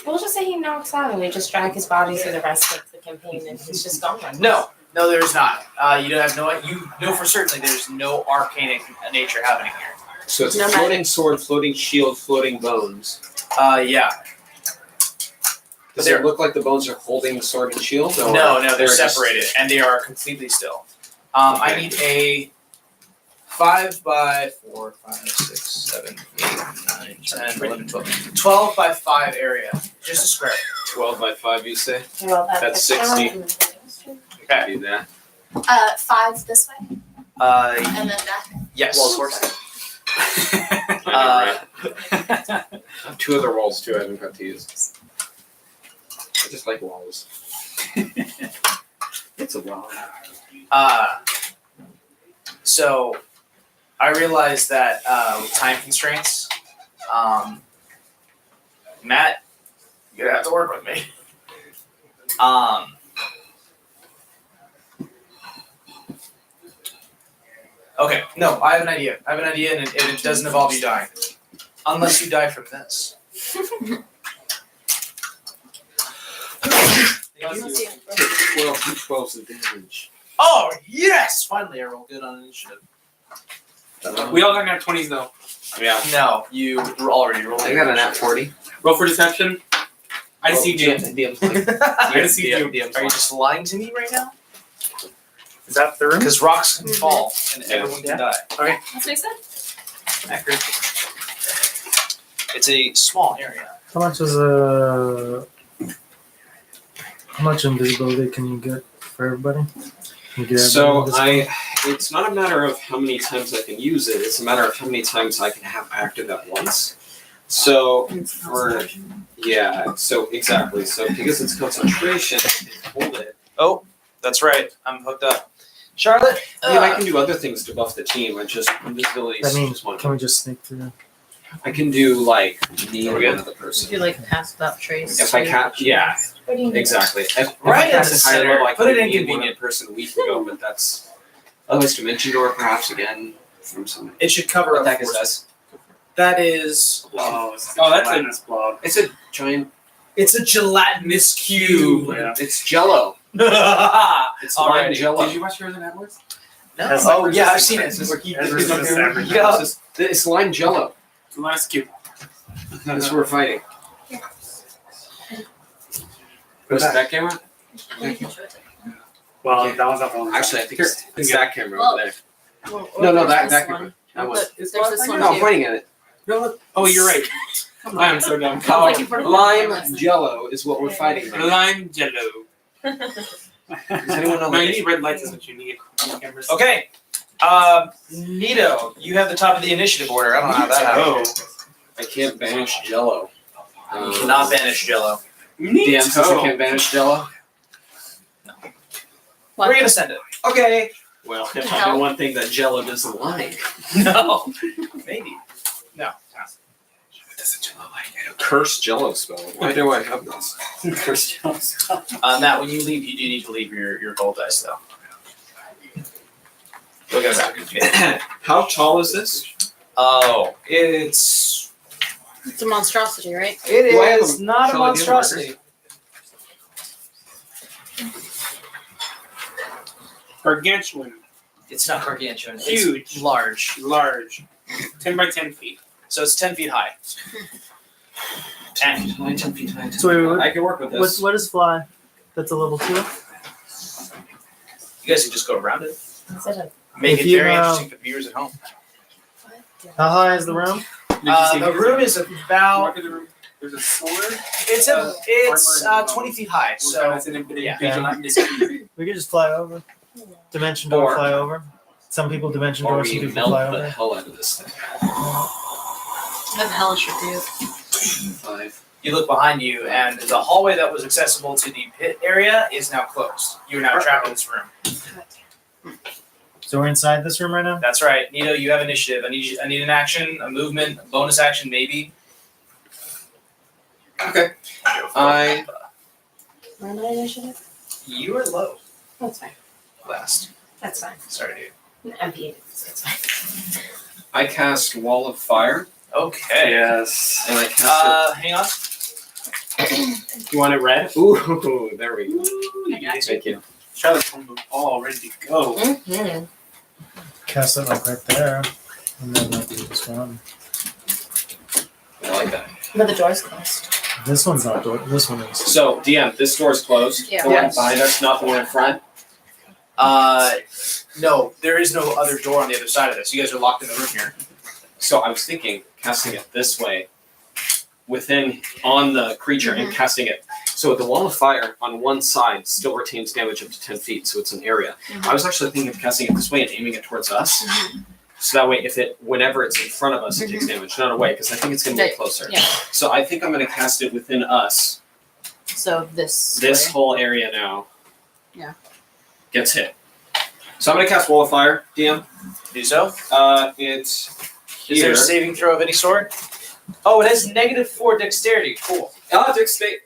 We'll just say he knocks out and we just drag his body through the rest of the campaign and he's just gone. No, there's not. You don't have you know for certain there's no arcanic nature happening here. So it's No a floating sword, floating shield, floating bones. Yeah. Does it look like the bones are holding the sword and shield? Or No, they're just- separated and they are completely still. I need a 5 by 4, 5, 6, 7, 8, 9, 10, 11, 12. 12 by 5 area. Just a square. 12 by 5, you say? Well, That's 60. Okay. Do that. 5 this way and then that. Yes. Well, of course. I have 2 other walls too I haven't got to use. I just like walls. It's a wall. So I realized that with time constraints, Matt, you're gonna have to work with me. Okay, no, I have an idea. And it doesn't involve you dying. Unless you die from this. Take 12 d12s of damage. Oh, yes! Finally, I rolled good on initiative. We all got nat 20s though. Yeah. No, you were already rolled. I got an at 40. Roll for deception. I deceived you. I I deceived you. Are you just lying to me right now? Is that the room? Because rocks can fall and everyone can die. That's what I said. Accurate. It's a small area. How much invisibility can you get for everybody? Can you get So everybody invisible? it's not a matter of how many times I can use it, it's a matter of how many times I can have active at once. So so exactly. So because it's concentration, I can hold it. Oh, that's right. I'm hooked up. Charlotte? I mean, I can do other things to buff the team. I just invisibility That is means, just one. can we just sneak through? I can do like me or another person. Do like pass without trace. If I catch, yeah, What do you mean? exactly. If Right I in cast the a higher center. level, I Put it could in be one convenient. person a week ago, but that's otherwise dimension door perhaps again from some. It should cover What up. the heck is this? That is. Oh, it's that's a- this blob. It's a giant. It's a gelatinous cube. Yeah. It's Jello. All It's lime right. Jello. Did you watch Heroes and Edwards? No. Has Oh like yeah, I've resistance. seen it. Has resistance to everything. Yeah. It's lime Jello. The last cube. That's what we're fighting. Was that camera? Well, that was up on. Actually, I think Here. it's that camera Well, over there. Well, No, there's that this camera. one. That one. There's this one No, I'm too. pointing at it. No, look. Oh, you're right. I am so dumb. Like in front of the Lime camera. Jello is what we're fighting. Right now. Lime Jello. Does anyone know No, you that? need red lights is what you need. Cameras. Okay. Nito, you have the top of the initiative order. I don't know how that happened. I can't banish Jello. You cannot banish Jello. DM says I can't banish Jello. We're gonna send it. Okay. Well, if I know one thing that Jello doesn't like. No. Maybe. No. What does Jello like? I don't curse Jello spell. Why do I have this? Curse Jello. Matt, when you leave, you do need to leave your gold dice though. Look at that. How tall is this? Oh, it's It's a monstrosity, right? it Do I have is not a shall I give monstrosity. Gargantuan. It's not gargantuan. Huge. It's large. Large. 10 by 10 feet. So it's 10 feet high. 10. 10 feet high. So wait, I can work with this. what is fly? That's a level 2? You guys can just go around it. Is it a- Make If it you, very interesting for viewers at home. How high is the room? The room is about. Walk in the room. There's a sword. It's armor, 20 feet high. So So that's an infinite yeah. vigilance. We could just fly over. Dimension door, Or- fly over. Some people dimension Or door, some we people melt fly the over. hell out of this thing. What the hell is your dude? 5. you look behind you, and the hallway that was accessible to the pit area is now closed. You are now trapped in this room. So we're inside this room right now? That's right, Nito. You have initiative. I need an action, a movement, a bonus action, maybe. Okay. Where am I initiative? You are low That's fine. last. That's fine. Sorry, dude. I'm being, so it's fine. I cast Wall of Fire, Okay. Yes. and I cast Hang on. You want it red? it. Ooh, there we go. Thank you. Charlotte's all ready to go. Mm-hmm. Cast it like right there. And then like this one. I like that. But the door's closed. This one's not door. This one is. So, DM, this door's closed. Yeah. The one Yes. behind us, not the one in front. No, there is no other door on the other side of this. You guys are locked in the room here. So I was thinking casting it this way, on the creature, and casting it. So the Wall of Fire on one side still retains damage up to 10 feet, so it's an area. I was actually thinking of casting it this way and aiming it towards us. So that way, whenever it's in front of us, it takes damage, not away, because I think it's going to be closer. Yeah. So I think I'm going to cast it within us. So this. This way. whole area now. Yeah. Gets hit. So I'm going to cast Wall of Fire, DM. Do so. It's Is there here. a saving throw of any sort? Oh, it has -4 dexterity. Cool.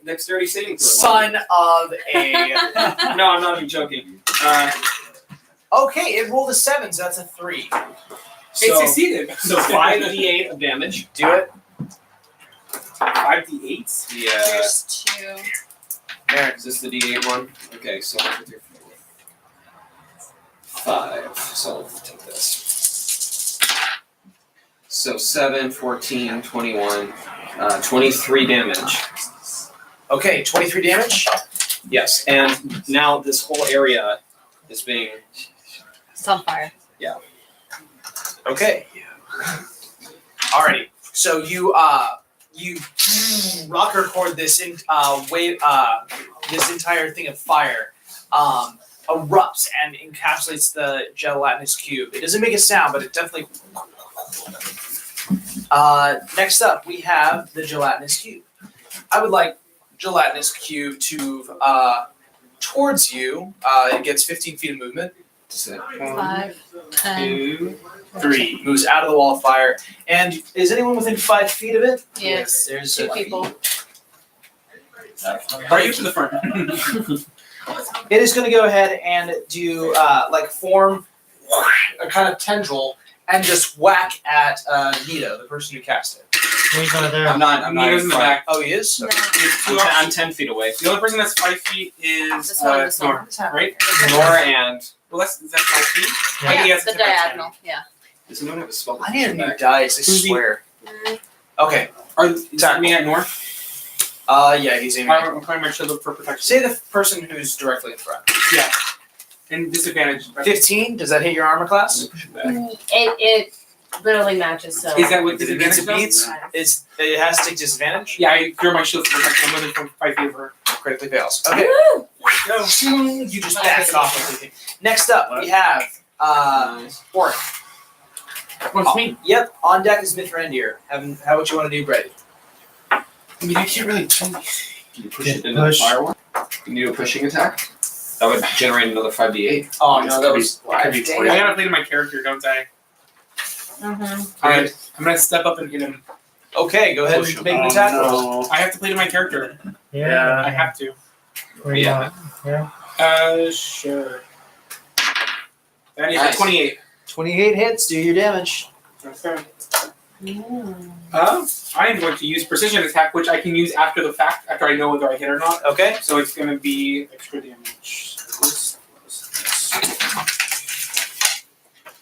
Dexterity saving throw. Son of a. No, I'm not even joking. Okay, it rolled a 7, so that's a 3. It So, succeeded. so 5d8 of damage. Do it. 5d8s? Yeah. There's 2. Aaron. Is this the d8 one? Okay, so 5. So I'll take this. So 7, 14, 21, 23 damage. Okay, 23 damage. Yes, and now this whole area is being. It's on fire. Okay. Alrighty. So you rocker cord this this entire thing of fire erupts and encapsulates the gelatinous cube. It doesn't make a sound, but it definitely. Next up, we have the gelatinous cube. I would like gelatinous cube to towards you. It gets 15 feet of movement. 5, 10. 2, 3. Moves out of the wall of fire. And is anyone within 5 feet of it? Yes. There's 2 people. Are you to the front? It is going to go ahead and do form a kind of tendril and just whack at Nito, the person who cast it. He's not there. I'm not Nito's in the back. Oh, he is? No. I'm 10 feet away. The only person that's 5 feet is This one, this one. Nor, right? Nor and. Well, is that 5 feet? Yeah. I think he has The to touch him. diagonal. Yeah. Does anyone have a spell? I need a new back? dice, I Who's he? swear. Okay. Is that me at North? Yeah, he's aiming. I'm calling my shield up for protection. Say the person who's directly in front. Yeah. And disadvantage. 15, does that hit your armor class? It literally matches, so. Is that what If it beats, disadvantage it beats. It has to take disadvantage. Yeah, I throw my shield for protection. I'm within 5 feet of her. Critically fails. Okay. Woo! Go. You just back it off completely. Next up, we have Orin. What's me? Yep, on deck is Mithrandir. How what you want to do, Brady? I mean, I can't really tell me. Can you push it into the firewall? Can you do a pushing attack? That would generate another 5d8. Oh no, that was Could be dang I it. gotta play to my character, don't I? Mm-hmm. Alright, I'm gonna step up and hit him. Okay, go ahead and make an attack roll. I have to play to my character. Yeah. I have to. Where you Yeah. at? Yeah. Sure. That is Nice. a 28. 28 hits, do your damage. Okay. I am going to use precision attack, which I can use after the fact, after I know whether I hit or not. Okay. So it's going to be extra damage. This plus this.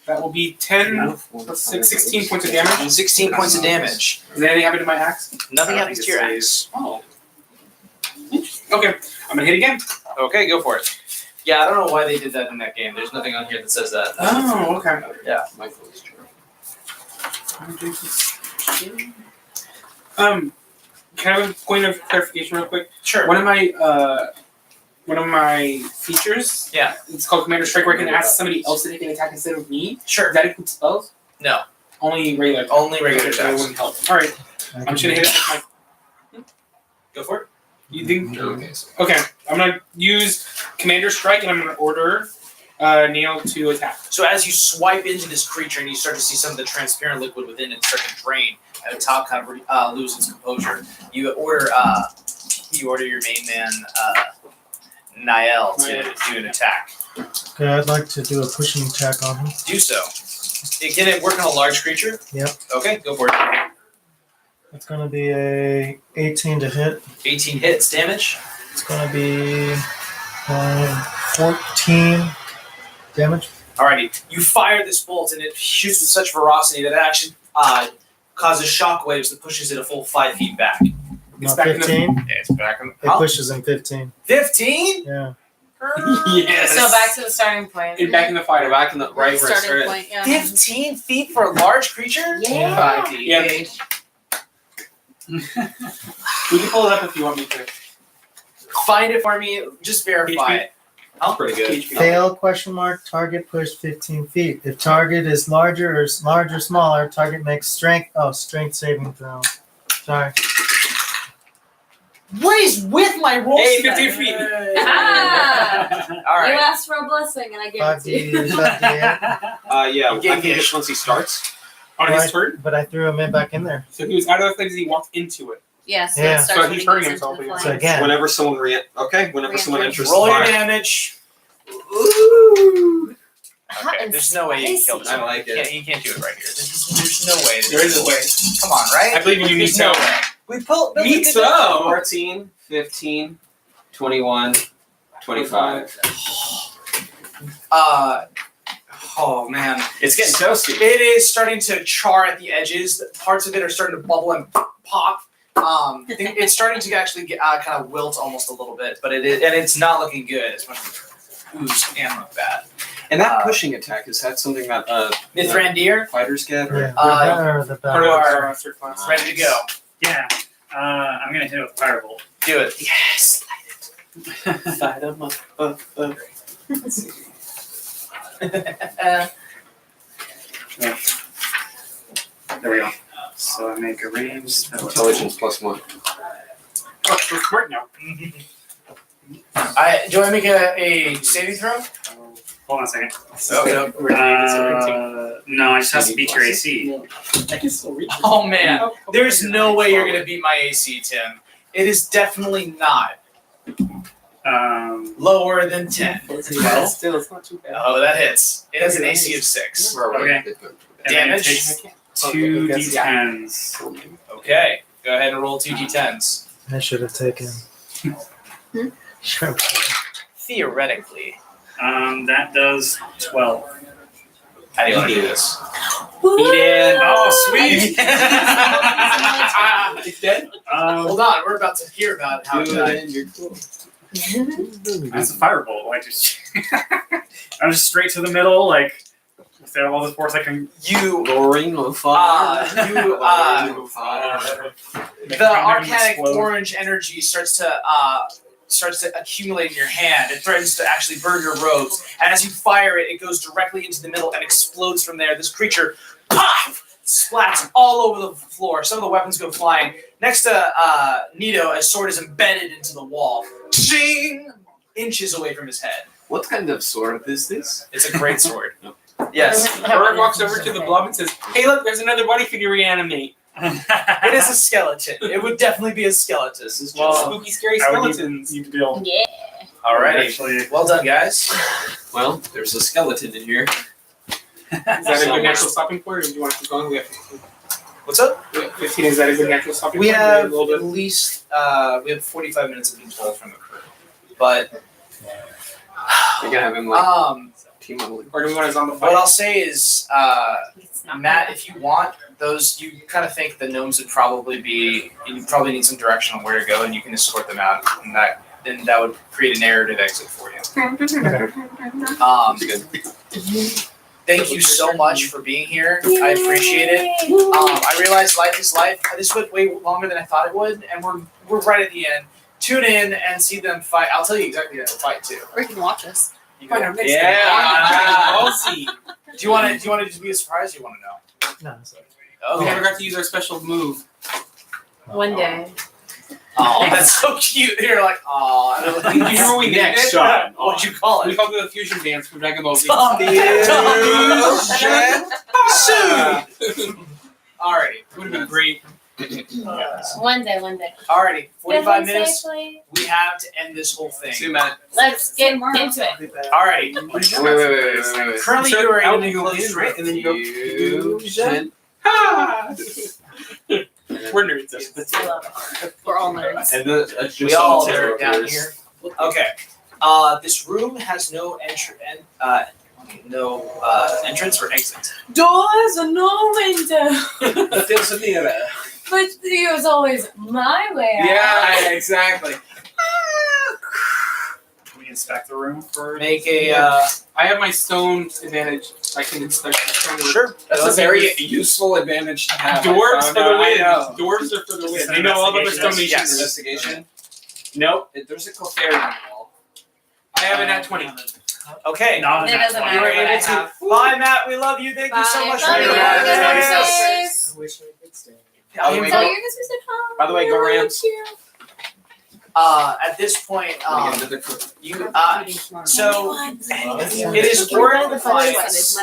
That will be 10 plus 6, 16 points of damage. 16 points of damage. Does anything happen to my axe? Nothing I happens think to your it axe. Oh. Okay, I'm gonna hit again. Okay, go for it. Yeah, I don't know why they did that in that game. There's nothing on here that says that. Oh, okay. Yeah. Can I have a point of clarification real quick? Sure. One of my features, Yeah. it's called Commander Strike, where I can ask somebody else to take an attack instead of me. Sure. Does that include spells? No. Only regular. Only regular That attacks. wouldn't help. All right, I'm just gonna hit it with my. Go for it. You think? Okay. Okay, I'm gonna use Commander Strike, and I'm gonna order Neil to attack. So as you swipe into this creature and you start to see some of the transparent liquid within it start to drain, and the top kind of loses composure, you order your main man Niall to do an attack. Okay, I'd like to do a pushing attack on him. Do so. Can it work on a large creature? Yep. Okay, go for it. It's going to be a 18 to hit. 18 hits, damage. It's going to be 14 damage. Alrighty, you fire this bolt and it shoots with such ferocity that it actually causes shockwaves that pushes it a full 5 feet back. No, 15. Yeah, it's back in It pushes him 15. 15? Yeah. Yes. So back to the starting point. And back in the fight. Back in the right where it Starting started. point, yeah. 15 feet for a large creature? Yeah. 5D. Yeah. We can pull it up if you want me to. Find it for me. Just verify it. That's pretty good. Fail, question mark, target push 15 feet. If target is larger or smaller, target makes strength saving throw. Sorry. What is with my roll? Hey, 15 feet. Ah! All You right. asked for a blessing, and I gave it to you. 5d8. Yeah, You gave I think me it's once he starts. On his turn? But I threw him back in there. So he was out of the flames and he walked into it. Yeah, so Yeah. it starts So when he's he hurting gets into himself the again. So flames. again, Whenever someone whenever someone enters the Roll your fire. damage. Ooh. Hot Okay, and there's no way you can kill this. I like You it. can't, you can't do it right here. There's no way. There is a way. Come on, right? I believe in you, There's Nico. no way. We built a Me good so. 14, 15, 21, 25. Oh man, It's getting toasty. it is starting to char at the edges. Parts of it are starting to bubble and pop. It's starting to actually get kind of wilt almost a little bit, but it's not looking good. It's going to ooze and look bad. And that pushing attack, is that something that Mithrandir, fighters get? Or? Yeah. Or the part of our master class. ready to go. Yeah. I'm gonna hit it with Firebolt. Do it. Yes. Fight him up. There we go. So I make a range. Intelligence +1. Oh, we're smart now. Do I make a saving throw? Hold on a second. Okay. No, it just has to beat your AC. I can still reach. Oh man, there's no way you're gonna beat my AC, Tim. It is definitely not lower than 10. Still, it's not too bad. Oh, that hits. It has an AC of 6. Okay. And then it Damage. takes 2 d10s. Okay, go ahead and roll 2 d10s. I should have taken. Sure. Theoretically, That does 12. how do you want to do this? Eat it. Oh, sweet! It's dead? Hold on, we're about to hear about how it died. That's a firebolt. I'm just straight to the middle, like, instead of all the force I can. You, Lowering on fire. the arcanic orange energy starts to accumulate in your hand. It threatens to actually burn your robes. And as you fire it, it goes directly into the middle and explodes from there. This creature, splats all over the floor. Some of the weapons go flying. Next to Nito, a sword is embedded into the wall. Ching! Inches away from his head. What kind of sword is this? It's a great sword. Yes. Bird walks over to the blob and says, "Hey, look, there's another body figure reanimate." It is a skeleton. It would definitely be a skeleton. This is Well, just spooky, scary I would skeletons. need to build. Yeah. Alrighty. Actually, Well done, guys. well, there's a skeleton in here. Is that a good natural stopping point, or do you want to keep going? We have 15. What's up? We have 15. Is that a good natural stopping We point? have A little at bit. least we have 45 minutes of being told from the crew, but We're gonna have him like team modeling. Or do we want his on the What fight? I'll say is, It's not Matt, if you want those, you kind of think the gnomes would probably be. You probably need some direction on where to go, and you can escort them out, and that would create a narrative exit for you. Thank you so much for being here. I appreciate it. I realize life is life. This went way longer than I thought it would, and we're right at the end. Tune in and see them fight. I'll tell you exactly how to fight too. Or you can watch us. You can, We'll see. Do you want to just be a surprise? Or you want to know? No, sorry. We Okay. never got to use our special move. One day. Oh, that's so cute. You're like, oh, I don't You remember we named it? Sean. What'd you call We it? called it the fusion dance from Dragon Ball Z. Soon. Alrighty. Would have been great. One day. Alrighty. 45 Get home minutes. safely. We have to end this whole thing. See you, Matt. Let's get into it. Alrighty. Wait. Currently, So you are out in and you go the straight, and then you go Fusion. Ha! We're nerds. I love it. We're all nerds. And the We all are down here. Okay. This room has no entrance or exit. Doors are no window. But there's a mirror. But there's always my way out. Yeah, exactly. Can we inspect the room for? Make a. I have my stone advantage. I can inspect the stone. Sure. That's a very useful advantage to have. Dwarves for the I win. know. Dwarves are for the win. Is it They know all about the investigation? stone nations. Investigation. Nope. There's a Clefairy on the wall. I have an at 20. Okay. Not It doesn't You matter were what I able to. have. Bye, Matt. We love you. Thank you so much Love for you. your Good time. I wish I could stay. By the way, So you're gonna say hi. By the way, go Rams. At this point, Let me get another quick- you so it is Or Orc who finds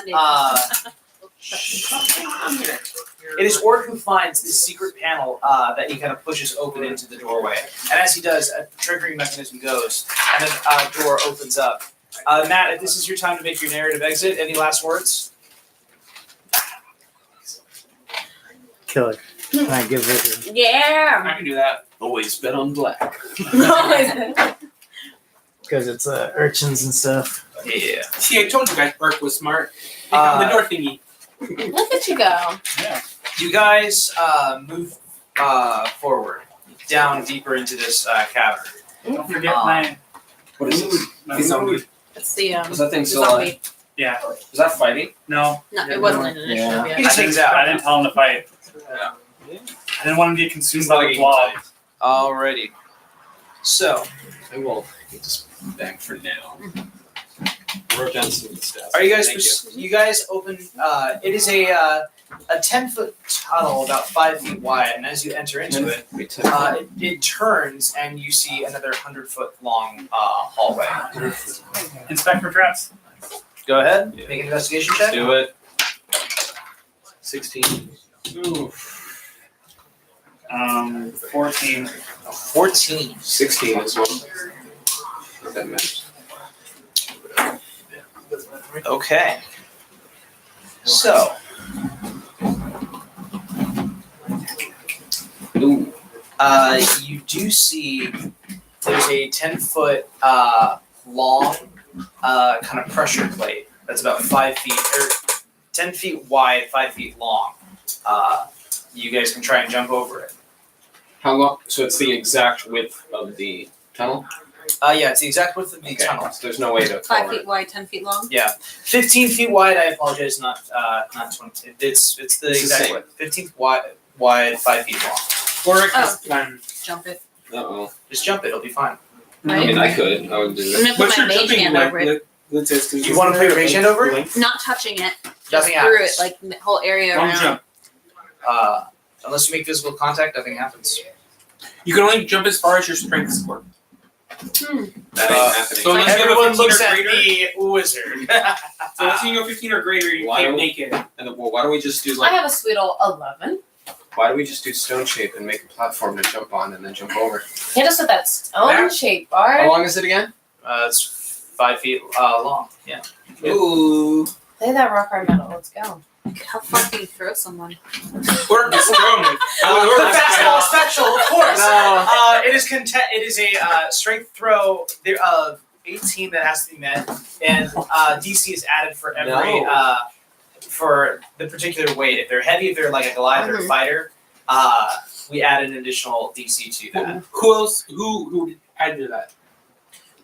it is Orc who finds this secret panel that he kind of pushes open into the doorway, and as he does, a triggering mechanism goes, and then a door opens up. Matt, if this is your time to make your narrative exit, any last words? Killer. Can I give it? Yeah. I can do that. Always bet on black. Because it's urchins and stuff. Yeah. See, I told you guys Burke was smart. He found the door thingy. Look at you go. You guys move forward, down deeper into this cavern. Don't forget my. What is it? My zombie. It's the Was that thing the still alive? zombie. Yeah. Was that fighting? No. No, it wasn't an initiative He yet. just hangs out. I didn't tell him to fight. Yeah. I didn't want him to get consumed by the blob. Alrighty. So, I will get this back for now. Wrote down some of the stats. are you guys? Thank You guys open. It is a 10-foot tunnel, about 5 feet wide, and as you enter into it, it turns and you see another 100-foot long hallway. Inspect for traps. Go ahead. Make an investigation check. Do it. 16. Ooh. 14. 14. 16 as well. Not that matters. Okay. So, Ooh. you do see there's a 10-foot long kind of pressure plate that's about 5 feet or 10 feet wide, 5 feet long. You guys can try and jump over it. How long? So it's the exact width of the tunnel? Yeah, it's the exact width of the Okay. tunnel. So there's no way to 5 cover feet wide, 10 feet long. 15 feet wide. I apologize, not 20. It's the It's the exact same. width. 15 wide, 5 feet long. Or Oh. plan. Jump it. Uh-oh. Just jump it. It'll be fine. I mean, I could. I would do I'm that. gonna put What's my your mage jumping hand over it. Let's ask you. You want to put your mage hand over it? Not touching it. Just Nothing through happens. it, like the whole area Long around. jump. Unless you make physical contact, nothing happens. You can only jump as far as your strength score. That ain't happening. So unless you have a Everyone 15 looks or at greater, the wizard. so unless you go 15 or greater, you Why can't don't- make it. And then, well, why don't we just do I like? have a sweet old 11. Why do we just do stone shape and make a platform to jump on and then jump over? Hit us with that stone There. shape, How Bard. long is it again? It's 5 feet long. Yeah. Ooh. Play that rock hard metal. Let's go. How far can you throw someone? Or just throw them. The fastball special, of course. No. It is a strength throw. 18 that has to be met, and DC is added for every No. for the particular weight. If they're heavy, if they're like a Goliath or a fighter, we add an additional DC to that. Who else? Who added to that?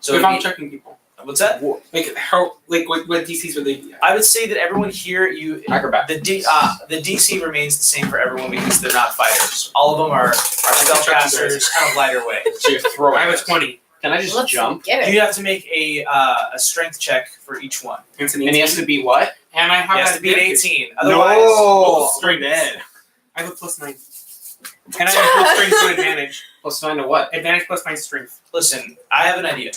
So if it'd I'm be- checking people, what's that? like how, like what DCs would they be? I would say that everyone here, Acrobat. the DC remains the same for everyone because they're not fighters. All of them are spellcasters, kind of lighter weight. So you're throwing. I have a 20. Can I just Let's jump? get it. You have to make a strength check for each one. It's an And 18. he has to be what? And I have It has that to be an advantage. 18. Otherwise, No. straight dead. I have a +9. And I have a strength to advantage. +9 to what? Advantage +9 strength. listen, I have an idea.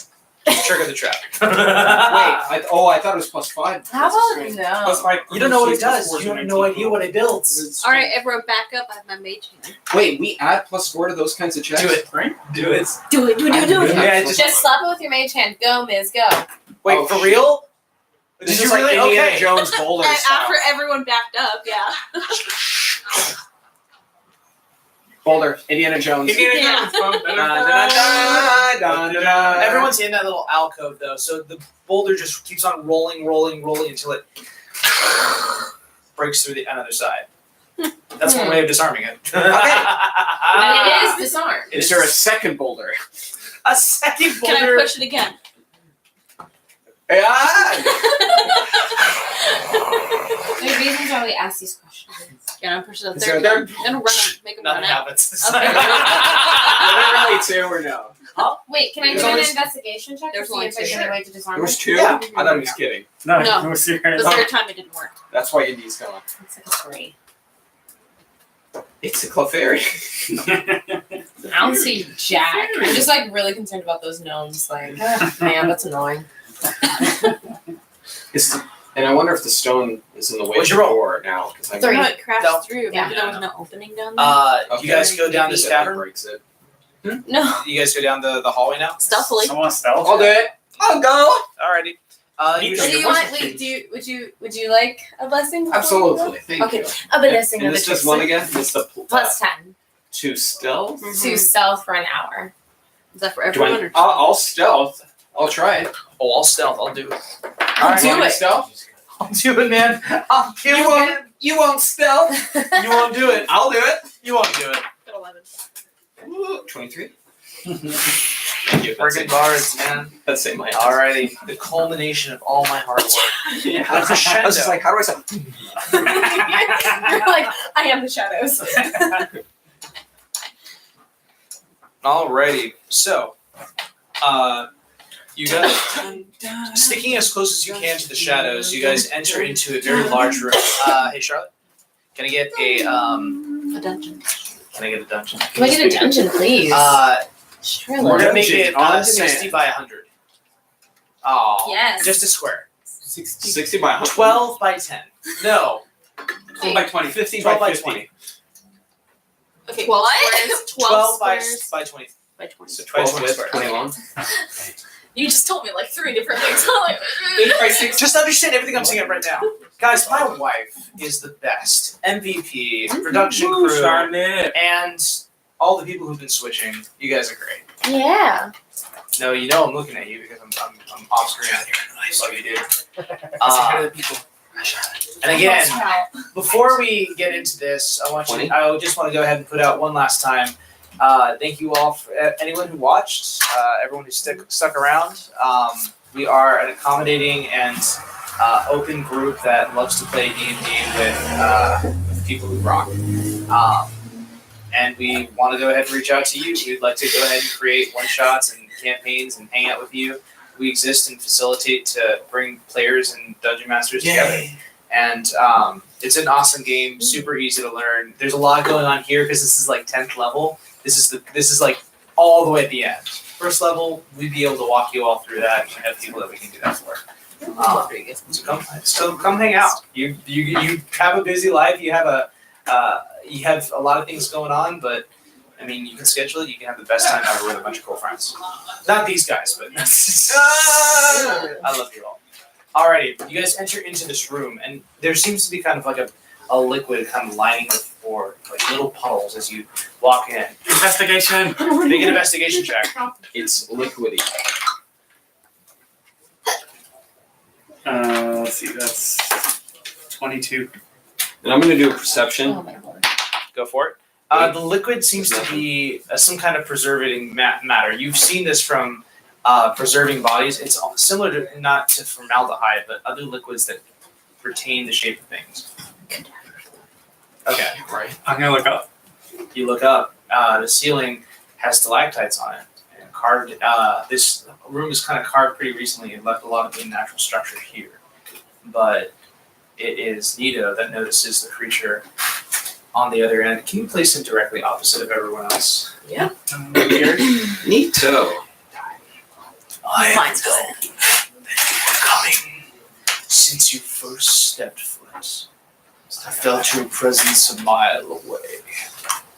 Trigger the trap. Wait, I thought it was +5. How about no? +5. You don't know what it does. You have no idea what it builds. All right, everyone, back up. I have my mage hand. Wait, we add +4 to those kinds of checks? Do it. Right? Do it. Do it. Yeah, Just slap it with your mage hand. Go, Miz, go. Wait, Oh, for shit. real? This Did is you like really? Indiana Okay. Jones boulder And style. after everyone backed up, yeah. Boulder, Indiana Jones. Yeah. Everyone's in that little alcove though, so the boulder just keeps on rolling until it breaks through the another side. That's one way of disarming it. And it is disarmed. Is there a second boulder? a second Can I boulder? push it again? Yeah. There's reasons why we ask these questions. Can I push it up Is there? there- I'm gonna run. Make him Nothing run out. happens. Okay. Literally 2 or no? Wait, can I There's do an only- investigation check to There's see only if there's two. any way to disarm There was it? 2? Yeah. I thought he was kidding. No. it was serious. The third time it didn't work. That's why your knee's gone. It's like a 3. It's a Clefairy. I don't see jack. I'm just like really concerned about those gnomes. Like, man, that's annoying. And I wonder if the stone is in the way What'd of you the roll? door now. 'cause I Three. No, it crashed No. through. Yeah. Maybe there was no opening down there. You guys go down this Maybe that cavern? breaks it. No. You guys go down the hallway now? Stealthily. Someone stealth. I'll do it. I'll go. Alrighty. What You do just, you want? Wait, would you like a blessing? before you go? Absolutely. Thank Okay. you. A blessing And of this the does one again? It's the Plus 10 2 stealth? to stealth for an hour. Is that for Do everyone? I, Or I'll stealth. I'll try it. I'll stealth. I'll do it. Alright, do want me it. to stealth? I'll do it, man. I'll do You won't. You won't stealth. You won't do it. I'll do it. You won't do it. Got 11. Ooh, 23. Thank you. Friggin' bards, man. Let's say my Alrighty. The culmination of all my hard work. Yeah. The crescendo. I was just like, how do I sound? You're like, I am the shadows. Alrighty. So, you guys, sticking as close as you can to the shadows, you guys enter into a very large room. Hey, Charlotte, can I get a A dungeon. Can I get a dungeon? Can I get a dungeon, please? We're Charlotte. gonna make it On 60 by 100. Oh, Yes. just a square. 60 by 100. 12 by 10. No, 12 by 20. 50 12 by by 50. 20. Okay, 12 squares. 12 by squares 20. by 20. So By 12 20 with squares. 21. You just told me like 3 different things. I'm like, 8 by 6. Just understand everything I'm saying right now. Guys, my wife is the best. MVP, production Ooh, crew, Charlotte. and all the people who've been switching. You guys are great. Yeah. No, you know I'm looking at you because I'm off screen. Love you, dude. And again, before we get into this, I just want to go ahead and put out one last time. Thank you all for anyone who watched, everyone who stuck around. We are an accommodating and open group that loves to play D&D with people who rock. And we want to go ahead and reach out to you. We'd like to go ahead and create one-shots and campaigns and hang out with you. We exist and facilitate to bring players and dungeon masters together. And it's an awesome game, super easy to learn. There's a lot going on here because this is like 10th level. This is like all the way at the end. First level, we'd be able to walk you all through that and have people that we can do that for. So come hang out. You have a busy life. You have a lot of things going on, but I mean, you can schedule it. You can have the best time ever with a bunch of cool friends. Not these guys, but I love you all. Alrighty, you guys enter into this room, and there seems to be kind of like a liquid kind of lining the floor, like little puddles as you walk in. Investigation. Make an investigation check. It's liquidy. Let's see, that's 22. And I'm going to do a perception. Oh my lord. Go for it. The liquid seems to be some kind of preserving matter. You've seen this from preserving bodies. It's similar to, not to formaldehyde, but other liquids that retain the shape of things. Okay, right. I'm gonna look up. You look up. The ceiling has stalactites on it, and carved. This room is kind of carved pretty recently and left a lot of the natural structure here. But it is Nito that notices the creature on the other end. Can you place him directly opposite of everyone else? Yeah. Here. Neato. Mine's good. Coming since you first stepped foot. I felt your presence a mile away.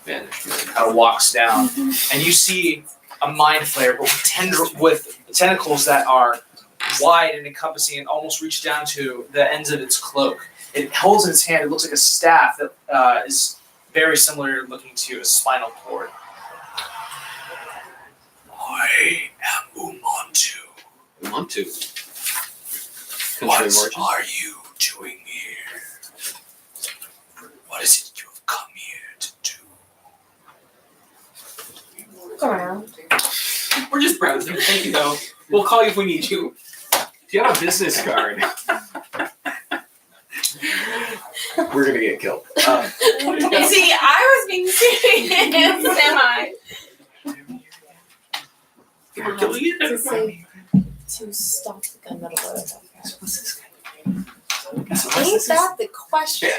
Vanished. Kind of walks down, and you see a mind flare, but with tentacles that are wide and encompassing, and almost reach down to the ends of its cloak. It holds in its hand. It looks like a staff that is very similar looking to a spinal cord. I am Umantu. Umantu. What are you doing here? What is it you have come here to do? Look around. We're just browsing. Thank you, though. We'll call you if we need you. Do you have a business card? We're going to get killed. See, I was being serious, am I? We're killing you. To say to stop the Gun Metal Brotherhood. What's this guy? Ain't that the question?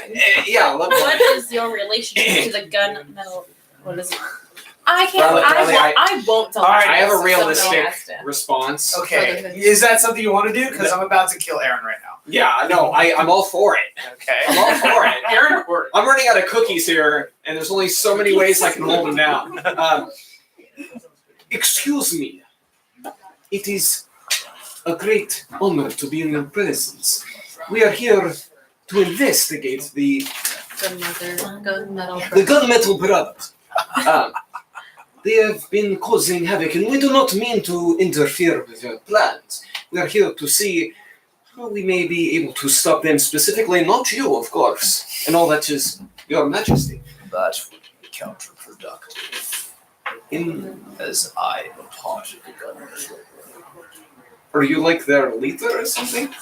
Yeah, What is your relationship to the Gun Metal? What is it? I can't. Bradley, I won't tell. Alright, I have a Somebody realistic asked him. response. Okay, is that something you want to do? Because I'm about to kill Aaron right now. Yeah, no, I'm all for it. Okay. I'm all for it. Aaron, I'm running out of cookies here, and there's only so many ways I can hold them down. Excuse me. It is a great honor to be in your presence. We are here to investigate the Gun Metal. Gun Metal Brotherhood. They have been causing havoc, and we do not mean to interfere with your plans. We are here to see how we may be able to stop them specifically, not you, of course, and all that is your majesty. That would be counterproductive, as I am a part of the Gun Metal. Are you like their leader or something?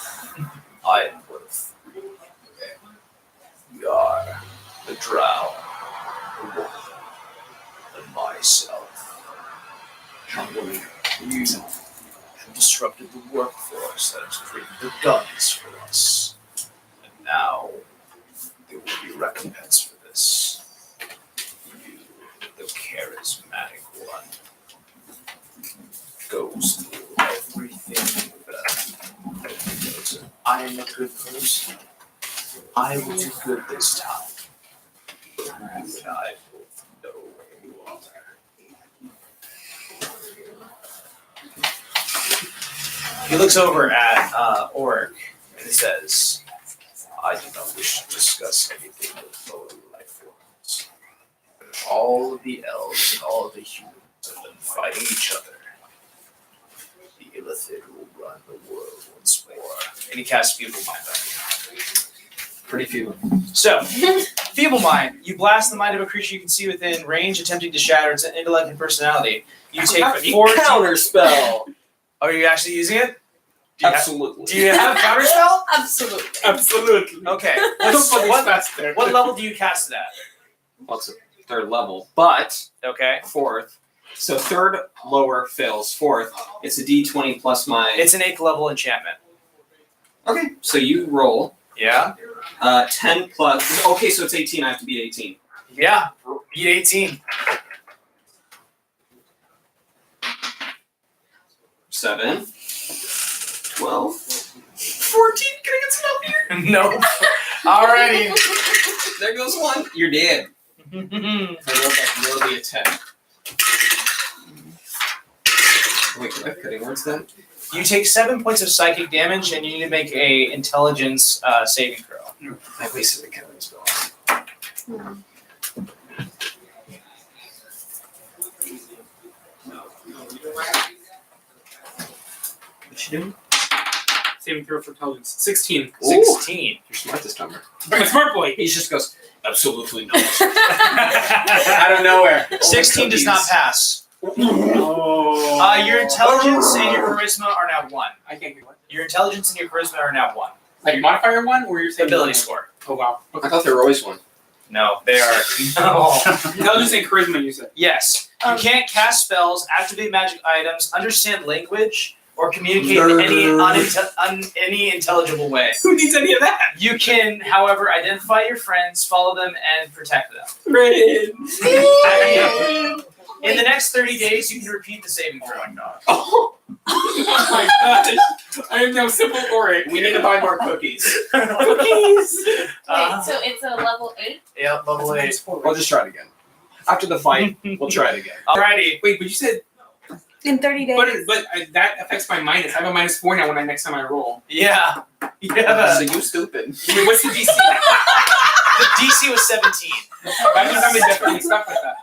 I am both. We are the Drow, the Wolf, and myself. You have disrupted the workforce that has created the guns for us. And now, there will be recompense for this. You, the charismatic one, goes through everything that I am a good person. I will do good this time. You and I both know where you are. He looks over at Oric and says, I do not wish to discuss anything with lower life forms. All of the elves and all of the humans have been fighting each other. The Illithid will run the world once more. And he casts Feeble Mind on you. Pretty feeble. So, Feeble Mind. You blast the mind of a creature you can see within range, attempting to shatter its intellect and personality. You take 14... Counter spell. Are you actually using it? Absolutely. Do you have a counter spell? Absolutely. Absolutely. Okay. What What level do you cast it at? Well, it's a third level, but Okay. fourth. So third lower fails. Fourth, it's a D20 plus my. It's an 8th level enchantment. Okay, so you roll. Yeah? 10 plus. Okay, so it's 18. I have to beat 18. Yeah. Beat 18. 7. 12. 14? Can I get some help here? No. Alrighty. There goes one. You're dead. You That'll be a 10. Wait, am I cutting words then? take 7 points of psychic damage, and you need to make a intelligence saving throw. I wasted a counting spell. What you doing? saving throw for intelligence. 16. 16. You're smart this time. I'm a smart boy. He just goes, absolutely not. Out of nowhere. 16 does not pass. Oh. Your intelligence and your charisma are now 1. I can't get one. Your intelligence and your charisma are now 1. Like modifier 1, or you're saying Ability score. Oh wow. I thought they were always one. No, they are. No. Intelligence and charisma, you said. Yes. You can't cast spells, activate magic items, understand language, or communicate in any intelligible way. Who needs any of that? You can, however, identify your friends, follow them, and protect them. In the next 30 days, you can repeat the saving throw. Oh my gosh. I have no simple for it. We need to buy more cookies. Cookies. Wait, so it's a level 8? Yeah, level 8. We'll just try it again. After the fight, we'll try it again. Alrighty. Wait, but you said. In 30 days. But that affects my minus. I have a -4 now when next time I roll. Yeah. You have So a, you stupid. Wait, what's the DC? the DC was 17. That means I'm indefinitely stuck like that.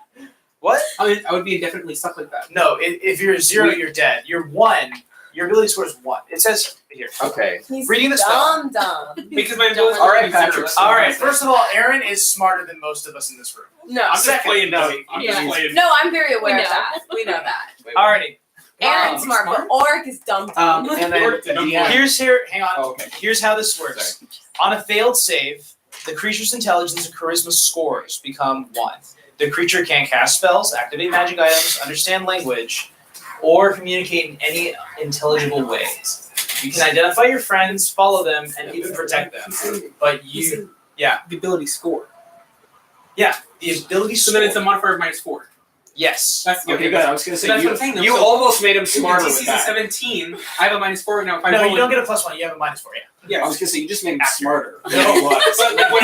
What? I would be indefinitely stuck like that. No, if you're 0, you're dead. You're 1. Your ability score is 1. It says here. Okay. He's Reading the spell. dumb. Because my ability. All right, Patrick. All right. First of all, Aaron is smarter than most of us in this room. No. I'm just Second. playing dummy. I'm just Yeah. playing. No, I'm very aware We of know. that. We know that. Alrighty. Aaron's smart, but Oric is dumb. And then the DM. Hang on. Oh, okay. Here's how this works. On a failed save, the creature's intelligence and charisma scores become 1. The creature can't cast spells, activate magic items, understand language, or communicate in any intelligible way. You can identify your friends, follow them, and even protect them. But The ability score. the ability So score. then it's a modifier of -4. Yes. That's Okay, good. I was going to So say, that's what I'm saying. you almost made him smarter with DC's a that. 17. I have a -4 now. If I No, roll you don't get a +1. You have a -4. Yeah. Yeah. I was going to say, you just made him After. smarter. No, it was. But what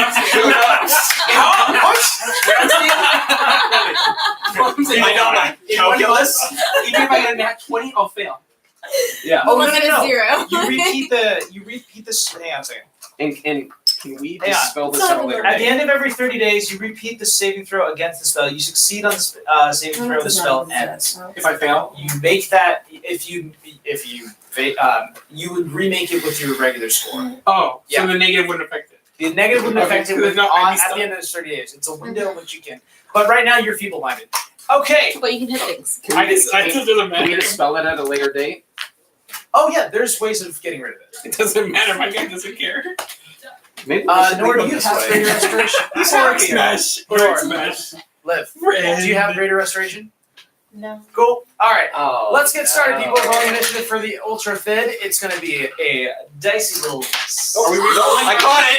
I'm saying. I know my calculus. Even if I get a nat 20, I'll fail. Yeah. Oh, no, Look at no, a no. 0. You repeat the. Hang on a second. And can we Yeah. dispel this at a later At the date? end of every 30 days, you repeat the saving throw against the spell. You succeed on the saving throw. The spell ends. If I fail, You make that you would remake it with your regular score. oh, Yeah. so the negative wouldn't affect it. The negative wouldn't Okay, affect it so there's no- I'd be at stuck. the end of those 30 days. It's a window in which you can. But right now, you're feeble-minded. Okay. But you can hit things. Can we It doesn't can we matter. dispel it at a later date? Oh yeah, there's ways of getting rid of it. It doesn't matter. My guy doesn't care. Maybe we should Nor leave do them you this have way. greater restoration? Smash. Nor. Smash. Liv, do you have greater restoration? No. Cool. All right. Oh, Let's get started, no. people. Rolling initiative for the Ultra Fid. It's going to be a dicey little. Are we re-rolling? I caught it!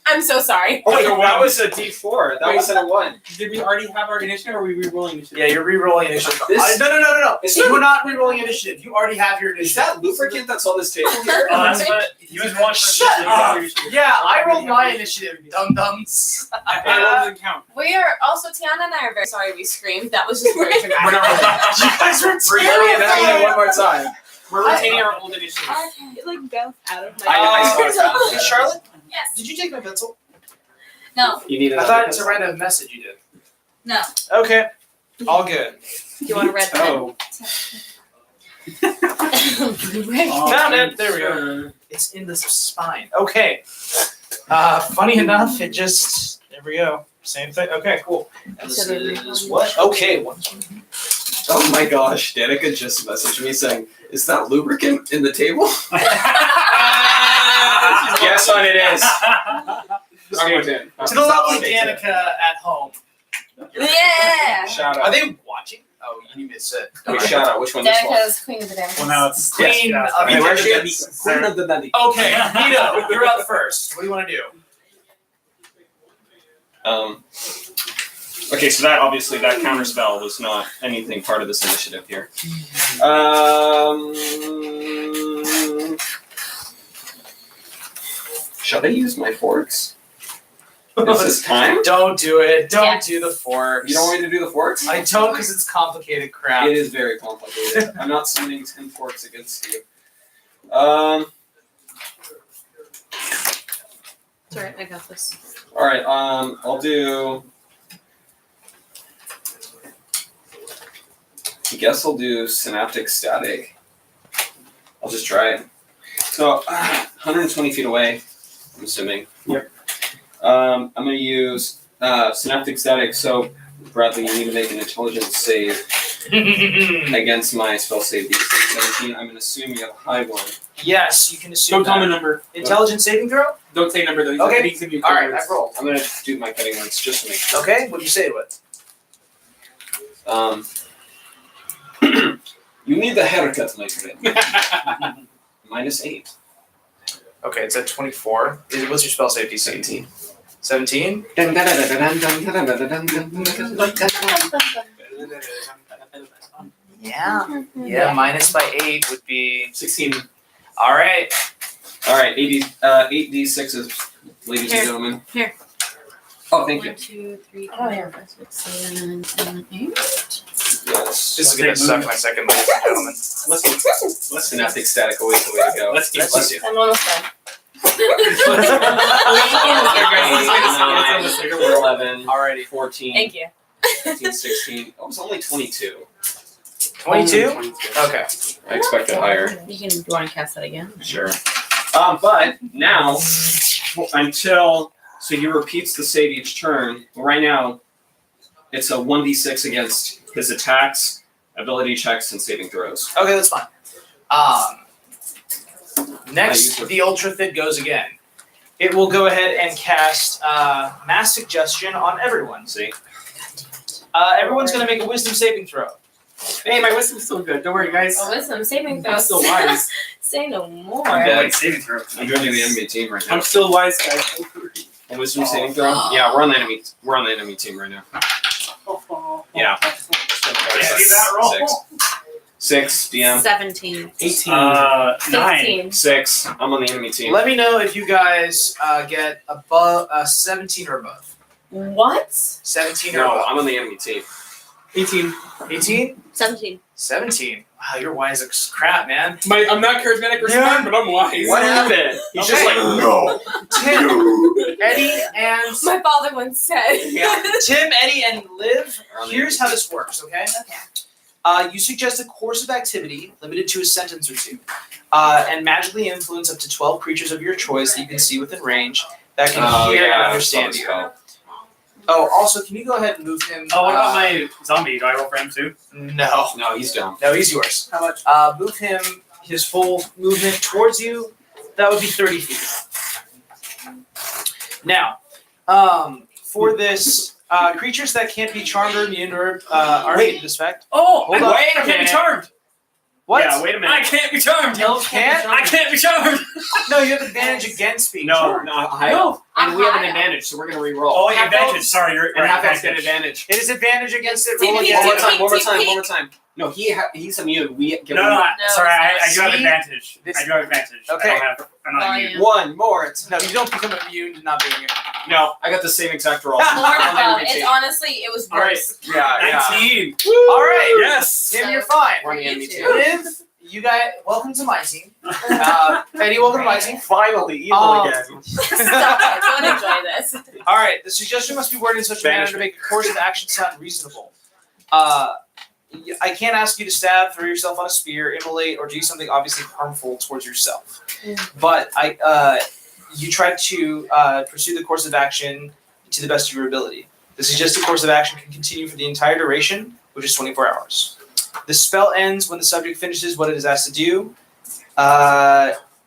I'm so sorry. Oh, wait, that was a D4. That wasn't a 1. Did we already have our initiative, or are we re-rolling initiative? Yeah, you're re-rolling initiative. This- No. This- You are not re-rolling initiative. You already have your Is initiative. that lubricant that's on this table here? That's what You was one for Shut up. initiative. Yeah, I rolled my initiative, dum-dums. That doesn't count. We are also, Tiana and I are very sorry we screamed. That was just very We're dramatic. not rolling. You guys were We're rolling that terrible. one more time. We're retaining our old initiative. It like bounced out of I saw it coming. Hey, Charlotte, Yes. did you take my pencil? No. You need I another thought it's a pencil? random message you did. No. Okay. All good. Do you want a red pen? Oh. Found it. There we go. It's in the spine. Okay. Funny enough, it just. There we go. Same thing. Okay, cool. And this is what? Okay. Oh my gosh, Danica just messaged me saying, is that lubricant in the table? Yes, on it is. To the lovely Danica at home. Yeah. Shout Are out. they watching? Oh, you missed it. Wait, shout out. Which one? This one? Danica's Queen of the Dance. Well, now it's Queen yes, of Hey, the where's she at? Dance. Queen of the Dundee. Okay, Nito, you're up first. What do you want to do? Okay, so that obviously that counterspell was not anything part of this initiative here. Shall I use my forks? Is this time? Don't do it. Don't Yes. do the forks. You don't want me to do the forks? I don't because it's complicated crap. It is very complicated. I'm not summoning 10 forks against you. Sorry, I got this. Alright, I'll do... I guess I'll do Synaptic Static. I'll just try it. So, 120 feet away, I'm assuming. Yep. I'm going to use synaptic static. So, Bradley, you need to make an intelligence save against my spell save DC 17. I'm going to assume you have a high one. Yes, you can assume Don't tell me that. a number. Intelligence saving throw? Don't say a number though. Okay. He's gonna be All right, I've rolled. I'm going to do my cutting ones just to make sure. Okay, what do you say it with? You need the haircut, my friend. -8. Okay, it's at 24. What's your spell save DC? 17. 17? Yeah. Yeah, minus by 8 would be 16. All right. All right, 8d6s, ladies and gentlemen. Here. Oh, thank you. 1, 2, 3, 4, 5, 6, 7, 8. Yes. This is gonna suck my second, ladies and gentlemen. Let's synaptic static always the way to go. Let's Let's Let's do. I'm almost done. 11, Alrighty. 14, Thank you. 15, 16. Oh, it was only 22. 22? Okay. I expected higher. You can. Do you want to cast that again? Sure. But now, until so he repeats the save each turn. Right now, it's a 1d6 against his attacks, ability checks, and saving throws. Okay, that's fine. Next, the Ultra Thid goes again. It will go ahead and cast Mass Suggestion on everyone. See? Everyone's going to make a Wisdom saving throw. Hey, my wisdom's still good. Don't worry, guys. Oh, wisdom saving I'm throws. still wise. Say no more. Okay. Like saving throw. I'm joining the enemy team right now. I'm still wise, guys. Don't worry. A wisdom saving throw? Yeah, we're on the enemy. We're on the enemy team right now. Yeah. See that roll? 6 DM. 17. 18. 16. 6. I'm on the enemy team. Let me know if you guys get above 17 or above. What? 17 or No, above. I'm on the enemy team. 18. 18? 17. 17. Wow, you're wise as crap, man. I'm not charismatic or smart, but I'm wise. What happened? He's just Okay. like, no. Tim, Eddie, and My father once said. Tim, Eddie, and Liv. We're on the Here's enemy how this works, okay? Okay. You suggest a course of activity limited to a sentence or two, and magically influence up to 12 creatures of your choice that you can see within range that can hear and understand you. Oh, also, can you go ahead and move him? Oh, what about my zombie? Do I roll for him too? No. No, he's down. No, he's yours. How much? Move him, his full movement towards you. That would be 30 feet. Now, for this, creatures that can't be charmed or immune or are immune to this effect. Oh, Hold on. wait, I can't be charmed. What? Yeah, wait a minute. I can't be charmed. You can't? I can't be charmed. No, you have advantage against being No, charmed. No, I No. and we have an advantage, so we're gonna re-roll. Oh, Half advantage. elves? Sorry, you're and half elves advantage. get advantage. It is advantage against it. TP, Roll One again. more TP. time. One more time. One more time. No, he's immune. We give No, him no, sorry, I do have See? advantage. This- I do have advantage. Okay. I don't have, I'm not immune. one more. It's No, you don't become immune to not being here. no. I got the same exact roll. More I'm on the though. enemy It's team. honestly, it was All right. worse. Yeah. 19. All right. Yes. Tim, you're fine. We're on the enemy team. Liv, you guys, welcome to my team. Eddie, welcome to my team. Finally, evil again. Stop it. Don't enjoy this. All right. The suggestion must be worded in such a manner to make the course of action sound reasonable. I can't ask you to stab, throw yourself on a spear, immolate, or do something obviously harmful towards yourself. But you try to pursue the course of action to the best of your ability. The suggested course of action can continue for the entire duration, which is 24 hours. The spell ends when the subject finishes what it is asked to do.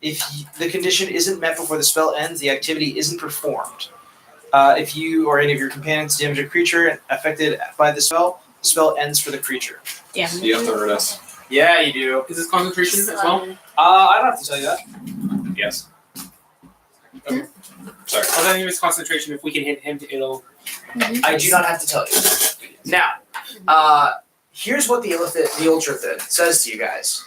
If the condition isn't met before the spell ends, the activity isn't performed. If you or any of your companions damage a creature affected by the spell ends for the creature. Yeah. You have to hurt us. Yeah, you do. Is this concentration as well? I don't have to tell you that. Yes. Okay. Sorry. Well, then use concentration. If we can hit him, it'll. I do not have to tell you. Now, here's what the Ultra Thid says to you guys.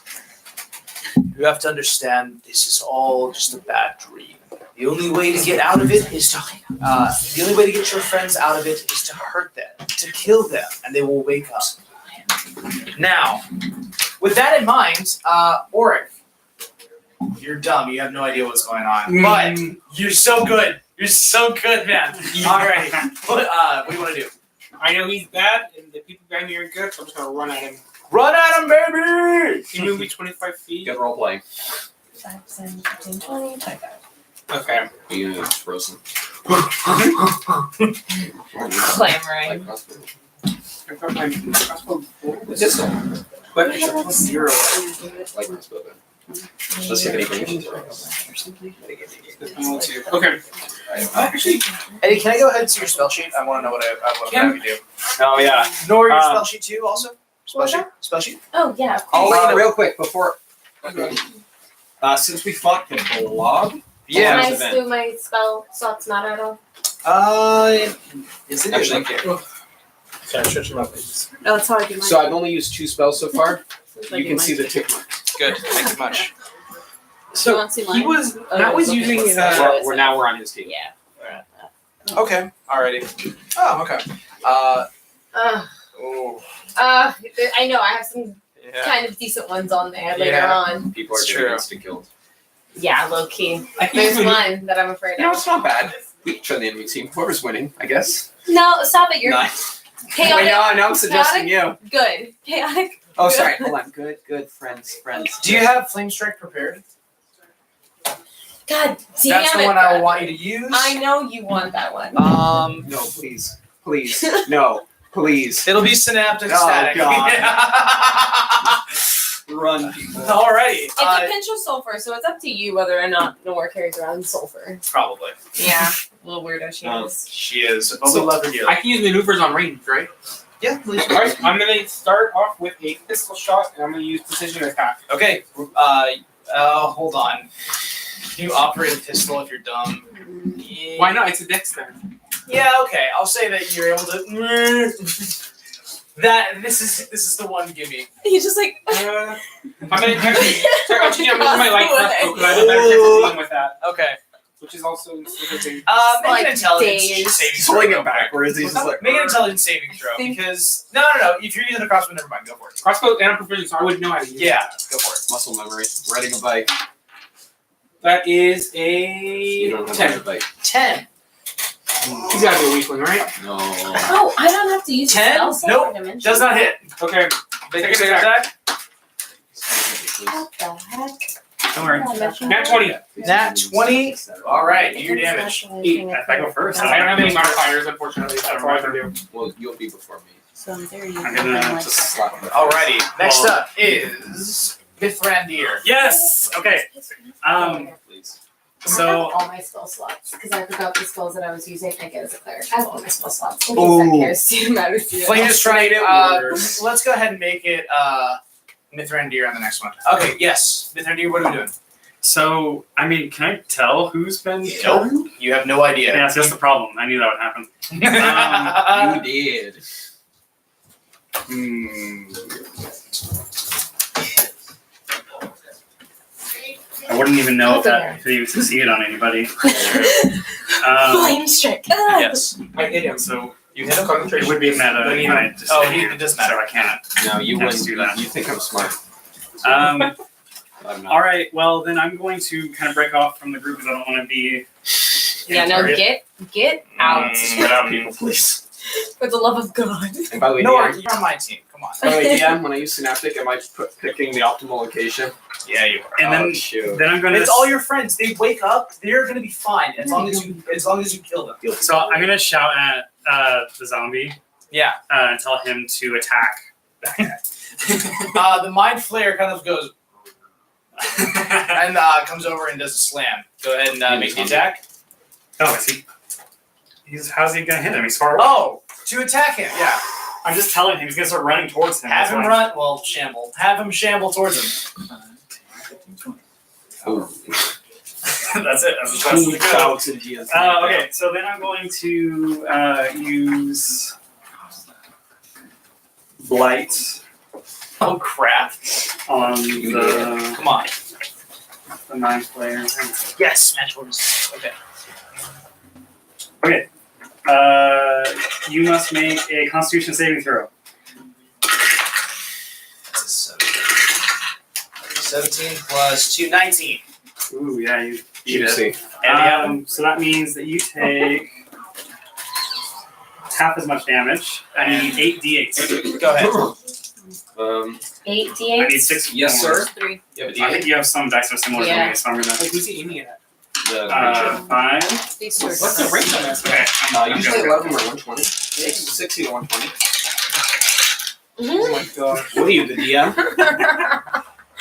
You have to understand this is all just a bad dream. The only way to get out of it is to the only way to get your friends out of it is to hurt them, to kill them, and they will wake up. Now, with that in mind, Auric, you're dumb. You have no idea what's going on, but you're so good. You're so good, man. All right, what do you want to do? I know he's bad, and the people behind me are good, so I'm just gonna run at him Run at him, baby! Can you move me 25 feet? Good role play. 5, 10, 15, 20, 25. Okay. Yeah, it's frozen. Clamoring. I've got my crossbow. It's just But it's a +0. like crossbow. Let's see if anything. Okay. Actually, Eddie, can I go ahead and see your spell sheet? I want to know what I have you do. Oh yeah. Nor your spell sheet too, also. Spell What was sheet. Spell sheet. Oh, yeah. Real quick before. Since we fought the blob. Yeah. Can I do my spell slots matter at all? Yes, it Actually, is. I can't. Can I stretch them out, please? Oh, that's how I do mine. So I've only used 2 spells so far. That's how I You do can mine. see the tick marks. Good. Thank you much. You So want to see he mine? was Oh, Matt was look at using what's We're on his team. Yeah. Okay. Alrighty. Oh, okay. Oh. I know, I have some Yeah. kind of decent ones on there later Yeah. on. People are It's getting true. instant killed. Yeah, low key. I can There's use my one that I'm afraid You know, of. it's not bad. We can try the enemy team. Whoever's winning, I guess. No, stop it. You're Nice. chaotic. Wait, no, I'm suggesting you. Good. Chaotic. Oh, sorry. Hold on. Good, friends. Do you have Flame Strike prepared? God damn That's it. the one I Brad. want you to use. I know you want that one. No, please. No, please. It'll be Synaptic Oh, Static. God. Run, people. Alrighty. It's a pinch of sulfur, so it's up to you whether or not Nora carries around sulfur. Probably. Yeah. Little weirdo she is. She is. But So, we love her dearly. I can use maneuvers on range, right? Yeah, please. Alright, I'm gonna start off with a pistol shot, and I'm gonna use precision attack. Okay. Hold on. Can you operate a pistol if you're dumb? Yeah. Why not? It's a dex then. Yeah. Okay. I'll say that you're able to. This is the one gimme. He's just like. I'm gonna actually. Sorry, I'm using my light crossbow because I have a better chance of dealing with that, Okay. which is also interesting. Make Like an intelligence days. saving He's throw. holding it backwards. He's just like. Make an intelligence saving throw Think- because no. If you're using the crossbow, never mind. Go for it. Crossbow and I'm proficient, so I wouldn't know how to use it. Yeah. Go for it. Muscle memory. Riding a bike. That is You a don't have 10. a bike. 10. He's gotta be a weak one, right? No. Oh, I don't have to use 10? spell slot Nope. for dimension. Does not hit. Okay. Take Take a an attack. What the heck? Don't worry. Oh, Nat 20. Nat 20. All right. Do your damage. If I go first, I don't have any modifiers, unfortunately. That's all I can do. Well, you'll be before me. So I'm very I'm gonna like Just slap him. Alrighty. Next up is Mithrandir. Yes. Okay. Please. I So have all my spell slots because I forgot the spells that I was using. I get as a cleric. I have all my spell slots. In case Ooh. that cares to matter to you. Flame is trying to. worse. Let's go ahead and make it Mithrandir on the next one. Okay. Yes. Mithrandir. What are we doing? So I mean, can I tell who's been Nope. killed? You have no idea. Yeah, that's the problem. I knew that would happen. You did. I wouldn't even know if it even succeeded on anybody. Flame strike. Ah. Yes. I hit him. So You hit him. it Concentration. would be meta. Don't if I just Oh, sit he- here, it doesn't matter. So I can't. No, you Have to wouldn't do that. You think I'm smart. Um, I'm not. all right. Well, then I'm going to kind of break off from the group because I don't want to be. Yeah, no, get out. Spread out, people, please. For the love of God. And by the way, No, DM, you're on my team. Come on. by the way, DM, when I use Synaptic, am I picking the optimal location? Yeah, you are. And then, shoot. then I'm going to. It's all your friends. They wake up. They're gonna be fine as long as you kill them. So I'm going to shout at the zombie Yeah. and tell him to attack that guy. The mind flayer kind of goes and comes over and does a slam. Go ahead and make the attack. Oh, is he? How's he gonna hit him? He's far away. Oh, to attack him. Yeah. I'm just telling him he's gonna start running towards him. Have That's him why- run. Well, shamble. Have him shamble towards him. Ooh. That's it. That's the best of the good. 2,000 GS. Okay, so then I'm going to use blight Oh crap! on the Come on. 9th player. Yes, match orders. Okay. Okay. You must make a Constitution saving throw. That's a 17 plus 2, 19. Ooh, yeah, you beat Juicy. it. So that means that you take half as much damage. I need 8 d8s. Go ahead. 8 I d8s. need 6. Yes, more. sir. 3. Yeah, but I think you have some dice that are similar Yeah. to me, so I'm gonna. Like, who's he aiming it at? the 5. These two are What's the range on this? Okay. usually a lot of them are 120. 60 to 120. Oh my god. What are you, the DM?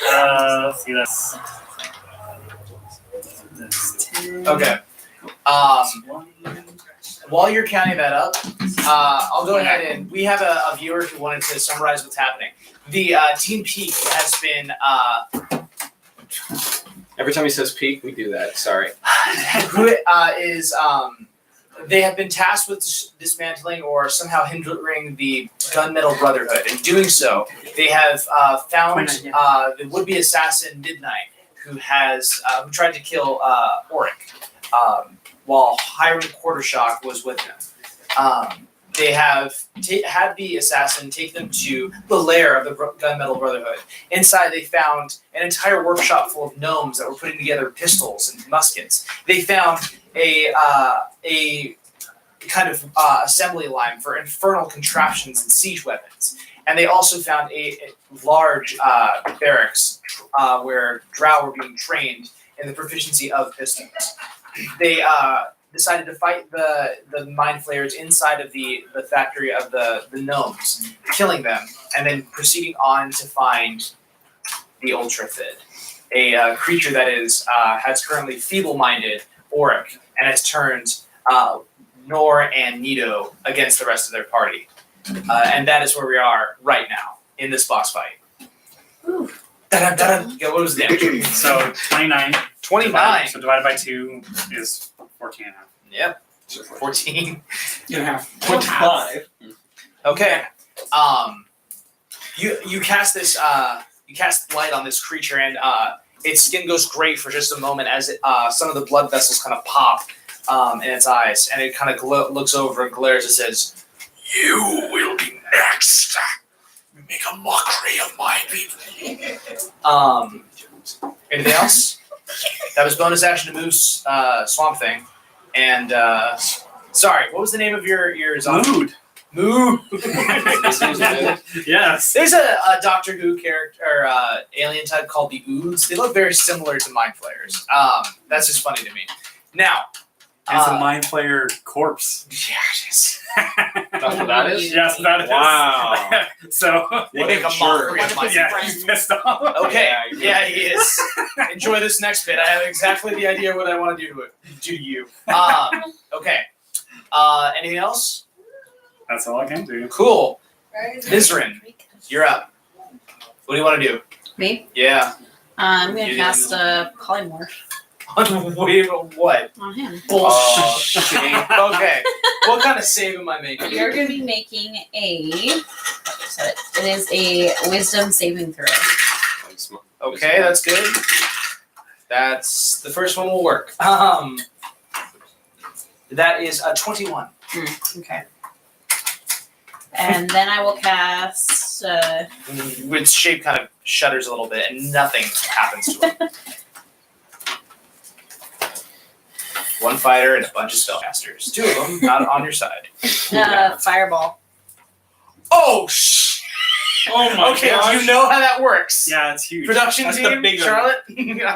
Let's see this. Okay. While you're counting that up, I'll go ahead and we have a viewer who wanted to summarize what's happening. The Team Peak has been Every time he says peak, we do that. Sorry. who is they have been tasked with dismantling or somehow hindering the Gun Metal Brotherhood. In doing so, they have found the would-be assassin Midnight, who who tried to kill Auric, while Hiram Quartershock was with him. They have had the assassin take them to the lair of the Gun Metal Brotherhood. Inside, they found an entire workshop full of gnomes that were putting together pistols and muskets. They found a kind of assembly line for infernal contraptions and siege weapons. And they also found a large barracks where drow were being trained in the proficiency of pistols. They decided to fight the mind flayers inside of the factory of the gnomes, killing them, and then proceeding on to find the Ultrafid, a creature that has currently feeble-minded Auric and has turned Nor and Nito against the rest of their party. And that is where we are right now in this boss fight. Da-da-da-da. Yeah, what was the damage? So 29. 29. So divided by 2 is 14 and a half. Yep. 14. 25. Okay. You cast this. You cast light on this creature, and its skin goes gray for just a moment as some of the blood vessels kind of pop in its eyes, and it kind of looks over and glares and says, "You will be next. You make a mockery of my people." Anything else? That was bonus action to move Swamp Thing, and sorry, what was the name of your zombie? Mood. Mood. Yes. There's a Doctor Who character or alien type called the Oods. They look very similar to Mind Flayers. That's just funny to me. Now, It's a mind player corpse. yeah, it is. That's what that is? Yes, that is. Wow. So, They make a mockery of my yeah, friends. he's pissed off. Okay, Yeah, yeah, he is. Enjoy this next bit. I have exactly the idea what I want to do to you. Okay. Anything else? That's all I can do. Cool. Mizrin, you're up. What do you want to do? Me? Yeah. I'm going You to cast a polymorph Wait, what? on him. Bullshit. Okay. What kind of save am I making? You're going to be making it is a wisdom saving throw. Okay, that's good. That's the first one will work. That is a 21. Okay. And then I will cast. Its shape kind of shudders a little bit, and nothing happens to it. One fighter and a bunch of spellcasters. 2 of them not on your side. Fireball. Oh shh! Oh my Okay, gosh. you know how that works. Yeah, it's huge. Production That's the team, big one. Charlotte.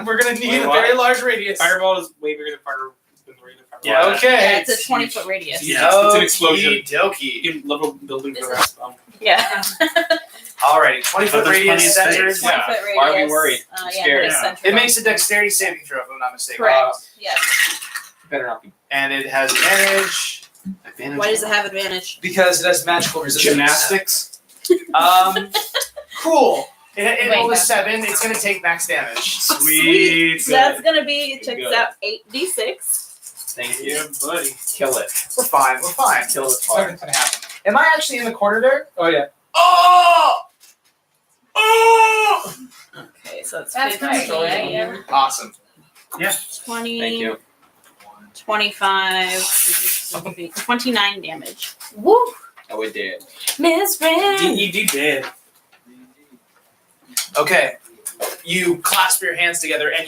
We're gonna need Wait, a what? very large radius. Fireball is way bigger than fireball. Yeah. Okay. Yeah, it's a 20-foot radius. Yeah, it's an explosion. Dokie. In level building for the rest of them. Yeah. Alrighty, 20-foot But there's plenty radius of centered. space. 20-foot radius. Why are we worried? Yeah, Scared. it's centered It on- makes a dexterity saving throw, if I'm not mistaken. Correct. Yes. Better not be. And it has advantage Why does it have advantage? because it has magical resistance. Gymnastics? Cool. It Wait, rolled a that's- 7. It's going to take max damage. Sweet. So that's gonna be checks Good. out 8d6. Thank you. Yeah, buddy. Kill it. We're fine. We're fine. Kill it. Nothing's going to happen. Am I actually in the corner there? Oh yeah. Oh! Oh! Okay, so it's That's 15, right, yeah. Awesome. 20, Thank you. 25, 29 damage. Woo! Oh, we did. Mizrin! DnD did. Okay. You clasp your hands together and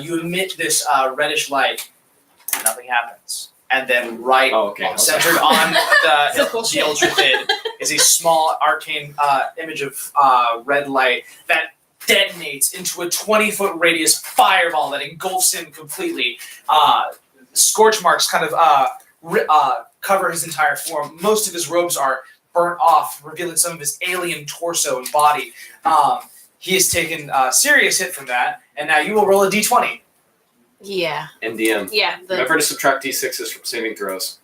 you emit this reddish light. Nothing happens. And then Oh, okay. centered on the Bullshit. Ultrafid is a small arcane image of red light that detonates into a 20-foot radius fireball that engulfs him completely. Scorch marks kind of cover his entire form. Most of his robes are burnt off, revealing some of his alien torso and body. He has taken a serious hit from that, and now you will roll a d20. Yeah. MDM. Yeah. Remember to subtract d6s from saving throws.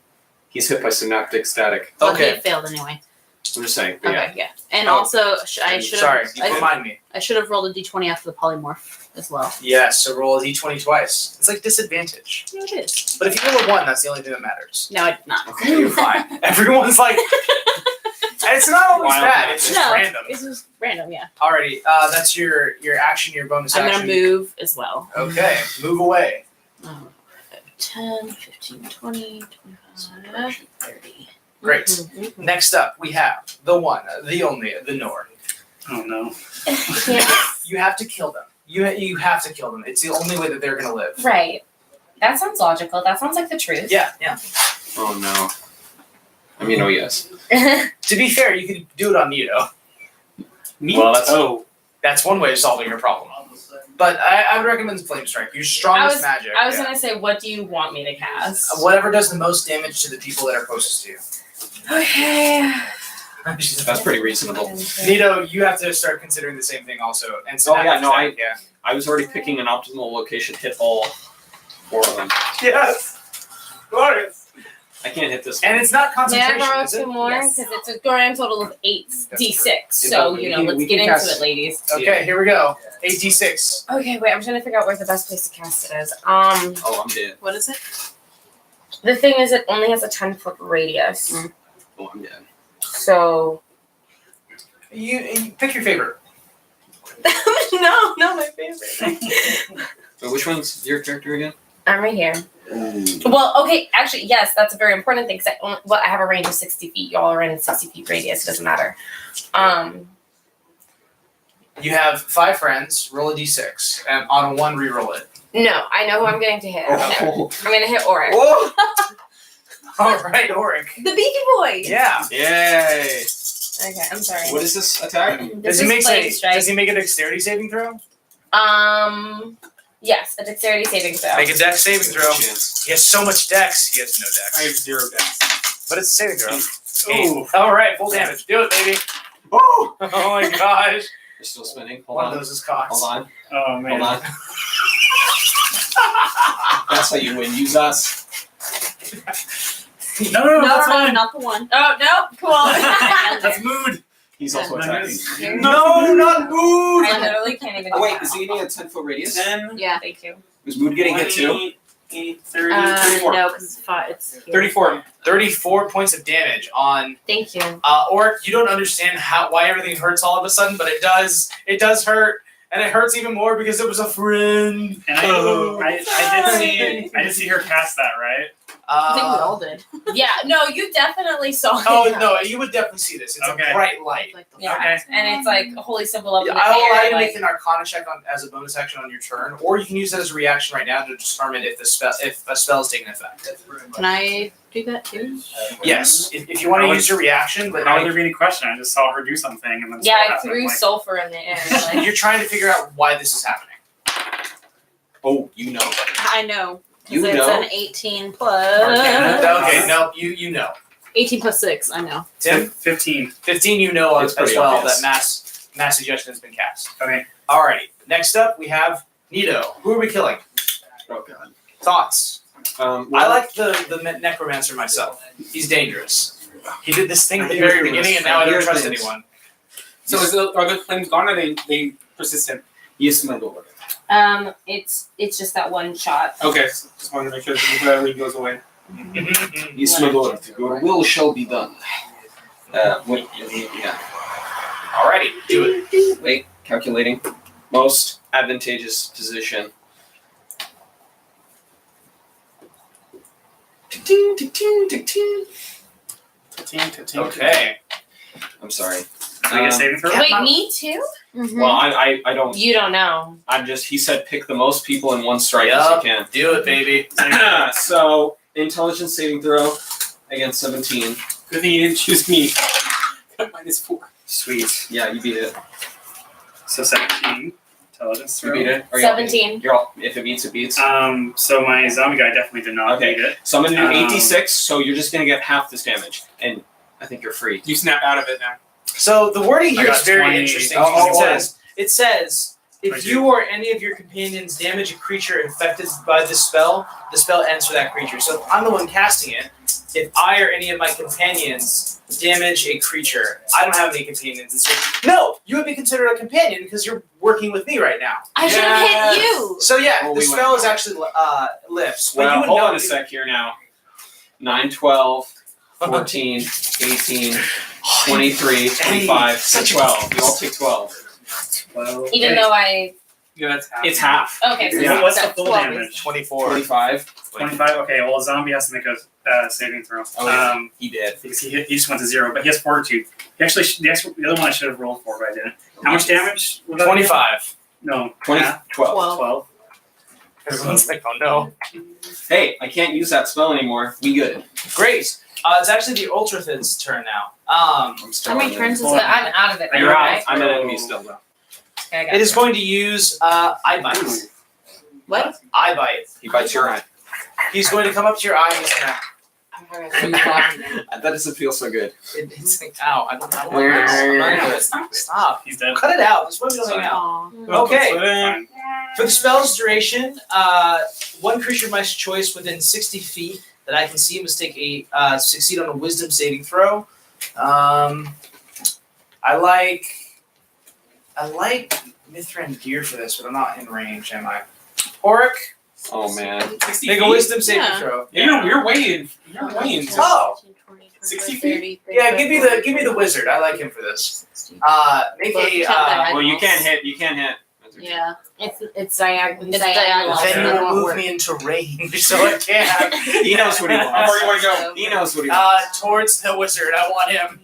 He's hit by synaptic static. Well, Okay. he failed anyway. I'm just saying. But Okay, yeah. And Oh. also, I should have. Sorry, you remind me. I should have rolled a d20 after the polymorph as well. Yes, so roll a d20 twice. It's like disadvantage. No, it is. But if you roll a 1, that's the only thing that matters. No, it's not. Okay, you're fine. Everyone's like... And it's not always Wild bad, card. it's just No, random. It's just random, yeah. Alrighty, that's your action, your bonus I'm action. gonna move as well. Okay, move away. 10, 15, 20, 25, 30. Great. Mhm. Next up, we have the one, the only, the Nord. Oh no. You have to kill them. You have to kill them. It's the only way that they're gonna live. Right. That sounds logical. That sounds like the truth. Yeah. Oh no. I mean, oh yes. To be fair, you could do it on Nito. Well, that's That's one way of solving your problem. But I would recommend Flame Strike. Your strongest magic. I was yeah. gonna say, what do you want me to cast? Whatever does the most damage to the people that are closest to you. Okay. that's pretty reasonable. Nito, you have to start considering the same thing also. And so Oh, yeah, no, yeah. I was already picking an optimal location, hit all 4 of them. Yes. Glorious. I can't hit this And one. it's not May I concentration, borrow is it? 2 more? Yes. Because it's a grand total of 8 d6. So, we you know, can- let's we get can into cast- it, ladies. Okay, here we go. 8d6. Okay, wait, I'm trying to figure out where the best place to cast it is. Oh, I'm dead. What is it? The thing is, it only has a 10-foot radius. Oh, I'm dead. So. You pick your favorite. No, not my favorite. So which one's your character again? I'm right here. Well, okay, actually, yes, that's a very important thing because I have a range of 60 feet. Y'all are in a 60 feet radius. It doesn't matter. You have 5 friends. Roll a d6, and on a 1, re-roll it. No, I know who I'm going to hit. Oh. I'm going to hit Auric. Whoa! All right, Auric. The Beaky Boy! Yeah. Yay! Okay, I'm sorry. What is this attack? This is Flame Strike. Does he make a dexterity saving throw? Yes, a dexterity saving throw. Make a dex saving throw. Chance. He has so much dex. He has no dex. I have 0 dex. But it's a saving throw. Ooh. All right, full damage. Do it, baby. Oh! Oh my gosh. You're still spinning. Hold One on. of those is cocks. Hold on. Oh man. Hold on. That's how you win. Use us. No, No, that's no, fine. not the one. Oh, no, cool. That's mood. He's also attacking. No, not Mood. I literally can't even. Oh, wait, is he getting a 10-foot radius? 10, Yeah. Thank you. Was Mood getting hit too? 28, 30, 34. No, because it's here. 34. 34 points of damage on Thank you. Orc. You don't understand why everything hurts all of a sudden, but it does. It does hurt, and it hurts even more because it was a friend. And I did see her cast that, right? I think we all did. Yeah, no, you definitely saw it. Oh no, you would definitely see this. It's Okay. a bright light. Like the Yeah, Okay. and it's like a holy symbol up in the I will allow you air. to Like, make an Arcana check as a bonus action on your turn, or you can use that as a reaction right now to determine if a spell is taking effect. Can I do that too? Yes, if you want to use your reaction, but How would there be any question? I just saw her do something and then yeah, I happened. threw Like, sulfur in the air. Like, you're trying to figure out why this is happening. Oh, you know. I know. You Because it's know. an 18 plus. Okay, no, you know. 18 plus 6, I know. Tim, 15. 15 you know It's as pretty well obvious. that mass suggestion has been cast. Okay. Alrighty, next up we have Nito. Who are we killing? Oh, God. Thoughts? Well, I like the necromancer myself. He's dangerous. He did this thing at the very beginning, and now I don't trust anyone. So are the flames gone or they persistent? Yes, my lord. it's just that one shot. Okay, just wanted to make sure that the lead goes away. Yes, my lord. Your will shall be done. Wait, yeah. Alrighty, do it. Wait, calculating. Most advantageous position. Okay. I'm sorry. Can I get a saving throw? Wait, me too? Well, I don't. You don't know. I'm just. He said pick the most people in one strike as Yup. you can. Do it, baby. So intelligence saving throw against 17. Good thing you didn't choose me. -4. Sweet. Yeah, you beat it. So 17. Intelligence You throw. beat it. Or 17. You're all, if it beats, it beats. So my zombie guy definitely did not Okay. beat it. So I'm gonna do 8d6. So you're just gonna get half this damage, and I think you're free. You snap out of it now. So the wording I here got is very 20. interesting. Oh, Because it says, if 22. you or any of your companions damage a creature infected by this spell, the spell ends for that creature. So if I'm the one casting it, if I or any of my companions damage a creature, I don't have any companions. No, you would be considered a companion because you're working with me right now. I should have hit you. So yeah, Well, the we spell went- is actually lifts. But you Well, would hold know on a sec here now. 9, 12, 14, 18, 23, 25, 12. You all take 12. Even though I. Yeah, that's half. It's half. Okay, so Yeah. What's the that's full 12. damage? 24. 25. 25. Okay. Well, a zombie has to make a saving throw. Oh, yeah. He did. Because he just went to 0, but he has fortitude. He actually the other one I should have rolled for, but I didn't. How much damage? Was that 25. No. 20, half? 12. 12. Everyone's like, oh no. Hey, I can't use that spell anymore. We good. Great. It's actually the Ultrathid's turn now. I'm still How many on turns the- is So that? I'm out of it. You're right? out. I'm an enemy still, though. Okay, I got It is going to use eye bite. What? Eye bite. He bites your eye. He's going to come up to your eye and he's gonna. That doesn't feel so good. It's like, ow, I don't like this. I'm not into it. Stop. He's dead. Cut it out. This is why we don't hang out. Aw. Okay. Fine. For the spell's duration, one creature of my choice within 60 feet that I can see must take a succeed on a Wisdom saving throw. I like Mithrin Gear for this, but I'm not in range, am I? Oric, Oh, man. 60 make a feet? Wisdom saving Yeah. throw. You're way in. You're way in. Oh. 60 feet? Yeah, give me the wizard. I like him for this. Make Well, a you can't die. Well, you can't hit. You can't hit. Yeah. It's diagonal. It's diagonal. then so it you'll won't move work. me into range, so I can't. He knows what he How wants. far you want to go? He knows what he wants. Towards the wizard. I want him.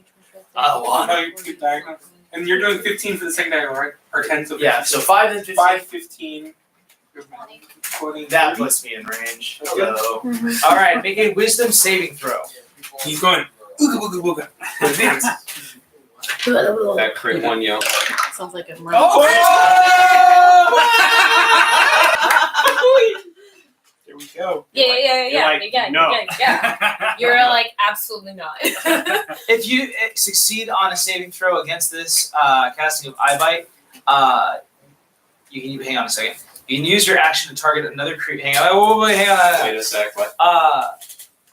I want him. Oh, you keep diagonal. And you're doing 15 for the second diagonal, right? Or 10, so 15. Yeah, so 5 and 15. 5, 15. 20. That puts me in range. Okay. So, all right, make a Wisdom saving throw. He's going. Ooga booga booga. Advance. That crit one, yo. Sounds like a murder. There we go. Yeah. You're like, You got it, no. you got it, yeah. You're like, absolutely not. If you succeed on a saving throw against this casting of Eye Bite, you can hang on a second. You can use your action to target another creature. Hang on, wait, hang on. Wait a sec. What?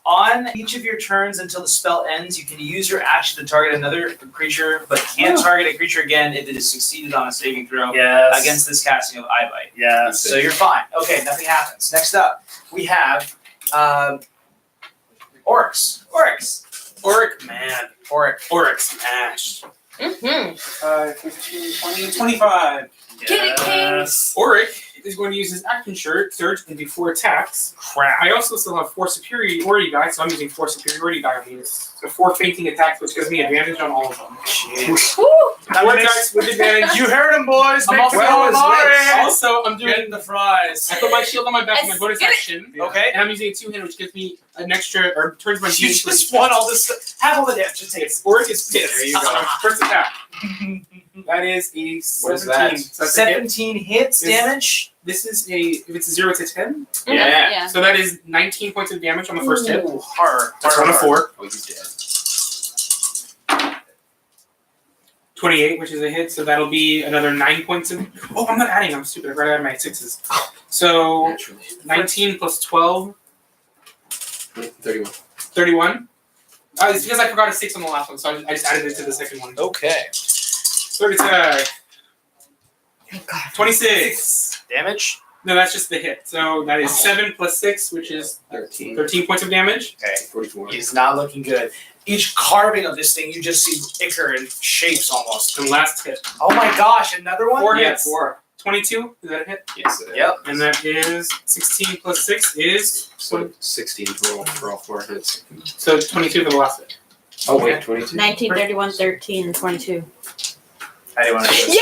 On each of your turns until the spell ends, you can use your action to target another creature, but can't target a creature again if it has succeeded on a saving throw Yes. against this casting of Eye Bite. Yes. So you're fine. Okay, nothing happens. Next up, we have Oryx. Oric, man. Oric smash. Mm-hmm. 15, 20, 25. Get it, King. Yes. Oric is going to use his action surge and do 4 attacks. Crap. I also still have 4 superiority die, so I'm using 4 superiority die on these. So 4 fainting attacks, which gives me advantage on all of them. Jeez. Woo! 4 attacks with advantage. You heard him, boys. I'm Make also, well as also, I'm doing. Get the fries. I put my shield on my back with my Let's bonus get it. action. Okay. And I'm using a 2-hand, which gives me an extra, or turns my You D into just want all this stuff. Have all the damage. Just take it. Oric is pissed. There you go. First attack. That is a 17. What is that? So that's a hit. 17 hits Is- damage. This is a, if it's a 0 to 10, Yeah. Yeah. so that is 19 points of damage on the first hit. Ooh, hard. That's on a 4. Oh, he's dead. 28, which is a hit, so that'll be another 9 points of. Oh, I'm not adding. I'm stupid. I forgot to add my 6s. So Naturally. 19 plus 12, 31. 31. It's because I forgot a 6 on the last one, so I just added it to the second one. Okay. Third attack. 26. Damage. No, that's just the hit. So that is 7 plus 6, which is 13. 13 points of damage. Okay. 44. He's not looking good. Each carving of this thing, you just see ichor and shapes almost. And last hit. Oh my gosh, another one? 4 Yeah, hits. 4. 22. Is that a hit? Yes, it is. Yep. And that is 16 plus 6 is So 16 total for all 4 hits. so 22 for the last hit. Oh, wait, 22? 19, 31, 13, 22. How do you want to do this? Yeah!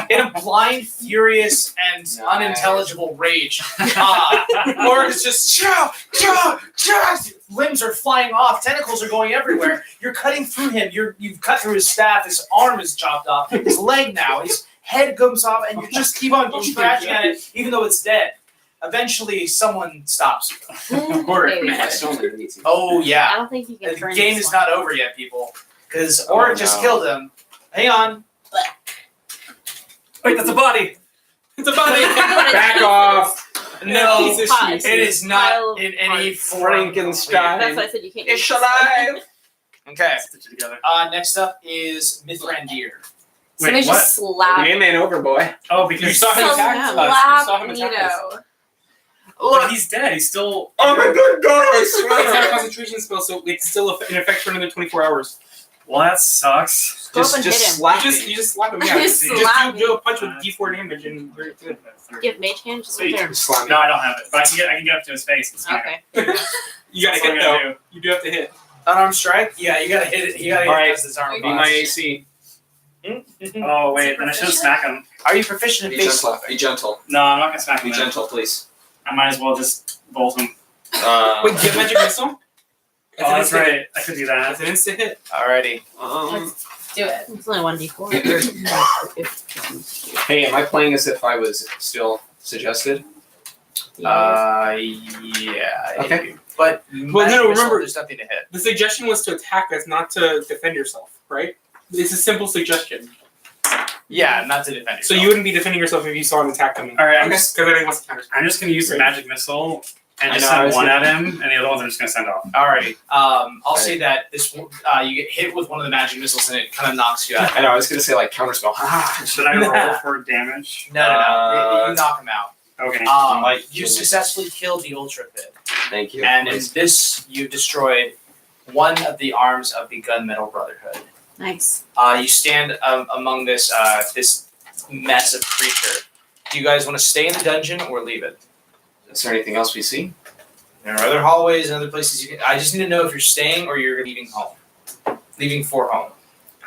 Hit him blind, furious, and unintelligible rage. Orc is just limbs are flying off, tentacles are going everywhere. You're cutting through him. You've cut through his staff. His arm is chopped off. His leg now. His head comes off, and you just keep on scratching at it, even though it's dead. Eventually, someone stops you. Maybe. Oh I yeah, don't think you can the turn game this is one. not over yet, people. Because Aura just killed him. Hang on. Wait, that's a body. It's a body. Back off. No, Piece of Pie. shit. it is Pile not of in any parts. form. Frankenstein. That's why I said you can't. It's use this. alive. Okay. Stitch it together. Next up is Mithrandir. Somebody what? just slap. Man over, boy. Oh, because you saw him attack us. You saw him attack us. Nito. But he's dead. He's still. Oh my good God! I It's not a swear. concentration spell, so it's still in effect for another 24 hours. Well, that sucks. Go up and hit him. slap You me. just slap him. I Yeah. just You slap do a punch with D4 damage and you're good. You have mage hand just Sweet. right there. Slap me. No, I don't have it, but I can get up to his face and smack him. Okay. You gotta That's what hit I'm gonna though. You do have to hit. Unarmed strike? Yeah, you gotta hit it. You gotta hit Alright. it his arm. Be my AC. Oh wait, then I should smack him. Are you proficient Be in face gentle. slapping? Be gentle. No, I'm not gonna smack him. Be then. gentle, please. I might as well just bolt him. Wait, get magic missile? Oh, that's instant right. I could do that. It's an instant hit. Alrighty. Do it. It's only 1d4. Hey, am I playing as if I was still suggested? Yeah. Okay. But Well, no, magic missile, remember- there's nothing to hit. The suggestion was to attack us, not to defend yourself, right? It's a simple suggestion. Yeah, not to defend So yourself. you wouldn't be defending yourself if you saw an attack coming. All right, because I think wants to counter. I'm just gonna use the magic missile and I just know, I send was one gonna- at him, and the other ones I'm just gonna send off. Alrighty. I'll say that this you get hit with one of the magic missiles and it kind of knocks you out. I know. I was gonna say like counterspell. Should I roll for damage? No. You knock him out. Okay. You successfully killed the Ultra Pit. Thank you. And in this, you destroyed one of the arms of the Gun Metal Brotherhood. Nice. You stand among this this mess of creature. Do you guys want to stay in the dungeon or leave it? Is there anything else we see? There are other hallways and other places you can. I just need to know if you're staying or you're leaving home. Leaving for home.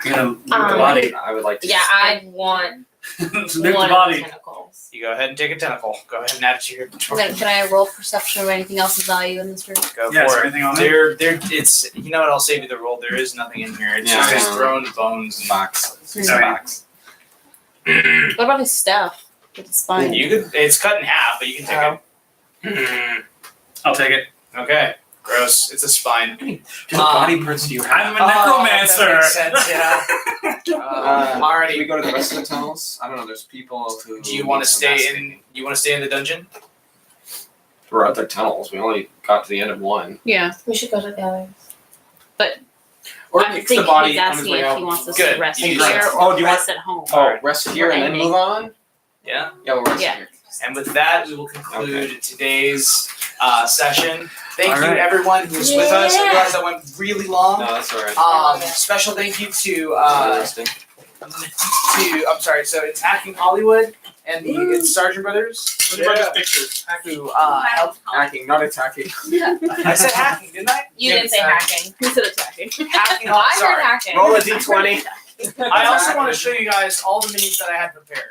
I'm gonna loot the Um, body. I would like to. Yeah, I want Loot the one of the body. tentacles. You go ahead and take a tentacle. Go ahead and add it to your Then can I roll perception or anything else of value in this room? Go Yeah, is for there it. anything on there? It's you know what? I'll save you the roll. There is nothing in here. It's Yeah, just I his know. thrown bones. And Box. Sorry. Box. What about his stuff? With the spine? you could. It's cut in half, but you can take I'll take it. it. Okay. Gross. It's a spine. What body parts do you have? I'm a necromancer. That makes sense, yeah. Alrighty. We go to the rest of the tunnels. I don't know. There's people who. Do you want need to some stay masking. in? You want to stay in the dungeon? We're other tunnels. We only got to the end of one. Yeah. We should go to the others. Or I fix think the body he's on his asking way if out. he wants us Good. to rest You here can rest. or Oh, do you rest at home. Oh, rest here and then Ending. move on. Yeah. Yeah, we'll rest Yeah. here. And with that, we will conclude today's session. Thank All you right. everyone who was with us. I realize that went really long. No, that's alright. Special thank you to Interesting. I'm sorry. So it's Hacking Hollywood and the Sergeant Brothers Pictures. who helped. Hacking, not attacking. I said hacking, didn't I? You didn't say hacking. Who said attacking? Hacking. No, I Sorry. heard hacking. Roll a d20. I also want to show you guys all the minis that I had prepared.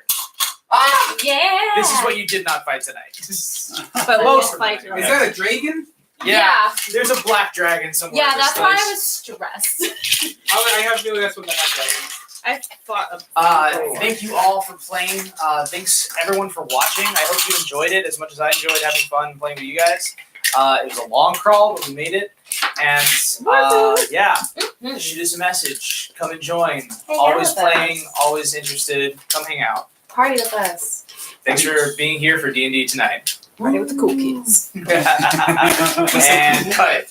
Yeah. This is what you did not fight tonight. But we Most will fight of it. Is that a dragon? Yeah. There's a black dragon somewhere. Yeah, in this that's why I place. was stressed. I have a feeling that's what the heck that is. I thought of Thank you all for playing. Thanks everyone for watching. I hope you enjoyed it as much as I enjoyed having fun playing with you guys. It was a long crawl, but we made it. And shoot us a message. Come and join. Always with us. playing, always interested. Come hang out. Party with us. Thanks for being here for D&D tonight. party with the cool kids. And cut it.